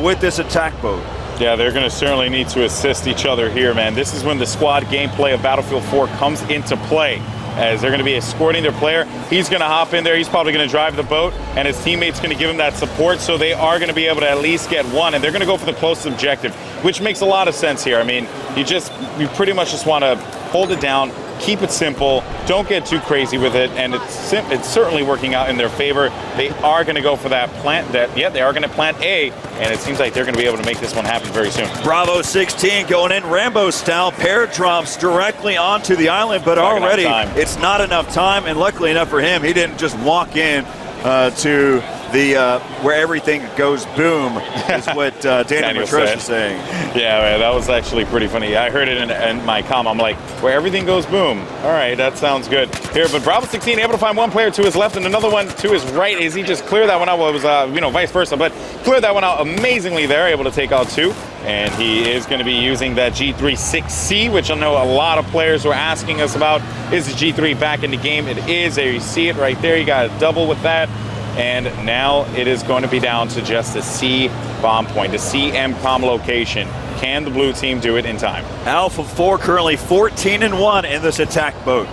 with this attack boat. Yeah, they're going to certainly need to assist each other here, man. This is when the squad gameplay of Battlefield 4 comes into play, as they're going to be escorting their player. He's going to hop in there. He's probably going to drive the boat, and his teammate's going to give him that support, so they are going to be able to at least get one, and they're going to go for the closest objective, which makes a lot of sense here. I mean, you pretty much just want to hold it down, Keep it simple. Don't get too crazy with it, and it's certainly working out in their favor. They are going to go for that plant. They are going to plant A, and it seems like they're going to be able to make this one happen very soon. Bravo 16 going in Rambo style. Pair drops directly onto the island, but already it's not enough time. And luckily enough for him, he didn't just walk in to the where everything goes boom, is what Daniel Matresh is saying. Yeah, man, that was actually pretty funny. I heard it in my comm. I'm like, where everything goes boom. All right, that sounds good. Here, but Bravo 16 able to find one player to his left and another one to his right. As he just cleared that one out? Well, it was vice versa, but cleared that one out amazingly there, able to take out two. And he is going to be using that G36C, which I know a lot of players were asking us about. Is the G3 back in the game? It is. There you see it right there. You got a double with that. And now it is going to be down to just the C bomb point, the CMCOM location. Can the blue team do it in time? Alpha 4 currently 14-1 in this attack boat.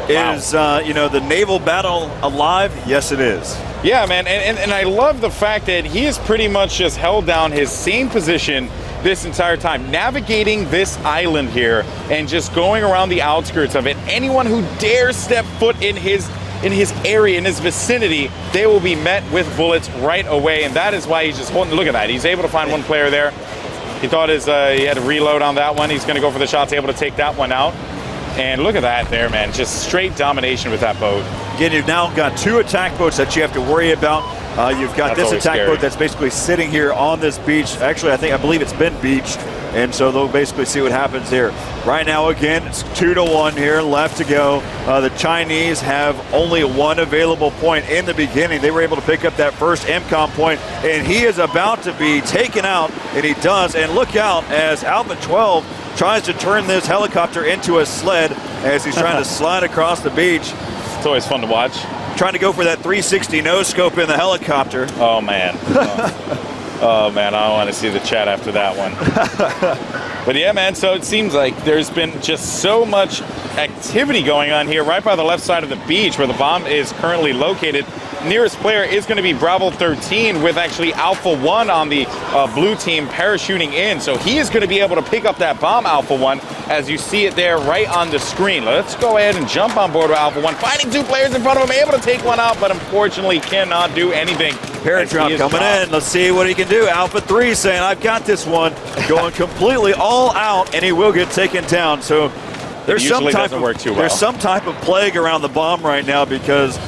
Wow. Is the naval battle alive? Yes, it is. Yeah, man, and I love the fact that he has pretty much just held down his same position this entire time, navigating this island here and just going around the outskirts of it. Anyone who dares step foot in his area, in his vicinity, they will be met with bullets right away, and that is why he's just holding. Look at that. He's able to find one player there. He thought he had to reload on that one. He's going to go for the shots, able to take that one out. And look at that there, man. Just straight domination with that boat. Again, you've now got two attack boats that you have to worry about. You've got this attack boat that's basically sitting here on this beach. Actually, I believe it's been beached, and so they'll basically see what happens here. Right now, again, it's 2-1 here, left to go. The Chinese have only one available point in the beginning. They were able to pick up that first MCOM point, and he is about to be taken out, and he does. And look out as Alpha 12 tries to turn this helicopter into a sled as he's trying to slide across the beach. It's always fun to watch. Trying to go for that 360 no scope in the helicopter. Oh, man. Oh, man, I don't want to see the chat after that one. But yeah, man, so it seems like there's been just so much activity going on here right by the left side of the beach where the bomb is currently located. Nearest player is going to be Bravo 13 with actually Alpha 1 on the blue team parachuting in. So he is going to be able to pick up that bomb, Alpha 1, as you see it there right on the screen. Let's go ahead and jump on board with Alpha 1. Finding two players in front of him, able to take one out, but unfortunately cannot do anything. Paradrop coming in. Let's see what he can do. Alpha 3 saying, I've got this one. Going completely all out, and he will get taken down. So there's some type of plague around the bomb right now because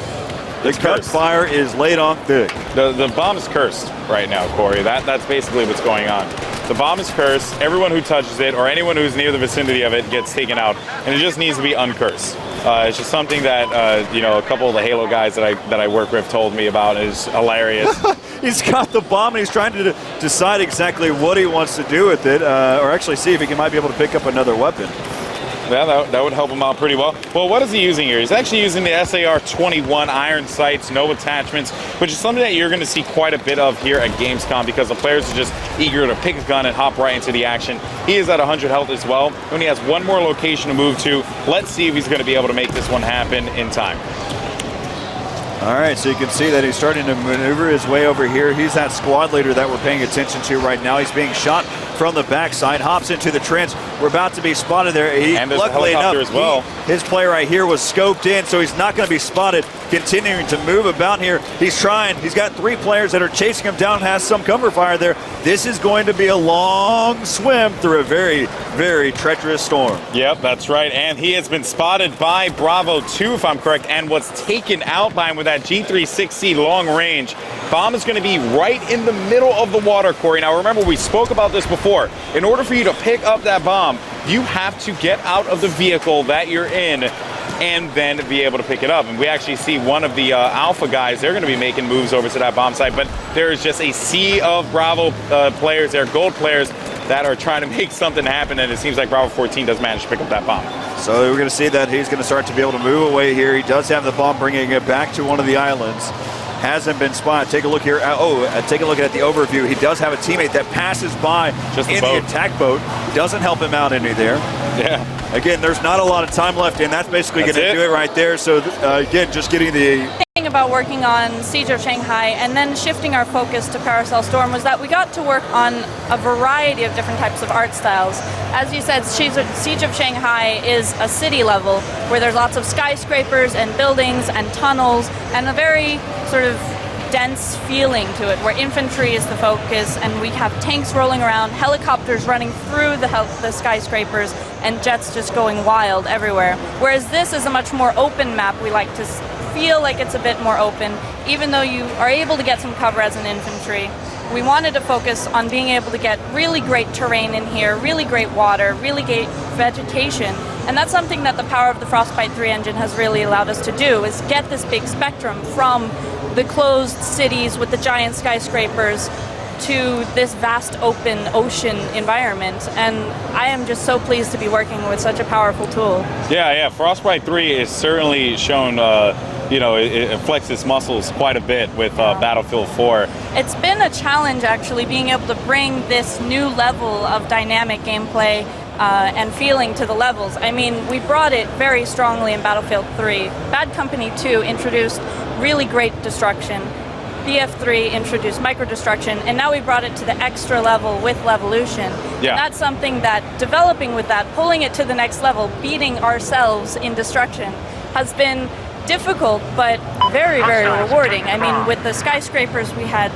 the gunfire is laid on thick. The bomb is cursed right now, Corey. That's basically what's going on. The bomb is cursed. Everyone who touches it or anyone who's near the vicinity of it gets taken out, and it just needs to be uncursed. It's just something that a couple of the Halo guys that I work with told me about. Is hilarious. He's got the bomb and he's trying to decide exactly what he wants to do with it, or actually see if he might be able to pick up another weapon. Yeah, that would help him out pretty well. Well, what is he using here? He's actually using the SAR-21 iron sights, no attachments, which is something that you're going to see quite a bit of here at Gamescom because the players are just eager to pick a gun and hop right into the action. He is at 100 health as well. He only has one more location to move to. Let's see if he's going to be able to make this one happen in time. All right, so you can see that he's starting to maneuver his way over here. He's that squad leader that we're paying attention to right now. He's being shot from the backside, hops into the trench. We're about to be spotted there. And there's luckily a helicopter enough, as well. His player right here was scoped in, so he's not going to be spotted. Continuing to move about here. He's trying. He's got three players that are chasing him down, has some cover fire there. This is going to be a long swim through a very, very treacherous storm. Yep, that's right. And he has been spotted by Bravo 2, if I'm correct, and was taken out by him with that G36C long range. Bomb is going to be right in the middle of the water, Corey. Now, remember, we spoke about this before. In order for you to pick up that bomb, you have to get out of the vehicle that you're in and then be able to pick it up. And we actually see one of the Alpha guys, they're going to be making moves over to that bomb site, but there is just a sea of Bravo players there, gold players, that are trying to make something happen, and it seems like Bravo 14 does manage to pick up that bomb. So we're going to see that he's going to start to be able to move away here. He does have the bomb, bringing it back to one of the islands. Hasn't been spotted. Take a look here. Take a look at the overview. He does have a teammate that passes by just in the attack boat. Doesn't help him out any there. Yeah. Again, there's not a lot of time left, and that's basically going to do it right there. So again, just getting the thing about working on Siege of Shanghai and then shifting our focus to Paracel Storm was that we got to work on a variety of different types of art styles. As you said, Siege of Shanghai is a city level where there's lots of skyscrapers and buildings and tunnels and a very sort of dense feeling to it, where infantry is the focus, and we have tanks rolling around, helicopters running through the skyscrapers, and jets just going wild everywhere. Whereas this is a much more open map. We like to feel like it's a bit more open, even though you are able to get some cover as an infantry. We wanted to focus on being able to get really great terrain in here, really great water, really great vegetation, and that's something that the power of the Frostbite 3 engine has really allowed us to do, is get this big spectrum from the closed cities with the giant skyscrapers to this vast open ocean environment, and I am just so pleased to be working with such a powerful tool. Yeah, Frostbite 3 is certainly shown, it flexes its muscles quite a bit with Battlefield 4. It's been a challenge actually being able to bring this new level of dynamic gameplay and feeling to the levels. I mean, we brought it very strongly in Battlefield 3. Bad Company 2 introduced really great destruction. BF3 introduced micro-destruction, and now we brought it to the extra level with Levolution. Yeah. And that's something that, developing with that, pulling it to the next level, beating ourselves in destruction, has been difficult, but very, very rewarding. I mean, with the skyscrapers, we had,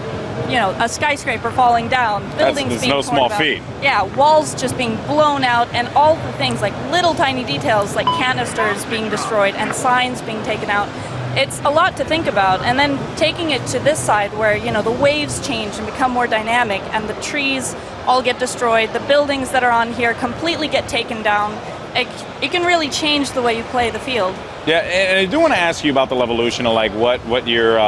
a skyscraper falling down, buildings being no torn small about. feat. Yeah, walls just being blown out, and all the things, like little tiny details, like canisters being destroyed and signs being taken out. It's a lot to think about, and then taking it to this side where, the waves change and become more dynamic, and the trees all get destroyed, the buildings that are on here completely get taken down. It can really change the way you play the field. Yeah, and I do want to ask you about the Levolution, like what your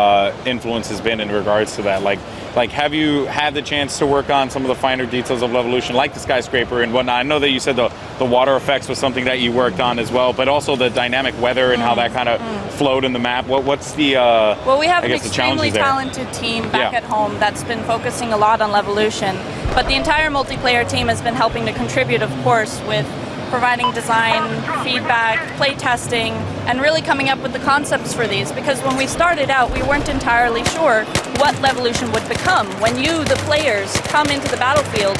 influence has been in regards to that. Like, have you had the chance to work on some of the finer details of Levolution, like the skyscraper and whatnot? I know that you said the water effects was something that you worked on as well, but also the dynamic weather and how that kind of flowed in the map. What's the Well, we have I an guess the extremely challenges there? talented team back at home that's been focusing a lot on Levolution, but the entire multiplayer team has been helping to contribute, of course, with providing design, feedback, play testing, and really coming up with the concepts for these, because when we started out, we weren't entirely sure what Levolution would become. When you, the players, come into the battlefield,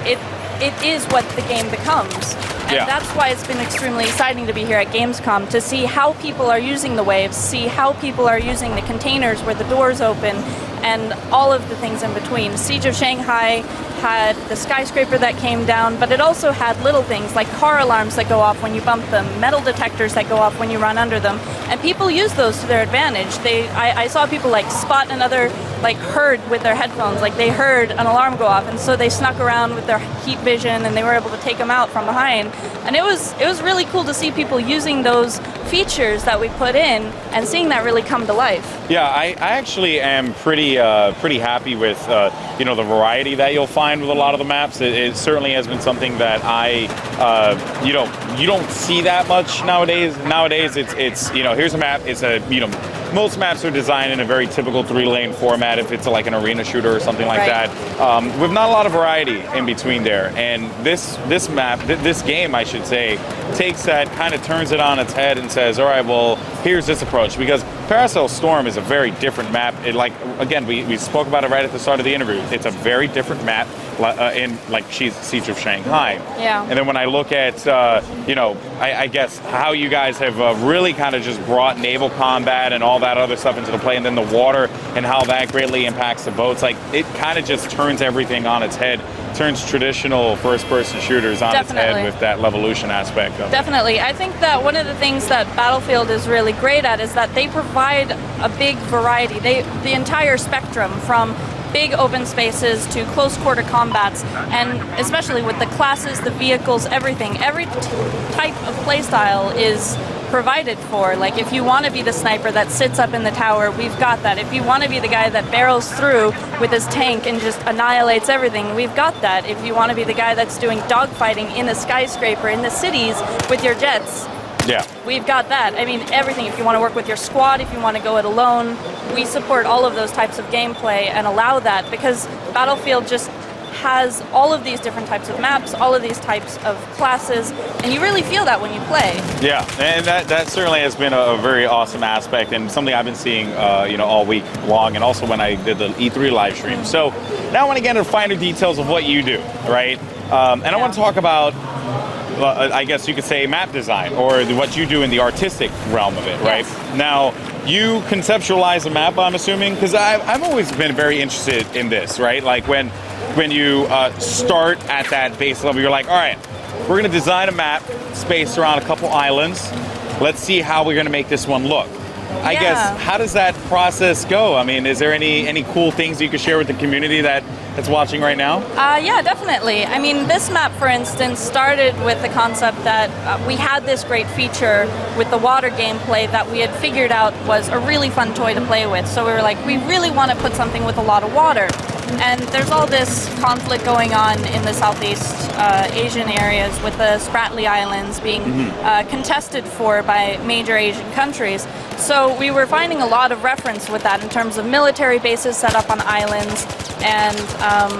it is what the game becomes. And that's why it's been extremely exciting to be here at Gamescom, to see how people are using the waves, see how people are using the containers where the doors open, and all of the things in between. Siege of Shanghai had the skyscraper that came down, but it also had little things like car alarms that go off when you bump them, metal detectors that go off when you run under them, and people use those to their advantage. I saw people spot another herd with their headphones, they heard an alarm go off, and so they snuck around with their heat vision and they were able to take them out from behind. And it was really cool to see people using those features that we put in and seeing that really come to life. Yeah, I actually am pretty happy with the variety that you'll find with a lot of the maps. It certainly has been something that you don't see that much nowadays. Nowadays, it's here's a map. It's most maps are designed in a very typical 3-lane format. If it's like an arena shooter or something like that, with not a lot of variety in between there. And this map, this game, I should say, takes that, kind of turns it on its head and says, all right, well, here's this approach, because Paracel Storm is a very different map. Again, we spoke about it right at the start of the interview. It's a very different map in Siege of Shanghai. Yeah. And then when I look at, I guess how you guys have really kind of just brought naval combat and all that other stuff into the play, and then the water and how that greatly impacts the boats, it kind of just turns everything on its head, turns traditional first-person shooters on its head with that Levolution aspect of it. Definitely. I think that one of the things that Battlefield is really great at is that they provide a big variety. The entire spectrum from big open spaces to close quarter combats, and especially with the classes, the vehicles, everything. Every type of playstyle is provided for. If you want to be the sniper that sits up in the tower, we've got that. If you want to be the guy that barrels through with his tank and just annihilates everything, we've got that. If you want to be the guy that's doing dogfighting in a skyscraper in the cities with your jets, we've got that. I mean, everything. If you want to work with your squad, if you want to go it alone, we support all of those types of gameplay and allow that, because Battlefield just has all of these different types of maps, all of these types of classes, and you really feel that when you play. Yeah, and that certainly has been a very awesome aspect and something I've been seeing all week long, and also when I did the E3 live stream. So now I want to get into finer details of what you do, right? And I want to talk about, I guess you could say, map design, or what you do in the artistic realm of it, right? Yes. Now, you conceptualize a map, I'm assuming, because I've always been very interested in this, right? Like when you start at that base level, you're like, all right, we're going to design a map spaced around a couple islands. Let's see how we're going to make this one look. I guess, how does that process go? I mean, is there any cool things you could share with the community that's watching right now? Yeah, definitely. I mean, this map, for instance, started with the concept that we had this great feature with the water gameplay that we had figured out was a really fun toy to play with. So we were like, we really want to put something with a lot of water. And there's all this conflict going on in the Southeast Asian areas with the Spratly Islands being contested for by major Asian countries. So we were finding a lot of reference with that in terms of military bases set up on islands and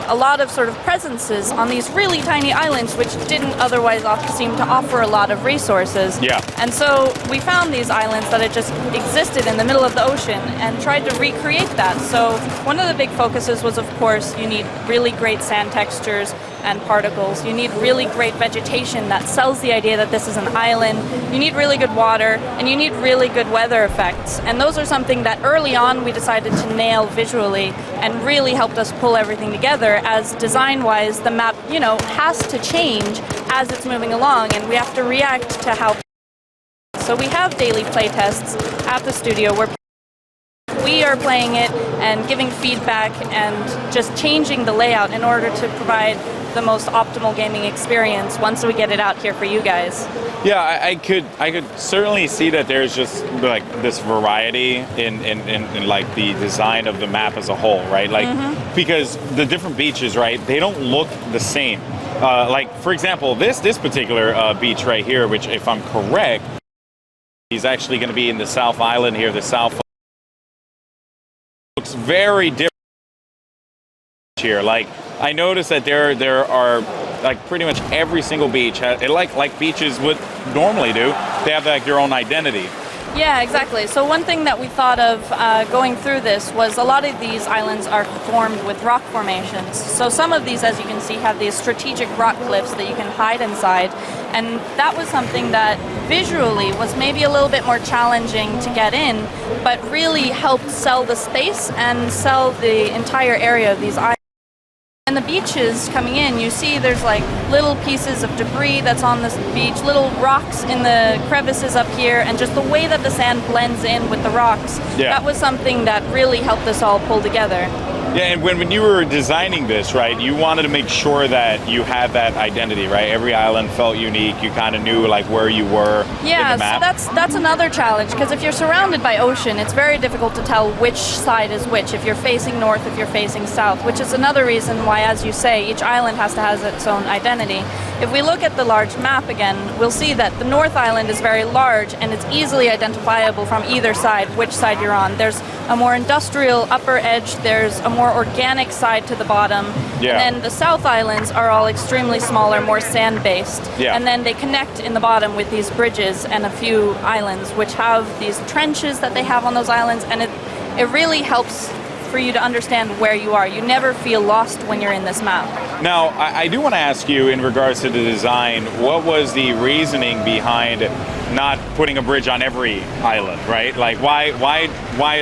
a lot of sort of presences on these really tiny islands which didn't otherwise seem to offer a lot of resources. Yeah. And so we found these islands that had just existed in the middle of the ocean and tried to recreate that. So one of the big focuses was, of course, you need really great sand textures and particles. You need really great vegetation that sells the idea that this is an island. You need really good water, and you need really good weather effects. And those are something that early on we decided to nail visually and really helped us pull everything together, as design-wise the map, has to change as it's moving along, and we have to react to how. So we have daily playtests at the studio where we are playing it and giving feedback and just changing the layout in order to provide the most optimal gaming experience once we get it out here for you guys. Yeah, I could certainly see that there's just like this variety in like the design of the map as a whole, right? Like because the different beaches, right, they don't look the same. Like for example, this particular beach right here, which if I'm correct, is actually going to be in the South Island here, the South. Looks very different here. Like I noticed that there are like pretty much every single beach, like beaches would normally do, they have like their own identity. Yeah, exactly. So one thing that we thought of going through this was a lot of these islands are formed with rock formations. So some of these, as you can see, have these strategic rock cliffs that you can hide inside. And that was something that visually was maybe a little bit more challenging to get in, but really helped sell the space and sell the entire area of these islands. And the beaches coming in, you see there's like little pieces of debris that's on this beach, little rocks in the crevices up here, and just the way that the sand blends in with the rocks. Yeah. That was something that really helped us all pull together. Yeah, and when you were designing this, right, you wanted to make sure that you had that identity, right? Every island felt unique. You kind of knew like where you were in the map. So that's another challenge, because if you're surrounded by ocean, it's very difficult to tell which side is which, if you're facing north, if you're facing south, which is another reason why, as you say, each island has to have its own identity. If we look at the large map again, we'll see that the North Island is very large and it's easily identifiable from either side which side you're on. There's a more industrial upper edge, there's a more organic side to the bottom, Yeah. and then the South Islands are all extremely smaller, more sand-based, Yeah. and then they connect in the bottom with these bridges and a few islands which have these trenches that they have on those islands, and it really helps for you to understand where you are. You never feel lost when you're in this map. Now, I do want to ask you, in regards to the design, what was the reasoning behind not putting a bridge on every island, right? Like, why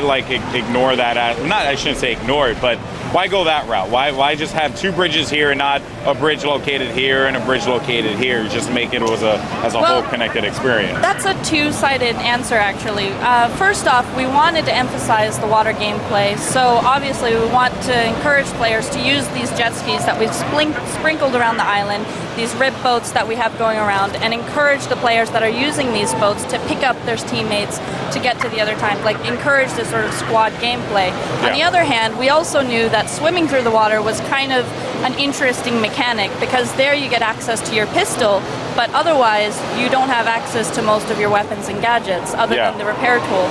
like ignore that? I shouldn't say ignore it, but why go that route? Why just have two bridges here and not a bridge located here and a bridge located here? Just make it as a whole connected experience. That's a two-sided answer, actually. First off, we wanted to emphasize the water gameplay, so obviously we want to encourage players to use these jet skis that we've sprinkled around the island, these rib boats that we have going around, and encourage the players that are using these boats to pick up their teammates to get to the other time, like encourage this sort of squad gameplay. Yeah. On the other hand, we also knew that swimming through the water was kind of an interesting mechanic, because there you get access to your pistol, but otherwise you don't have access to most of your weapons and gadgets other Yeah. than the repair tool.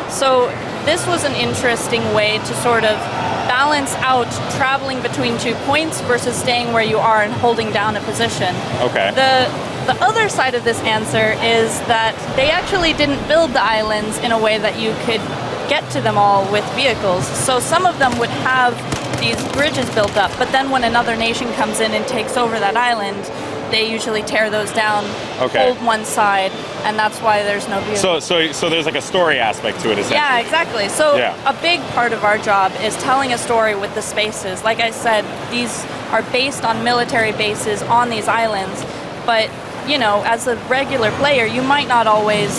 So this was an interesting way to sort of balance out traveling between 2 points versus staying where you are and holding down a position. Okay. The other side of this answer is that they actually didn't build the islands in a way that you could get to them all with vehicles. So some of them would have these bridges built up, but then when another nation comes in and takes over that island, they usually tear those down, hold one side, and that's why there's no vehicles. So there's like a story aspect to it, essentially. Yeah, exactly. So a big part of our job is telling a story with the spaces. Like I said, these are based on military bases on these islands, but you know, as a regular player, you might not always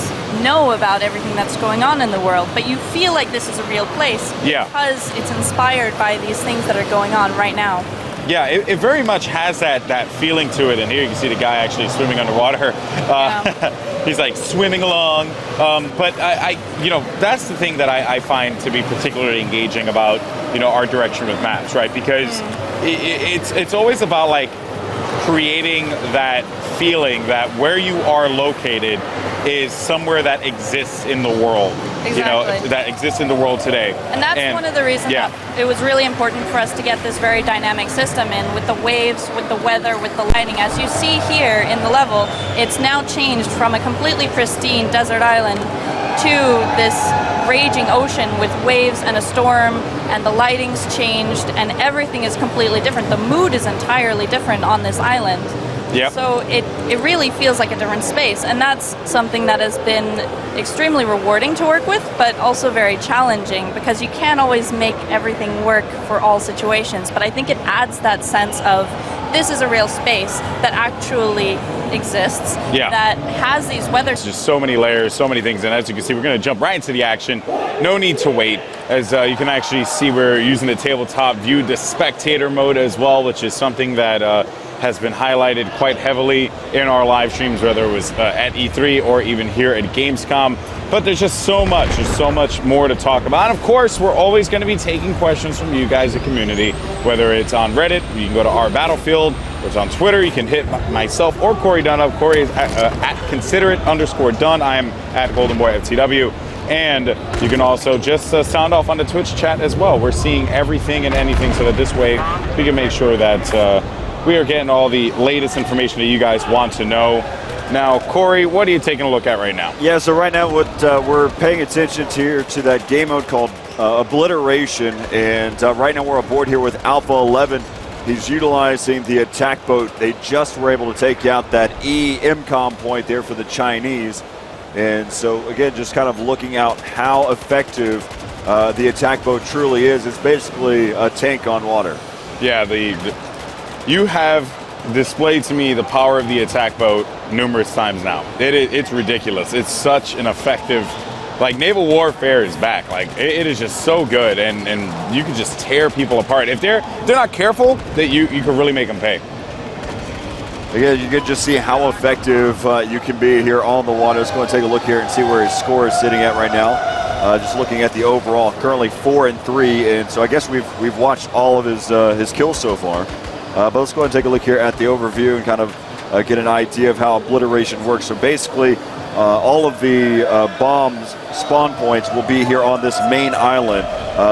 know about everything that's going on in the world, but you feel like this is a real place because it's inspired by these things that are going on right now. Yeah, it very much has that feeling to it, and here you can see the guy actually swimming underwater. He's like swimming along, but I you know, that's the thing that I find to be particularly engaging about, you know, our direction with maps, right? Because it's always about like creating that feeling that where you are located is somewhere that exists in the world. Exactly. You know, that exists in the world today. And that's one of the reasons that it was really important for us to get this very dynamic system in, with the waves, with the weather, with the lighting. As you see here in the level, it's now changed from a completely pristine desert island to this raging ocean with waves and a storm, and the lighting's changed and everything is completely different. The mood is entirely different on this island. Yep. So it really feels like a different space, and that's something that has been extremely rewarding to work with, but also very challenging because you can't always make everything work for all situations. But I think it adds that sense of this is a real space that actually exists, that has these weather. Just so many layers, so many things, and as you can see, we're going to jump right into the action. No need to wait, as you can actually see we're using the tabletop view, the spectator mode as well, which is something that has been highlighted quite heavily in our live streams, whether it was at E3 or even here at Gamescom. But there's just so much more to talk about. And of course, we're always going to be taking questions from you guys, the community, whether it's on Reddit, you can go to our Battlefield, or it's on Twitter, you can hit myself or Corey Dunn up. Corey is at considerate_Dunn. I am at GoldenBoyFTW. And you can also just sound off on the Twitch chat as well. We're seeing everything and anything, so that this way we can make sure that we are getting all the latest information that you guys want to know. Now, Corey, what are you taking a look at right now? Yeah, so right now what we're paying attention to here to that game mode called Obliteration, and right now we're aboard here with Alpha 11. He's utilizing the attack boat. They just were able to take out that EMCOM point there for the Chinese. And so, again, just kind of looking out how effective the attack boat truly is. It's basically a tank on water. Yeah, you have displayed to me the power of the attack boat numerous times now. It's ridiculous. It's such an effective, like, naval warfare is back. Like, it is just so good, and you can just tear people apart. If they're not careful, that you can really make them pay. Again, you can just see how effective you can be here on the water. Let's go and take a look here and see where his score is sitting at right now. Just looking at the overall, currently 4-3, and so I guess we've watched all of his kills so far. But let's go ahead and take a look here at the overview and kind of get an idea of how Obliteration works. So basically, all of the bombs spawn points will be here on this main island.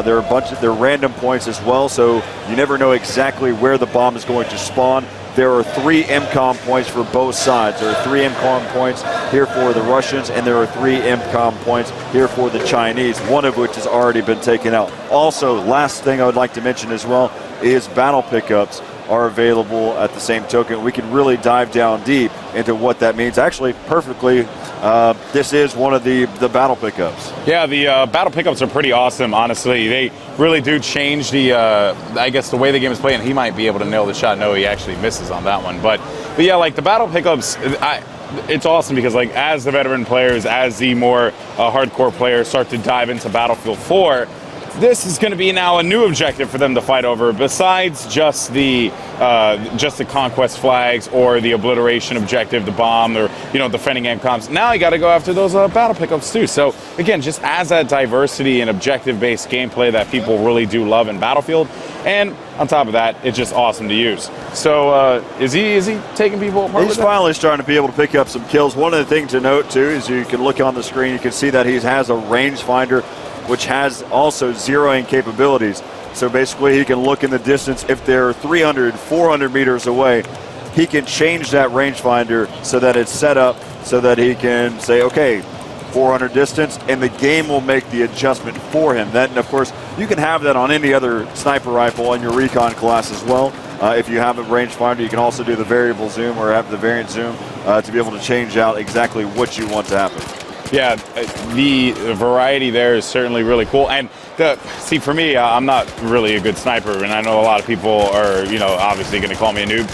There are they're random points as well, so you never know exactly where the bomb is going to spawn. There are 3 MCOM points for both sides. There are 3 MCOM points here for the Russians, and there are 3 MCOM points here for the Chinese, one of which has already been taken out. Also, last thing I would like to mention as well is battle pickups are available at the same token. We can really dive down deep into what that means. Actually, perfectly, this is one of the battle pickups. Yeah, the battle pickups are pretty awesome, honestly. They really do change the, I guess, the way the game is played, and he might be able to nail the shot. No, he actually misses on that one. But yeah, like, the battle pickups, it's awesome because, like, as the veteran players, as the more hardcore players start to dive into Battlefield 4, this is going to be now a new objective for them to fight over, besides just the conquest flags or the obliteration objective, the bomb, or, you know, defending MCOMs. Now you got to go after those battle pickups too. So again, just as that diversity and objective-based gameplay that people really do love in Battlefield, and on top of that, it's just awesome to use. So is he taking people apart? He's finally starting to be able to pick up some kills. One of the things to note too is you can look on the screen, you can see that he has a rangefinder, which has also zeroing capabilities. So basically he can look in the distance. If they're 300, 400 meters away, he can change that rangefinder so that it's set up so that he can say, okay, 400 distance, and the game will make the adjustment for him. Then, of course, you can have that on any other sniper rifle in your recon class as well. If you have a rangefinder, you can also do the variable zoom or have the variant zoom to be able to change out exactly what you want to happen. Yeah, the variety there is certainly really cool. And see, for me, I'm not really a good sniper, and I know a lot of people are, obviously going to call me a noob.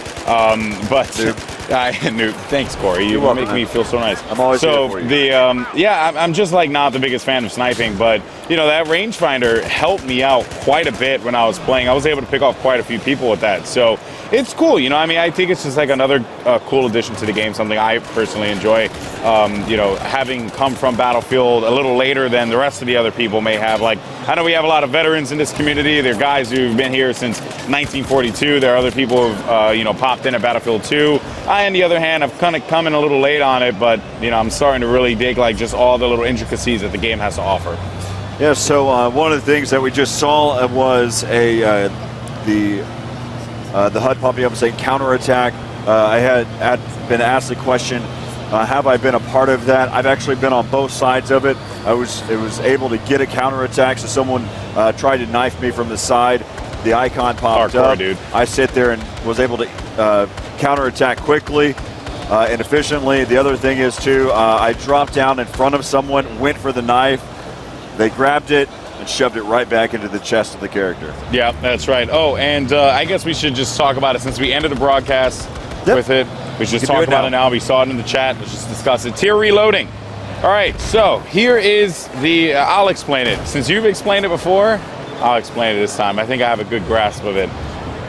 But noob. Thanks, Corey. You make me feel so nice. I'm always here for you. I'm just like not the biggest fan of sniping, but that rangefinder helped me out quite a bit when I was playing. I was able to pick off quite a few people with that. So it's cool. I think it's just like another cool addition to the game, something I personally enjoy. Having come from Battlefield a little later than the rest of the other people may have. Like, I know we have a lot of veterans in this community. There are guys who've been here since 1942. There are other people who've, popped in at Battlefield 2. I, on the other hand, have kind of come in a little late on it, but, I'm starting to really dig, like, just all the little intricacies that the game has to offer. Yeah, so one of the things that we just saw was the HUD popping up saying counterattack. I had been asked the question, have I been a part of that? I've actually been on both sides of it. I was able to get a counterattack, so someone tried to knife me from the side. The icon popped up. Dude. I sit there and was able to counterattack quickly and efficiently. The other thing is, too, I dropped down in front of someone, went for the knife. They grabbed it and shoved it right back into the chest of the character. Yeah, that's right. Oh, and I guess we should just talk about it since we ended the broadcast with it. We should just talk about it now. We saw it in the chat. Let's just discuss it. Tier reloading. All right, so here is I'll explain it. Since you've explained it before, I'll explain it this time. I think I have a good grasp of it.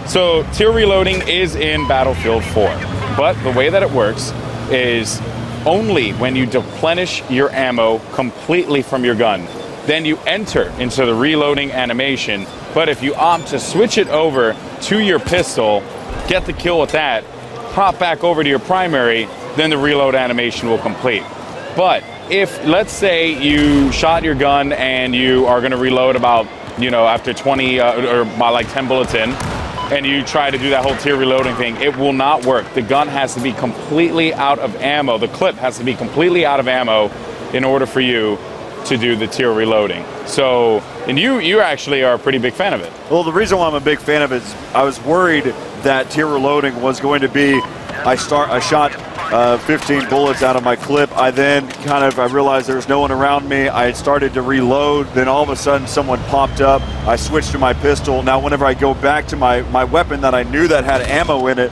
So tier reloading is in Battlefield 4, but the way that it works is only when you deplenish your ammo completely from your gun. Then you enter into the reloading animation, but if you opt to switch it over to your pistol, get the kill with that, hop back over to your primary, then the reload animation will complete. But if, let's say, you shot your gun and you are going to reload about, after 20 or about like 10 bullets in, and you try to do that whole tier reloading thing, it will not work. The gun has to be completely out of ammo. The clip has to be completely out of ammo in order for you to do the tier reloading. So, and you actually are a pretty big fan of it. Well, the reason why I'm a big fan of it is I was worried that tier reloading was going to be, I shot 15 bullets out of my clip. I then I realized there was no one around me. I started to reload. Then all of a sudden someone popped up. I switched to my pistol. Now whenever I go back to my weapon that I knew that had ammo in it,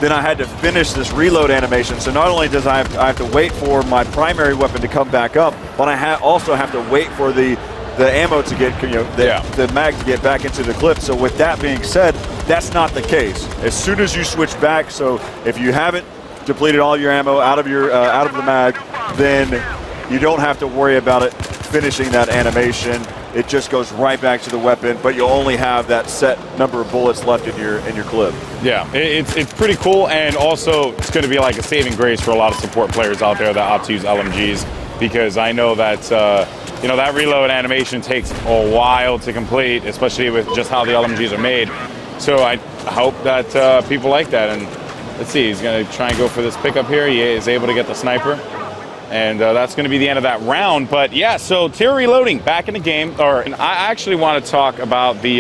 then I had to finish this reload animation. So not only does I have to wait for my primary weapon to come back up, but I also have to wait for the ammo to get, the mag to get back into the clip. So with that being said, that's not the case. As soon as you switch back, so if you haven't depleted all your ammo out of the mag, then you don't have to worry about it finishing that animation. It just goes right back to the weapon, but you'll only have that set number of bullets left in your clip. Yeah, it's pretty cool, and also it's going to be like a saving grace for a lot of support players out there that opt to use LMGs, because I know that that reload animation takes a while to complete, especially with just how the LMGs are made. So I hope that people like that. And let's see, he's going to try and go for this pickup here. He is able to get the sniper. And that's going to be the end of that round. But yeah, so tier reloading back in the game. And I actually want to talk about the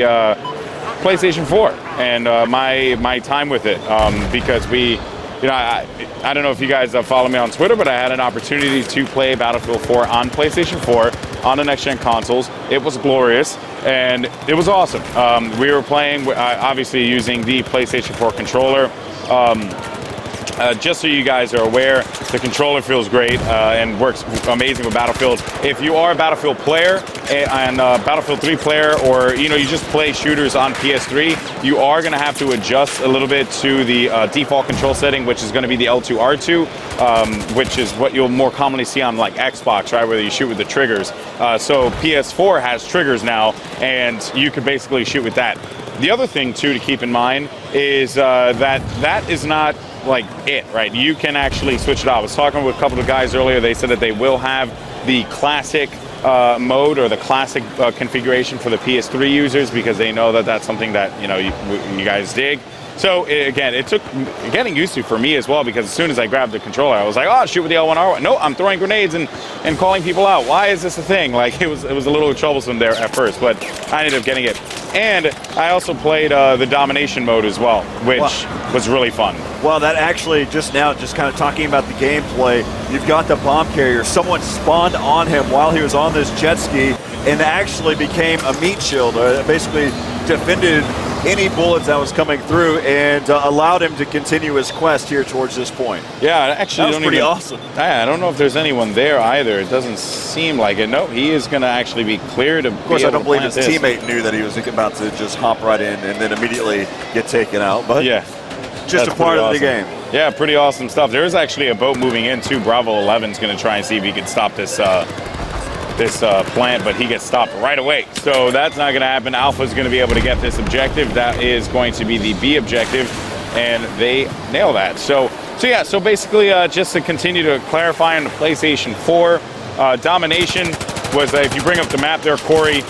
PlayStation 4 and my time with it, because I don't know if you guys follow me on Twitter, but I had an opportunity to play Battlefield 4 on PlayStation 4 on the next-gen consoles. It was glorious, and it was awesome. We were playing, obviously, using the PlayStation 4 controller. Just so you guys are aware, the controller feels great and works amazing with Battlefield. If you are a Battlefield player and Battlefield 3 player, or you just play shooters on PS3, you are going to have to adjust a little bit to the default control setting, which is going to be the L2R2, which is what you'll more commonly see on like Xbox, right, where you shoot with the triggers. So PS4 has triggers now, and you can basically shoot with that. The other thing too to keep in mind is that is not like it, right? You can actually switch it out. I was talking with a couple of guys earlier. They said that they will have the classic mode or the classic configuration for the PS3 users because they know that that's something that you guys dig. So again, it took getting used to for me as well because as soon as I grabbed the controller, I was like, oh, shoot with the L1, R1. No, I'm throwing grenades and calling people out. Why is this a thing? Like it was a little troublesome there at first, but I ended up getting it. And I also played the domination mode as well, which was really fun. Well, that actually just kind of talking about the gameplay, you've got the bomb carrier. Someone spawned on him while he was on this jet ski and actually became a meat shield, basically defended any bullets that was coming through and allowed him to continue his quest here towards this point. Yeah, actually, that was pretty awesome. I don't know if there's anyone there either. It doesn't seem like it. No, he is going to actually be clear to. Of course, I don't believe his teammate knew that he was about to just hop right in and then immediately get taken out. But yeah, just a part of the game. Yeah, pretty awesome stuff. There is actually a boat moving in too. Bravo 11 is going to try and see if he can stop this. This plant, but he gets stopped right away. So that's not going to happen. Alpha is going to be able to get this objective. That is going to be the B objective, and they nail that. So basically, just to continue to clarify on the PlayStation 4, domination was, if you bring up the map there, Corey,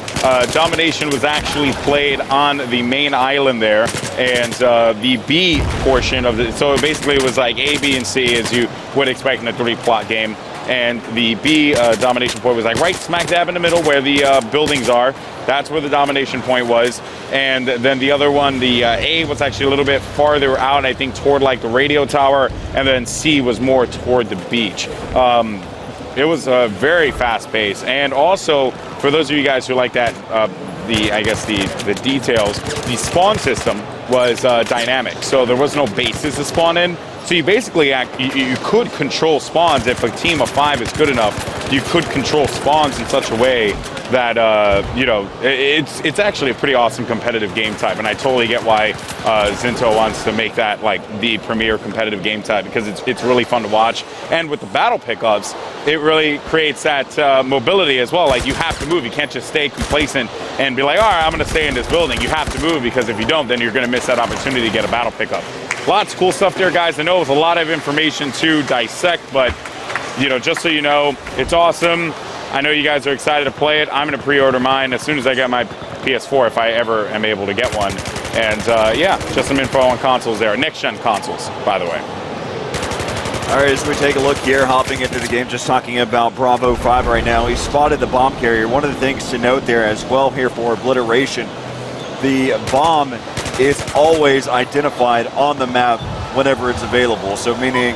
domination was actually played on the main island there, and the B portion of it, so basically it was like A, B, and C, as you would expect in a 3-plot game. And the B domination point was like right smack dab in the middle where the buildings are. That's where the domination point was. And then the other one, the A, was actually a little bit farther out, I think, toward like the radio tower. And then C was more toward the beach. It was very fast paced. And also, for those of you guys who like that, the details, the spawn system was dynamic. So there was no bases to spawn in. So you basically you could control spawns if a team of 5 is good enough. You could control spawns in such a way that it's actually a pretty awesome competitive game type, and I totally get why Zinto wants to make that like the premier competitive game type because it's really fun to watch. And with the battle pickups, it really creates that mobility as well. Like you have to move. You can't just stay complacent and be like, all right, I'm going to stay in this building. You have to move because if you don't, then you're going to miss that opportunity to get a battle pickup. Lots of cool stuff there, guys. I know it was a lot of information to dissect, but just so you know, it's awesome. I know you guys are excited to play it. I'm going to pre-order mine as soon as I get my PS4, if I ever am able to get one. And just some info on consoles there. Next-gen consoles, by the way. All right, as we take a look here, hopping into the game, just talking about Bravo 5 right now. He spotted the bomb carrier. One of the things to note there as well here for obliteration, the bomb is always identified on the map whenever it's available. So meaning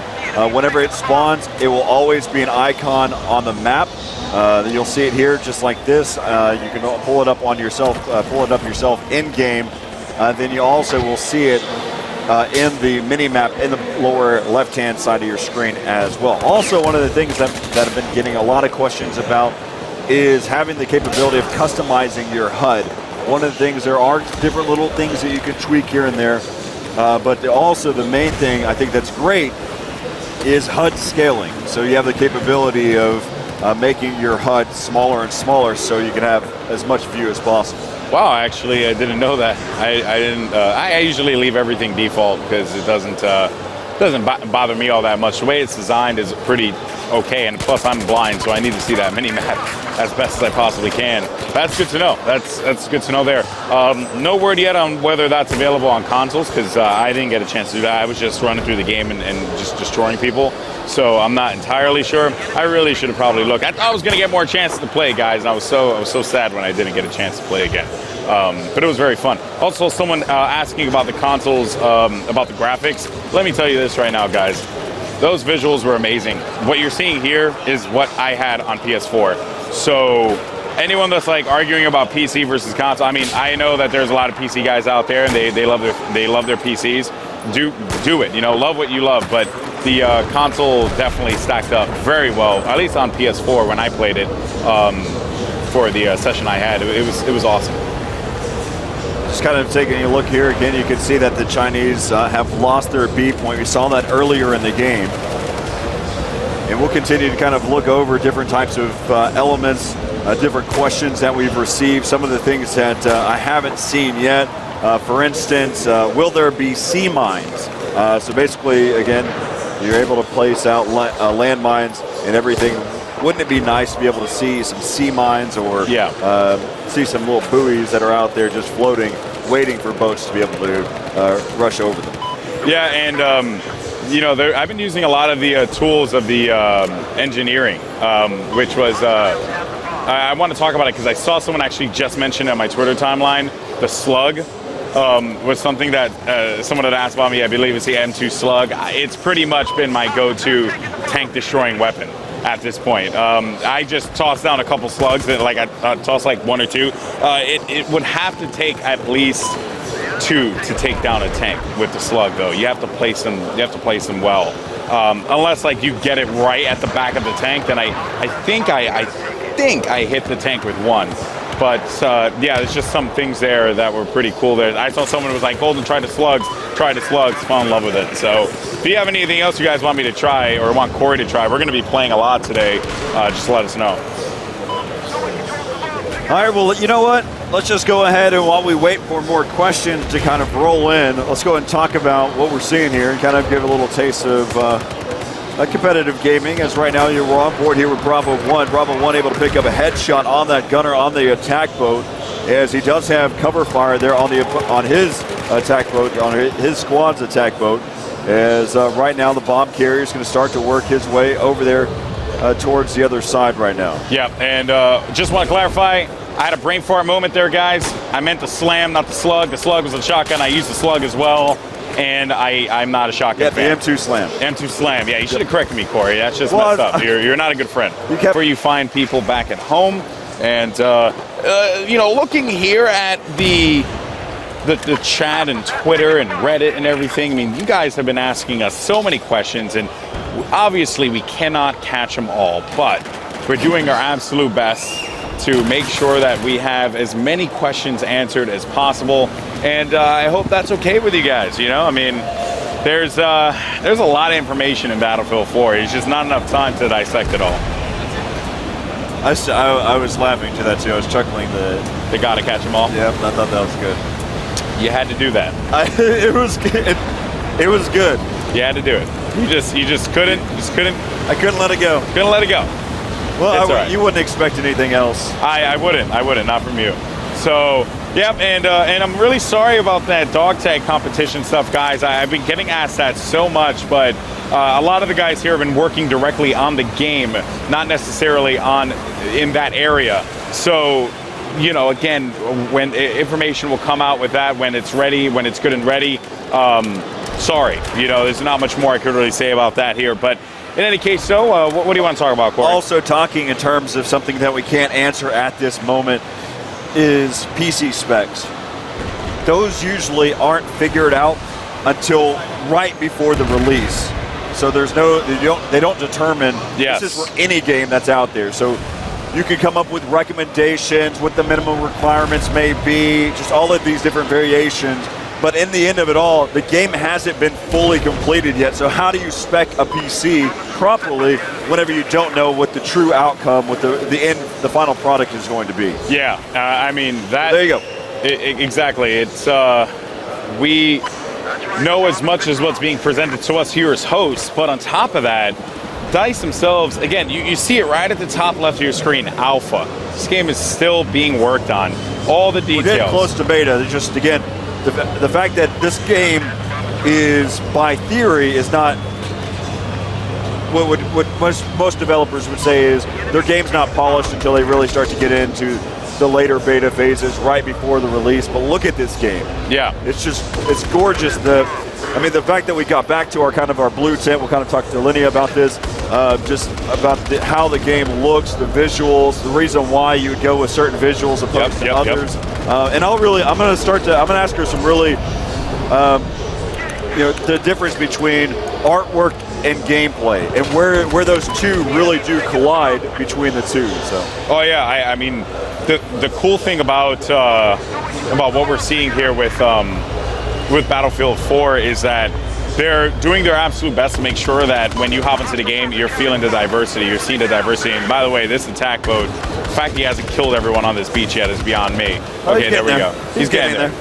whenever it spawns, it will always be an icon on the map. You'll see it here just like this. You can pull it up on yourself, yourself in game. Then you also will see it in the mini map in the lower left-hand side of your screen as well. Also, one of the things that have been getting a lot of questions about is having the capability of customizing your HUD. One of the things, there are different little things that you can tweak here and there, but also the main thing I think that's great is HUD scaling. So you have the capability of making your HUD smaller and smaller so you can have as much view as possible. Wow, actually, I didn't know that. I didn't. I usually leave everything default because it doesn't bother me all that much. The way it's designed is pretty okay, and plus I'm blind, so I need to see that mini map as best as I possibly can. That's good to know. That's good to know there. No word yet on whether that's available on consoles because I didn't get a chance to do that. I was just running through the game and just destroying people. So I'm not entirely sure. I really should have probably looked. I thought I was going to get more chances to play, guys, and I was so sad when I didn't get a chance to play again. But it was very fun. Also, someone asking about the consoles, about the graphics. Let me tell you this right now, guys. Those visuals were amazing. What you're seeing here is what I had on PS4. So anyone that's like arguing about PC versus console, I mean, I know that there's a lot of PC guys out there, and they love their PCs. Do it. Love what you love, but the console definitely stacked up very well, at least on PS4 when I played it for the session I had. It was awesome. Just kind of taking a look here again, you can see that the Chinese have lost their B point. We saw that earlier in the game. And we'll continue to kind of look over different types of elements, different questions that we've received, some of the things that I haven't seen yet. For instance, will there be sea mines? So basically, again, you're able to place out landmines and everything wouldn't it be nice to be able to see some sea mines or Yeah. see some little buoys that are out there just floating, waiting for boats to be able to rush over them? Yeah, and you know, I've been using a lot of the tools of the engineering, which was, I want to talk about it because I saw someone actually just mention on my Twitter timeline, the slug was something that someone had asked about me. I believe it's the M2 slug. It's pretty much been my go-to tank destroying weapon at this point. I just tossed down a couple slugs, that, like I tossed like 1 or 2. It would have to take at least 2 to take down a tank with the slug, though. You have to place them. You have to place them well. Unless like you get it right at the back of the tank, then I think I hit the tank with 1. But yeah, there's just some things there that were pretty cool there. I saw someone who was like, Golden, try the slugs, fall in love with it. So if you have anything else you guys want me to try or want Corey to try, we're going to be playing a lot today. Just let us know. All right, well, you know what? Let's just go ahead, and while we wait for more questions to kind of roll in, let's go ahead and talk about what we're seeing here and kind of give a little taste of competitive gaming. As right now we're on board here with Bravo 1. Bravo 1 able to pick up a headshot on that gunner on the attack boat, as he does have cover fire there on his attack boat, on his squad's attack boat. As right now the bomb carrier is going to start to work his way over there towards the other side right now. Yeah, and just want to clarify, I had a brain fart moment there, guys. I meant the slam, not the slug. The slug was a shotgun. I used the slug as well. And I'm not a shotgun fan. Yeah, the M2 slam. M2 slam. Yeah, you should have corrected me, Corey. That's just messed up. You're not a good friend. Where you find people back at home, and you know, looking here at the chat and Twitter and Reddit and everything. I mean, you guys have been asking us so many questions, and obviously we cannot catch them all, but we're doing our absolute best to make sure that we have as many questions answered as possible, and I hope that's okay with you guys. You know, I mean, there's a lot of information in Battlefield 4. It's just not enough time to dissect it all. I was laughing to that too. I was chuckling. They gotta catch them all. Yep, I thought that was good. You had to do that. It was good. It was good. You had to do it. You just couldn't. I couldn't let it go. Couldn't let it go. Well, right. You wouldn't expect anything else. I wouldn't, not from you. So, yep, and I'm really sorry about that dog tag competition stuff, guys. I've been getting asked that so much, but a lot of the guys here have been working directly on the game, not necessarily in that area. So, you know, again, when information will come out with that when it's ready, when it's good and ready. Sorry, you know, there's not much more I could really say about that here, but in any case, so what do you want to talk about, Corey? Also talking in terms of something that we can't answer at this moment is PC specs. Those usually aren't figured out until right before the release. So they don't determine this is for any game that's out there. So you can come up with recommendations, what the minimum requirements may be, just all of these different variations. But in the end of it all, the game hasn't been fully completed yet. So how do you spec a PC properly whenever you don't know what the true outcome, what the final product is going to be? Yeah, I mean that. There you go. Exactly. It's we know as much as what's being presented to us here as hosts, but on top of that, DICE themselves, again, you see it right at the top left of your screen, alpha. This game is still being worked on. All the details. We're getting close to beta. It's just, again, the fact that this game is, by theory, is not what most developers would say is their game's not polished until they really start to get into the later beta phases right before the release. But look at this game. Yeah. It's gorgeous. The fact that we got back to our blue tent, we'll kind of talk to Linnea about this, just about how the game looks, the visuals, the reason why you would go with certain visuals opposed to others. And I'm going to ask her some really, the difference between artwork and gameplay and where those two really do collide between the two. So. Oh yeah, I mean, the cool thing about what we're seeing here with Battlefield 4 is that they're doing their absolute best to make sure that when you hop into the game, you're feeling the diversity, you're seeing the diversity. And by the way, this attack boat, the fact he hasn't killed everyone on this beach yet is beyond me. Okay, there we go. He's getting there.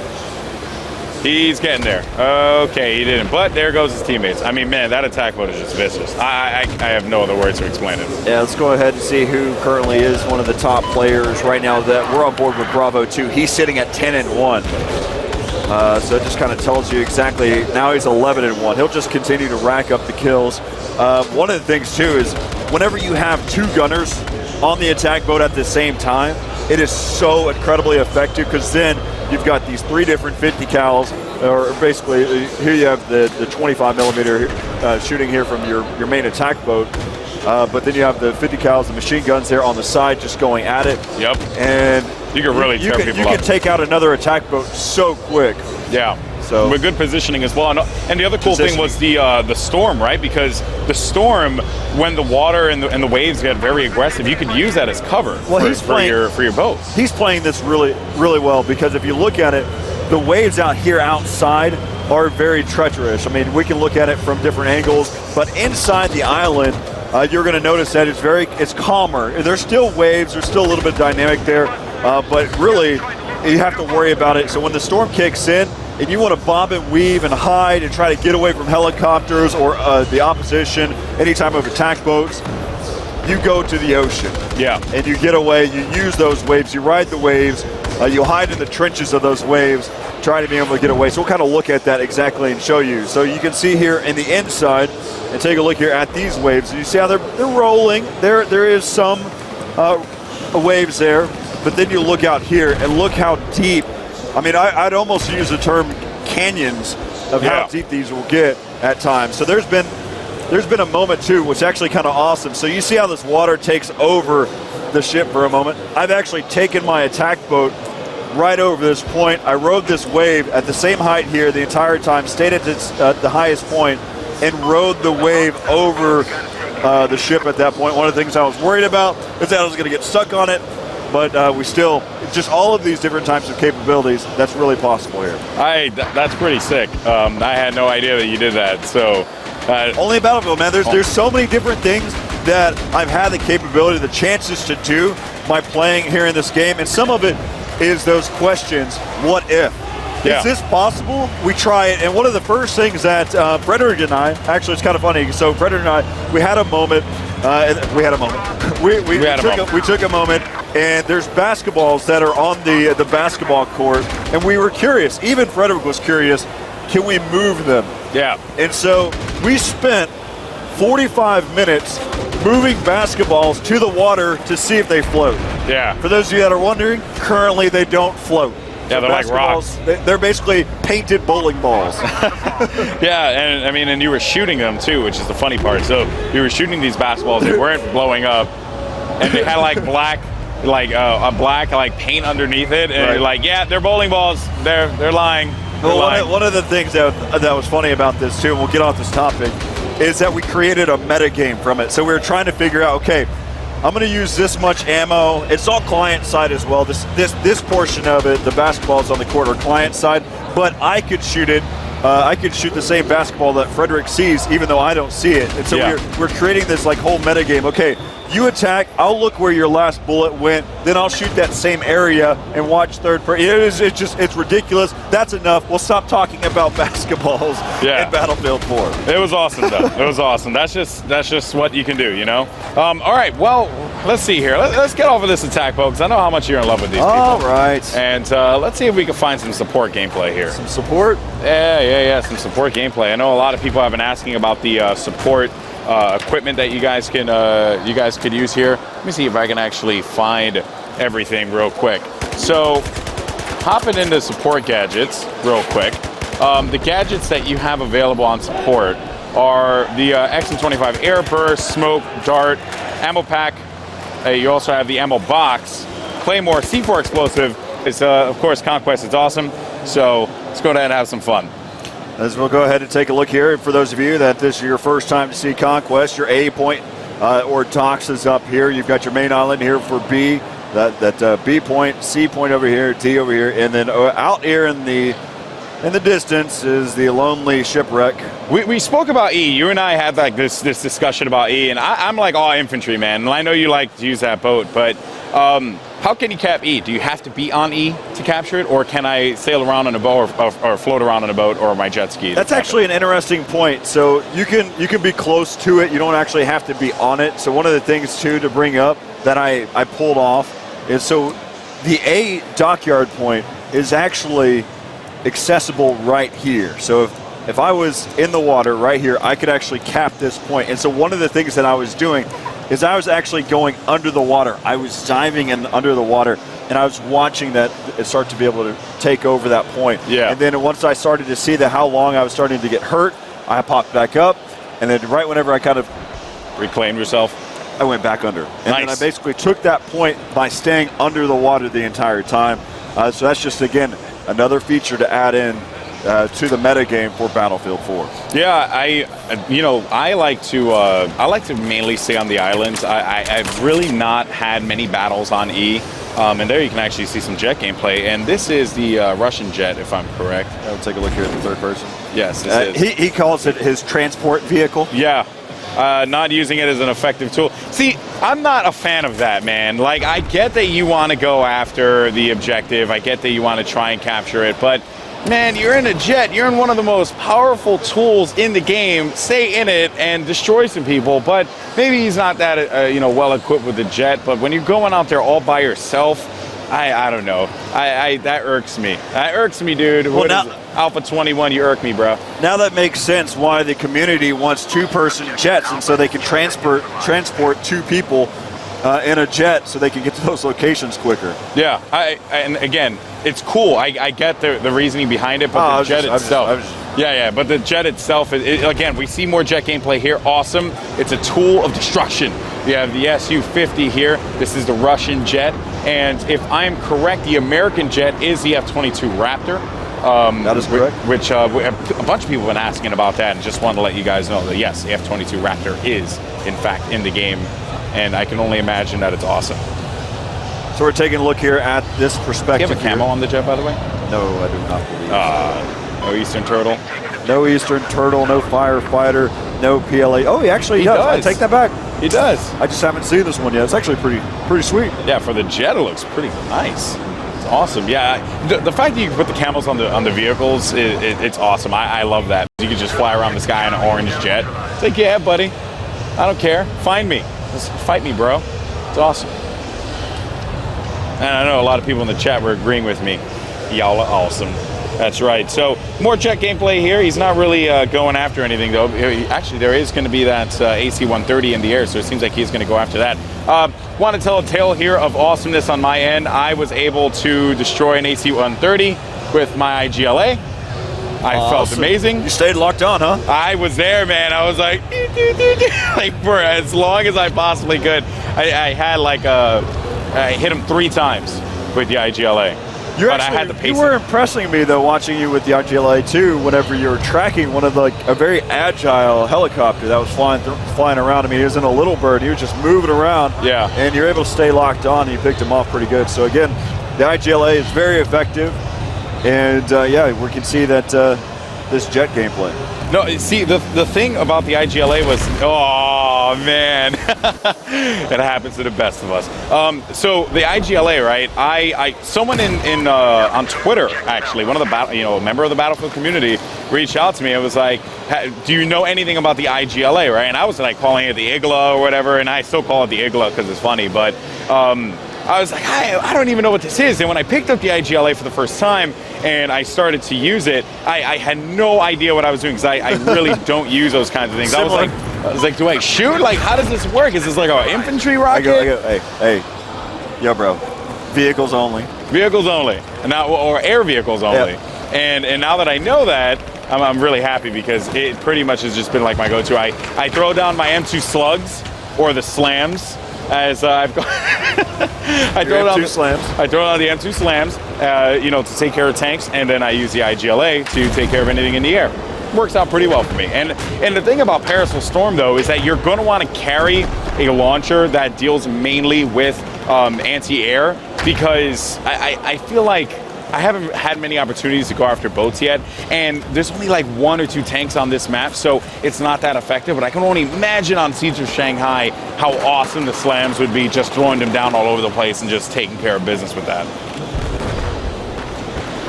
He's getting there. Okay, he didn't. But there goes his teammates. I mean, man, that attack mode is just vicious. I have no other words to explain it. Yeah, let's go ahead and see who currently is one of the top players right now that we're on board with Bravo 2. He's sitting at 10-1. So it just kind of tells you exactly, now he's 11-1. He'll just continue to rack up the kills. One of the things too is whenever you have 2 gunners on the attack mode at the same time, it is so incredibly effective because then you've got these 3 different 50 cals, or basically here you have the 25 millimeter shooting here from your main attack boat, but then you have the 50 cals, the machine guns there on the side just going at it. Yep. And you can really tear people up. You can take out another attack boat so quick. Yeah. So with good positioning as well. And the other cool thing was the storm, right? Because the storm, when the water and the waves get very aggressive, you could use that as cover for your boats. He's playing this really, really well because if you look at it, the waves out here outside are very treacherous. I mean, we can look at it from different angles, but inside the island, you're going to notice that it's calmer. There's still waves, there's still a little bit dynamic there, but really you have to worry about it. So when the storm kicks in, and you want to bob and weave and hide and try to get away from helicopters or the opposition, any type of attack boats, you go to the ocean. Yeah. And you get away, you use those waves, you ride the waves, you hide in the trenches of those waves, try to be able to get away. So we'll kind of look at that exactly and show you. So you can see here in the inside, and take a look here at these waves. And you see how they're rolling. There is some waves there, but then you look out here and look how deep. I mean, I'd almost use the term canyons of how deep these will get at times. So there's been a moment too, which is actually kind of awesome. So you see how this water takes over the ship for a moment. I've actually taken my attack boat right over this point. I rode this wave at the same height here the entire time, stayed at the highest point, and rode the wave over the ship at that point. One of the things I was worried about is that I was going to get stuck on it. But we still, just all of these different types of capabilities, that's really possible here. That's pretty sick. I had no idea that you did that. So only Battlefield, man. There's so many different things that I've had the capability, the chances to do by playing here in this game. And some of it is those questions, what if? Yeah. Is this possible? We try it. And one of the first things that Frederick and I, actually it's kind of funny. So Frederick and I, we had a moment. We took a moment, and there's basketballs that are on the basketball court, and we were curious. Even Frederick was curious. Can we move them? Yeah. And so we spent 45 minutes moving basketballs to the water to see if they float. Yeah. For those of you that are wondering, currently they don't float. Yeah, they're like rocks. They're basically painted bowling balls. Yeah, and I mean, and you were shooting them too, which is the funny part. So you were shooting these basketballs, they weren't blowing up, and they had like black paint underneath it, and you're like, yeah, they're bowling balls. They're lying. One of the things that was funny about this too, and we'll get off this topic, is that we created a meta game from it. So we were trying to figure out, okay, I'm going to use this much ammo. It's all client side as well. This portion of it, the basketballs on the court, are client side, but I could shoot it. I could shoot the same basketball that Frederick sees, even though I don't see it. And so we're creating this like whole meta game. Okay, you attack, I'll look where your last bullet went, then I'll shoot that same area and watch third person. It's ridiculous. That's enough. We'll stop talking about basketballs in Battlefield 4. It was awesome though. It was awesome. That's just what you can do, you know? All right, well, let's see here. Let's get off of this attack, folks. I know how much you're in love with these people. All right. And let's see if we can find some support gameplay here. Some support? Yeah, some support gameplay. I know a lot of people have been asking about the support equipment that you guys could use here. Let me see if I can actually find everything real quick. So, hopping into support gadgets real quick. The gadgets that you have available on support are the XM25 Air Burst, Smoke, Dart, Ammo Pack. You also have the Ammo Box, Claymore, C4 Explosive. It's of course Conquest. It's awesome. So let's go ahead and have some fun. As we'll go ahead and take a look here, for those of you that this is your first time to see Conquest, your A point or docks is up here. You've got your main island here for B, that B point, C point over here, D over here, and then out here in the distance is the lonely shipwreck. We spoke about E. You and I had like this discussion about E, and I'm like all infantry, man. And I know you like to use that boat, but how can you cap E? Do you have to be on E to capture it, or can I sail around on a boat or float around on a boat or my jet ski? That's actually an interesting point. So you can be close to it. You don't actually have to be on it. So one of the things too to bring up that I pulled off is so the A dockyard point is actually accessible right here. So if I was in the water right here, I could actually cap this point. And so one of the things that I was doing is I was actually going under the water. I was diving in under the water, and I was watching that it start to be able to take over that point. Yeah. And then once I started to see how long I was starting to get hurt, I popped back up, and then right whenever I kind of reclaimed yourself, I went back under. And nice. then I basically took that point by staying under the water the entire time. So that's just, again, another feature to add in to the meta game for Battlefield 4. Yeah, I like to mainly stay on the islands. I've really not had many battles on E, and there you can actually see some jet gameplay. And this is the Russian jet, if I'm correct. I'll take a look here at the third person. Yes, this is. He calls it his transport vehicle. Yeah. Not using it as an effective tool. See, I'm not a fan of that, man. Like, I get that you want to go after the objective. I get that you want to try and capture it, but man, you're in a jet. You're in one of the most powerful tools in the game. Stay in it and destroy some people. But maybe he's not that well equipped with the jet. But when you're going out there all by yourself, I don't know. That irks me. That irks me, dude. Well, now, Alpha 21, you irk me, bro. Now that makes sense why the community wants two-person jets, and so they can transport two people in a jet so they can get to those locations quicker. Yeah, and again, it's cool. I get the reasoning behind it, but the jet itself. But the jet itself, again, we see more jet gameplay here. Awesome. It's a tool of destruction. We have the Su-50 here. This is the Russian jet. And if I'm correct, the American jet is the F-22 Raptor. That is correct. Which a bunch of people have been asking about that, and just wanted to let you guys know that yes, the F-22 Raptor is, in fact, in the game. And I can only imagine that it's awesome. So we're taking a look here at this perspective. Do you have a camo on the jet, by the way? No, I do not believe. No Eastern Turtle? No Eastern Turtle, no Firefighter, no PLA. Oh, he actually does. I take that back. He does. I just haven't seen this one yet. It's actually pretty sweet. Yeah, for the jet, it looks pretty nice. It's awesome. Yeah, the fact that you can put the camos on the vehicles, it's awesome. I love that. You can just fly around the sky in an orange jet. It's like, yeah, buddy, I don't care. Find me. Just fight me, bro. It's awesome. And I know a lot of people in the chat were agreeing with me. Y'all are awesome. That's right. So more jet gameplay here. He's not really going after anything, though. Actually, there is going to be that AC-130 in the air, so it seems like he's going to go after that. Want to tell a tale here of awesomeness on my end. I was able to destroy an AC-130 with my IGLA. I felt amazing. You stayed locked on, huh? I was there, man. I was like, like for as long as I possibly could. I had I hit him 3 times with the IGLA. I had the pace. You were impressing me though, watching you with the IGLA too. Whenever you were tracking one of a very agile helicopter that was flying around. I mean, he was in a little bird. He was just moving around. Yeah. And you're able to stay locked on. And you picked him off pretty good. So again, the IGLA is very effective. And we can see that this jet gameplay. No, see, the thing about the IGLA was, oh man, it happens to the best of us. So the IGLA, right? Someone on Twitter actually, one of the a member of the Battlefield community reached out to me. It was like, do you know anything about the IGLA, right? And I was like calling it the Igla or whatever, and I still call it the Igla because it's funny, but. I was like, I don't even know what this is. And when I picked up the IGLA for the first time and I started to use it, I had no idea what I was doing because I really don't use those kinds of things. I was like, do I shoot? Like, how does this work? Is this like an infantry rocket? I go, hey, yo, bro, vehicles only. Vehicles only, or air vehicles only. Yep. And now that I know that, I'm really happy because it pretty much has just been like my go-to. I throw down my M2 slugs or the slams. As I've got, I throw down the M2 slams, to take care of tanks, and then I use the IGLA to take care of anything in the air. Works out pretty well for me. And the thing about Paracel Storm, though, is that you're going to want to carry a launcher that deals mainly with anti-air, because I feel like I haven't had many opportunities to go after boats yet, and there's only like 1 or 2 tanks on this map, so it's not that effective, but I can only imagine on Siege of Shanghai how awesome the slams would be, just throwing them down all over the place and just taking care of business with that.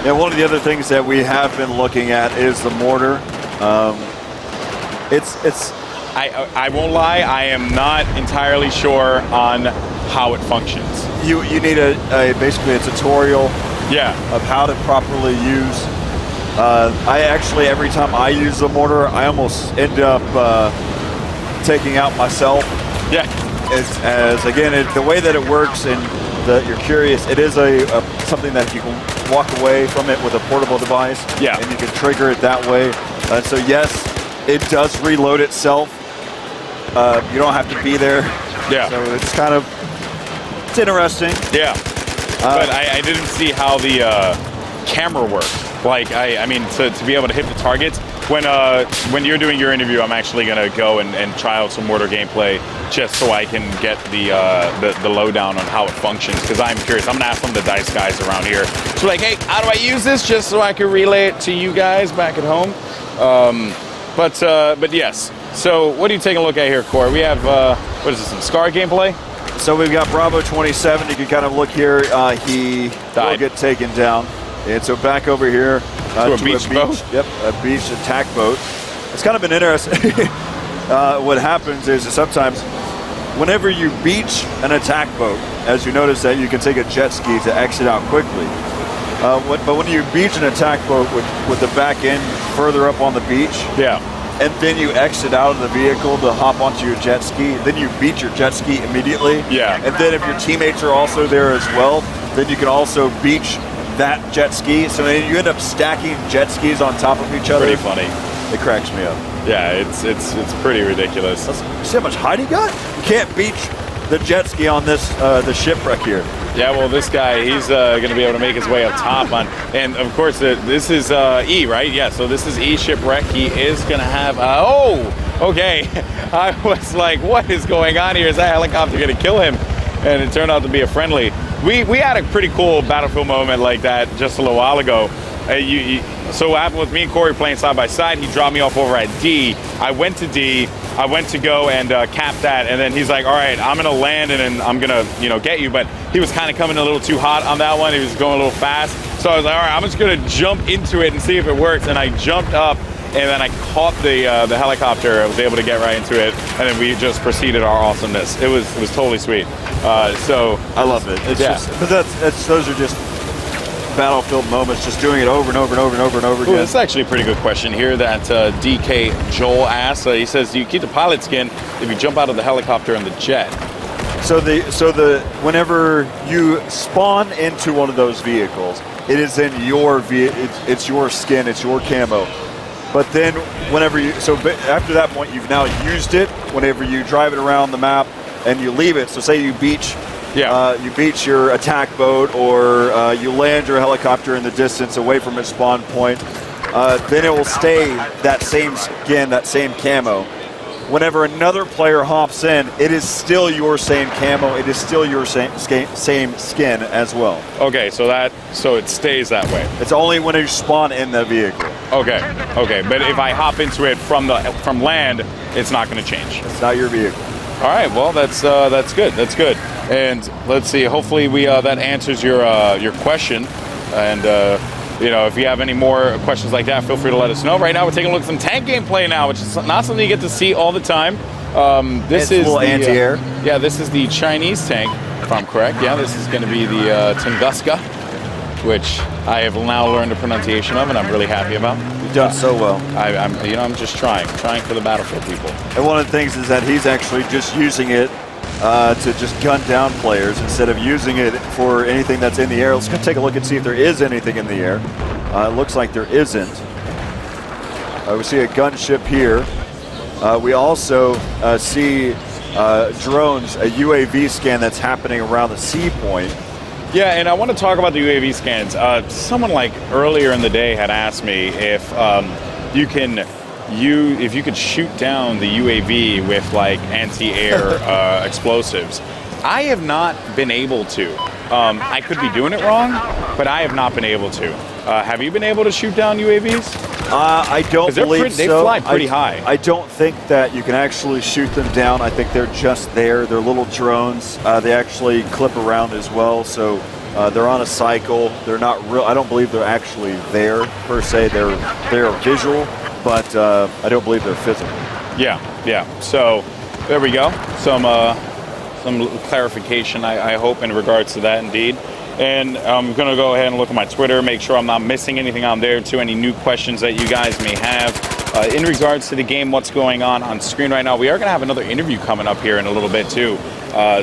Yeah, one of the other things that we have been looking at is the mortar. I won't lie, I am not entirely sure on how it functions. You need basically a tutorial of how to properly use. I actually, every time I use the mortar, I almost end up taking out myself. Yeah. The way that it works and you're curious, it is something that you can walk away from it with a portable device. Yeah. And you can trigger it that way. So yes, it does reload itself. You don't have to be there. Yeah. So it's interesting. Yeah. But I didn't see how the camera worked. Like, I mean, to be able to hit the targets. When you're doing your interview, I'm actually going to go and try out some mortar gameplay just so I can get the lowdown on how it functions, because I'm curious. I'm going to ask some of the DICE guys around here. So like, hey, how do I use this, just so I can relay it to you guys back at home? But yes. So what are you taking a look at here, Corey? We have, what is this, some SCAR gameplay? So we've got Bravo 27. You can kind of look here. He will get taken down. And so back over here to a beach boat? Yep, a beach attack boat. It's kind of been interesting. What happens is sometimes whenever you beach an attack boat, as you notice that you can take a jet ski to exit out quickly. But when you beach an attack boat with the back end further up on the beach, and then you exit out of the vehicle to hop onto your jet ski, then you beach your jet ski immediately. Yeah. And then if your teammates are also there as well, then you can also beach that jet ski. So then you end up stacking jet skis on top of each other. Pretty funny. It cracks me up. Yeah, it's pretty ridiculous. See how much height he got? You can't beach the jet ski on this the shipwreck here. Yeah, well, this guy, he's going to be able to make his way up top on, and of course, this is E, right? Yeah, so this is E shipwreck. He is going to have, okay. I was like, what is going on here? Is that helicopter going to kill him? And it turned out to be a friendly. We had a pretty cool Battlefield moment like that just a little while ago. So what happened with me and Corey playing side by side, he dropped me off over at D. I went to D. I went to go and cap that, and then he's like, all right, I'm going to land and then I'm going to, get you. But he was kind of coming a little too hot on that one. He was going a little fast. So I was like, all right, I'm just going to jump into it and see if it works. And I jumped up, and then I caught the helicopter. I was able to get right into it, and then we just proceeded our awesomeness. It was totally sweet. So I love it. It's just, but those are just Battlefield moments, just doing it over and over and over and over and over again. This is actually a pretty good question here that DK Joel asked. He says, do you keep the pilot skin if you jump out of the helicopter and the jet? So whenever you spawn into one of those vehicles, it is in your it's your skin, it's your camo. But then after that point, you've now used it. Whenever you drive it around the map and you leave it, so say you beach. You beach your attack boat, or you land your helicopter in the distance away from its spawn point, then it will stay that same skin, that same camo. Whenever another player hops in, it is still your same camo, it is still your same skin as well. Okay, so it stays that way. It's only when you spawn in the vehicle. Okay, but if I hop into it from land, it's not going to change. It's not your vehicle. All right, well, that's good. That's good. And let's see. Hopefully, that answers your question. And if you have any more questions like that, feel free to let us know. Right now, we're taking a look at some tank gameplay now, which is not something you get to see all the time. This is a little anti-air. Yeah, this is the Chinese tank, if I'm correct. Yeah, this is going to be the Tunguska, which I have now learned the pronunciation of, and I'm really happy about. You've done so well. I'm just trying for the Battlefield people. And one of the things is that he's actually just using it to just gun down players instead of using it for anything that's in the air. Let's go take a look and see if there is anything in the air. It looks like there isn't. We see a gunship here. We also see drones, a UAV scan that's happening around the sea point. Yeah, and I want to talk about the UAV scans. Someone earlier in the day had asked me if you could shoot down the UAV with anti-air explosives. I have not been able to. I could be doing it wrong, but I have not been able to. Have you been able to shoot down UAVs? I don't believe so. They fly pretty high. I don't think that you can actually shoot them down. I think they're just there. They're little drones. They actually clip around as well, so they're on a cycle. They're not real. I don't believe they're actually there per se. They're visual, but I don't believe they're physical. Yeah. So there we go. Some clarification, I hope, in regards to that, indeed. And I'm going to go ahead and look at my Twitter, make sure I'm not missing anything on there, too, any new questions that you guys may have. In regards to the game, what's going on screen right now, we are going to have another interview coming up here in a little bit, too.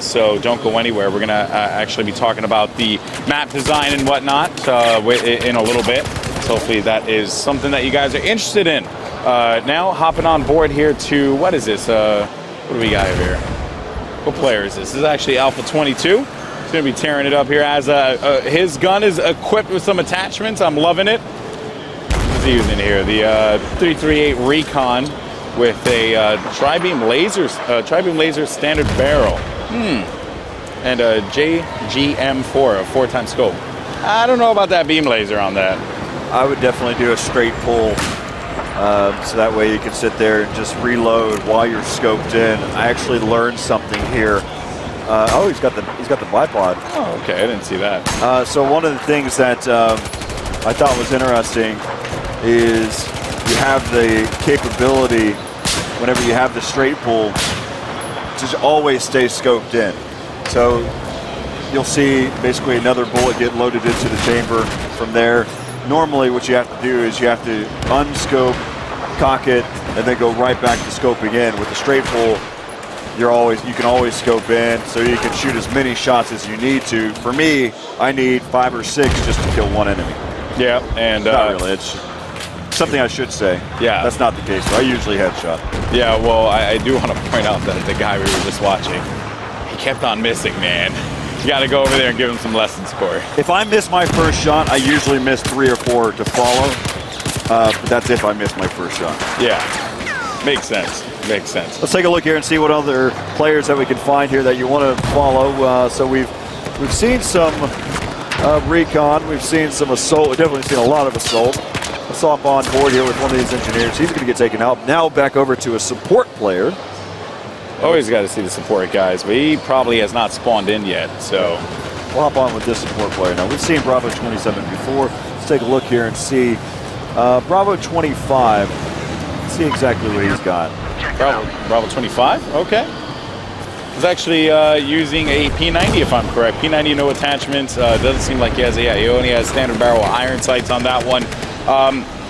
So don't go anywhere. We're going to actually be talking about the map design and whatnot in a little bit. So hopefully that is something that you guys are interested in. Now, hopping on board here to, what is this? What do we got here? What player is this? This is actually Alpha 22. He's going to be tearing it up here as his gun is equipped with some attachments. I'm loving it. What's he using here? The 338 Recon with a tri-beam laser standard barrel. And a JGM4, a 4x scope. I don't know about that beam laser on that. I would definitely do a straight pull, so that way you can sit there and just reload while you're scoped in. I actually learned something here. He's got the bipod. Oh, okay, I didn't see that. So one of the things that I thought was interesting is you have the capability, whenever you have the straight pull, to always stay scoped in. So you'll see basically another bullet get loaded into the chamber from there. Normally what you have to do is you have to unscope, cock it, and then go right back to scoping in. With the straight pull, you can always scope in, so you can shoot as many shots as you need to. For me, I need 5 or 6 just to kill one enemy. Yeah, and not really. It's something I should say. Yeah, that's not the case. I usually headshot. Yeah, well, I do want to point out that the guy we were just watching, he kept on missing, man. You got to go over there and give him some lessons, Corey. If I miss my first shot, I usually miss 3 or 4 to follow. But that's if I miss my first shot. Yeah, makes sense. Makes sense. Let's take a look here and see what other players that we can find here that you want to follow. So we've seen some recon, we've seen some assault. We've definitely seen a lot of assault. Let's hop on board here with one of these engineers. He's going to get taken out. Now back over to a support player. Always got to see the support guys, but he probably has not spawned in yet. So we'll hop on with this support player now. We've seen Bravo 27 before. Let's take a look here and see Bravo 25. Let's see exactly what he's got. Bravo 25, okay. He's actually using a P90 if I'm correct. P90, no attachments. Doesn't seem like he has, he only has standard barrel iron sights on that one.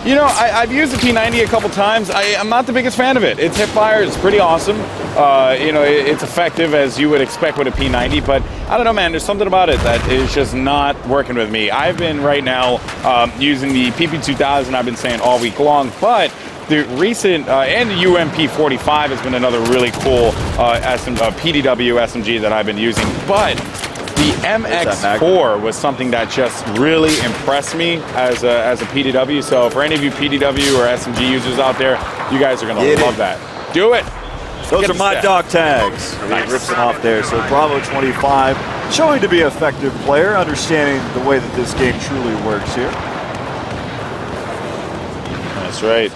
You know, I've used the P90 a couple times. I'm not the biggest fan of it. Its hip fire is pretty awesome. You know, it's effective as you would expect with a P90, but I don't know, man, there's something about it that is just not working with me. I've been right now using the PP2000, I've been saying all week long, but the recent, and the UMP45 has been another really cool PDW SMG that I've been using, but the MX4 was something that just really impressed me as a PDW. So for any of you PDW or SMG users out there, you guys are going to love that. Do it. Those are my dog tags. Nice. He rips them off there. So Bravo 25, showing to be an effective player, understanding the way that this game truly works here. That's right.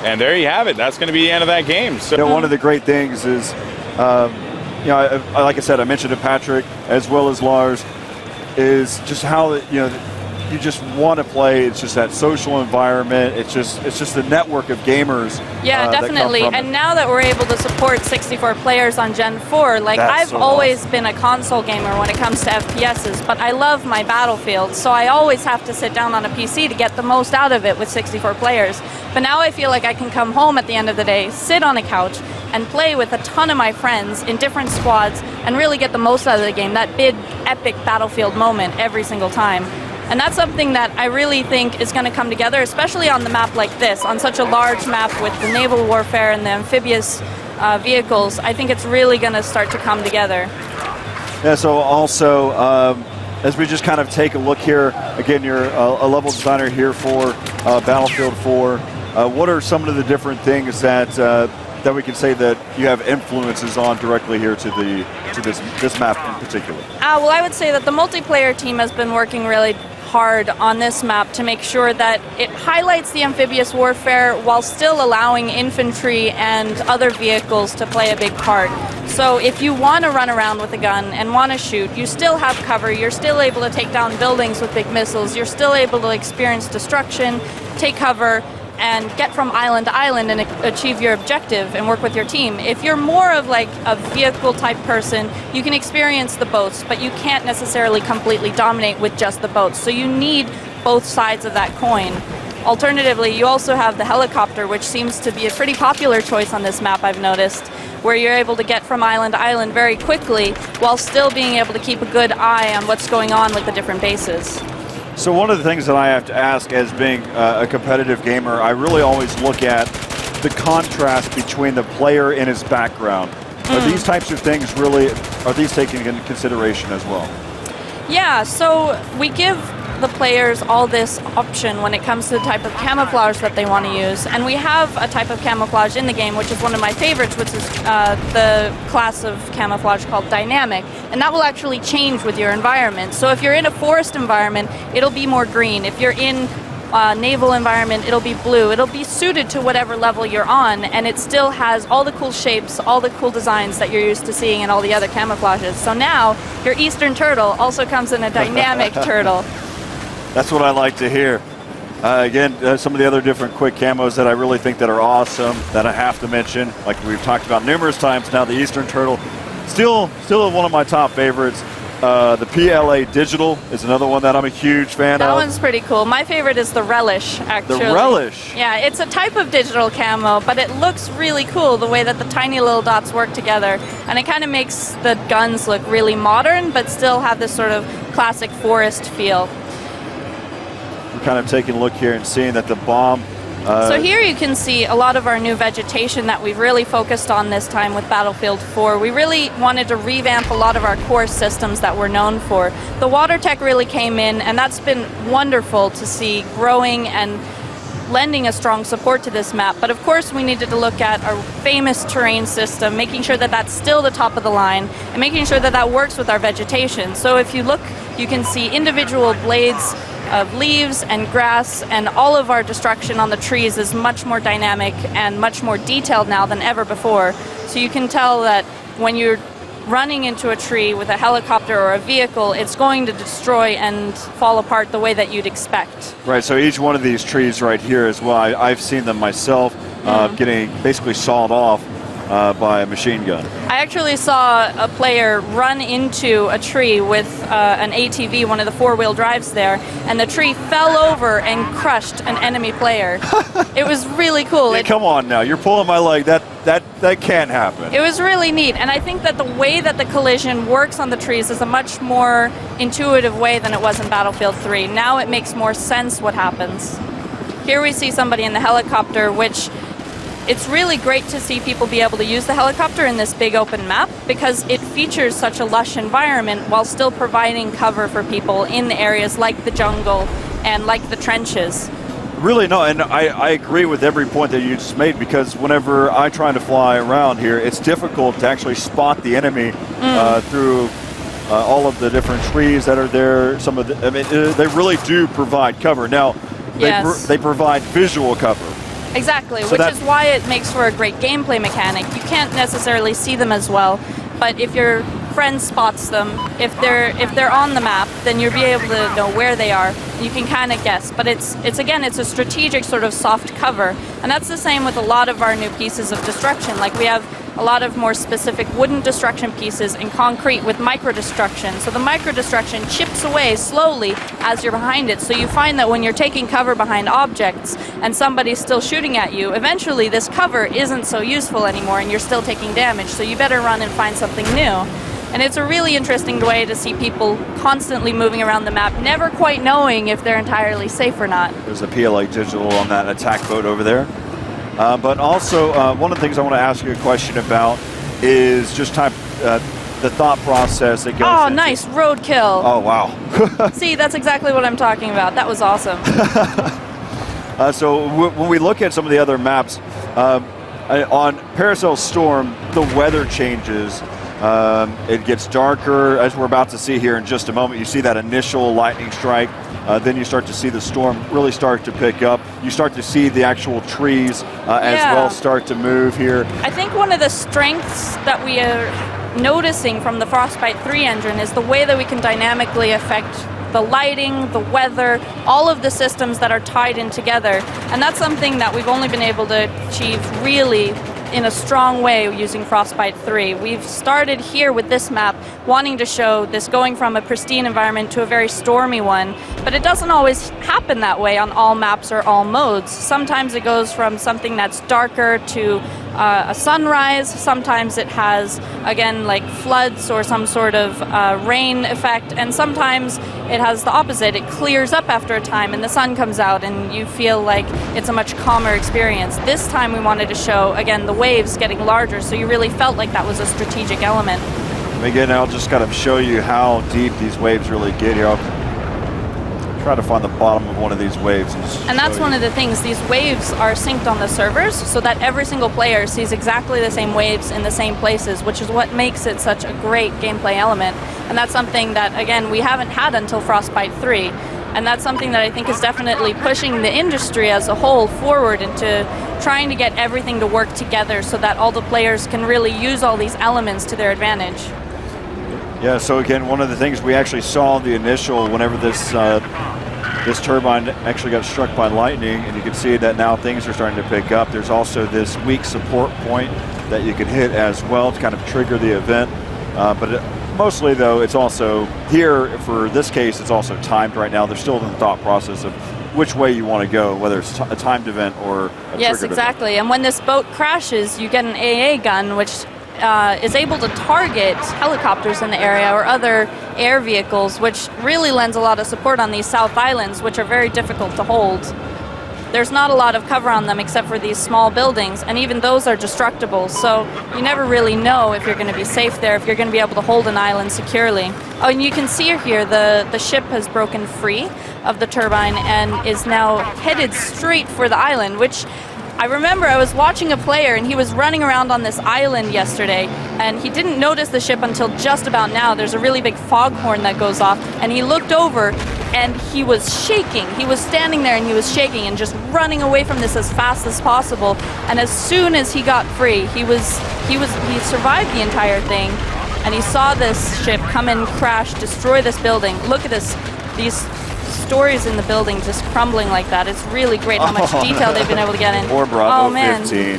And there you have it. That's going to be the end of that game. So, you know, one of the great things is, you know, like I said, I mentioned to Patrick as well as Lars, is just how, you know, you just want to play. It's just that social environment. It's just the network of gamers. Yeah, definitely. And now that we're able to support 64 players on Gen 4, like I've always been a console gamer when it comes to FPSs, but I love my Battlefield, so I always have to sit down on a PC to get the most out of it with 64 players. But now I feel like I can come home at the end of the day, sit on a couch, and play with a ton of my friends in different squads and really get the most out of the game, that big, epic Battlefield moment every single time. And that's something that I really think is going to come together, especially on the map like this, on such a large map with the naval warfare and the amphibious vehicles. I think it's really going to start to come together. Yeah, so also, as we just kind of take a look here, again, you're a level designer here for Battlefield 4. What are some of the different things that that we can say that you have influences on directly here to this map in particular? Well, I would say that the multiplayer team has been working really hard on this map to make sure that it highlights the amphibious warfare while still allowing infantry and other vehicles to play a big part. So if you want to run around with a gun and want to shoot, you still have cover, you're still able to take down buildings with big missiles, you're still able to experience destruction, take cover, and get from island to island and achieve your objective and work with your team. If you're more of like a vehicle type person, you can experience the boats, but you can't necessarily completely dominate with just the boats. So you need both sides of that coin. Alternatively, you also have the helicopter, which seems to be a pretty popular choice on this map, I've noticed, where you're able to get from island to island very quickly while still being able to keep a good eye on what's going on with the different bases. So one of the things that I have to ask as being a competitive gamer, I really always look at the contrast between the player and his background. Are these types of things really, are these taken into consideration as well? Yeah, so we give the players all this option when it comes to the type of camouflage that they want to use. And we have a type of camouflage in the game, which is one of my favorites, which is the class of camouflage called dynamic. And that will actually change with your environment. So if you're in a forest environment, it'll be more green. If you're in a naval environment, it'll be blue. It'll be suited to whatever level you're on, and it still has all the cool shapes, all the cool designs that you're used to seeing in all the other camouflages. So now, your Eastern turtle also comes in a dynamic turtle. That's what I like to hear. Again, some of the other different quick camos that I really think that are awesome that I have to mention, like we've talked about numerous times now, the Eastern Turtle, still one of my top favorites. The PLA Digital is another one that I'm a huge fan of. That one's pretty cool. My favorite is the Relish, actually. The Relish? Yeah, it's a type of digital camo, but it looks really cool the way that the tiny little dots work together. And it kind of makes the guns look really modern, but still have this sort of classic forest feel. We're kind of taking a look here and seeing that the bomb... So here you can see a lot of our new vegetation that we've really focused on this time with Battlefield 4. We really wanted to revamp a lot of our core systems that we're known for. The water tech really came in, and that's been wonderful to see growing and lending a strong support to this map. But of course we needed to look at our famous terrain system, making sure that that's still the top of the line, and making sure that that works with our vegetation. So if you look, you can see individual blades of leaves and grass, and all of our destruction on the trees is much more dynamic and much more detailed now than ever before. So you can tell that when you're running into a tree with a helicopter or a vehicle, it's going to destroy and fall apart the way that you'd expect. Right, so each one of these trees right here as well, I've seen them myself getting basically sawed off by a machine gun. I actually saw a player run into a tree with an ATV, one of the four-wheel drives there, and the tree fell over and crushed an enemy player. It was really cool. Yeah, come on now, you're pulling my leg. That can't happen. It was really neat, and I think that the way that the collision works on the trees is a much more intuitive way than it was in Battlefield 3. Now it makes more sense what happens. Here we see somebody in the helicopter, which it's really great to see people be able to use the helicopter in this big open map because it features such a lush environment while still providing cover for people in the areas like the jungle and like the trenches. Really, no, and I agree with every point that you just made, because whenever I try to fly around here, it's difficult to actually spot the enemy through all of the different trees that are there. Some of the, I mean, they really do provide cover. Now, they provide visual cover. Exactly, So which is why it makes for a great gameplay mechanic. You can't necessarily see them as well, but if your friend spots them, if they're on the map, then you'll be able to know where they are. You can kind of guess, but it's a strategic sort of soft cover, and that's the same with a lot of our new pieces of destruction. Like we have a lot of more specific wooden destruction pieces and concrete with micro destruction. So the micro destruction chips away slowly as you're behind it. So you find that when you're taking cover behind objects and somebody's still shooting at you, eventually this cover isn't so useful anymore and you're still taking damage. So you better run and find something new. And it's a really interesting way to see people constantly moving around the map, never quite knowing if they're entirely safe or not. There's a PLA Digital on that attack boat over there. But also, one of the things I want to ask you a question about is just the thought process that goes into... Nice, roadkill. Oh, wow. See, that's exactly what I'm talking about. That was awesome. So when we look at some of the other maps, On Paracel Storm, the weather changes. It gets darker, as we're about to see here in just a moment. You see that initial lightning strike. Then you start to see the storm really start to pick up. You start to see the actual trees as well start to move here. I think one of the strengths that we are noticing from the Frostbite 3 engine is the way that we can dynamically affect the lighting, the weather, all of the systems that are tied in together. And that's something that we've only been able to achieve really in a strong way using Frostbite 3. We've started here with this map wanting to show this going from a pristine environment to a very stormy one, but it doesn't always happen that way on all maps or all modes. Sometimes it goes from something that's darker to a sunrise. Sometimes it has, again, like floods or some sort of rain effect, and sometimes it has the opposite. It clears up after a time and the sun comes out and you feel like it's a much calmer experience. This time we wanted to show, again, the waves getting larger, so you really felt like that was a strategic element. Again, I'll just kind of show you how deep these waves really get here. I'll try to find the bottom of one of these waves. And that's one of the things, these waves are synced on the servers so that every single player sees exactly the same waves in the same places, which is what makes it such a great gameplay element. And that's something that, again, we haven't had until Frostbite 3. And that's something that I think is definitely pushing the industry as a whole forward into trying to get everything to work together so that all the players can really use all these elements to their advantage. Yeah, so again, one of the things we actually saw in the initial, whenever this this turbine actually got struck by lightning, and you can see that now things are starting to pick up. There's also this weak support point that you can hit as well to kind of trigger the event. Mostly, though, it's also here, for this case, it's also timed right now. They're still in the thought process of which way you want to go, whether it's a timed event or a Yes, triggered exactly. event. And when this boat crashes, you get an AA gun, which is able to target helicopters in the area or other air vehicles, which really lends a lot of support on these South Islands, which are very difficult to hold. There's not a lot of cover on them except for these small buildings, and even those are destructible, so you never really know if you're going to be safe there, if you're going to be able to hold an island securely. Oh, and you can see here the ship has broken free of the turbine and is now headed straight for the island, which I remember I was watching a player and he was running around on this island yesterday and he didn't notice the ship until just about now. There's a really big foghorn that goes off and he looked over and he was shaking. He was standing there and he was shaking and just running away from this as fast as possible. And as soon as he got free, he survived the entire thing, and he saw this ship come in, crash, destroy this building. Look at these stories in the building just crumbling like that. It's really great how much detail they've been able to get in. Or Bravo oh, man. 15.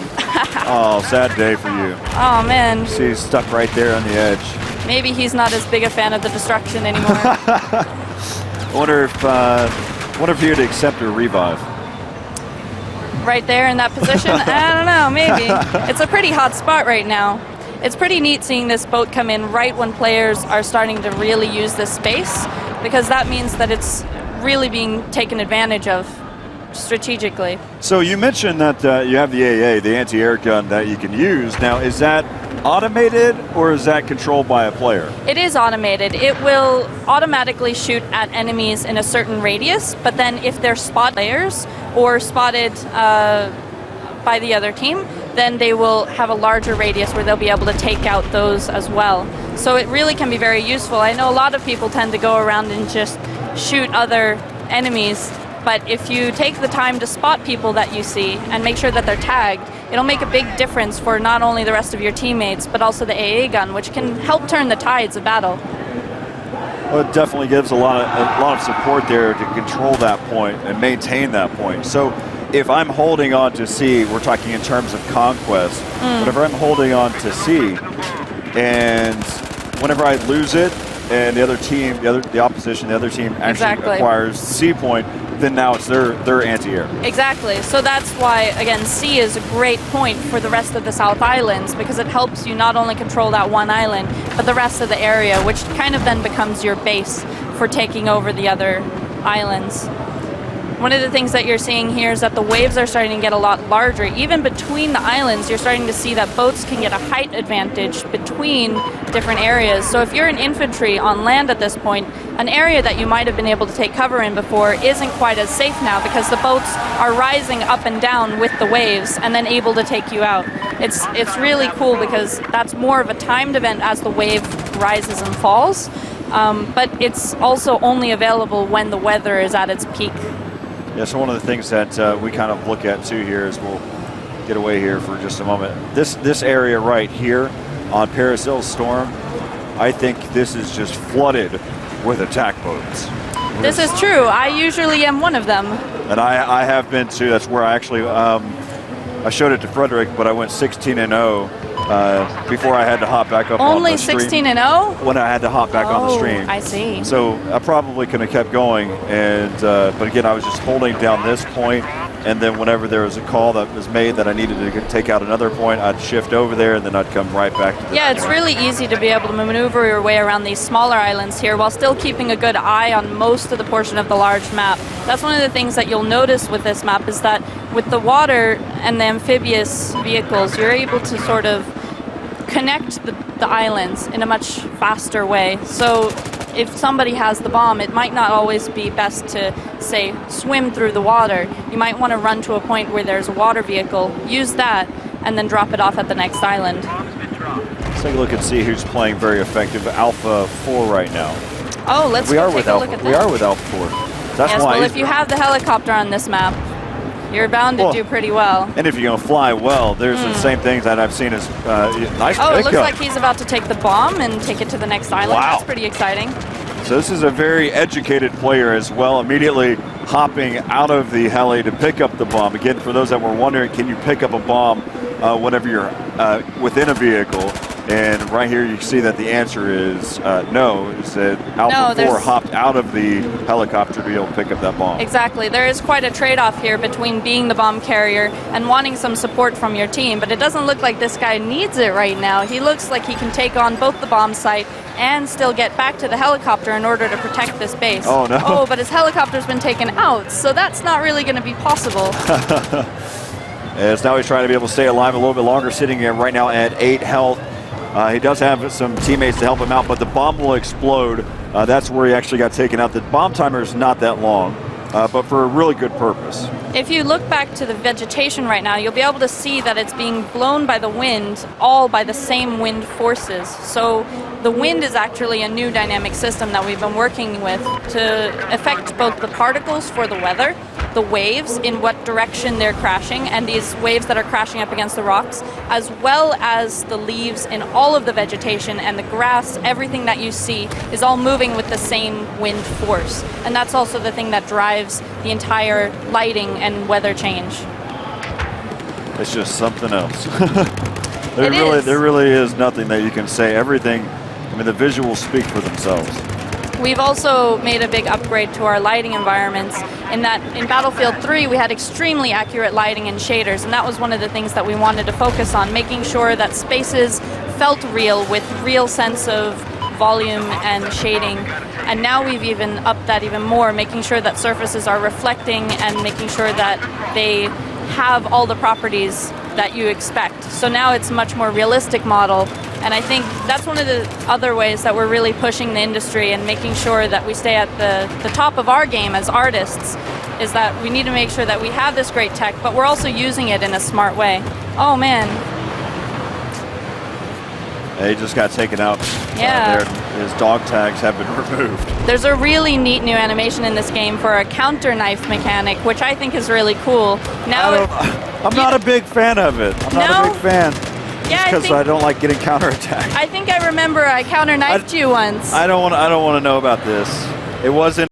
Oh, sad day for you. Oh, man. She's stuck right there on the edge. Maybe he's not as big a fan of the destruction anymore. I wonder if he would accept a revive. Right there in that position? I don't know, maybe. It's a pretty hot spot right now. It's pretty neat seeing this boat come in right when players are starting to really use this space, because that means that it's really being taken advantage of strategically. So you mentioned that you have the AA, the anti-air gun that you can use. Now, is that automated or is that controlled by a player? It is automated. It will automatically shoot at enemies in a certain radius, but then if they're spot players or spotted by the other team, then they will have a larger radius where they'll be able to take out those as well. So it really can be very useful. I know a lot of people tend to go around and just shoot other enemies, but if you take the time to spot people that you see and make sure that they're tagged, it'll make a big difference for not only the rest of your teammates, but also the AA gun, which can help turn the tides of battle. Well, it definitely gives a lot of support there to control that point and maintain that point. So if I'm holding on to C, we're talking in terms of conquest, whenever I'm holding on to C, and whenever I lose it, and the other team, the opposition, the other team actually acquires C point, then now it's their anti-air. Exactly. So that's why, again, C is a great point for the rest of the South Islands, because it helps you not only control that one island, but the rest of the area, which kind of then becomes your base for taking over the other islands. One of the things that you're seeing here is that the waves are starting to get a lot larger. Even between the islands, you're starting to see that boats can get a height advantage between different areas. So if you're an infantry on land at this point, an area that you might have been able to take cover in before isn't quite as safe now because the boats are rising up and down with the waves and then able to take you out. It's really cool because that's more of a timed event as the wave rises and falls, but it's also only available when the weather is at its peak. Yeah, so one of the things that we kind of look at too here is we'll get away here for just a moment. This area right here on Paracel Storm, I think this is just flooded with attack boats. This is true. I usually am one of them. And I have been too. That's where I actually, I showed it to Frederick, but I went 16-0 before I had to hop back up on the stream. Only 16-0? When I had to hop back on the stream. I see. So I probably could have kept going, and but again, I was just holding down this point, and then whenever there was a call that was made that I needed to take out another point, I'd shift over there, and then I'd come right back to this Yeah, it's point. really easy to be able to maneuver your way around these smaller islands here while still keeping a good eye on most of the portion of the large map. That's one of the things that you'll notice with this map is that with the water and the amphibious vehicles, you're able to sort of connect the islands in a much faster way. So if somebody has the bomb, it might not always be best to, say, swim through the water. You might want to run to a point where there's a water vehicle, use that, and then drop it off at the next island. Let's take a look and see who's playing very effective Alpha 4 right now. Oh, let's go take a look at that. We are with Alpha 4. That's yes, why well, if you have the helicopter on this map, you're bound to do pretty well. And if you're going to fly well, there's the same things that I've seen as nice Oh, it looks pickup. like he's about to take the bomb and take it to the next island. Wow. That's pretty exciting. So this is a very educated player as well, immediately hopping out of the heli to pick up the bomb. Again, for those that were wondering, can you pick up a bomb whenever you're within a vehicle? And right here you see that the answer is no. It said Alpha 4 hopped out of the helicopter to be able to pick up that bomb. Exactly. There is quite a trade-off here between being the bomb carrier and wanting some support from your team, but it doesn't look like this guy needs it right now. He looks like he can take on both the bomb site and still get back to the helicopter in order to protect this base. Oh, no. Oh, but his helicopter's been taken out, so that's not really going to be possible. As now he's trying to be able to stay alive a little bit longer, sitting here right now at 8 health. He does have some teammates to help him out, but the bomb will explode. That's where he actually got taken out. The bomb timer is not that long, but for a really good purpose. If you look back to the vegetation right now, you'll be able to see that it's being blown by the wind, all by the same wind forces. So the wind is actually a new dynamic system that we've been working with to affect both the particles for the weather, the waves, in what direction they're crashing, and these waves that are crashing up against the rocks, as well as the leaves in all of the vegetation and the grass. Everything that you see is all moving with the same wind force. And that's also the thing that drives the entire lighting and weather change. It's just something else. There really is nothing that you can say. Everything, I mean, the visuals speak for themselves. We've also made a big upgrade to our lighting environments in that in Battlefield 3 we had extremely accurate lighting and shaders, and that was one of the things that we wanted to focus on, making sure that spaces felt real with real sense of volume and shading. And now we've even upped that even more, making sure that surfaces are reflecting and making sure that they have all the properties that you expect. So now it's a much more realistic model, and I think that's one of the other ways that we're really pushing the industry and making sure that we stay at the top of our game as artists, is that we need to make sure that we have this great tech, but we're also using it in a smart way. Oh man. He just got taken out. Yeah. His dog tags have been removed. There's a really neat new animation in this game for a counter knife mechanic, which I think is really cool. Now I'm not a big fan of it. I'm not a big fan. Yeah, because I don't like getting counterattacked. I think I remember I counter knifed you once. I don't want to know about this. It wasn't